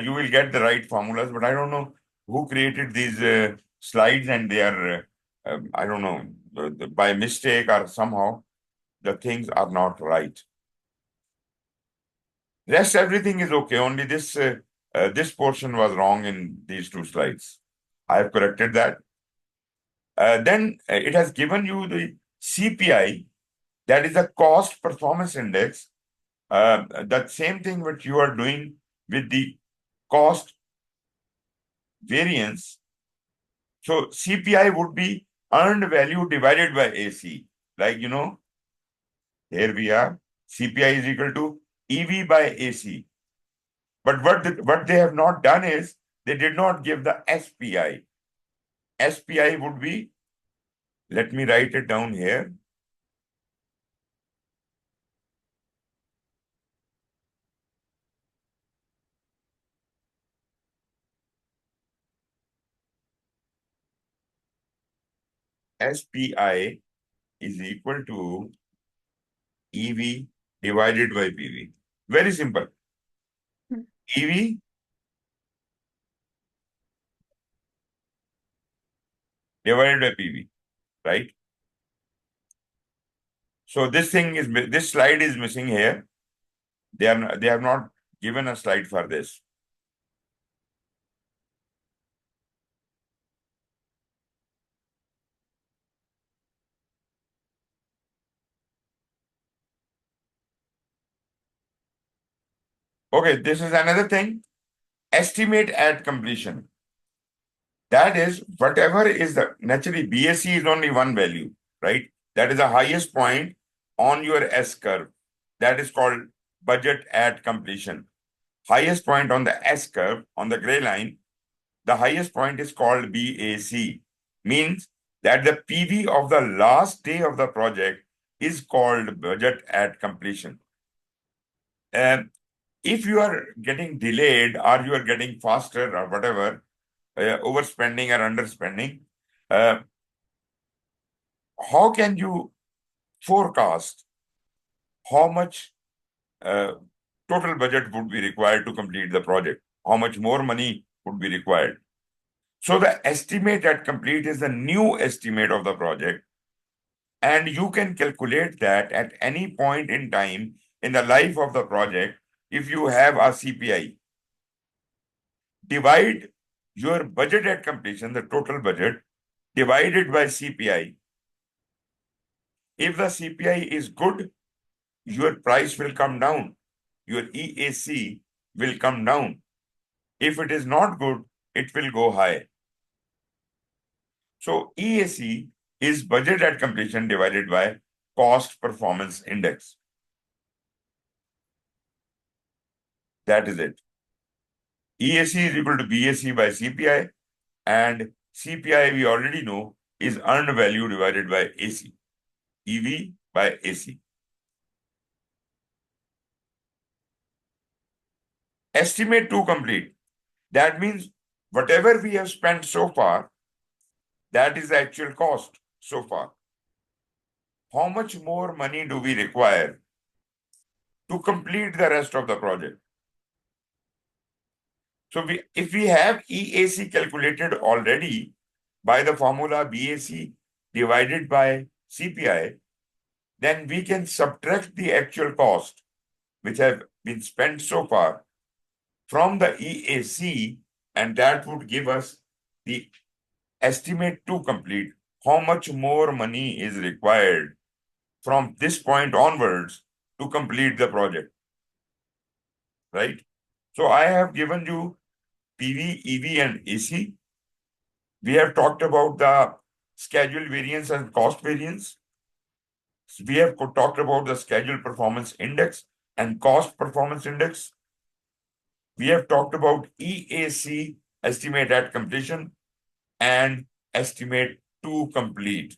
you will get the right formulas, but I don't know who created these slides, and they are, I don't know, by mistake or somehow, the things are not right. Rest everything is okay. Only this portion was wrong in these 2 slides. I have corrected that. Then it has given you the CPI, that is the cost performance index. That same thing what you are doing with the cost variance. So CPI would be earned value divided by AC. Like, here we are. CPI is equal to EV by AC. But what they have not done is they did not give the SPI. SPI would be, let me write it down here. SPI is equal to EV divided by PV. Very simple. EV divided by PV, right? So this slide is missing here. They have not given a slide for this. Okay, this is another thing. Estimate at completion. That is whatever is naturally BAC is only one value, right? That is the highest point on your S curve. That is called budget at completion. Highest point on the S curve, on the gray line, the highest point is called BAC. Means that the PV of the last day of the project is called budget at completion. And if you are getting delayed or you are getting faster or whatever, overspending or underspending, how can you forecast how much total budget would be required to complete the project? How much more money would be required? So the estimate at complete is the new estimate of the project. And you can calculate that at any point in time in the life of the project. If you have a CPI, divide your budget at completion, the total budget, divided by CPI. If the CPI is good, your price will come down. Your EAC will come down. If it is not good, it will go high. So EAC is budget at completion divided by cost performance index. That is it. EAC is equal to BAC by CPI, and CPI we already know is earned value divided by AC. EV by AC. Estimate to complete. That means whatever we have spent so far, that is the actual cost so far. How much more money do we require to complete the rest of the project? So if we have EAC calculated already by the formula BAC divided by CPI, then we can subtract the actual cost which have been spent so far from the EAC, and that would give us the estimate to complete. How much more money is required from this point onwards to complete the project, right? So I have given you PV, EV, and AC. We have talked about the schedule variance and cost variance. We have talked about the schedule performance index and cost performance index. We have talked about EAC, estimate at completion, and estimate to complete.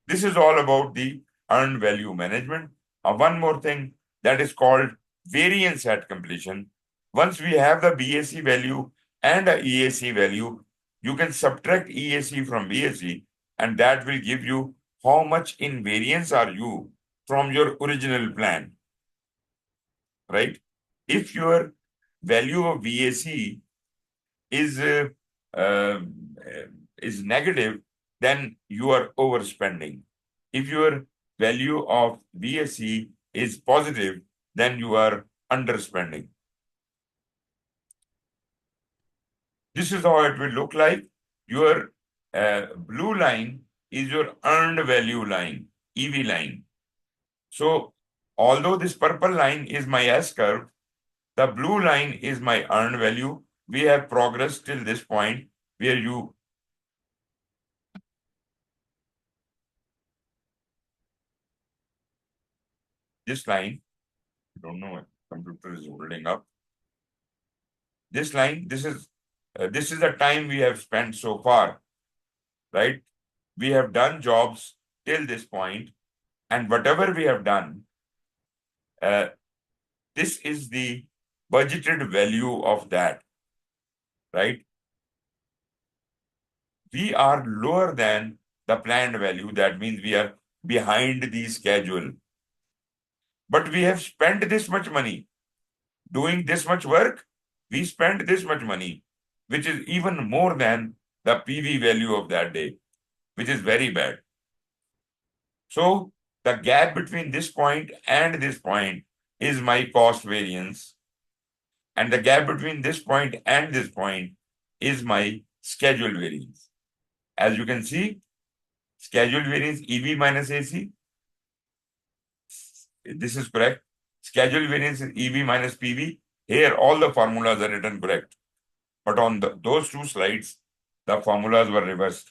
This is all about the earned value management. One more thing that is called variance at completion. Once we have the BAC value and the EAC value, you can subtract EAC from BAC, and that will give you how much in variance are you from your original plan, right? If your value of BAC is negative, then you are overspending. If your value of BAC is positive, then you are underspending. This is how it will look like. Your blue line is your earned value line, EV line. So although this purple line is my S curve, the blue line is my earned value. We have progressed till this point where you this line, I don't know, my computer is holding up. This line, this is the time we have spent so far, right? We have done jobs till this point, and whatever we have done, this is the budgeted value of that, right? We are lower than the planned value. That means we are behind the schedule. But we have spent this much money. Doing this much work, we spent this much money, which is even more than the PV value of that day, which is very bad. So the gap between this point and this point is my cost variance. And the gap between this point and this point is my schedule variance. As you can see, schedule variance EV minus AC. This is correct. Schedule variance is EV minus PV. Here, all the formulas are written correct. But on those two slides, the formulas were reversed.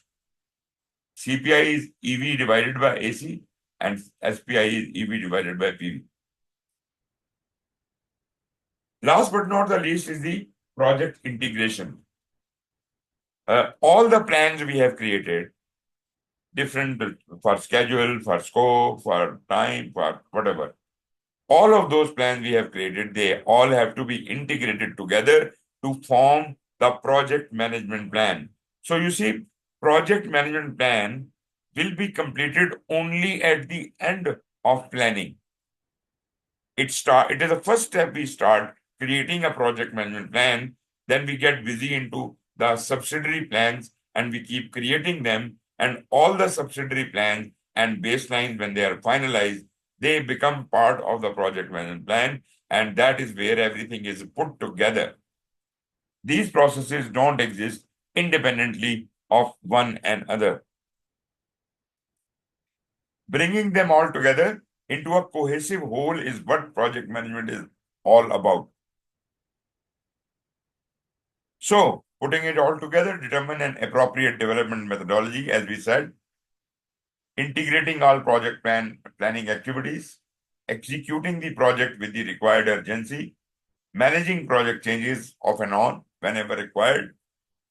CPI is EV divided by AC, and SPI is EV divided by PV. Last but not the least is the project integration. All the plans we have created, different for schedule, for scope, for time, for whatever. All of those plans we have created, they all have to be integrated together to form the project management plan. So you see, project management plan will be completed only at the end of planning. It is the first step. We start creating a project management plan, then we get busy into the subsidiary plans and we keep creating them, and all the subsidiary plans and baselines, when they are finalized, they become part of the project management plan, and that is where everything is put together. These processes don't exist independently of one another. Bringing them all together into a cohesive whole is what project management is all about. So, putting it all together, determine an appropriate development methodology, as we said, integrating all project planning activities, executing the project with the required urgency, managing project changes off and on whenever required,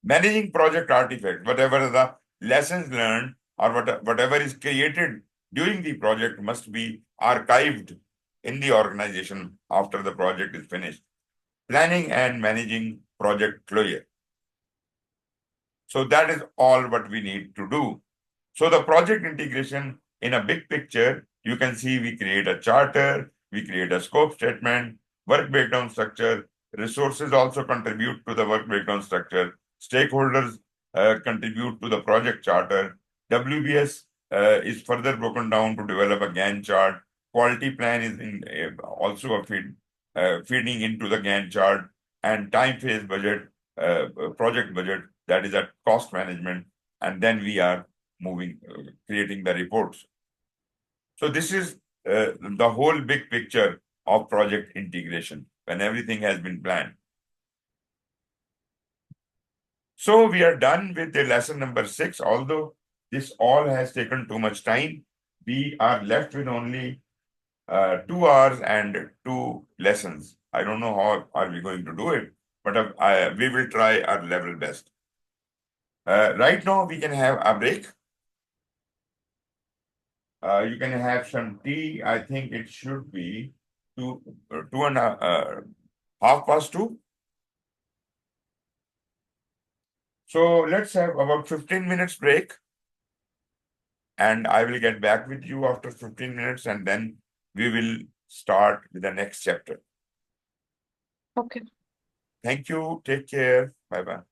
managing project artifacts, whatever the lessons learned or whatever is created during the project must be archived in the organization after the project is finished. Planning and managing project closure. So that is all what we need to do. So the project integration in a big picture, you can see we create a charter, we create a scope statement, work breakdown structure, resources also contribute to the work breakdown structure, stakeholders contribute to the project charter, WBS is further broken down to develop a Gantt chart, quality plan is also a feeding into the Gantt chart, and time phase budget, project budget, that is at cost management, and then we are creating the reports. So this is the whole big picture of project integration when everything has been planned. So we are done with the lesson number 6. Although this all has taken too much time, we are left with only 2 hours and 2 lessons. I don't know how are we going to do it, but we will try our level best. Right now we can have a break. You can have some tea. I think it should be 2:30. So let's have about 15 minutes break. And I will get back with you after 15 minutes, and then we will start with the next chapter. Okay. Thank you. Take care. Bye-bye.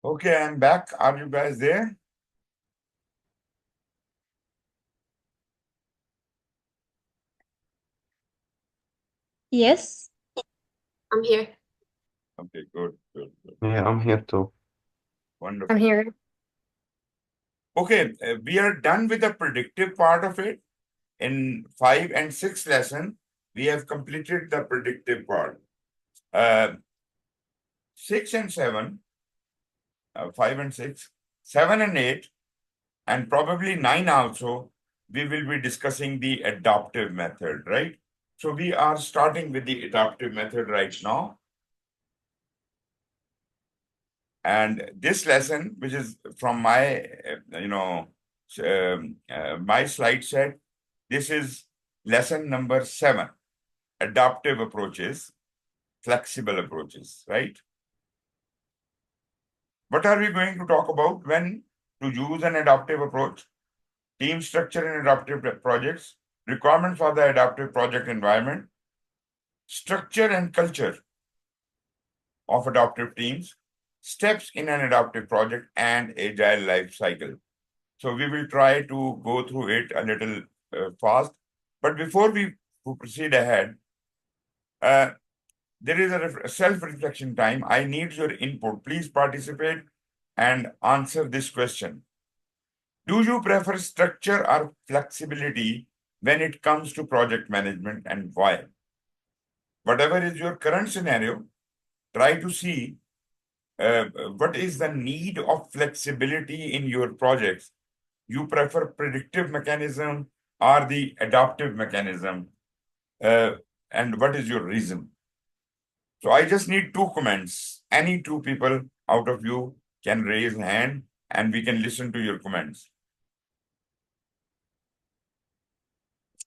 Okay, I'm back. Are you guys there? Yes. I'm here. Okay, good. Yeah, I'm here too. Wonderful. I'm here. Okay, we are done with the predictive part of it. In 5 and 6 lesson, we have completed the predictive part. 6 and 7, 5 and 6, 7 and 8, and probably 9 also, we will be discussing the adaptive method, right? So we are starting with the adaptive method right now. And this lesson, which is from my, my slide set, this is lesson number 7, adaptive approaches, flexible approaches, right? What are we going to talk about when to use an adaptive approach? Team structure in adaptive projects, requirements for the adaptive project environment, structure and culture of adaptive teams, steps in an adaptive project, and agile life cycle. So we will try to go through it a little fast. But before we proceed ahead, there is a self-reflection time. I need your input. Please participate and answer this question. Do you prefer structure or flexibility when it comes to project management, and why? Whatever is your current scenario, try to see what is the need of flexibility in your projects. You prefer predictive mechanism or the adaptive mechanism, and what is your reason? So I just need 2 comments. Any 2 people out of you can raise hand and we can listen to your comments.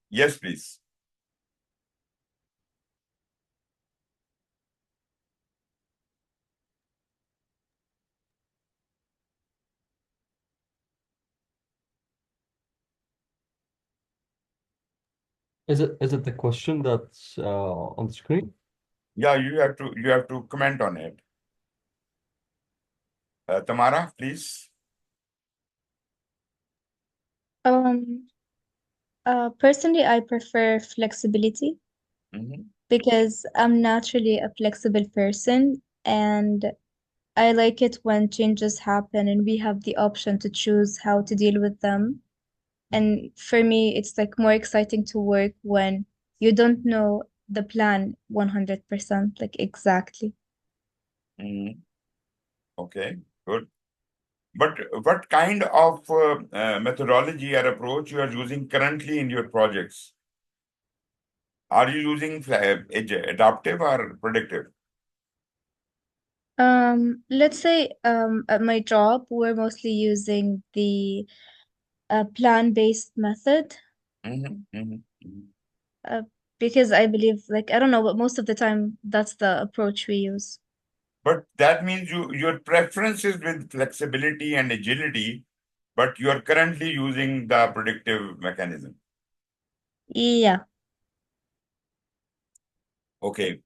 Yes, please. Is it the question that's on the screen? Yeah, you have to comment on it. Tamara, please. Personally, I prefer flexibility because I'm naturally a flexible person, and I like it when changes happen and we have the option to choose how to deal with them. And for me, it's like more exciting to work when you don't know the plan 100%, like exactly. Okay, good. But what kind of methodology or approach you are using currently in your projects? Are you using adaptive or predictive? Let's say at my job, we're mostly using the plan-based method. Because I believe, like, I don't know, but most of the time that's the approach we use. But that means your preference is with flexibility and agility, but you are currently using the predictive mechanism. Yeah. Okay.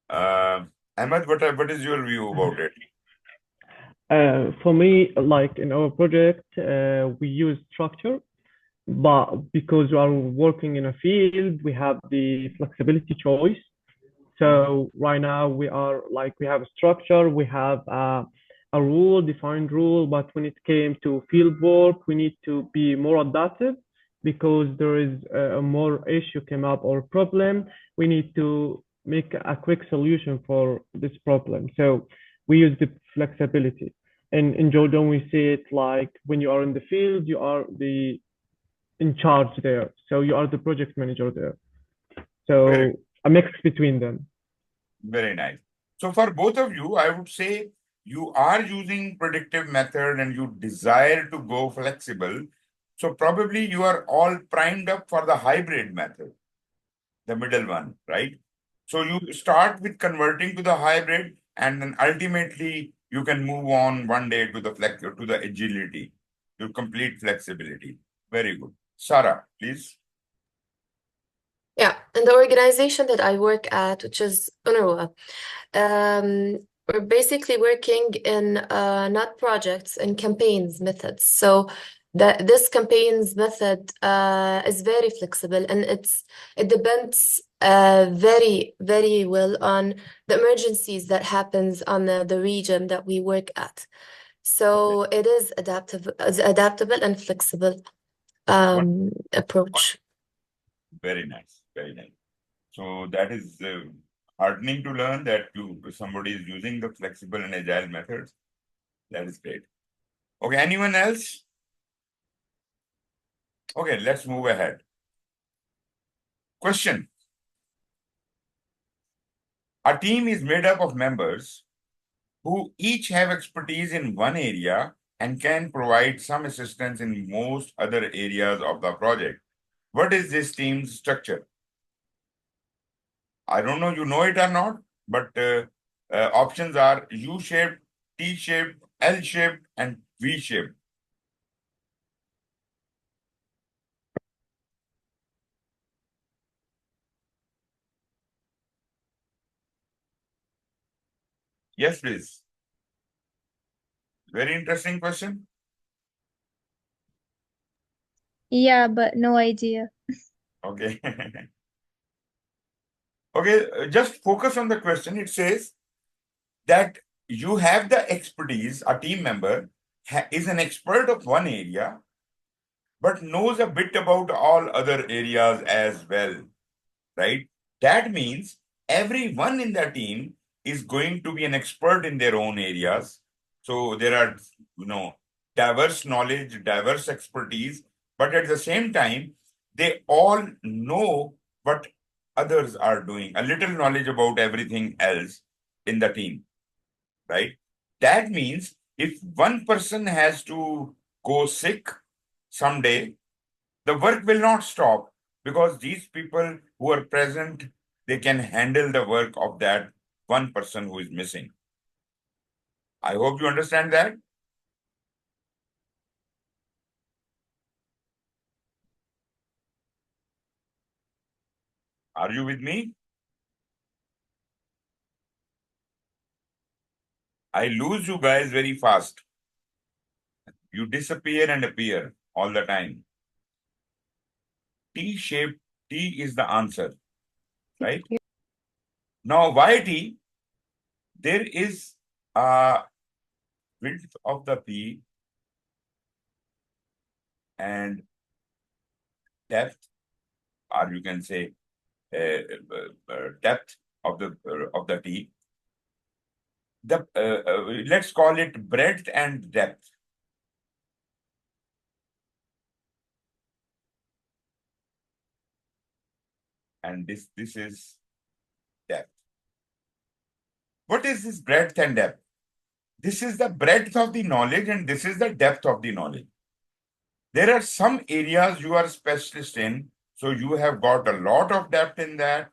Ahmed, what is your view about it? For me, like in our project, we use structure, but because we are working in a field, we have the flexibility choice. So right now we are like, we have a structure, we have a defined rule, but when it came to field work, we need to be more adaptive because there is a more issue came up or problem. We need to make a quick solution for this problem. So we use the flexibility. And in Jordan, we see it like when you are in the field, you are in charge there. So you are the project manager there. So a mix between them. Very nice. So for both of you, I would say you are using predictive method and you desire to go flexible. So probably you are all primed up for the hybrid method, the middle one, right? So you start with converting to the hybrid, and then ultimately you can move on one day to the agility, to complete flexibility. Very good. Sarah, please. Yeah, in the organization that I work at, which is UNRWA, We're basically working in not projects and campaigns methods. So this campaigns method is very flexible, and it depends very, very well on the emergencies that happens on the region that we work at. So it is adaptable and flexible approach. Very nice, very nice. So that is heartening to learn that somebody is using the flexible and agile methods. That is great. Okay, anyone else? Okay, let's move ahead. Question. A team is made up of members who each have expertise in one area and can provide some assistance in most other areas of the project. What is this team's structure? I don't know you know it or not, but options are U-shaped, T-shaped, L-shaped, and V-shaped. Yes, please. Very interesting question. Yeah, but no idea. Okay. Okay, just focus on the question. It says that you have the expertise, a team member is an expert of one area, but knows a bit about all other areas as well, right? That means everyone in the team is going to be an expert in their own areas. So there are, diverse knowledge, diverse expertise, but at the same time, they all know what others are doing, a little knowledge about everything else in the team, right? That means if one person has to go sick someday, the work will not stop because these people who are present, they can handle the work of that one person who is missing. I hope you understand that. Are you with me? I lose you guys very fast. You disappear and appear all the time. T-shaped, T is the answer, right? Now, why T? There is a width of the P and depth, or you can say depth of the T. Let's call it breadth and depth. And this is depth. What is this breadth and depth? This is the breadth of the knowledge and this is the depth of the knowledge. There are some areas you are specialist in, so you have got a lot of depth in that.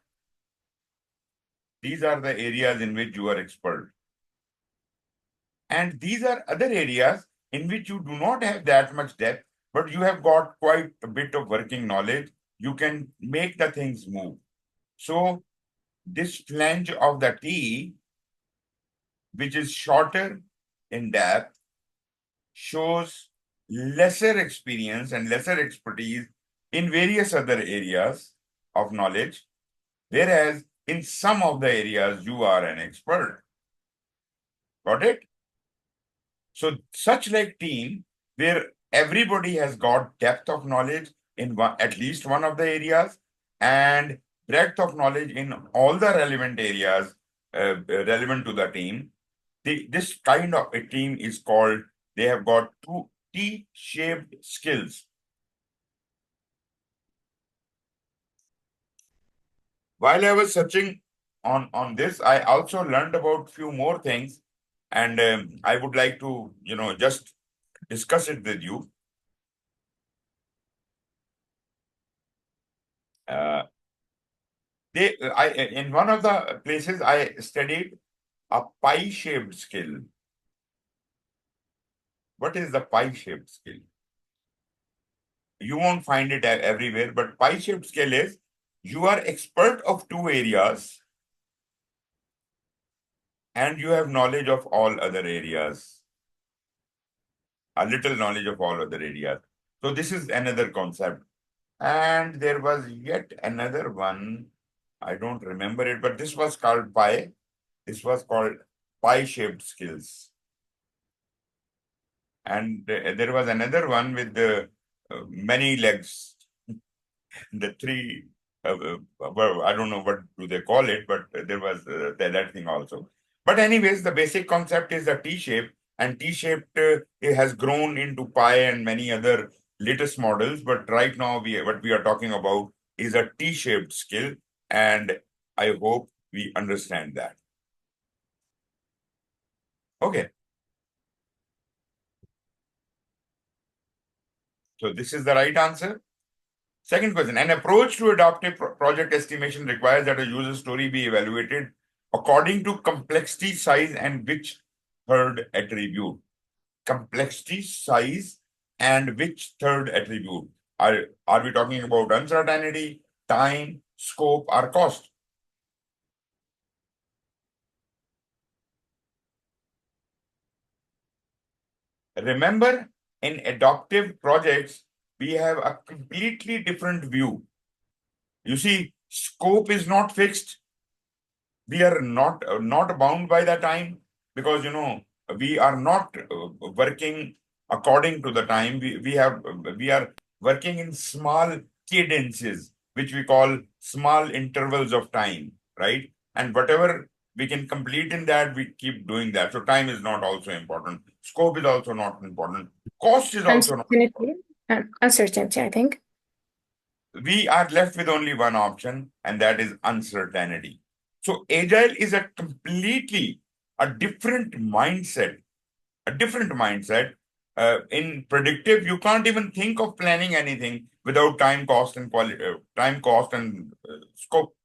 These are the areas in which you are expert. And these are other areas in which you do not have that much depth, but you have got quite a bit of working knowledge. You can make the things move. So this flange of the T, which is shorter in depth, shows lesser experience and lesser expertise in various other areas of knowledge, whereas in some of the areas you are an expert. Got it? So such like team where everybody has got depth of knowledge in at least one of the areas and breadth of knowledge in all the relevant areas relevant to the team. This kind of a team is called, they have got two T-shaped skills. While I was searching on this, I also learned about few more things, and I would like to, just discuss it with you. In one of the places I studied a pie-shaped skill. What is the pie-shaped skill? You won't find it everywhere, but pie-shaped skill is you are expert of two areas and you have knowledge of all other areas, a little knowledge of all other areas. So this is another concept. And there was yet another one, I don't remember it, but this was called pie. This was called pie-shaped skills. And there was another one with the many legs, the three, well, I don't know what do they call it, but there was that thing also. But anyways, the basic concept is the T-shape, and T-shaped it has grown into pie and many other latest models. But right now, what we are talking about is a T-shaped skill, and I hope we understand that. Okay. So this is the right answer. Second question, an approach to adaptive project estimation requires that a user story be evaluated according to complexity, size, and which third attribute? Complexity, size, and which third attribute? Are we talking about uncertainty, time, scope, or cost? Remember, in adaptive projects, we have a completely different view. You see, scope is not fixed. We are not bound by the time, because we are not working according to the time. We are working in small cadences, which we call small intervals of time, right? And whatever we can complete in that, we keep doing that. So time is not also important. Scope is also not important. Cost is also not important. Uncertainty, I think. We are left with only one option, and that is uncertainty. So agile is a completely different mindset, a different mindset. In predictive, you can't even think of planning anything without time, cost, and scope.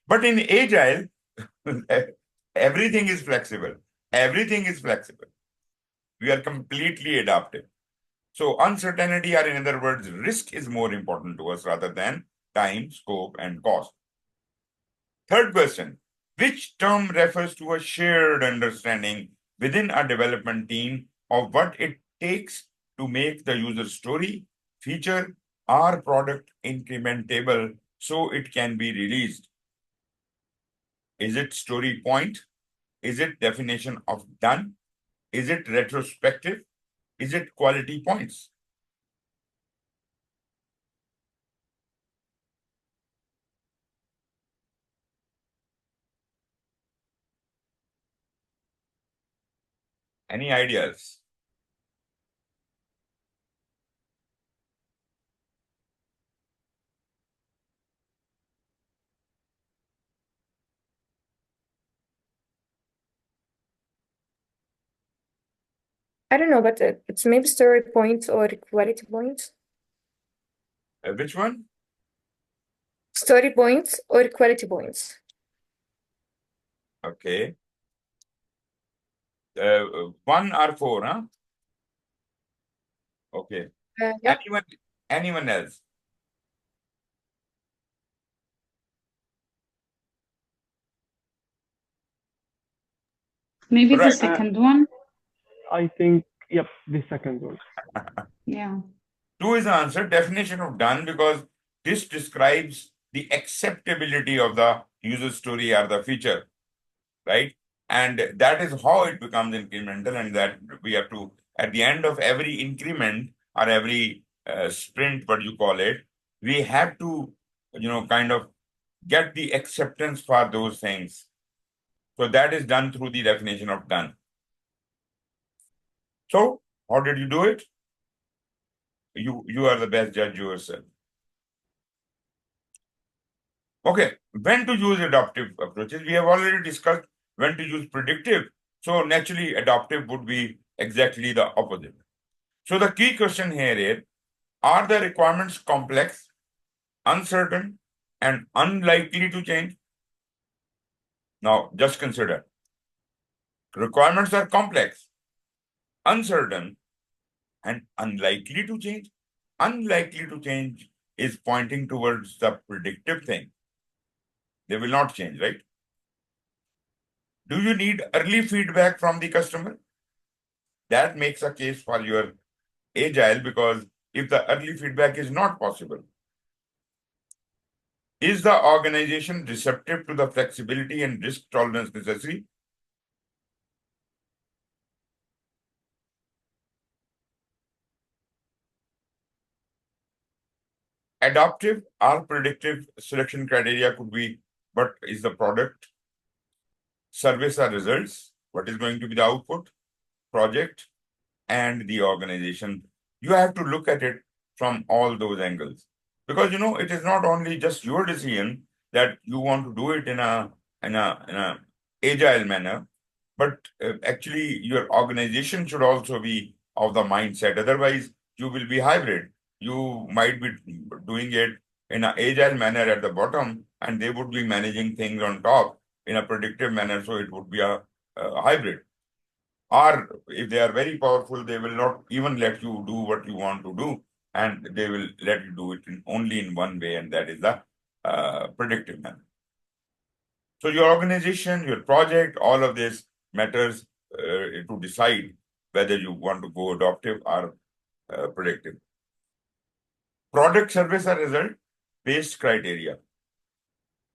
But in agile, everything is flexible. Everything is flexible. We are completely adaptive. So uncertainty, or in other words, risk, is more important to us rather than time, scope, and cost. Third question, which term refers to a shared understanding within a development team of what it takes to make the user story, feature, or product incrementable so it can be released? Is it story point? Is it definition of done? Is it retrospective? Is it quality points? Any ideas? I don't know, but it's maybe story points or quality points. Which one? Story points or quality points. Okay. 1 or 4, huh? Okay. Yeah. Anyone else? Maybe the Right. second one. I think, yep, the second one. Yeah. 2 is the answer, definition of done, because this describes the acceptability of the user story or the feature, right? And that is how it becomes incremental, and that we have to, at the end of every increment or every sprint, what you call it, we have to, kind of get the acceptance for those things. So that is done through the definition of done. So how did you do it? You are the best judge yourself. Okay, when to use adaptive approaches? We have already discussed when to use predictive. So naturally, adaptive would be exactly the opposite. So the key question here is, are the requirements complex, uncertain, and unlikely to change? Now, just consider. Requirements are complex, uncertain, and unlikely to change. Unlikely to change is pointing towards the predictive thing. They will not change, right? Do you need early feedback from the customer? That makes a case for your agile, because if the early feedback is not possible, is the organization receptive to the flexibility and risk tolerance necessary? Adaptive or predictive selection criteria could be: what is the product, service or results, what is going to be the output, project, and the organization. You have to look at it from all those angles, because it is not only just your decision that you want to do it in a agile manner, but actually your organization should also be of the mindset. Otherwise, you will be hybrid. You might be doing it in an agile manner at the bottom, and they would be managing things on top in a predictive manner. So it would be a hybrid. Or if they are very powerful, they will not even let you do what you want to do, and they will let you do it only in one way, and that is the predictive manner. So your organization, your project, all of this matters to decide whether you want to go adaptive or predictive. Product, service, or result based criteria.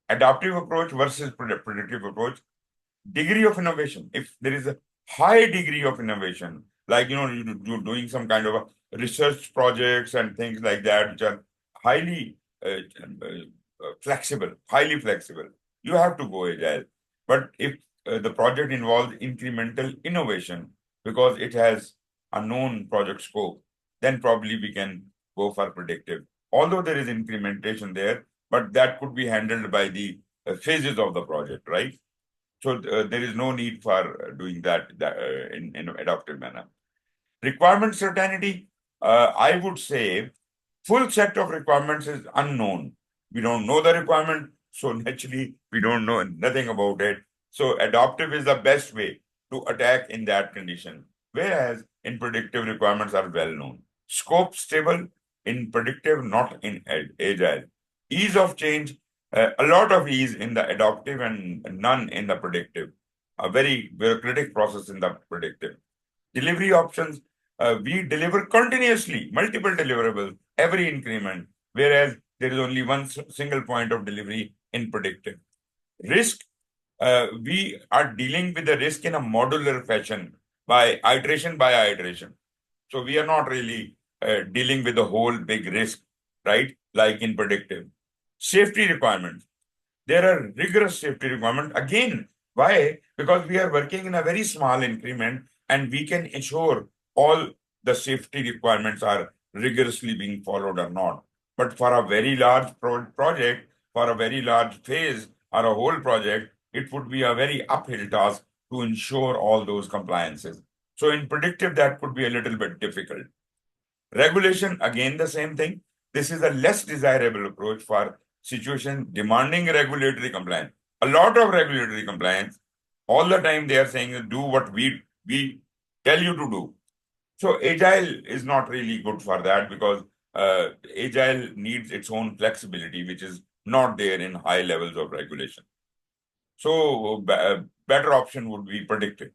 Adaptive approach versus predictive approach. Degree of innovation. If there is a high degree of innovation, like you're doing some kind of a research projects and things like that, which are highly flexible, you have to go agile. But if the project involves incremental innovation because it has a known project scope, then probably we can go for predictive. Although there is incrementation there, but that could be handled by the phases of the project, right? So there is no need for doing that in an adaptive manner. Requirement certainty, I would say full set of requirements is unknown. We don't know the requirement, so naturally we don't know nothing about it. So adaptive is the best way to attack in that condition. Whereas in predictive, requirements are well known. Scope stable in predictive, not in agile. Ease of change, a lot of ease in the adaptive and none in the predictive. A very bureaucratic process in the predictive. Delivery options, we deliver continuously, multiple deliverables, every increment, whereas there is only one single point of delivery in predictive. Risk, we are dealing with the risk in a modular fashion by iteration. So we are not really dealing with the whole big risk, right? Like in predictive. Safety requirements. There are rigorous safety requirements. Again, why? Because we are working in a very small increment and we can ensure all the safety requirements are rigorously being followed or not. But for a very large project, for a very large phase or a whole project, it would be a very uphill task to ensure all those compliances. So in predictive, that could be a little bit difficult. Regulation, again, the same thing. This is a less desirable approach for situation demanding regulatory compliance. A lot of regulatory compliance, all the time they are saying, do what we tell you to do. So agile is not really good for that, because agile needs its own flexibility, which is not there in high levels of regulation. So better option would be predictive.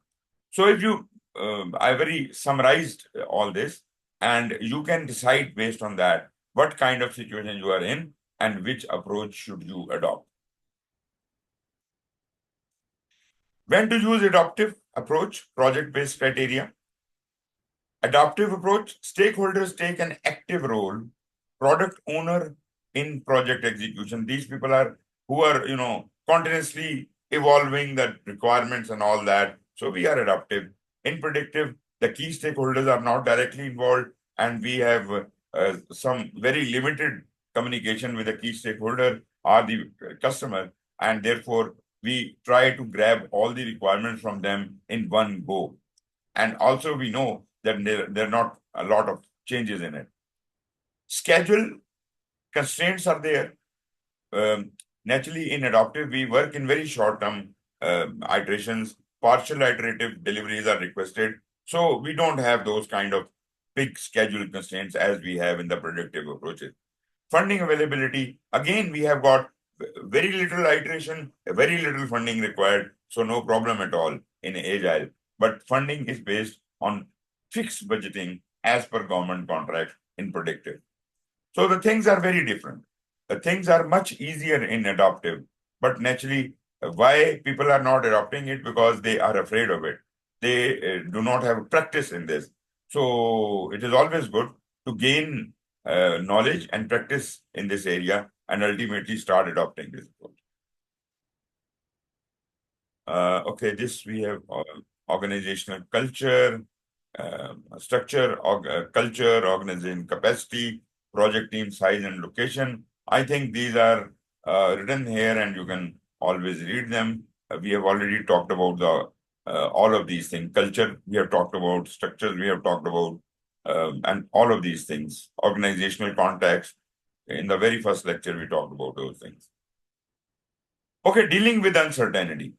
So if you, I very summarized all this, and you can decide based on that what kind of situation you are in and which approach should you adopt. When to use adaptive approach, project-based criteria. Adaptive approach, stakeholders take an active role, product owner in project execution. These people are who are, continuously evolving the requirements and all that. So we are adaptive. In predictive, the key stakeholders are not directly involved, and we have some very limited communication with the key stakeholder or the customer, and therefore we try to grab all the requirements from them in one go. And also we know that there are not a lot of changes in it. Schedule constraints are there. Naturally, in adaptive, we work in very short-term iterations. Partial iterative deliveries are requested. So we don't have those kind of big schedule constraints as we have in the predictive approaches. Funding availability, again, we have got very little iteration, very little funding required, so no problem at all in Agile. But funding is based on fixed budgeting as per government contract in predictive. So the things are very different. The things are much easier in adaptive, but naturally, why people are not adopting it? Because they are afraid of it. They do not have practice in this. So it is always good to gain knowledge and practice in this area and ultimately start adopting this approach. Okay, this we have organizational culture, structure, culture, organization capacity, project team size and location. I think these are written here and you can always read them. We have already talked about the all of these things. Culture, we have talked about. Structure, we have talked about. And all of these things. Organizational context. In the very first lecture, we talked about those things. Okay, dealing with uncertainty.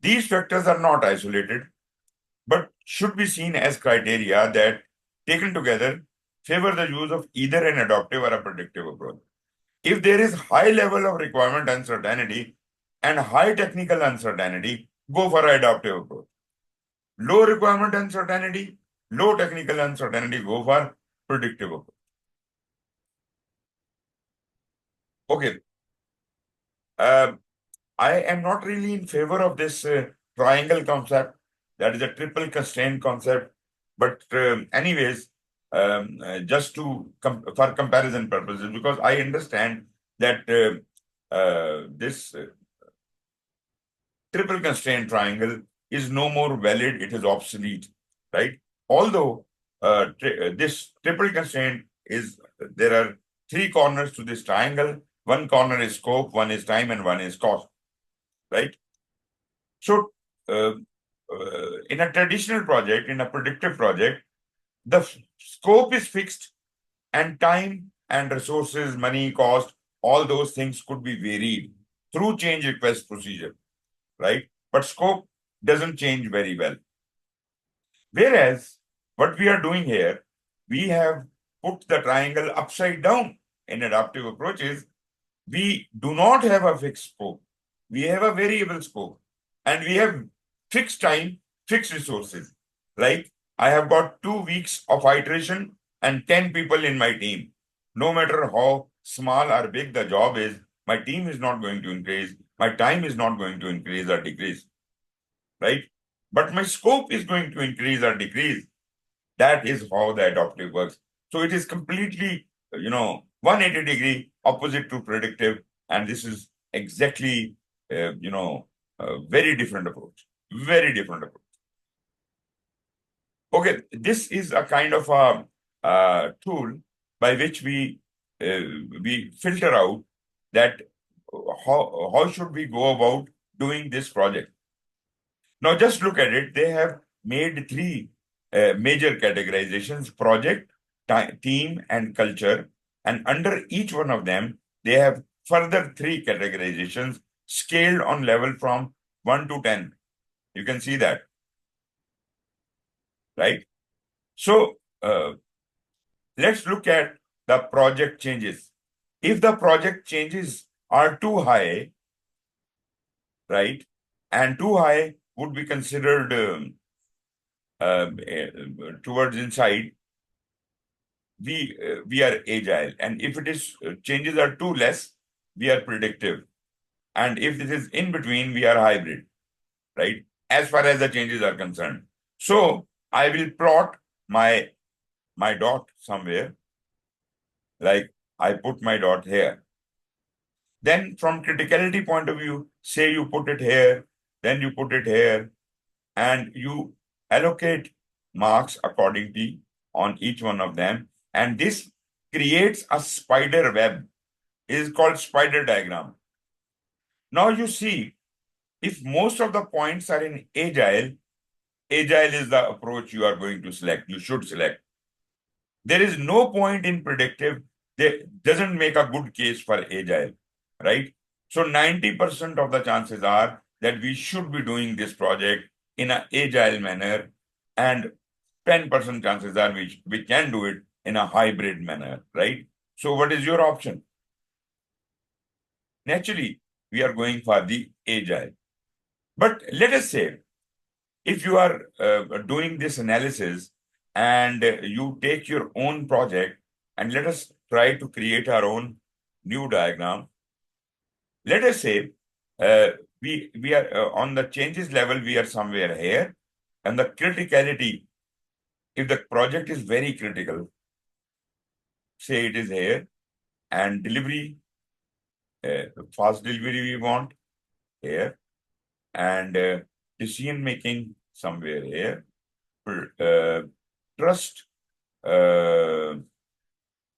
These factors are not isolated, but should be seen as criteria that, taken together, favor the use of either an adaptive or a predictive approach. If there is high level of requirement uncertainty and high technical uncertainty, go for an adaptive approach. Low requirement uncertainty, low technical uncertainty, go for predictive approach. Okay. I am not really in favor of this triangle concept. That is a triple constraint concept. But anyways, just to for comparison purposes, because I understand that this triple constraint triangle is no more valid, it is obsolete, right? Although this triple constraint is, there are three corners to this triangle. One corner is scope, one is time, and one is cost, right? So in a traditional project, in a predictive project, the scope is fixed and time and resources, money, cost, all those things could be varied through change request procedure, right? But scope doesn't change very well. Whereas what we are doing here, we have put the triangle upside down in adaptive approaches. We do not have a fixed scope. We have a variable scope and we have fixed time, fixed resources. Like I have got 2 weeks of iteration and 10 people in my team. No matter how small or big the job is, my team is not going to increase. My time is not going to increase or decrease, right? But my scope is going to increase or decrease. That is how the adaptive works. So it is completely, 180-degree opposite to predictive. And this is exactly, a very different approach. Very different approach. Okay, this is a kind of a tool by which we filter out that how should we go about doing this project. Now just look at it. They have made three major categorizations: project, team, and culture. And under each one of them, they have further three categorizations scaled on level from 1 to 10. You can see that, right? So let's look at the project changes. If the project changes are too high, right, and too high would be considered towards inside, we are agile. And if it is changes are too less, we are predictive. And if this is in between, we are hybrid, right? As far as the changes are concerned. So I will plot my dot somewhere, like I put my dot here. Then from criticality point of view, say you put it here, then you put it here, and you allocate marks accordingly on each one of them. And this creates a spider web. It is called spider diagram. Now you see, if most of the points are in agile, agile is the approach you are going to select, you should select. There is no point in predictive, that doesn't make a good case for agile, right? So 90% of the chances are that we should be doing this project in an agile manner, and 10% chances are we can do it in a hybrid manner, right? So what is your option? naturally we are going for the agile. But let us say, if you are doing this analysis and you take your own project, and let us try to create our own new diagram. Let us say we are on the changes level, we are somewhere here, and the criticality, if the project is very critical, say it is here, and delivery, fast delivery we want here, and decision making somewhere here, trust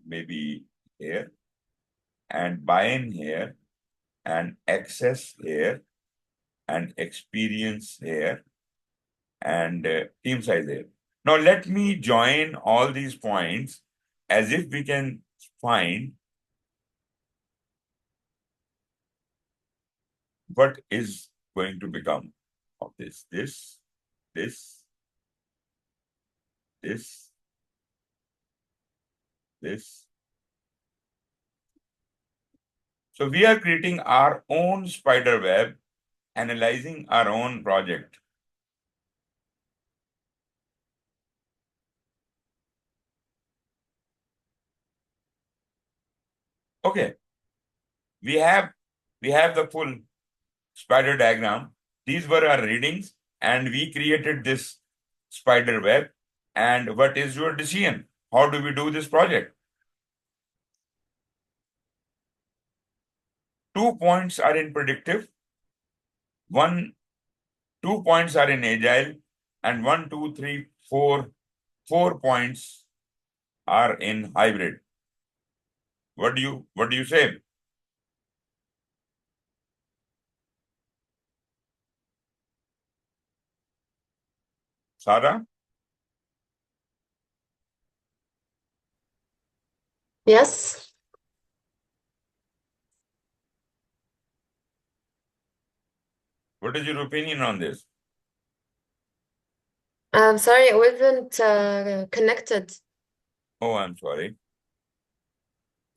maybe here, and buy-in here, and access here, and experience here, and team size here. Now let me join all these points as if we can find what is going to become of this, this. So we are creating our own spider web, analyzing our own project. Okay, we have the full spider diagram. These were our readings, and we created this spider web. And what is your decision? How do we do this project? 2 points are in predictive, 2 points are in agile, and 1, 2, 3, 4 points are in hybrid. What do you say? Sarah? Yes. What is your opinion on this? I'm sorry, I wasn't connected. Oh, I'm sorry.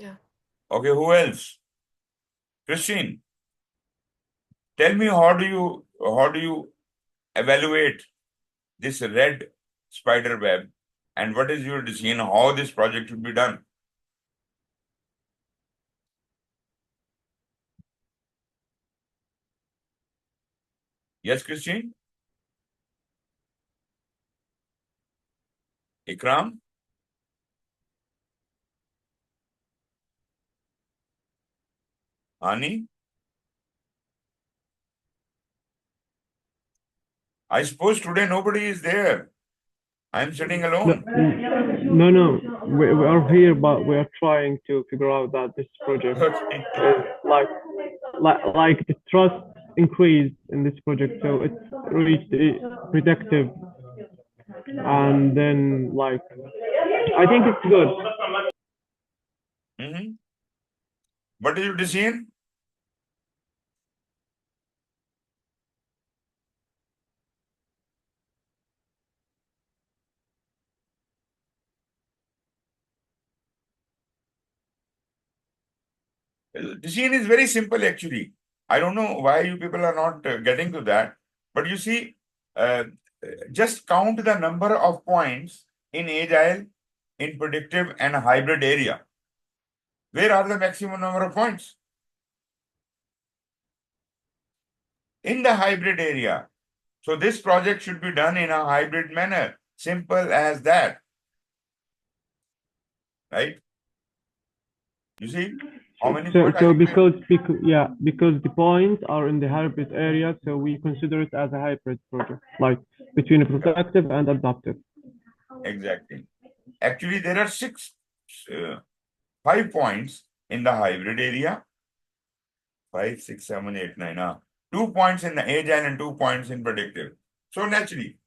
Yeah. Okay, who else? Christine, tell me, how do you evaluate this red spider web, and what is your decision how this project should be done? Yes, Christine? Ikram? Ani? I suppose today nobody is there. I'm sitting alone. No. We are here, but we are trying to figure out that this project Okay. is like the trust increased in this project, so it's reached predictive, and then like I think it's good. Mm-hmm. What is your decision? Decision is very simple, actually. I don't know why you people are not getting to that. But you see, just count the number of points in agile, in predictive, and hybrid area. Where are the maximum number of points? In the hybrid area. So this project should be done in a hybrid manner. Simple as that. Right? You see? How many points? So because the points are in the hybrid area, so we consider it as a hybrid project, like between productive and adaptive. Exactly. Actually, there are 5 points in the hybrid area. 5, 6, 7, 8, 9. 2 points in the agile and 2 points in predictive. So naturally,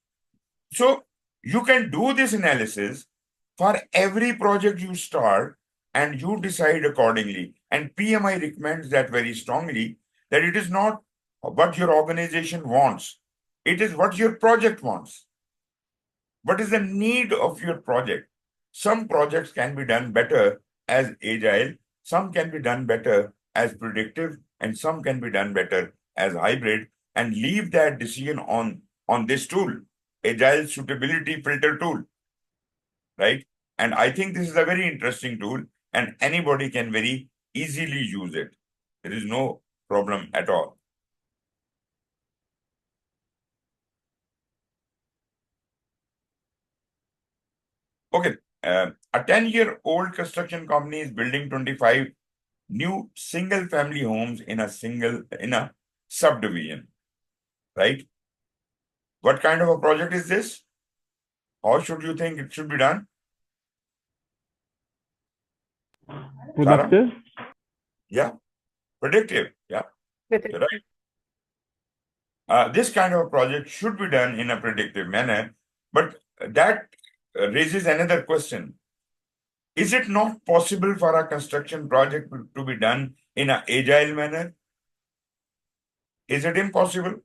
so you can do this analysis for every project you start, and you decide accordingly. And PMI recommends that very strongly, that it is not what your organization wants. It is what your project wants. What is the need of your project? Some projects can be done better as agile. Some can be done better as predictive. and some can be done better as hybrid, and leave that decision on this tool, Agile Suitability Filter tool, right? And I think this is a very interesting tool, and anybody can very easily use it. There is no problem at all. Okay, a 10-year-old construction company is building 25 new single-family homes in a subdivision, right? What kind of a project is this? How should you think it should be done? Productive? Yeah, predictive. Yeah, Predictive. you're right. This kind of a project should be done in a predictive manner, but that raises another question. Is it not possible for a construction project to be done in an agile manner? Is it impossible?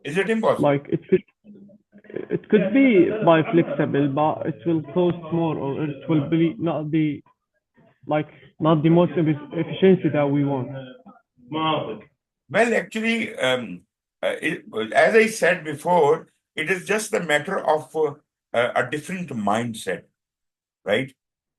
Is it impossible? Like it could be by flexible, but it will cost more, or it will be not the most efficiency that we want. Well, actually, as I said before, it is just a matter of a different mindset, right?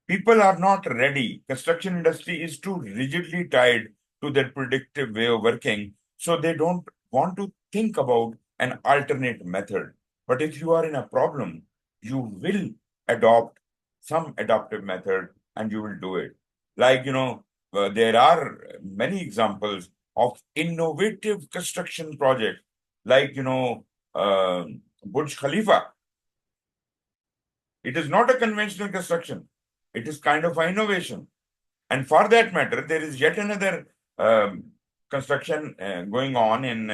People are not ready. Construction industry is too rigidly tied to their predictive way of working, so they don't want to think about an alternate method. But if you are in a problem, you will adopt some adaptive method and you will do it. Like, there are many examples of innovative construction projects, like, Burj Khalifa. It is not a conventional construction. It is kind of an innovation. And for that matter, there is yet another construction going on in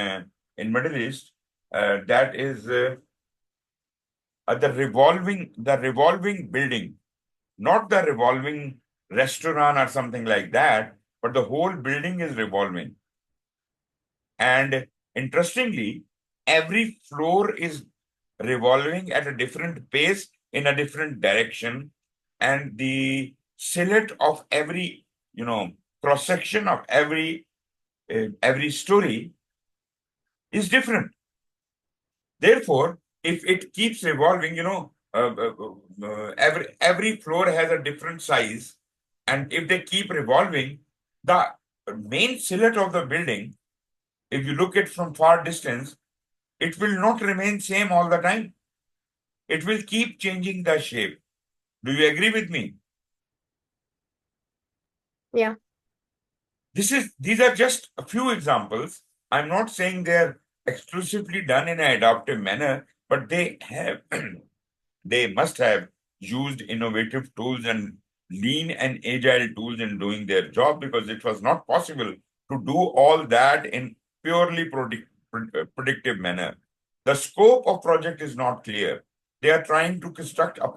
Middle East that is the revolving building, not the revolving restaurant or something like that, but the whole building is revolving. And interestingly, every floor is revolving at a different pace in a different direction, and the silhouette of every cross section of every story is different. Therefore, if it keeps revolving, every floor has a different size, and if they keep revolving, the main silhouette of the building, if you look at from far distance, it will not remain same all the time. It will keep changing the shape. Do you agree with me? Yeah. These are just a few examples. I'm not saying they're exclusively done in an adaptive manner, but they have they must have used innovative tools and lean and agile tools in doing their job, because it was not possible to do all that in purely predictive manner. The scope of project is not clear. They are trying to construct a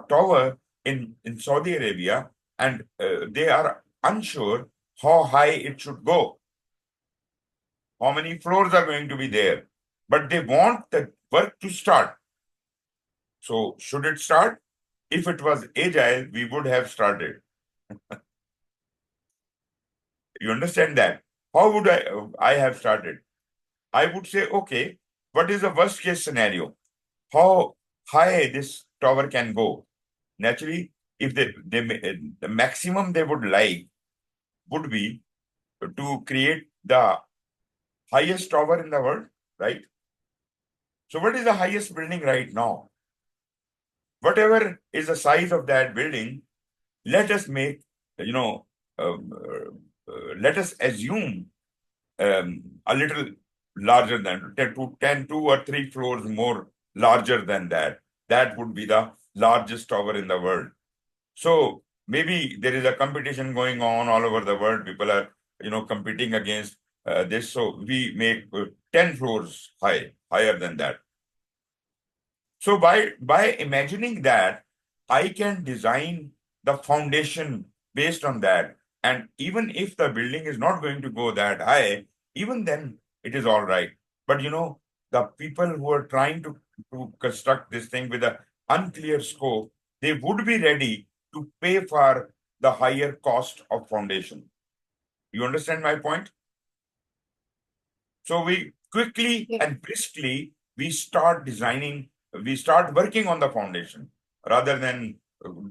tower in Saudi Arabia, and they are unsure how high it should go, how many floors are going to be there, but they want the work to start. So should it start? If it was agile, we would have started. You understand that? How would I have started? I would say, okay, what is the worst case scenario? How high this tower can go? Naturally, if the maximum they would like would be to create the highest tower in the world, right? So what is the highest building right now? Whatever is the size of that building, let us make, let us assume a little larger than 10, 2 or 3 floors more larger than that. That would be the largest tower in the world. So maybe there is a competition going on all over the world. People are, competing against this. So we make 10 floors higher than that. So by imagining that, I can design the foundation based on that. And even if the building is not going to go that high, even then it is all right. But the people who are trying to to construct this thing with an unclear scope, they would be ready to pay for the higher cost of foundation. You understand my point? So we quickly and briskly, we start working on the foundation rather than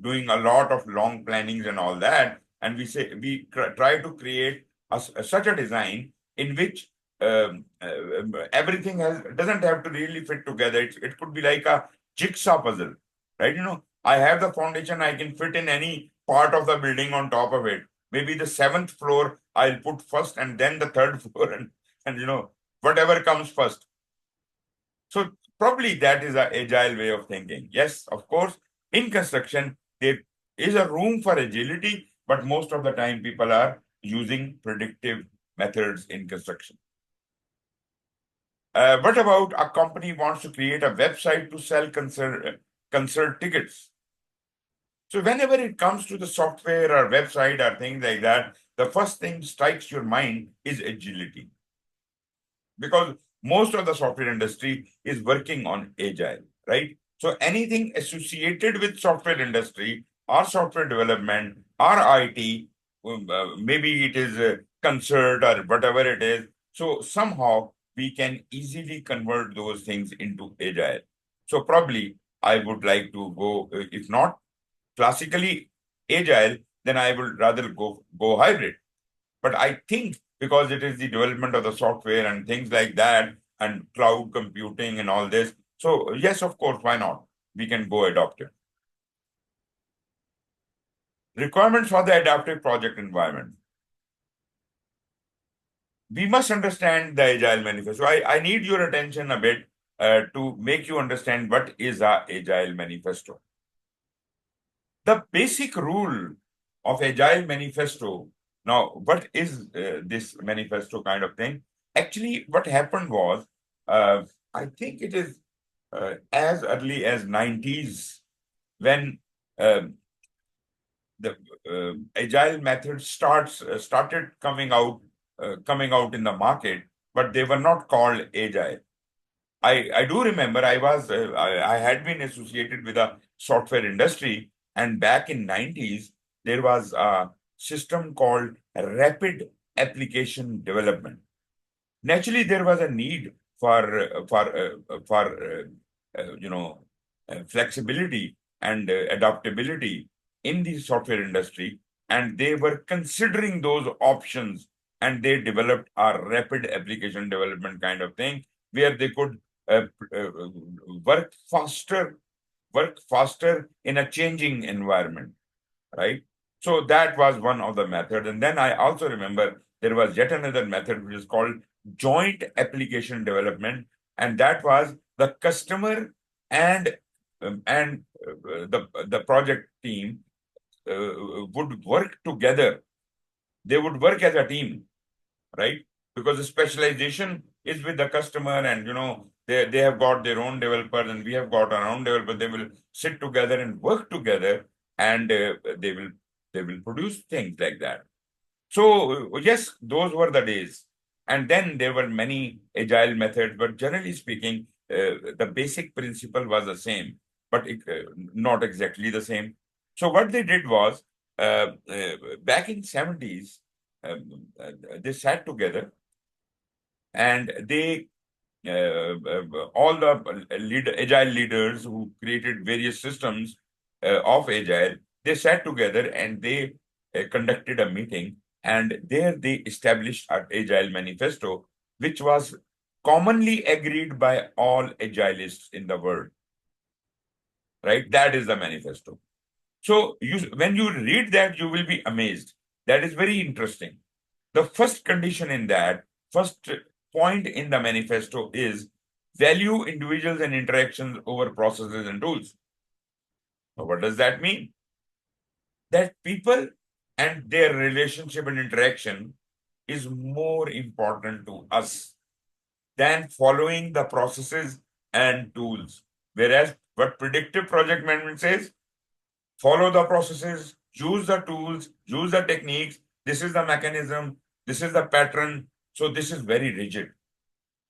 doing a lot of long plannings and all that. And we try to create such a design in which everything doesn't have to really fit together. It could be like a jigsaw puzzle, right? I have the foundation, I can fit in any part of the building on top of it. Maybe the 7th floor I'll put first and then the 3rd floor and whatever comes first. So probably that is an agile way of thinking. Yes, of course, in construction, there is a room for agility, but most of the time people are using predictive methods in construction. What about a company wants to create a website to sell concert tickets? So whenever it comes to the software or website or things like that, the first thing strikes your mind is agility. Because most of the software industry is working on agile, right? So anything associated with software industry or software development or IT, maybe it is concert or whatever it is. So somehow we can easily convert those things into agile. So probably I would like to go, if not classically agile, then I would rather go hybrid. But I think because it is the development of the software and things like that, and cloud computing and all this. So yes, of course, why not? We can go adaptive. Requirements for the adaptive project environment. We must understand the Agile Manifesto. I need your attention a bit to make you understand what is our Agile Manifesto. The basic rule of Agile Manifesto. Now, what is this manifesto kind of thing? Actually, what happened was, I think it is as early as 90s when the agile methods started coming out in the market, but they were not called agile. I do remember I had been associated with a software industry, and back in 90s there was a system called rapid application development. Naturally, there was a need for flexibility and adaptability in the software industry, and they were considering those options, and they developed a rapid application development kind of thing where they could work faster in a changing environment, right? So that was one of the methods. And then I also remember there was yet another method which is called joint application development, and that was the customer and the project team would work together. They would work as a team, right? Because the specialization is with the customer, and they have got their own developers and we have got our own developers. They will sit together and work together, and they will produce things like that. So yes, those were the days. And then there were many agile methods, but generally speaking, the basic principle was the same, but not exactly the same. So what they did was, back in 70s, they sat together and they all the agile leaders who created various systems of agile, they sat together and they conducted a meeting, and there they established an agile manifesto, which was commonly agreed by all agilists in the world, right? That is the manifesto. So when you read that, you will be amazed. That is very interesting. The first condition in that, first point in the manifesto is value individuals and interactions over processes and tools. So what does that mean? That people and their relationship and interaction is more important to us than following the processes and tools. Whereas what predictive project management says, follow the processes, use the tools, use the techniques. This is the mechanism, this is the pattern. So this is very rigid,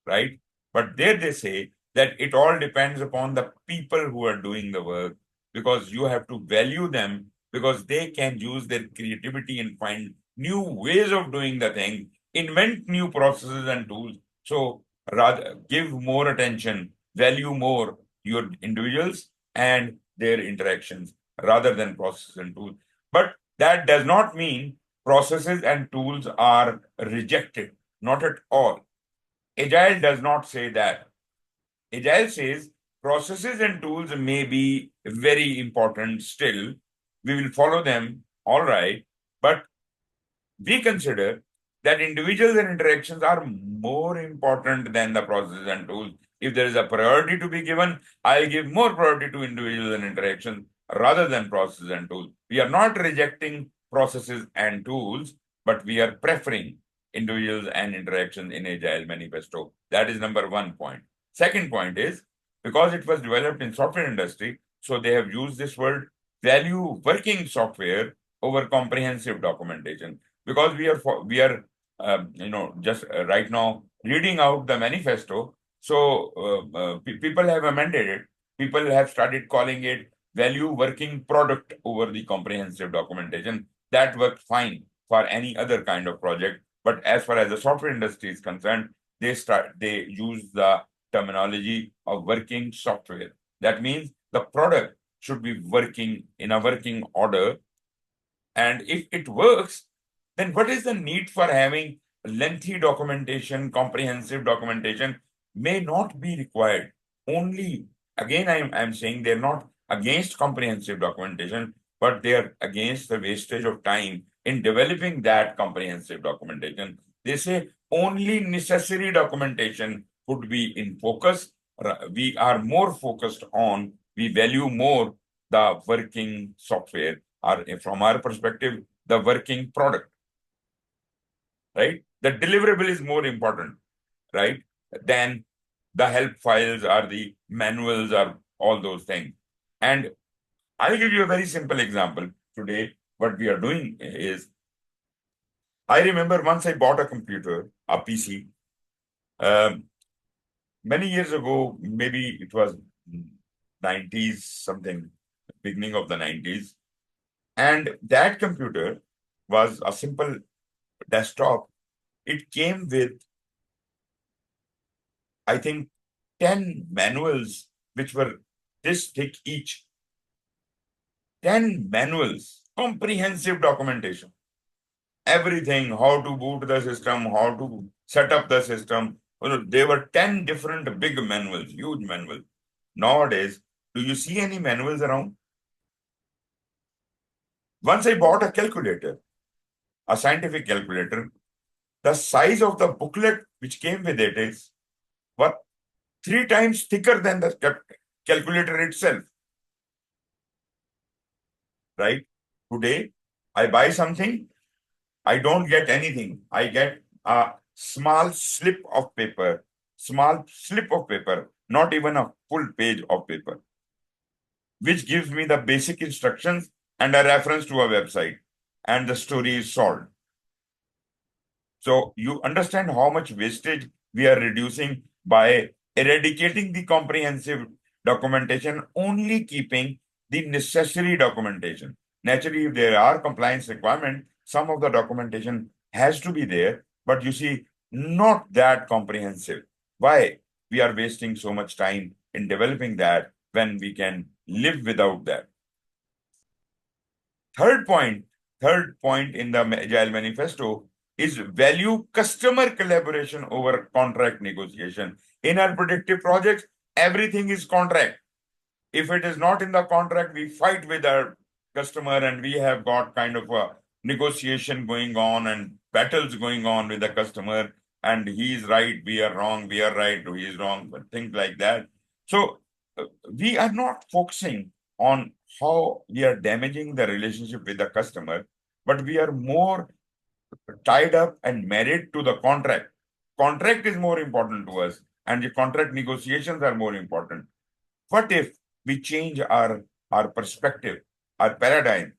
right? But there they say that it all depends upon the people who are doing the work, because you have to value them, because they can use their creativity and find new ways of doing the thing, invent new processes and tools. So rather give more attention, value more your individuals and their interactions rather than processes and tools. But that does not mean processes and tools are rejected. Not at all. Agile does not say that. Agile says processes and tools may be very important still. We will follow them, all right. But we consider that individuals and interactions are more important than the processes and tools. If there is a priority to be given, I'll give more priority to individuals and interactions rather than processes and tools. We are not rejecting processes and tools, but we are preferring individuals and interactions in Agile Manifesto. That is number 1 point. Second point is, because it was developed in software industry, so they have used this word value working software over comprehensive documentation. Because we are just right now reading out the manifesto, so people have amended it. People have started calling it value working product over the comprehensive documentation. That worked fine for any other kind of project, but as far as the software industry is concerned, they use the terminology of working software. That means the product should be working in a working order, and if it works, then what is the need for having lengthy documentation? Comprehensive documentation may not be required. Only, again, I'm saying they're not against comprehensive documentation, but they're against the wastage of time in developing that comprehensive documentation. They say only necessary documentation could be in focus. We are more focused on, we value more the working software, or from our perspective, the working product. Right? The deliverable is more important, right, than the help files or the manuals or all those things. And I'll give you a very simple example. Today, what we are doing is, I remember once I bought a computer, a PC, many years ago, maybe it was 90s something, beginning of the 90s. And that computer was a simple desktop. It came with, I think, 10 manuals, which were this thick each. 10 manuals, comprehensive documentation. Everything, how to boot the system, how to set up the system. There were 10 different big manuals, huge manuals. Nowadays, do you see any manuals around? Once I bought a calculator, a scientific calculator, the size of the booklet which came with it is 3 times thicker than the calculator itself. Right? Today, I buy something, I don't get anything. I get a small slip of paper, not even a full page of paper, which gives me the basic instructions and a reference to a website, and the story is solved. So you understand how much wastage we are reducing by eradicating the comprehensive documentation, only keeping the necessary documentation. Naturally, if there are compliance requirements, some of the documentation has to be there, but you see, not that comprehensive. Why? We are wasting so much time in developing that when we can live without that. Third point in the Agile Manifesto is value customer collaboration over contract negotiation. In our predictive projects, everything is contract. If it is not in the contract, we fight with our customer, and we have got kind of a negotiation going on and battles going on with the customer, and he is right, we are wrong, we are right, he is wrong, but things like that. So we are not focusing on how we are damaging the relationship with the customer, but we are more tied up and married to the contract. Contract is more important to us, and the contract negotiations are more important. What if we change our perspective, our paradigm,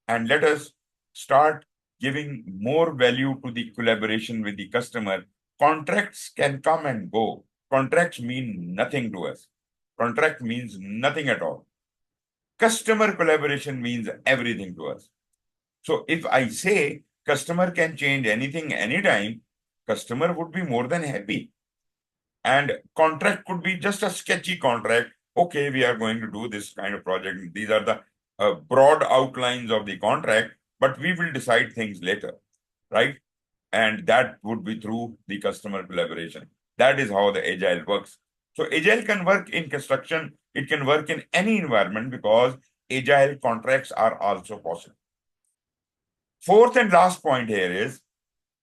and let us start giving more value to the collaboration with the customer? Contracts can come and go, contracts mean nothing to us. Contract means nothing at all. Customer collaboration means everything to us. So if I say customer can change anything anytime, customer would be more than happy. And contract could be just a sketchy contract. Okay, we are going to do this kind of project. These are the broad outlines of the contract, but we will decide things later, right? And that would be through the customer collaboration. That is how the agile works. So agile can work in construction. It can work in any environment because agile contracts are also possible. Fourth and last point here is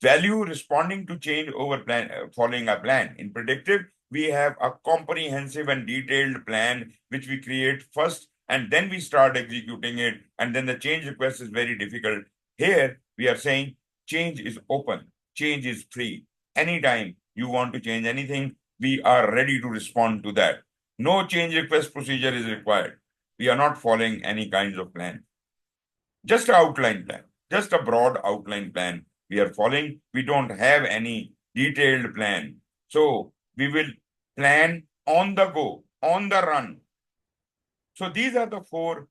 value responding to change over plan, following a plan. In predictive, we have a comprehensive and detailed plan which we create first, and then we start executing it, and then the change request is very difficult. Here, we are saying change is open, change is free. Anytime you want to change anything, we are ready to respond to that. No change request procedure is required. We are not following any kinds of plan. Just an outline plan, just a broad outline plan we are following. We don't have any detailed plan. So we will plan on the go, on the run. So these are the 4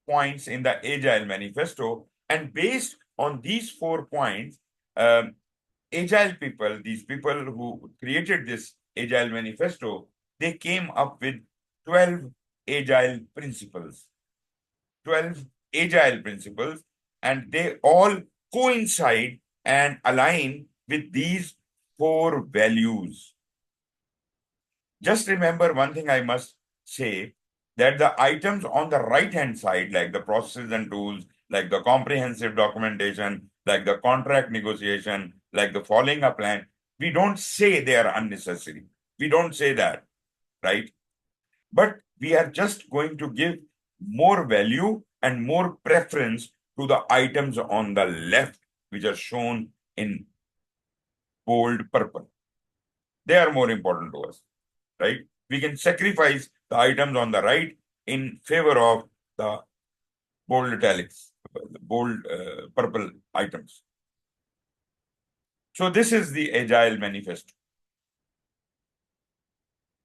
points in the Agile Manifesto. And based on these 4 points, Agile people, these people who created this Agile Manifesto, they came up with 12 Agile principles. 12 Agile principles, and they all coincide and align with these 4 values. Just remember one thing I must say, that the items on the right-hand side, like the processes and tools, like the comprehensive documentation, like the contract negotiation, like the following a plan, we don't say they are unnecessary. We don't say that, right? But we are just going to give more value and more preference to the items on the left, which are shown in bold purple. They are more important to us, right? We can sacrifice the items on the right in favor of the bold italics, bold purple items. So this is the Agile Manifesto.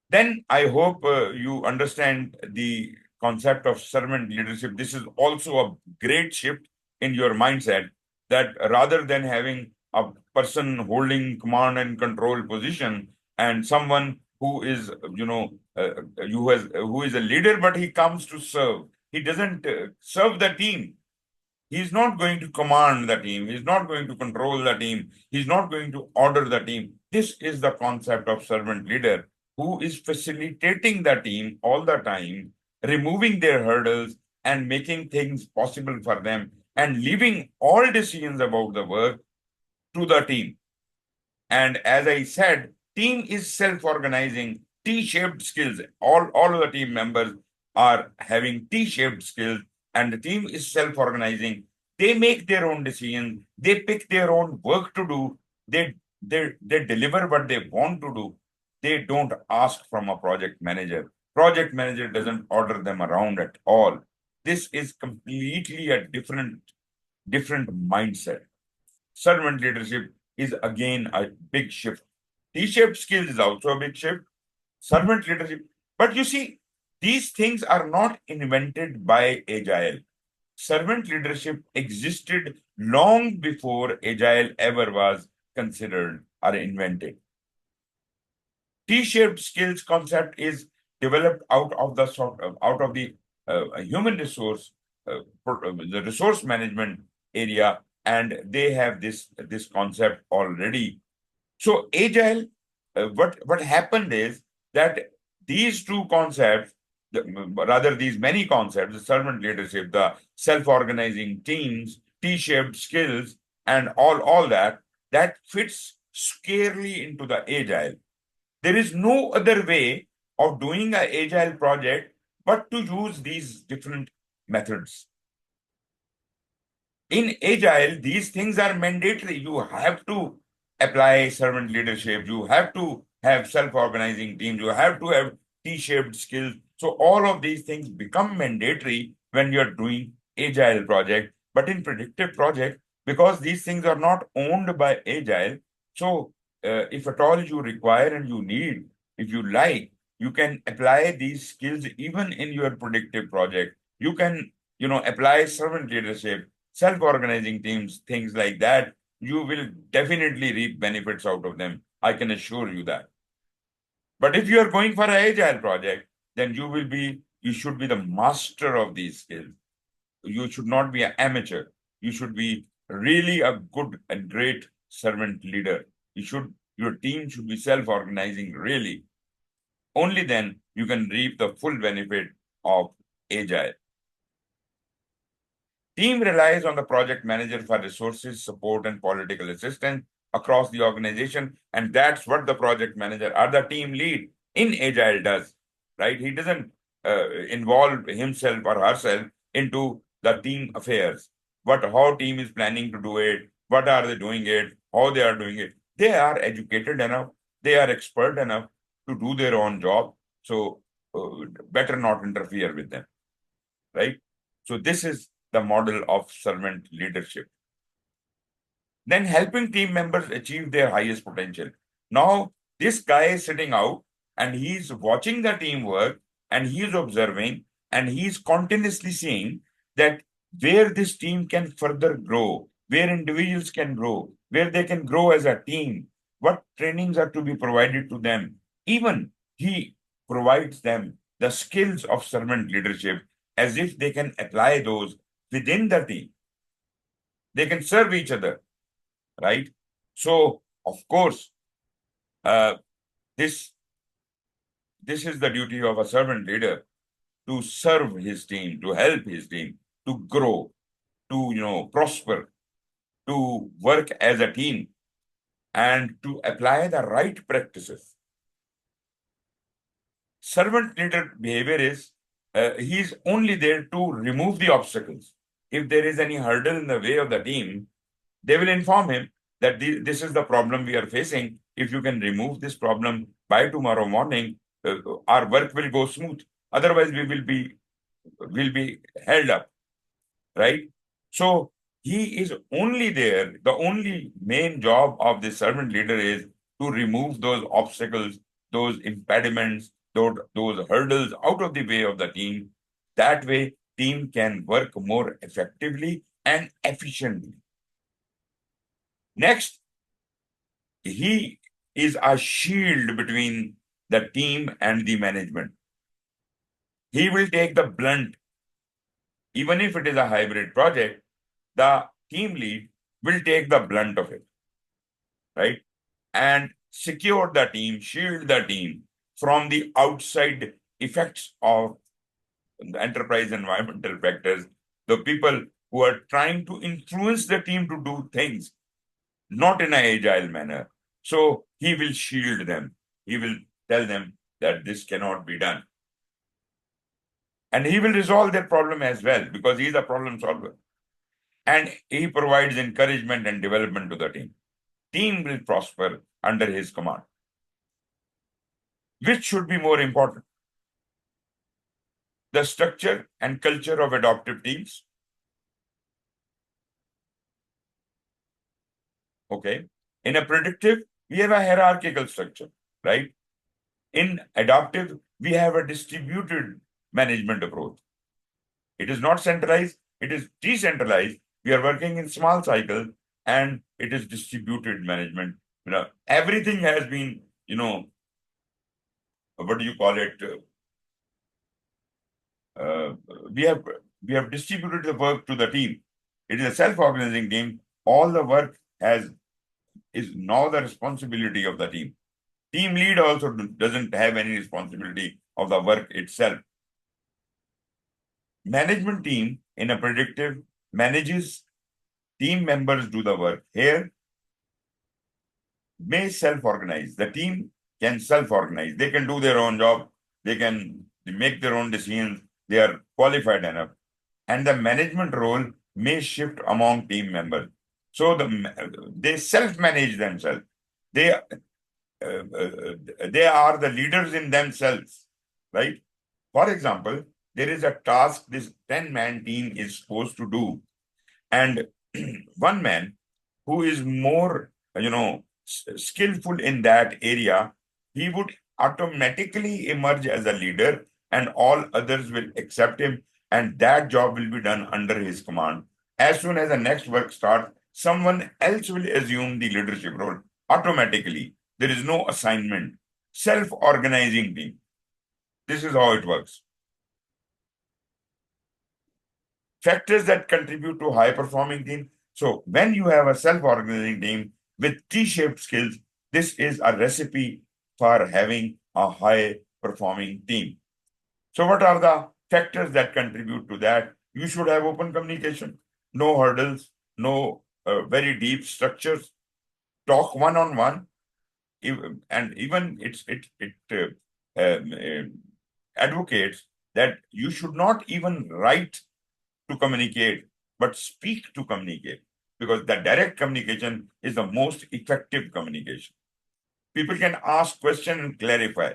Then I hope you understand the concept of servant leadership. This is also a great shift in your mindset, that rather than having a person holding command and control position and someone who is, who is a leader, but he comes to serve. He doesn't serve the team. He's not going to command the team. He's not going to control the team. He's not going to order the team. This is the concept of servant leader, who is facilitating the team all the time, removing their hurdles and making things possible for them, and leaving all decisions about the work to the team. And as I said, team is self-organizing, T-shaped skills. All of the team members are having T-shaped skills, and the team is self-organizing. They make their own decisions. They pick their own work to do. They deliver what they want to do. They don't ask from a project manager. Project manager doesn't order them around at all. This is completely a different mindset. Servant leadership is again a big shift. T-shaped skills is also a big shift. Servant leadership. But you see, these things are not invented by Agile. Servant leadership existed long before Agile ever was considered or invented. T-shaped skills concept is developed out of the human resource, the resource management area, and they have this concept already. So Agile, what happened is that these 2 concepts, these many concepts, the servant leadership, the self-organizing teams, T-shaped skills, and all that fits squarely into the Agile. There is no other way of doing an Agile project but to use these different methods. In Agile, these things are mandatory. You have to apply servant leadership. You have to have self-organizing teams. You have to have T-shaped skills. So all of these things become mandatory when you're doing Agile project. But in predictive project, because these things are not owned by Agile, so if at all you require and you need if you like, you can apply these skills even in your predictive project. You can, apply servant leadership, self-organizing teams, things like that. You will definitely reap benefits out of them. I can assure you that. But if you are going for an agile project, then you should be the master of these skills. You should not be an amateur. You should be really a good and great servant leader. Your team should be self-organizing, really. Only then you can reap the full benefit of agile. Team relies on the project manager for resources, support, and political assistance across the organization. And that's what the project manager or the team lead in agile does, right? He doesn't involve himself or herself into the team affairs. How team is planning to do it, what are they doing it, how they are doing it. They are educated enough, they are expert enough to do their own job. So better not interfere with them, right? So this is the model of servant leadership. Then helping team members achieve their highest potential. Now, this guy is sitting out and he's watching the team work and he's observing and he's continuously seeing that where this team can further grow, where individuals can grow, where they can grow as a team, what trainings are to be provided to them. Even he provides them the skills of servant leadership as if they can apply those within the team. They can serve each other, right? So, of course, this is the duty of a servant leader, to serve his team, to help his team, to grow, to prosper, to work as a team, and to apply the right practices. Servant leader behavior is he's only there to remove the obstacles. If there is any hurdle in the way of the team, they will inform him that this is the problem we are facing. If you can remove this problem by tomorrow morning, our work will go smooth. Otherwise, we will be held up, right? So he is only there. The only main job of the servant leader is to remove those obstacles, those impediments, those hurdles out of the way of the team. That way, team can work more effectively and efficiently. Next, he is a shield between the team and the management. He will take the blunt. Even if it is a hybrid project, the team lead will take the blunt of it, right? And secure the team, shield the team from the outside effects of the enterprise environmental factors, the people who are trying to influence the team to do things not in an agile manner. So he will shield them. He will tell them that this cannot be done. And he will resolve their problem as well, because he is a problem solver. And he provides encouragement and development to the team. Team will prosper under his command. Which should be more important? The structure and culture of adaptive teams. Okay. In a predictive, we have a hierarchical structure, right? In adaptive, we have a distributed management approach. It is not centralized, it is decentralized. We are working in small cycles and it is distributed management. Everything has been, what do you call it? We have distributed the work to the team. It is a self-organizing team. All the work is now the responsibility of the team. Team lead also doesn't have any responsibility of the work itself. Management team in a predictive manages, team members do the work. Here, may self-organize. The team can self-organize. They can do their own job. They can make their own decisions. They are qualified enough. And the management role may shift among team members. So they self-manage themselves. They are the leaders in themselves, right? For example, there is a task this 10-man team is supposed to do. And one man who is more, skillful in that area, he would automatically emerge as a leader, and all others will accept him, and that job will be done under his command. As soon as the next work starts, someone else will assume the leadership role automatically. There is no assignment. Self-organizing team. This is how it works. Factors that contribute to high-performing team. So when you have a self-organizing team with T-shaped skills, this is a recipe for having a high-performing team. So what are the factors that contribute to that? You should have open communication, no hurdles, no very deep structures, talk one-on-one, and even it advocates that you should not even write to communicate, but speak to communicate, because the direct communication is the most effective communication. People can ask questions and clarify.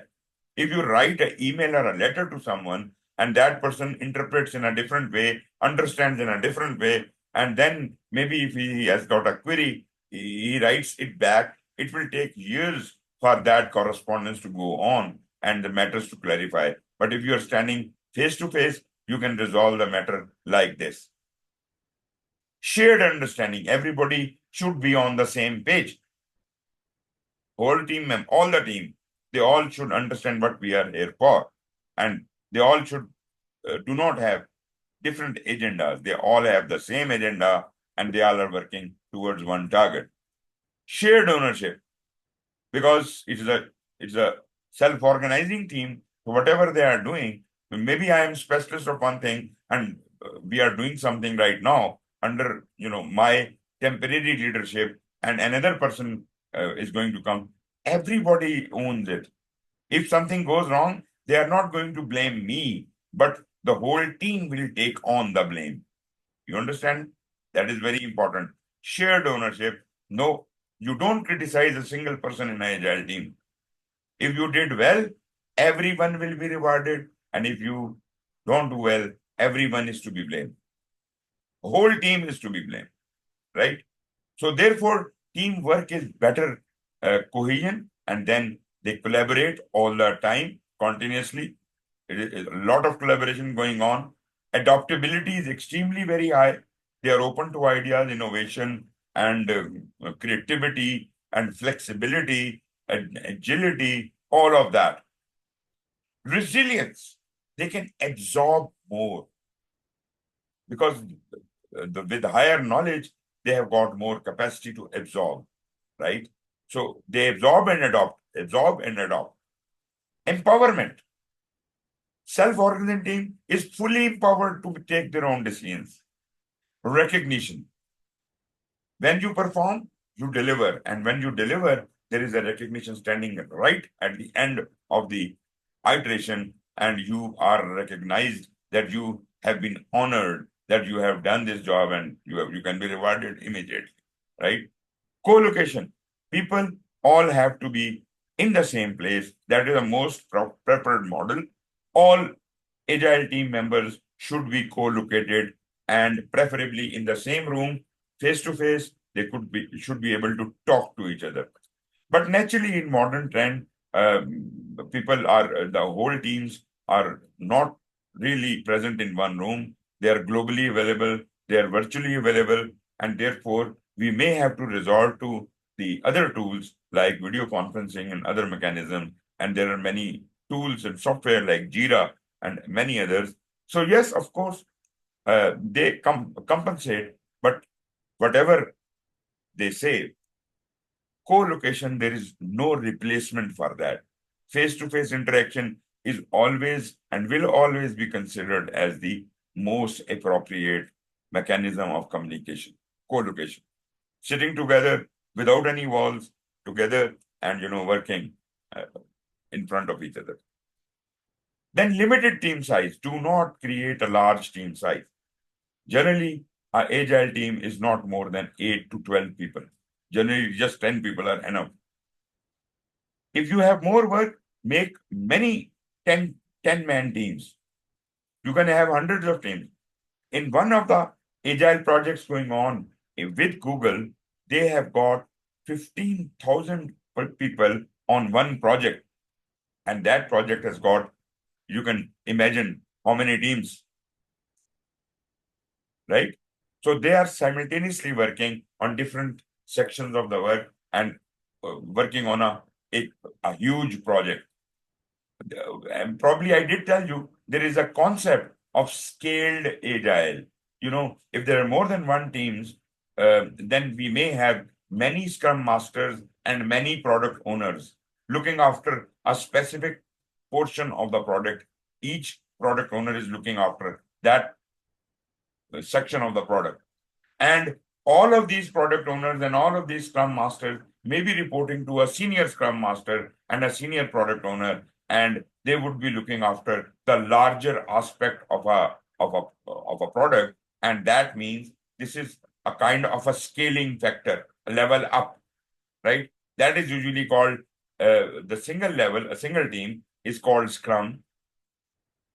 If you write an email or a letter to someone and that person interprets in a different way, understands in a different way, and then maybe if he has got a query, he writes it back, it will take years for that correspondence to go on and the matters to clarify. But if you are standing face to face, you can resolve the matter like this. Shared understanding. Everybody should be on the same page. Whole team, all the team, they all should understand what we are here for. And they all should do not have different agendas. They all have the same agenda and they all are working towards one target. Shared ownership, because it's a self-organizing team. So whatever they are doing, maybe I am specialist of one thing and we are doing something right now under my temporary leadership, and another person is going to come. Everybody owns it. If something goes wrong, they are not going to blame me, but the whole team will take on the blame. You understand? That is very important. Shared ownership. No, you don't criticize a single person in an agile team. If you did well, everyone will be rewarded. And if you don't do well, everyone is to be blamed. The whole team is to be blamed, right? So therefore, teamwork is better cohesion, and then they collaborate all the time, continuously. It is a lot of collaboration going on. Adaptability is extremely very high. They are open to ideas, innovation, and creativity, and flexibility, and agility, all of that. Resilience. They can absorb more because with higher knowledge, they have got more capacity to absorb, right? So they absorb and adopt, absorb and adopt. Empowerment. Self-organizing team is fully empowered to take their own decisions. Recognition. When you perform, you deliver. And when you deliver, there is a recognition standing right at the end of the iteration, and you are recognized that you have been honored, that you have done this job, and you can be rewarded immediately, right? Co-location. People all have to be in the same place. That is the most preferred model. All agile team members should be co-located and preferably in the same room, face to face. They should be able to talk to each other. But naturally, in modern trend, the whole teams are not really present in one room. They are globally available. They are virtually available, and therefore we may have to resort to the other tools like video conferencing and other mechanisms. And there are many tools and software like Jira and many others. So yes, of course, they compensate, but whatever they say, co-location, there is no replacement for that. Face-to-face interaction is always and will always be considered as the most appropriate mechanism of communication, co-location. Sitting together without any walls, together and working in front of each other. Then limited team size. Do not create a large team size. Generally, an agile team is not more than 8 to 12 people. Generally, just 10 people are enough. If you have more work, make many 10-man teams. You can have hundreds of teams. In one of the agile projects going on with Google, they have got 15,000 people on one project. And that project has got, you can imagine how many teams, right? So they are simultaneously working on different sections of the work and working on a huge project. And probably I did tell you, there is a concept of scaled agile. If there are more than one teams, then we may have many scrum masters and many product owners looking after a specific portion of the product. Each product owner is looking after that section of the product. And all of these product owners and all of these scrum masters may be reporting to a senior scrum master and a senior product owner, and they would be looking after the larger aspect of a product. And that means this is a kind of a scaling factor, a level up, right? That is usually called the single level, a single team is called Scrum.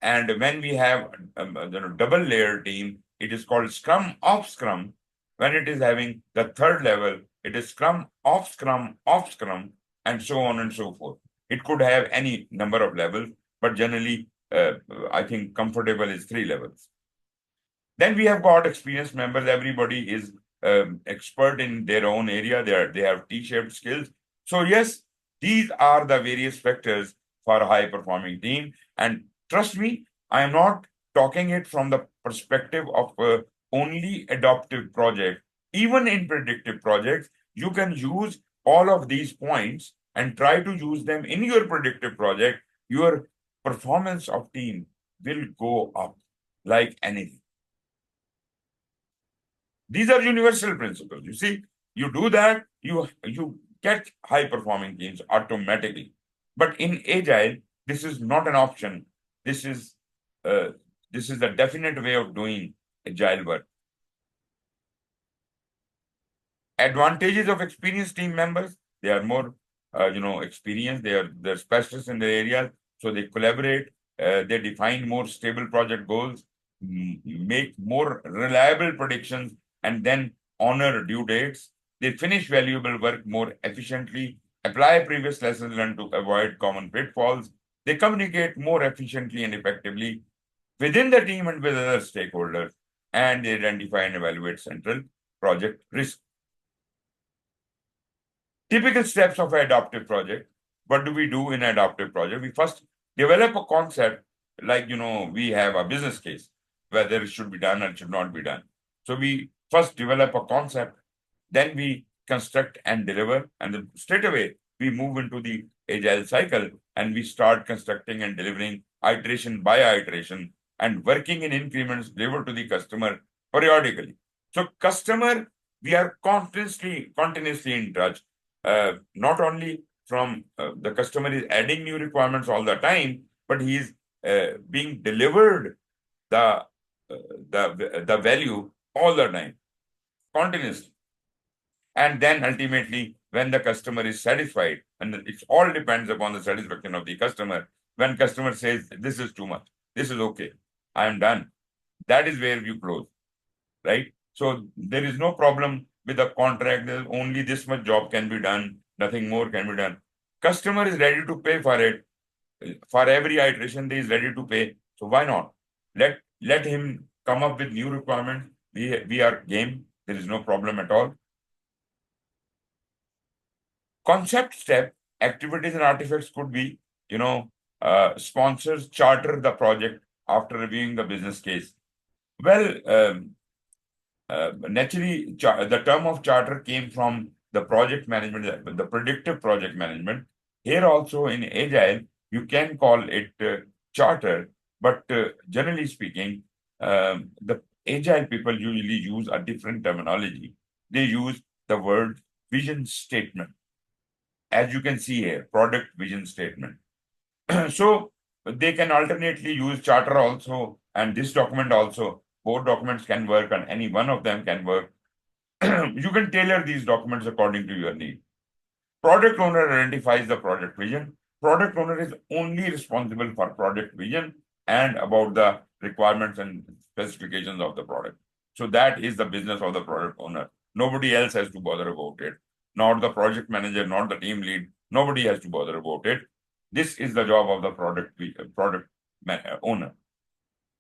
And when we have double layer team, it is called Scrum of Scrum. When it is having the third level, it is Scrum of Scrum of Scrum, and so on and so forth. It could have any number of levels, but generally, I think comfortable is 3 levels. Then we have got experienced members. Everybody is expert in their own area. They have T-shaped skills. So yes, these are the various factors for a high-performing team. And trust me, I am not talking it from the perspective of only adaptive project. Even in predictive projects, you can use all of these points and try to use them in your predictive project. Your performance of team will go up like anything. These are universal principles. You see, you do that, you get high-performing teams automatically. But in Agile, this is not an option. This is a definite way of doing Agile work. Advantages of experienced team members: they are more, experienced. They're specialists in their area, so they collaborate. They define more stable project goals, make more reliable predictions, and then honor due dates. They finish valuable work more efficiently, apply previous lessons learned to avoid common pitfalls. They communicate more efficiently and effectively within the team and with other stakeholders, and they identify and evaluate central project risk. Typical steps of an adaptive project. What do we do in an adaptive project? We first develop a concept, like, we have a business case, whether it should be done or it should not be done. So we first develop a concept, then we construct and deliver, and then straight away we move into the agile cycle and we start constructing and delivering iteration by iteration and working in increments delivered to the customer periodically. So customer, we are continuously in touch. Not only from the customer is adding new requirements all the time, but he is being delivered the value all the time, continuously. And then ultimately, when the customer is satisfied, and it all depends upon the satisfaction of the customer. When customer says, this is too much, this is okay, I am done, that is where you close, right? So there is no problem with a contract. There's only this much job can be done, nothing more can be done. Customer is ready to pay for it. For every iteration, he is ready to pay. So why not? Let him come up with new requirements. We are game. There is no problem at all. Concept step, activities and artifacts could be, sponsors charter the project after reviewing the business case. Well, naturally, the term of charter came from the project management, the predictive project management. Here also in Agile, you can call it charter, but generally speaking, the Agile people usually use a different terminology. They use the word vision statement. As you can see here, product vision statement. So they can alternately use charter also and this document also. Both documents can work and any one of them can work. You can tailor these documents according to your need. Product owner identifies the project vision. Product owner is only responsible for project vision and about the requirements and specifications of the product. So that is the business of the product owner. Nobody else has to bother about it. Not the project manager, not the team lead. Nobody has to bother about it. This is the job of the product owner.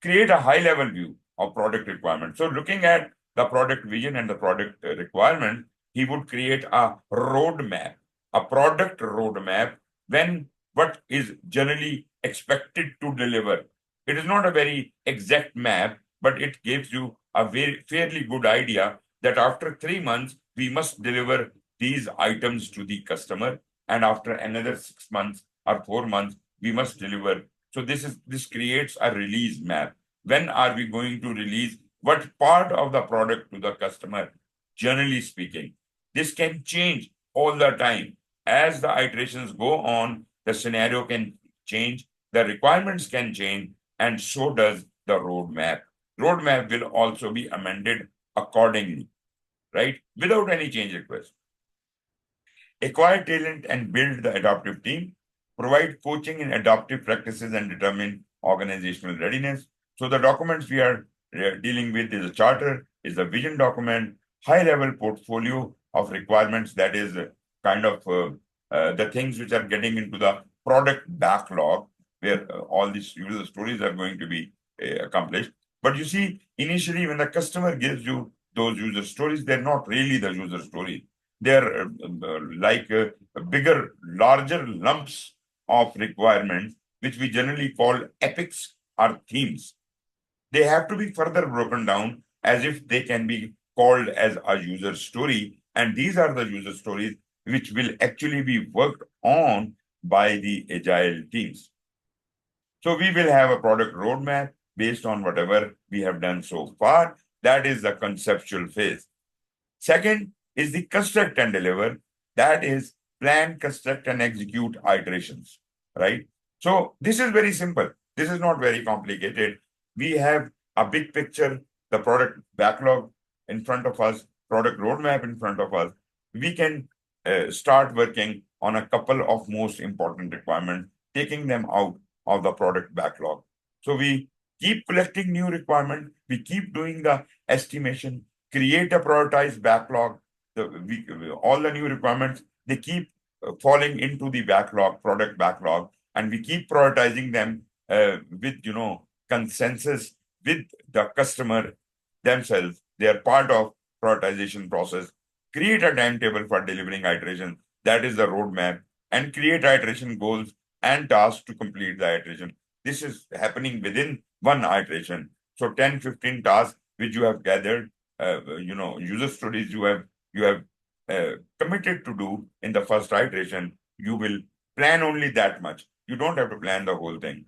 Create a high-level view of product requirements. So looking at the product vision and the product requirement, he would create a roadmap, a product roadmap, when what is generally expected to deliver. It is not a very exact map, but it gives you a very fairly good idea that after 3 months, we must deliver these items to the customer. And after another 6 months or 4 months, we must deliver. So this creates a release map. When are we going to release what part of the product to the customer? Generally speaking, this can change all the time. As the iterations go on, the scenario can change, the requirements can change, and so does the roadmap. Roadmap will also be amended accordingly, right? Without any change request. Acquire talent and build the adaptive team. Provide coaching in adaptive practices and determine organizational readiness. So the documents we are dealing with is a charter, is a vision document, high-level portfolio of requirements, that is kind of the things which are getting into the product backlog, where all these user stories are going to be accomplished. But you see, initially when the customer gives you those user stories, they're not really the user stories. They're like bigger, larger lumps of requirements, which we generally call epics or themes. They have to be further broken down as if they can be called as a user story. And these are the user stories which will actually be worked on by the agile teams. So we will have a product roadmap based on whatever we have done so far. That is the conceptual phase. Second is the construct and deliver. That is plan, construct, and execute iterations, right? So this is very simple. This is not very complicated. We have a big picture, the product backlog in front of us, product roadmap in front of us. We can start working on a couple of most important requirements, taking them out of the product backlog. So we keep collecting new requirements. We keep doing the estimation, create a prioritized backlog. All the new requirements, they keep falling into the backlog, product backlog, and we keep prioritizing them with consensus with the customer themselves. They are part of prioritization process. Create a timetable for delivering iteration. That is the roadmap, and create iteration goals and tasks to complete the iteration. This is happening within one iteration. So 10, 15 tasks which you have gathered, user stories you have committed to do in the first iteration. You will plan only that much. You don't have to plan the whole thing.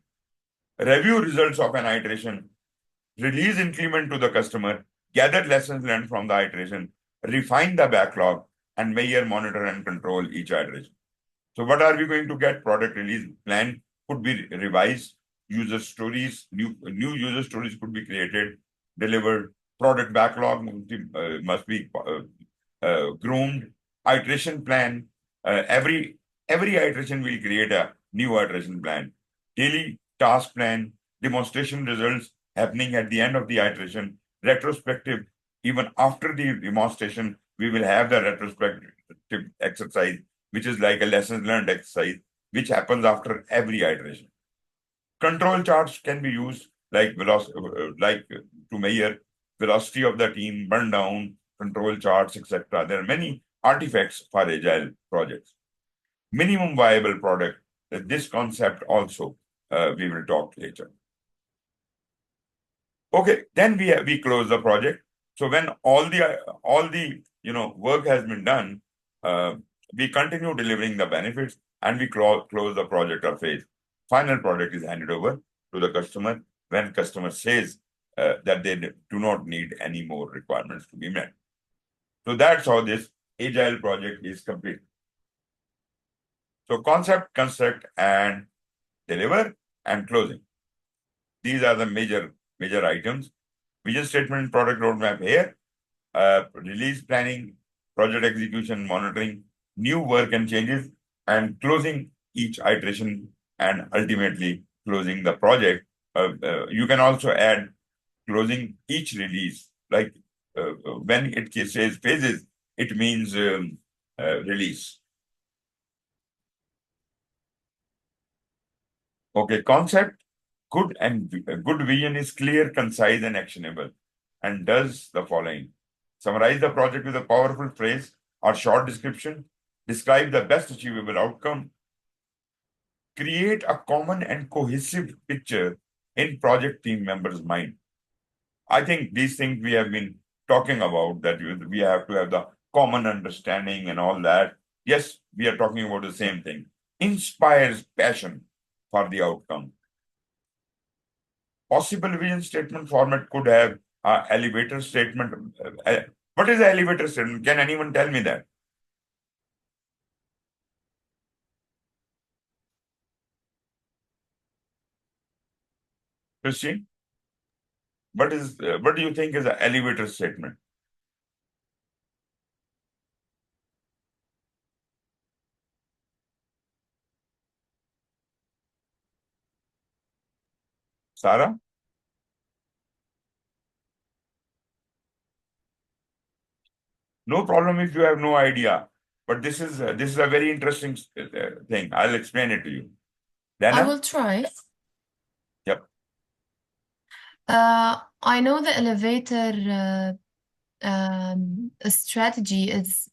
Review results of an iteration, release increment to the customer, gather lessons learned from the iteration, refine the backlog, and measure, monitor, and control each iteration. So what are we going to get? Product release plan could be revised, user stories, new user stories could be created, delivered, product backlog must be groomed, iteration plan. Every iteration will create a new iteration plan, daily task plan, demonstration results happening at the end of the iteration, retrospective. Even after the demonstration, we will have the retrospective exercise, which is like a lessons learned exercise, which happens after every iteration. Control charts can be used like to measure velocity of the team, burn down, control charts, etc. There are many artifacts for agile projects. Minimum viable product. This concept also we will talk later. Okay, then we close the project. So when all the work has been done, we continue delivering the benefits and we close the project or phase. Final product is handed over to the customer when customer says that they do not need any more requirements to be met. So that's how this agile project is complete. So concept, construct, and deliver, and closing. These are the major items. Vision statement, product roadmap here, release planning, project execution, monitoring, new work and changes, and closing each iteration, and ultimately closing the project. You can also add closing each release, like when it says phases, it means release. Okay, concept, good vision is clear, concise, and actionable, and does the following. Summarize the project with a powerful phrase or short description. Describe the best achievable outcome. Create a common and cohesive picture in project team members' mind. I think these things we have been talking about, that we have to have the common understanding and all that. Yes, we are talking about the same thing. Inspires passion for the outcome. Possible vision statement format could have an elevator statement. What is the elevator statement? Can anyone tell me that? Christine? What do you think is an elevator statement? Sarah? No problem if you have no idea, but this is a very interesting thing. I'll explain it to you. I Dana? will try. Yep. I know the elevator strategy is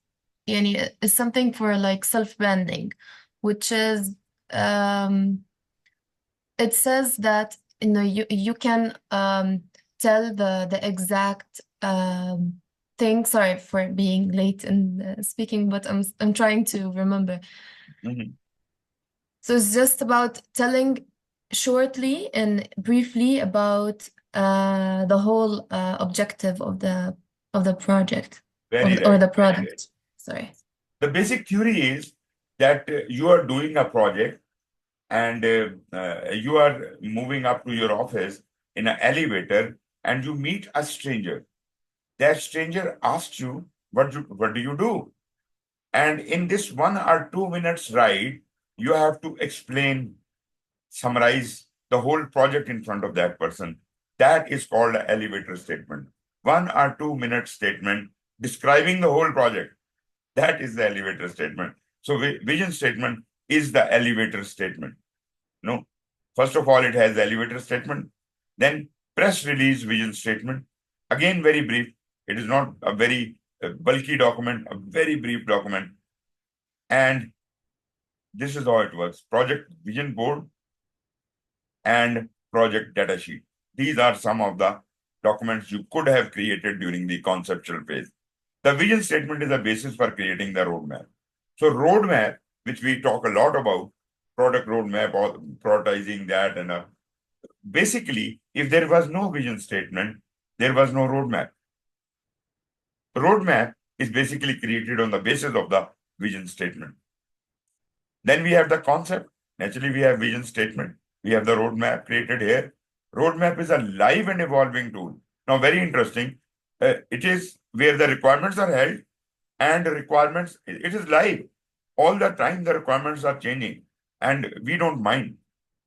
something for like self-branding, which is it says that you can tell the exact thing. Sorry for being late in speaking, but I'm trying to remember. So it's just about telling shortly and briefly about the whole objective of the project Very or right. the product. Sorry. The basic theory is that you are doing a project and you are moving up to your office in an elevator and you meet a stranger. That stranger asks you, what do you do? And in this 1 or 2 minutes ride, you have to explain, summarize the whole project in front of that person. That is called an elevator statement. 1 or 2 minute statement describing the whole project. That is the elevator statement. So vision statement is the elevator statement. No, first of all, it has the elevator statement, then press release vision statement. Again, very brief. It is not a very bulky document, a very brief document. And this is how it works. Project vision board and project data sheet. These are some of the documents you could have created during the conceptual phase. The vision statement is the basis for creating the roadmap. So roadmap, which we talk a lot about, product roadmap, or prioritizing that, and basically, if there was no vision statement, there was no roadmap. The roadmap is basically created on the basis of the vision statement. Then we have the concept. Naturally, we have vision statement. We have the roadmap created here. Roadmap is a live and evolving tool. Now, very interesting. It is where the requirements are held and the requirements, it is live. All the time, the requirements are changing and we don't mind.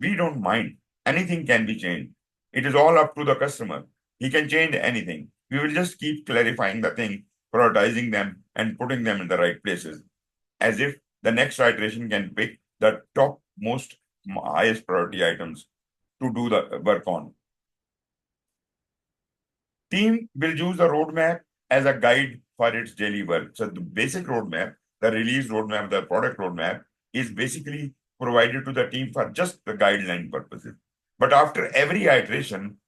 We don't mind. Anything can be changed. It is all up to the customer. He can change anything. We will just keep clarifying the thing, prioritizing them, and putting them in the right places, as if the next iteration can pick the top most highest priority items to do the work on. Team will use the roadmap as a guide for its daily work. So the basic roadmap, the release roadmap, the product roadmap is basically provided to the team for just the guideline purposes. But after every iteration,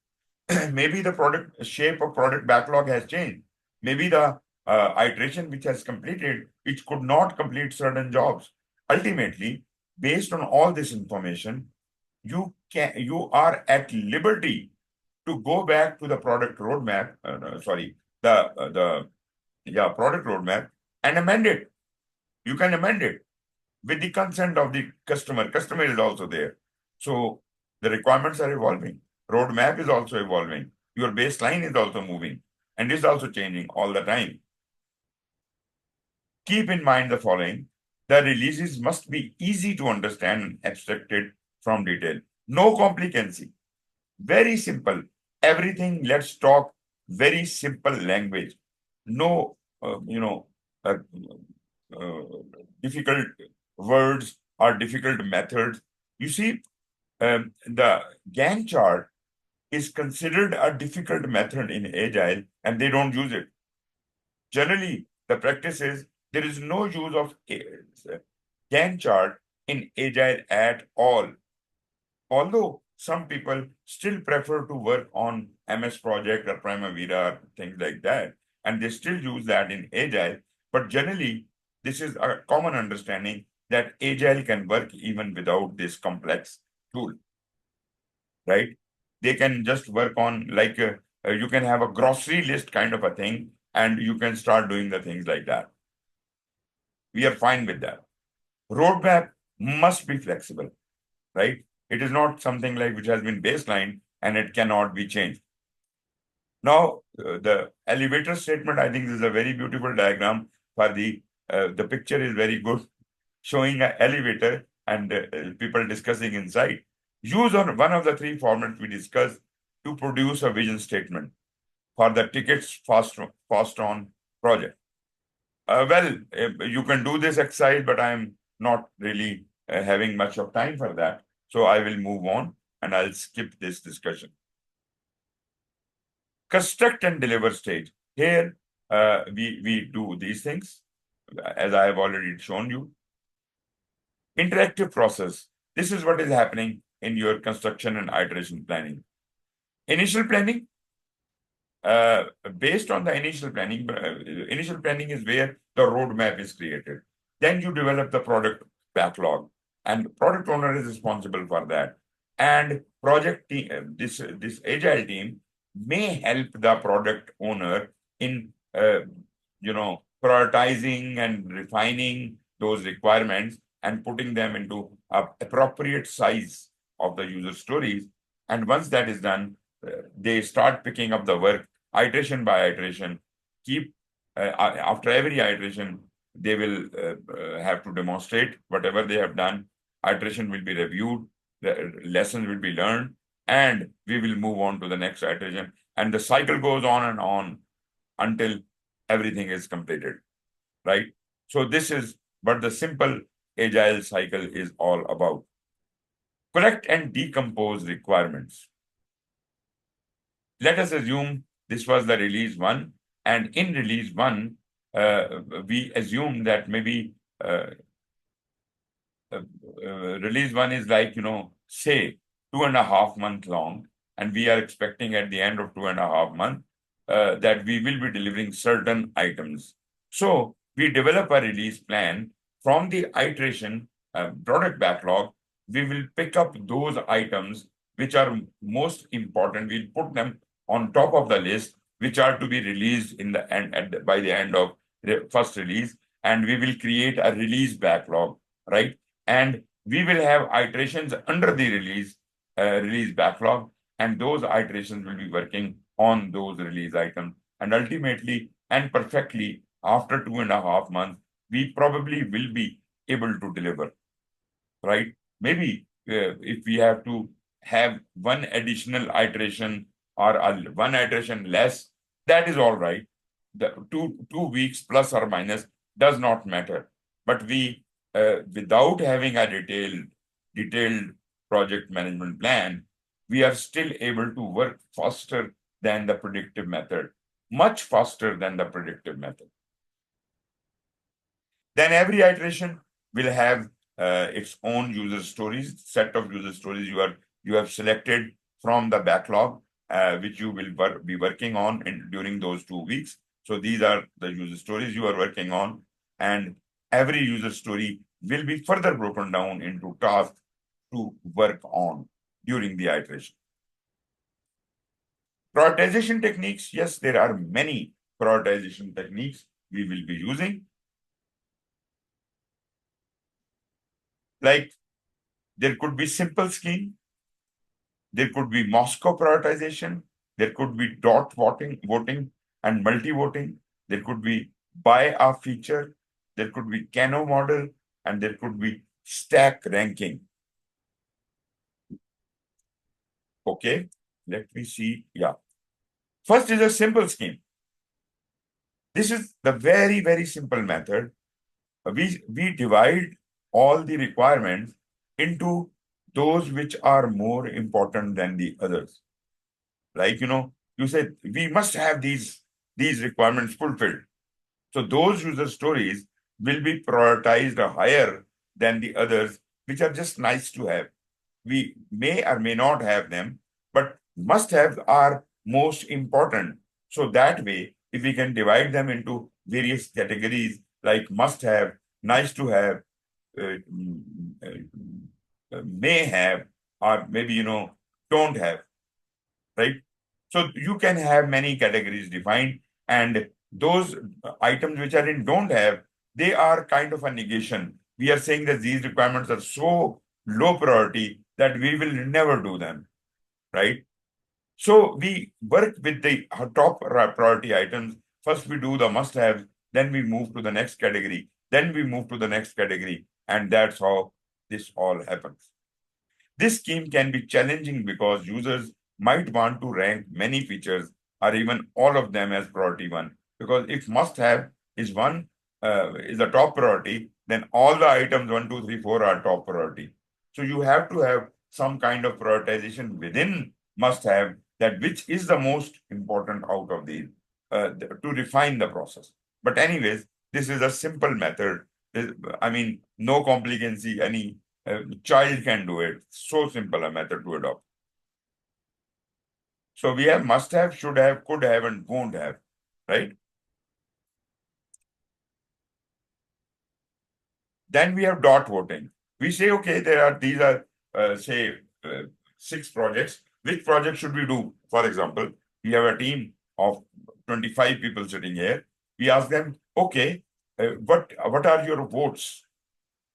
maybe the product shape of product backlog has changed. Maybe the iteration which has completed, it could not complete certain jobs. Ultimately, based on all this information, you are at liberty to go back to the product roadmap, product roadmap and amend it. You can amend it with the consent of the customer. Customer is also there. So the requirements are evolving. Roadmap is also evolving. Your baseline is also moving and is also changing all the time. Keep in mind the following. The releases must be easy to understand and abstracted from detail. No complicancy. Very simple. Everything, let's talk very simple language. No, difficult words or difficult methods. You see, the Gantt chart is considered a difficult method in Agile, and they don't use it. Generally, the practice is there is no use of Gantt chart in Agile at all. Although some people still prefer to work on MS Project or Primavera, things like that, and they still use that in Agile, but generally, this is a common understanding that Agile can work even without this complex tool, right? They can just work on like you can have a grocery list kind of a thing, and you can start doing the things like that. We are fine with that. Roadmap must be flexible, right? It is not something like which has been baseline and it cannot be changed. Now, the elevator statement, I think this is a very beautiful diagram for the picture is very good, showing an elevator and people discussing inside. Use on one of the three formats we discussed to produce a vision statement for the tickets fast on project. You can do this exercise, but I'm not really having much of time for that. So I will move on and I'll skip this discussion. Construct and deliver stage. Here, we do these things, as I have already shown you. Interactive process. This is what is happening in your construction and iteration planning. Initial planning, based on the initial planning is where the roadmap is created. Then you develop the product backlog, and product owner is responsible for that. And project team, this agile team may help the product owner in prioritizing and refining those requirements and putting them into an appropriate size of the user stories. And once that is done, they start picking up the work iteration by iteration. After every iteration, they will have to demonstrate whatever they have done. Iteration will be reviewed, the lessons will be learned, and we will move on to the next iteration. And the cycle goes on and on until everything is completed, right? So this is what the simple agile cycle is all about. Collect and decompose requirements. Let us assume this was the release 1, and in release 1, we assume that maybe release 1 is like, say 2.5 months long, and we are expecting at the end of 2.5 months that we will be delivering certain items. So we develop a release plan from the iteration product backlog. We will pick up those items which are most important. We'll put them on top of the list, which are to be released in the end by the end of the first release, and we will create a release backlog, right? And we will have iterations under the release backlog, and those iterations will be working on those release items. And ultimately and perfectly, after 2.5 months, we probably will be able to deliver, right? Maybe if we have to have one additional iteration or one iteration less, that is all right. The 2 weeks plus or minus does not matter. But we, without having a detailed project management plan, we are still able to work faster than the predictive method, much faster than the predictive method. Then every iteration will have its own user stories, set of user stories you have selected from the backlog, which you will be working on during those 2 weeks. So these are the user stories you are working on, and every user story will be further broken down into tasks to work on during the iteration. Prioritization techniques, yes, there are many prioritization techniques we will be using. Like there could be simple scheme, there could be Moscow prioritization, there could be dot voting and multi-voting, there could be by a feature, there could be Kano model, and there could be stack ranking. Okay, let me see. Yeah. First is a simple scheme. This is the very, very simple method. We divide all the requirements into those which are more important than the others. Like, you said we must have these requirements fulfilled. So those user stories will be prioritized higher than the others, which are just nice to have. We may or may not have them, but must have are most important. So that way, if we can divide them into various categories like must have, nice to have, may have, or maybe, don't have, right? So you can have many categories defined, and those items which are in don't have, they are kind of a negation. We are saying that these requirements are so low priority that we will never do them, right? So we work with the top priority items. First, we do the must-have, then we move to the next category, then we move to the next category, and that's how this all happens. This scheme can be challenging because users might want to rank many features or even all of them as priority one. Because if must-have is one, is the top priority, then all the items 1, 2, 3, 4 are top priority. So you have to have some kind of prioritization within must-have, that which is the most important out of these to refine the process. But anyways, this is a simple method. No complicacy, any child can do it. So simple a method to adopt. So we have must have, should have, could have, and won't have, right? Then we have dot voting. We say, okay, these are, say, 6 projects. Which project should we do? For example, we have a team of 25 people sitting here. We ask them, okay, what are your votes,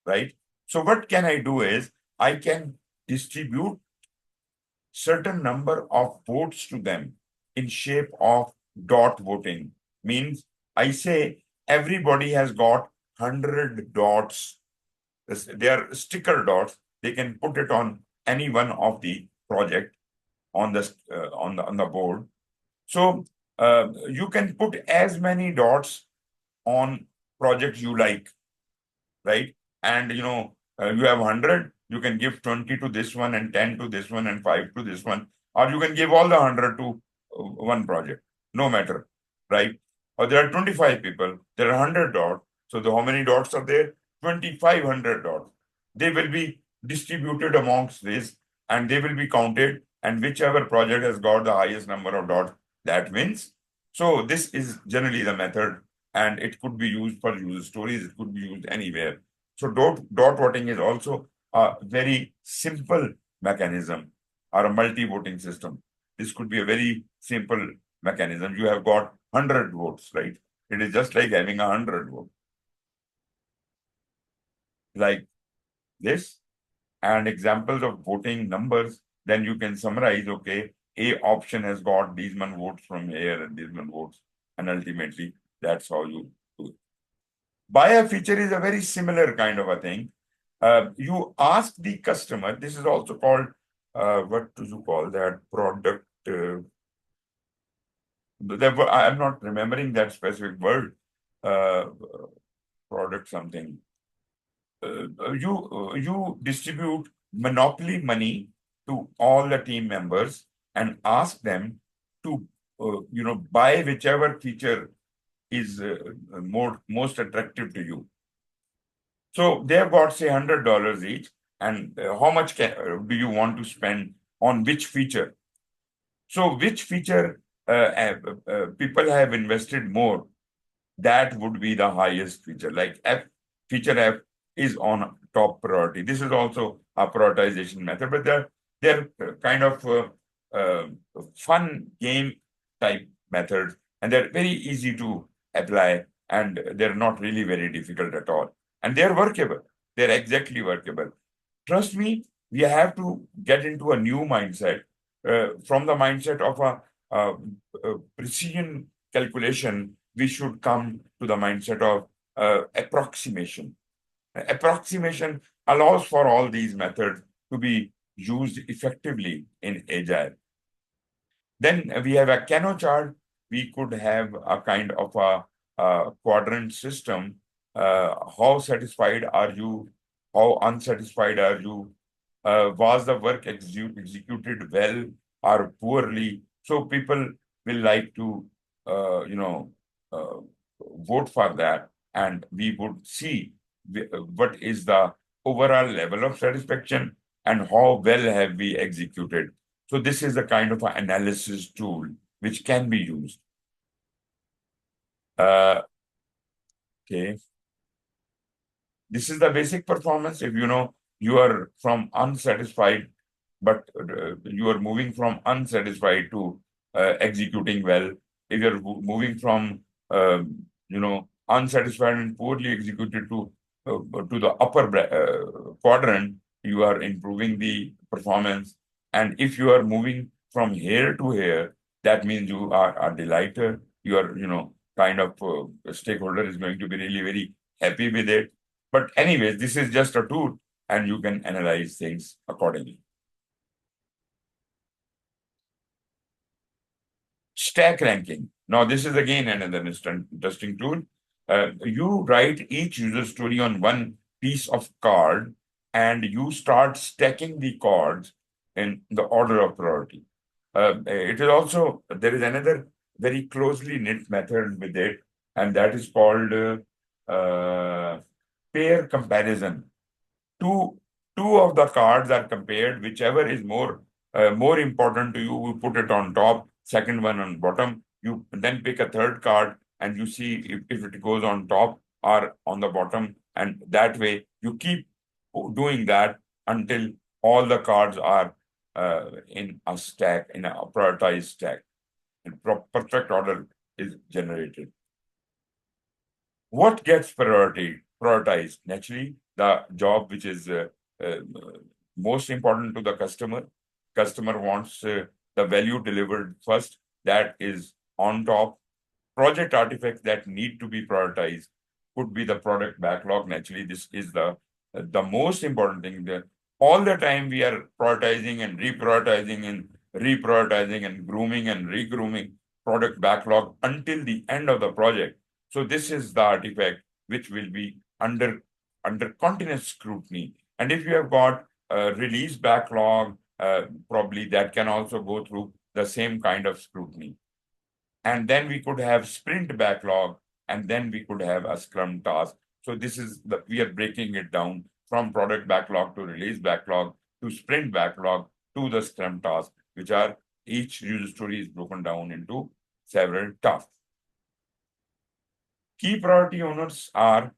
right? So what can I do is, I can distribute certain number of votes to them in shape of dot voting. Means I say everybody has got 100 dots. They are sticker dots. They can put it on any one of the project on the board. So you can put as many dots on projects you like, right? And you have 100, you can give 20 to this one and 10 to this one and 5 to this one, or you can give all the 100 to one project, no matter, right? Or there are 25 people, there are 100 dots. So how many dots are there? 2,500 dots. They will be distributed amongst this and they will be counted, and whichever project has got the highest number of dots, that wins. So this is generally the method, and it could be used for user stories, it could be used anywhere. So dot voting is also a very simple mechanism, or a multi-voting system. This could be a very simple mechanism. You have got 100 votes, right? It is just like having 100 votes. Like this, and examples of voting numbers, then you can summarize, okay, A option has got these many votes from here and these many votes, and ultimately that's how you do it. Buyer feature is a very similar kind of a thing. You ask the customer, this is also called, what do you call that product? I'm not remembering that specific word, product something. You distribute monopoly money to all the team members and ask them to buy whichever feature is most attractive to you. So they have got, say, $100 each, and how much do you want to spend on which feature? So which feature people have invested more, that would be the highest feature. Like feature F is on top priority. This is also a prioritization method, but they're kind of fun game type methods, and they're very easy to apply, and they're not really very difficult at all. And they're workable. They're exactly workable. Trust me, we have to get into a new mindset, from the mindset of a precision calculation. We should come to the mindset of approximation. Approximation allows for all these methods to be used effectively in Agile. Then we have a Kano chart. We could have a kind of a quadrant system. How satisfied are you? How unsatisfied are you? Was the work executed well or poorly? So people will like to, vote for that, and we would see what is the overall level of satisfaction and how well have we executed. So this is the kind of analysis tool which can be used. Okay. This is the basic performance. If you know you are from unsatisfied, but you are moving from unsatisfied to executing well. If you're moving from unsatisfied and poorly executed to the upper quadrant, you are improving the performance. And if you are moving from here to here, that means you are a delighter. You are, kind of stakeholder is going to be really very happy with it. But anyways, this is just a tool and you can analyze things accordingly. Stack ranking. Now, this is again another interesting tool. You write each user story on one piece of card and you start stacking the cards in the order of priority. It is also, there is another very closely knit method with it, and that is called pair comparison. Two of the cards are compared, whichever is more important to you, we put it on top, second one on bottom. You then pick a third card and you see if it goes on top or on the bottom, and that way you keep doing that until all the cards are in a stack, in a prioritized stack, and perfect order is generated. What gets prioritized? Naturally, the job which is most important to the customer. Customer wants the value delivered first. That is on top. Project artifacts that need to be prioritized could be the product backlog. Naturally, this is the most important thing. All the time we are prioritizing and reprioritizing and grooming and regrooming product backlog until the end of the project. So this is the artifact which will be under continuous scrutiny. And if you have got a release backlog, probably that can also go through the same kind of scrutiny. And then we could have sprint backlog, and then we could have a scrum task. So this is we are breaking it down from product backlog to release backlog to sprint backlog to the scrum task, which are each user story is broken down into several tasks. Key priority owners are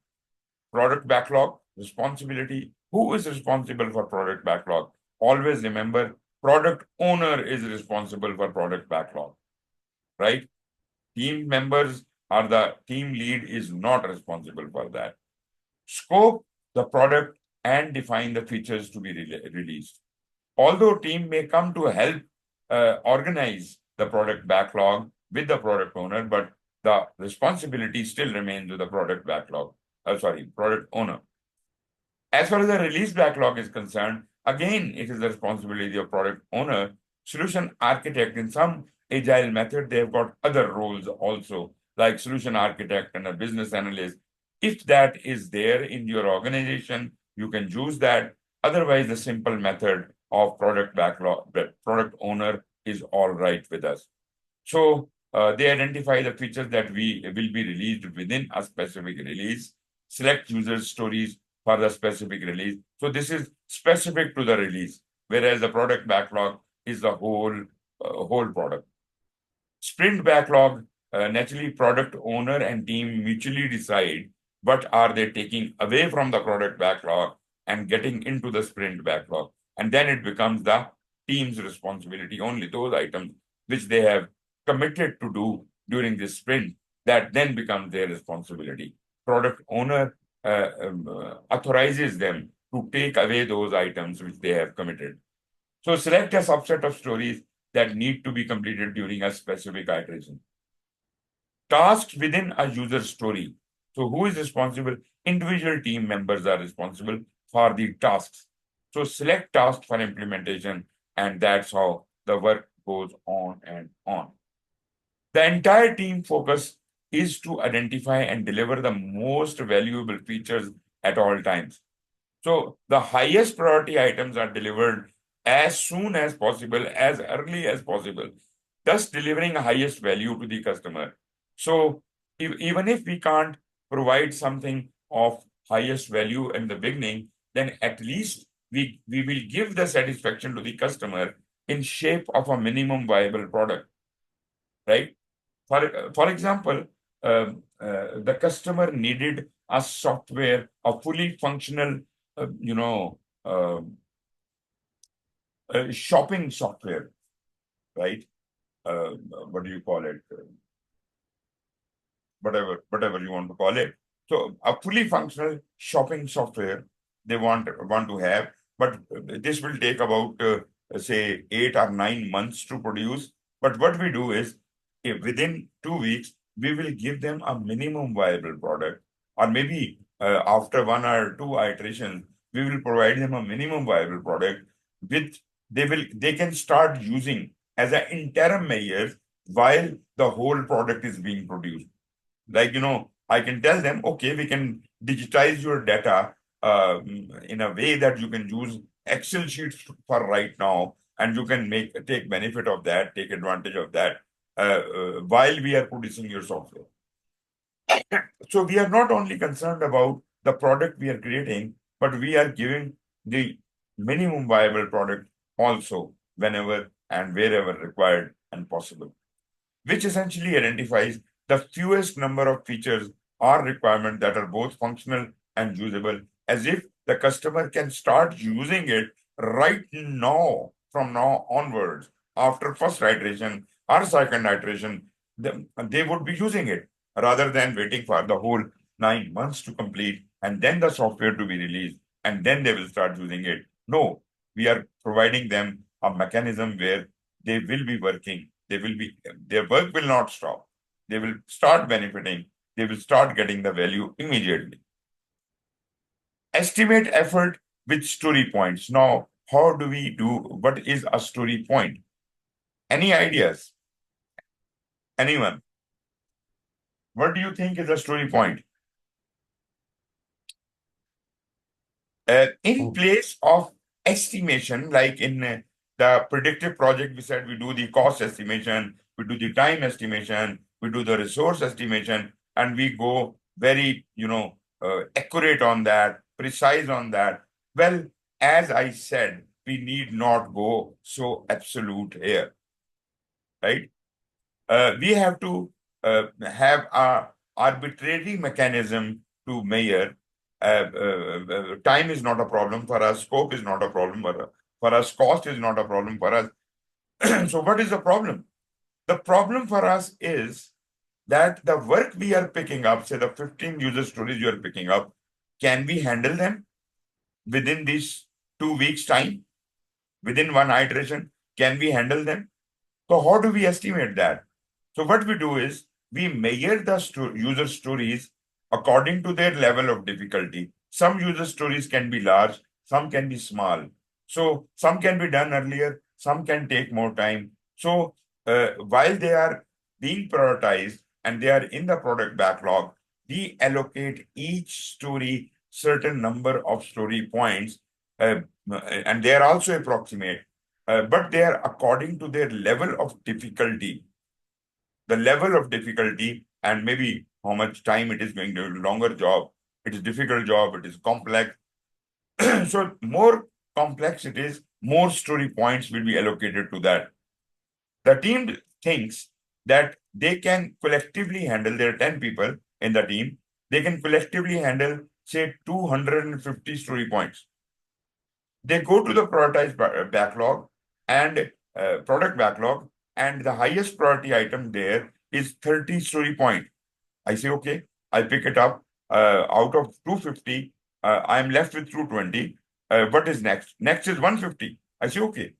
product backlog, responsibility. Who is responsible for product backlog? Always remember, product owner is responsible for product backlog, right? Team members or the team lead is not responsible for that. Scope the product and define the features to be released. Although team may come to help organize the product backlog with the product owner, but the responsibility still remains with the product owner. As far as the release backlog is concerned, again, it is the responsibility of product owner. Solution architect, in some agile method, they've got other roles also, like solution architect and a business analyst. If that is there in your organization, you can use that. Otherwise, the simple method of product backlog, product owner is all right with us. So they identify the features that will be released within a specific release, select user stories for the specific release. So this is specific to the release, whereas the product backlog is the whole product. Sprint backlog, naturally product owner and team mutually decide what are they taking away from the product backlog and getting into the sprint backlog. And then it becomes the team's responsibility, only those items which they have committed to do during this sprint, that then becomes their responsibility. Product owner authorizes them to take away those items which they have committed. So select a subset of stories that need to be completed during a specific iteration. Tasks within a user story. So who is responsible? Individual team members are responsible for the tasks. So select tasks for implementation, and that's how the work goes on and on. The entire team focus is to identify and deliver the most valuable features at all times. So the highest priority items are delivered as soon as possible, as early as possible, thus delivering highest value to the customer. So even if we can't provide something of highest value in the beginning, then at least we will give the satisfaction to the customer in shape of a minimum viable product, right? For example, the customer needed a software, a fully functional, shopping software, right? What do you call it? Whatever you want to call it. So a fully functional shopping software they want to have, but this will take about say 8 or 9 months to produce. But what we do is, if within 2 weeks we will give them a minimum viable product, or maybe after 1 or 2 iterations we will provide them a minimum viable product which they can start using as an interim measure while the whole product is being produced. Like, I can tell them, okay, we can digitize your data in a way that you can use Excel sheets for right now, and you can take benefit of that, take advantage of that while we are producing your software. So we are not only concerned about the product we are creating, but we are giving the minimum viable product also whenever and wherever required and possible, which essentially identifies the fewest number of features or requirements that are both functional and usable, as if the customer can start using it right now, from now onwards. After first iteration or second iteration, they would be using it rather than waiting for the whole 9 months to complete and then the software to be released and then they will start using it. No, we are providing them a mechanism where they will be working. Their work will not stop. They will start benefiting. They will start getting the value immediately. Estimate effort with story points. Now, how do we do? What is a story point? Any ideas? Anyone? What do you think is a story point? In place of estimation, like in the predictive project, we said we do the cost estimation, we do the time estimation, we do the resource estimation, and we go very, accurate on that, precise on that. Well, as I said, we need not go so absolute here, right? We have to have a arbitrary mechanism to measure. Time is not a problem for us. Scope is not a problem for us. Cost is not a problem for us. So what is the problem? The problem for us is that the work we are picking up, say the 15 user stories you are picking up, can we handle them within these 2 weeks time? Within one iteration, can we handle them? So how do we estimate that? So what we do is we measure the user stories according to their level of difficulty. Some user stories can be large, some can be small. So some can be done earlier, some can take more time. So while they are being prioritized and they are in the product backlog, we allocate each story certain number of story points, and they are also approximate, but they are according to their level of difficulty. The level of difficulty and maybe how much time it is going to be, longer job, it is difficult job, it is complex. So more complex it is, more story points will be allocated to that. The team thinks that they can collectively handle, there are 10 people in the team, they can collectively handle, say, 250 story points. They go to the prioritized backlog and product backlog, and the highest priority item there is 30 story point. I say, okay, I pick it up. Out of 250, I'm left with 220. What is next? Next is 150. I say, okay,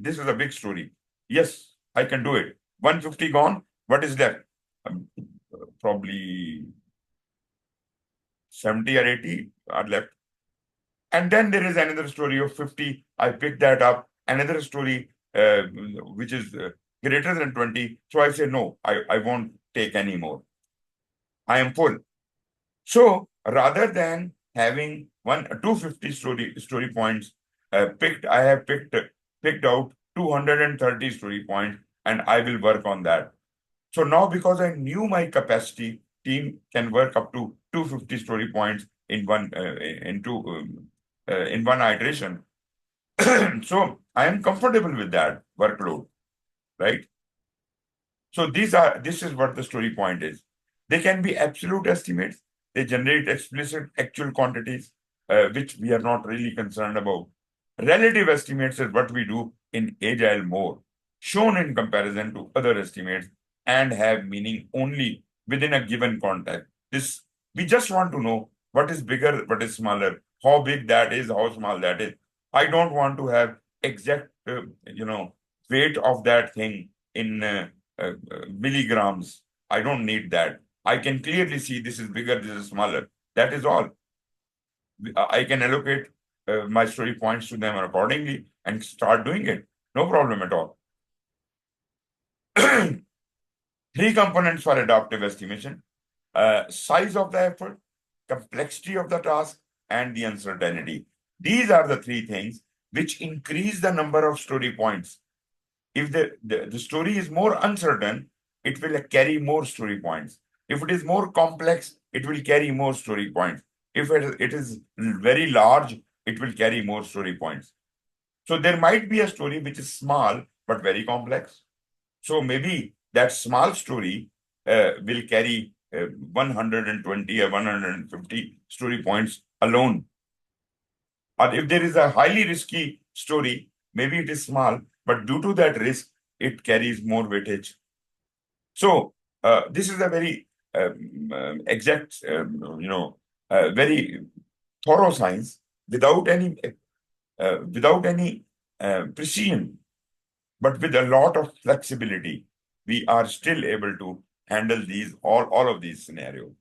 this is a big story. Yes, I can do it. 150 gone. What is left? Probably 70 or 80 are left. And then there is another story of 50. I picked that up. Another story which is greater than 20. So I say, no, I won't take any more. I am full. So rather than having 250 story points picked. I have picked out 230 story points, and I will work on that. So now, because I knew my capacity, team can work up to 250 story points in one in one iteration. So I am comfortable with that workload, right? So this is what the story point is. They can be absolute estimates. They generate explicit actual quantities, which we are not really concerned about. Relative estimates is what we do in agile mode, shown in comparison to other estimates and have meaning only within a given context. We just want to know what is bigger, what is smaller, how big that is, how small that is. I don't want to have exact, weight of that thing in milligrams. I don't need that. I can clearly see this is bigger, this is smaller. That is all. I can allocate my story points to them accordingly and start doing it. No problem at all. 3 components for adaptive estimation: size of the effort, complexity of the task, and the uncertainty. These are the 3 things which increase the number of story points. If the story is more uncertain, it will carry more story points. If it is more complex, it will carry more story points. If it is very large, it will carry more story points. So there might be a story which is small but very complex. So maybe that small story will carry 120 or 150 story points alone. Or if there is a highly risky story, maybe it is small, but due to that risk, it carries more weightage. So this is a very exact, very thorough science without any precision, but with a lot of flexibility. We are still able to handle all of these scenarios.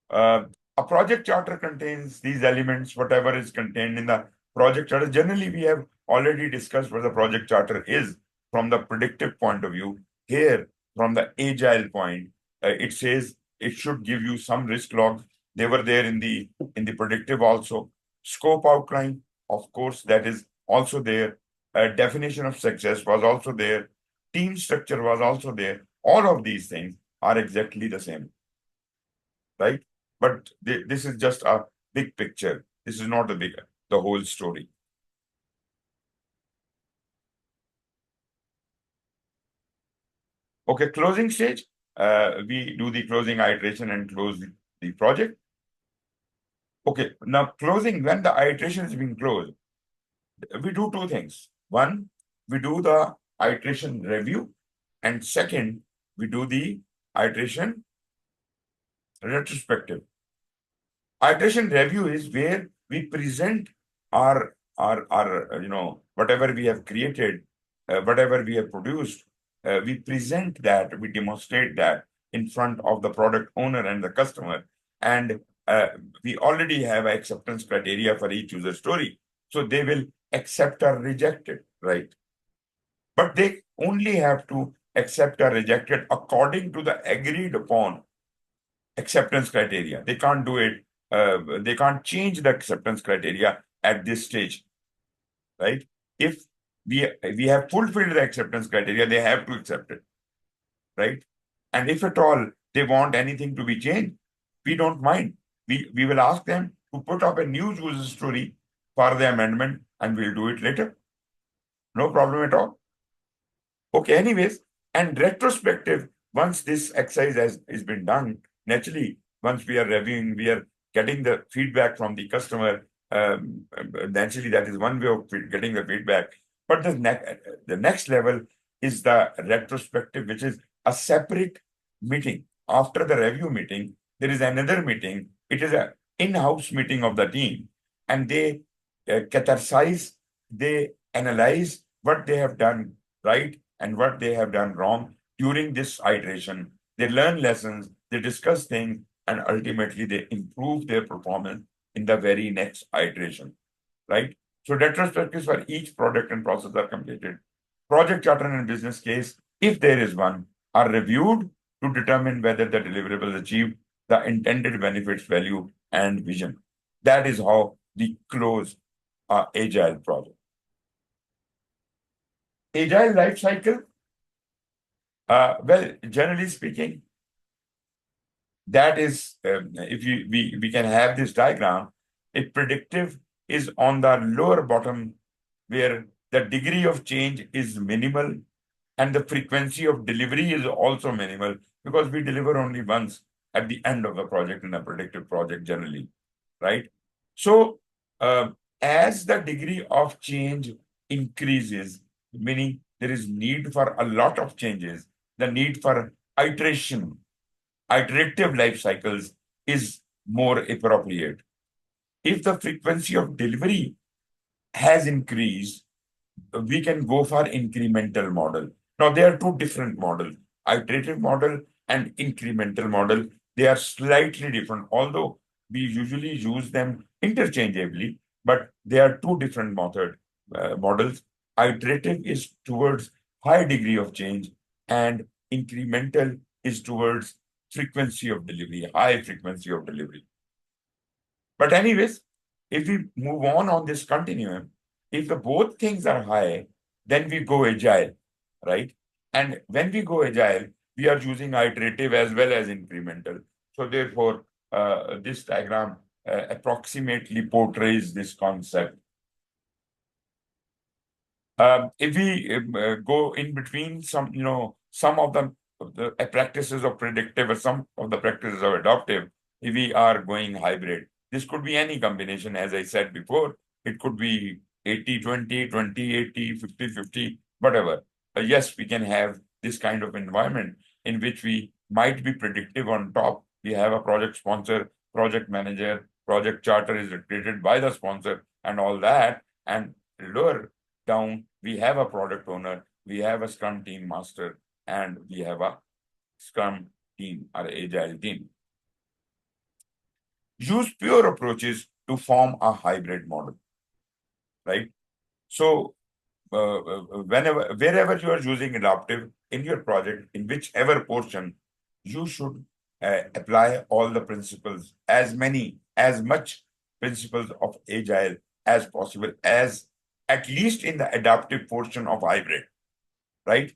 A project charter contains these elements, whatever is contained in the project charter. Generally, we have already discussed what the project charter is from the predictive point of view. Here, from the agile point, it says it should give you some risk logs. They were there in the predictive also. Scope outline, of course, that is also there. Definition of success was also there. Team structure was also there. All of these things are exactly the same, right? But this is just a big picture. This is not the whole story. Okay, closing stage. We do the closing iteration and close the project. Okay, now closing, when the iteration is being closed, we do 2 things. One, we do the iteration review, and second, we do the iteration retrospective. Iteration review is where we present our whatever we have created, whatever we have produced, we present that, we demonstrate that in front of the product owner and the customer, and we already have acceptance criteria for each user story, so they will accept or reject it, right? But they only have to accept or reject it according to the agreed upon acceptance criteria. They can't do it. They can't change the acceptance criteria at this stage, right? If we have fulfilled the acceptance criteria, they have to accept it, right? And if at all they want anything to be changed, we don't mind. We will ask them to put up a new user story for the amendment, and we'll do it later. No problem at all. Okay, anyways, and retrospective, once this exercise has been done, naturally, once we are reviewing, we are getting the feedback from the customer. Naturally, that is one way of getting the feedback. But the next level is the retrospective, which is a separate meeting. After the review meeting, there is another meeting. It is an in-house meeting of the team, and they catharsize, they analyze what they have done right and what they have done wrong during this iteration. They learn lessons, they discuss things, and ultimately they improve their performance in the very next iteration, right? So retrospectives for each product and process are completed. Project charter and business case, if there is one, are reviewed to determine whether the deliverables achieve the intended benefits, value, and vision. That is how we close our agile project. Agile life cycle, well, generally speaking, that is, if we can have this diagram, if predictive is on the lower bottom, where the degree of change is minimal and the frequency of delivery is also minimal, because we deliver only once at the end of the project in a predictive project generally, right? So as the degree of change increases, meaning there is need for a lot of changes, the need for iterative life cycles is more appropriate. If the frequency of delivery has increased, we can go for incremental model. Now, there are two different models, iterative model and incremental model. They are slightly different, although we usually use them interchangeably, but they are two different models. Iterative is towards high degree of change, and incremental is towards frequency of delivery, high frequency of delivery. But anyways, if we move on this continuum, if the both things are high, then we go agile, right? And when we go agile, we are using iterative as well as incremental. So therefore, this diagram approximately portrays this concept. If we go in between some of the practices of predictive or some of the practices of adaptive, if we are going hybrid, this could be any combination, as I said before. It could be 80-20, 20-80, 50-50, whatever. Yes, we can have this kind of environment in which we might be predictive on top. We have a project sponsor, project manager, project charter is created by the sponsor and all that. And lower down, we have a product owner, we have a Scrum team master, and we have a Scrum team or agile team. Use pure approaches to form a hybrid model, right? So wherever you are using adaptive in your project, in whichever portion, you should apply all the principles, as much principles of agile as possible, as at least in the adaptive portion of hybrid, right?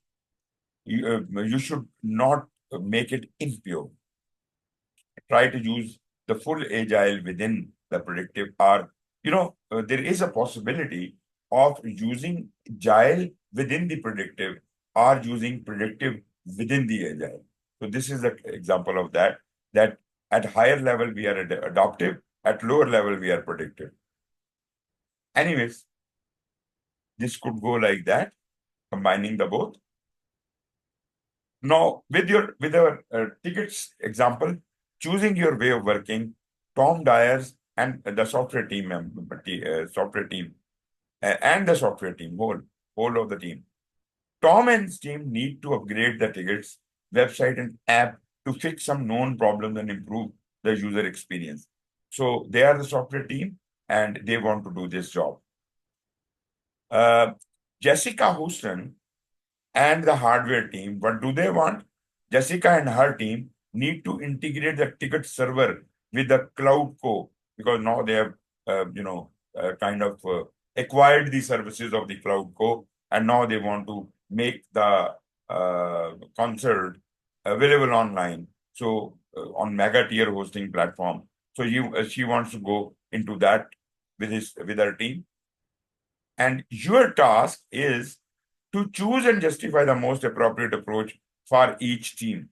You should not make it impure. Try to use the full agile within the predictive, or there is a possibility of using agile within the predictive or using predictive within the agile. So this is an example of that at higher level we are adaptive, at lower level we are predictive. Anyways, this could go like that, combining the both. Now, with our tickets example, choosing your way of working, Tom Dyers and the software team and the software team, whole of the team. Tom and his team need to upgrade the tickets, website, and app to fix some known problems and improve the user experience. So they are the software team and they want to do this job. Jessica Houston and the hardware team, what do they want? Jessica and her team need to integrate the ticket server with the cloud core, because now they have acquired the services of the cloud core, and now they want to make the concert available online, so on mega tier hosting platform. So she wants to go into that with her team, and your task is to choose and justify the most appropriate approach for each team.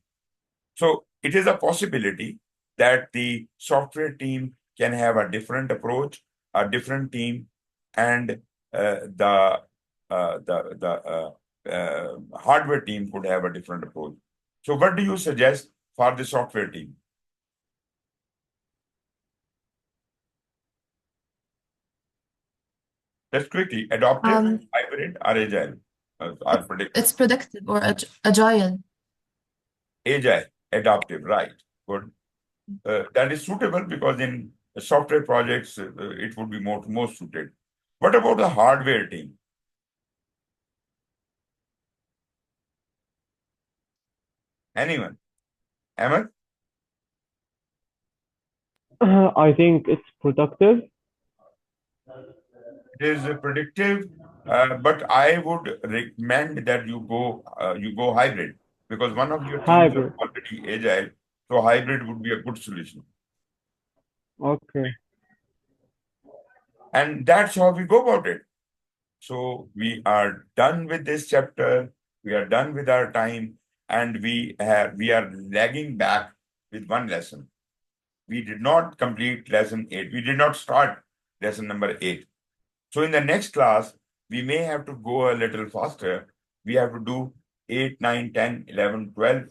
So it is a possibility that the software team can have a different approach, a different team, and the hardware team could have a different approach. So what do you suggest for the software team? Let's quickly, adaptive, hybrid, or agile, or predictive. It's predictive or agile. Agile, adaptive, right? Good. That is suitable because in software projects, it would be most suited. What about the hardware team? Anyone? Ahmed? I think it's productive. It is predictive, but I would recommend that you go hybrid because one of your teams are Hybrid. already agile, so hybrid would be a good solution. Okay. And that's how we go about it. So we are done with this chapter. We are done with our time, and we are lagging back with one lesson. We did not complete lesson 8. We did not start lesson number 8. So in the next class, we may have to go a little faster. We have to do 8, 9, 10, 11, 12,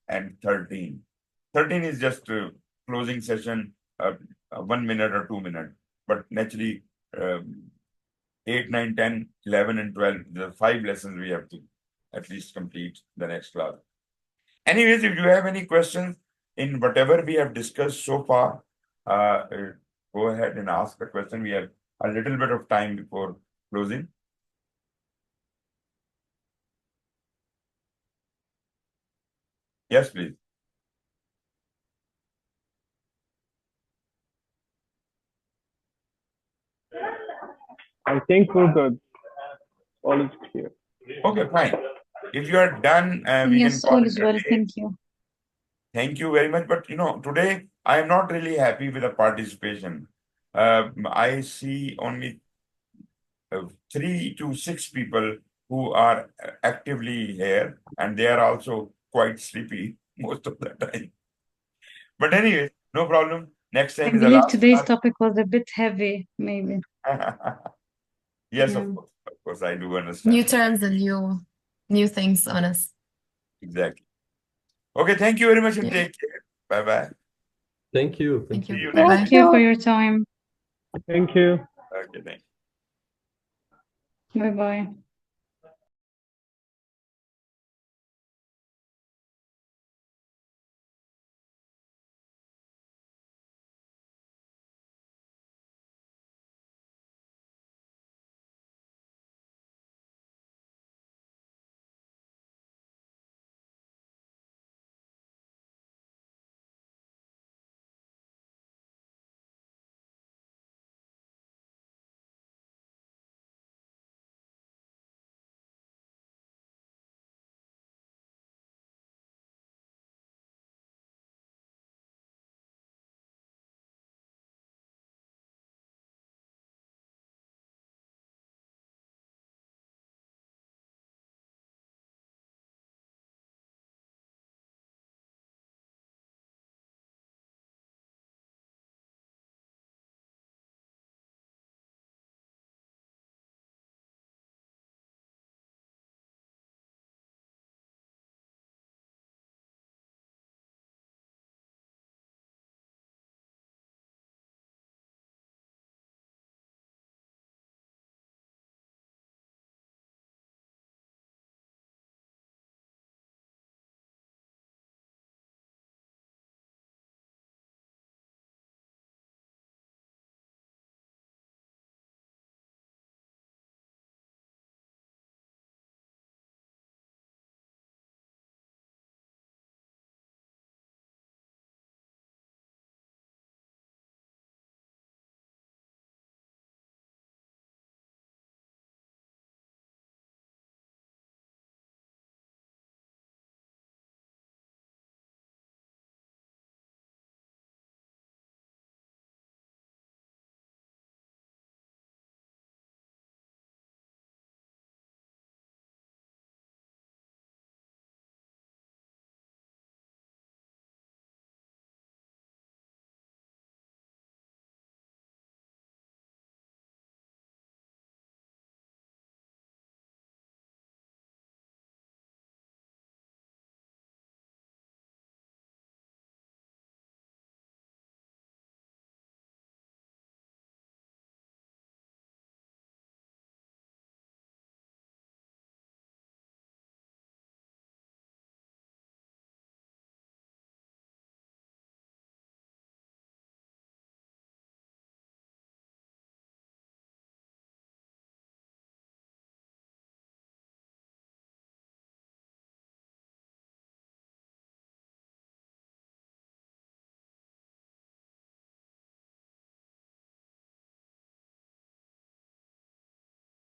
and 13. 13 is just a closing session, 1 minute or 2 minutes. But naturally, 8, 9, 10, 11, and 12, the 5 lessons we have to at least complete the next class. Anyways, if you have any questions in whatever we have discussed so far, go ahead and ask the question. We have a little bit of time before closing. Yes, please. I think we're good. All is clear. Okay, fine. If you are done, we can Yes, call all it is a well. day. Thank you. Thank you very much. But today I am not really happy with the participation. I see only 3 to 6 people who are actively here, and they are also quite sleepy most of the time. But anyway, no problem. Next I time is the believe last today's class. topic was a bit heavy, maybe. Yes, Yeah. of course, I do New understand. terms and new things on us. Exactly. Okay, thank you very much and Yeah. take care. Bye-bye. Thank you. Thank See you. you Bye next bye. Thank you for your time. Thank you. time. Okay, thank you. Bye bye.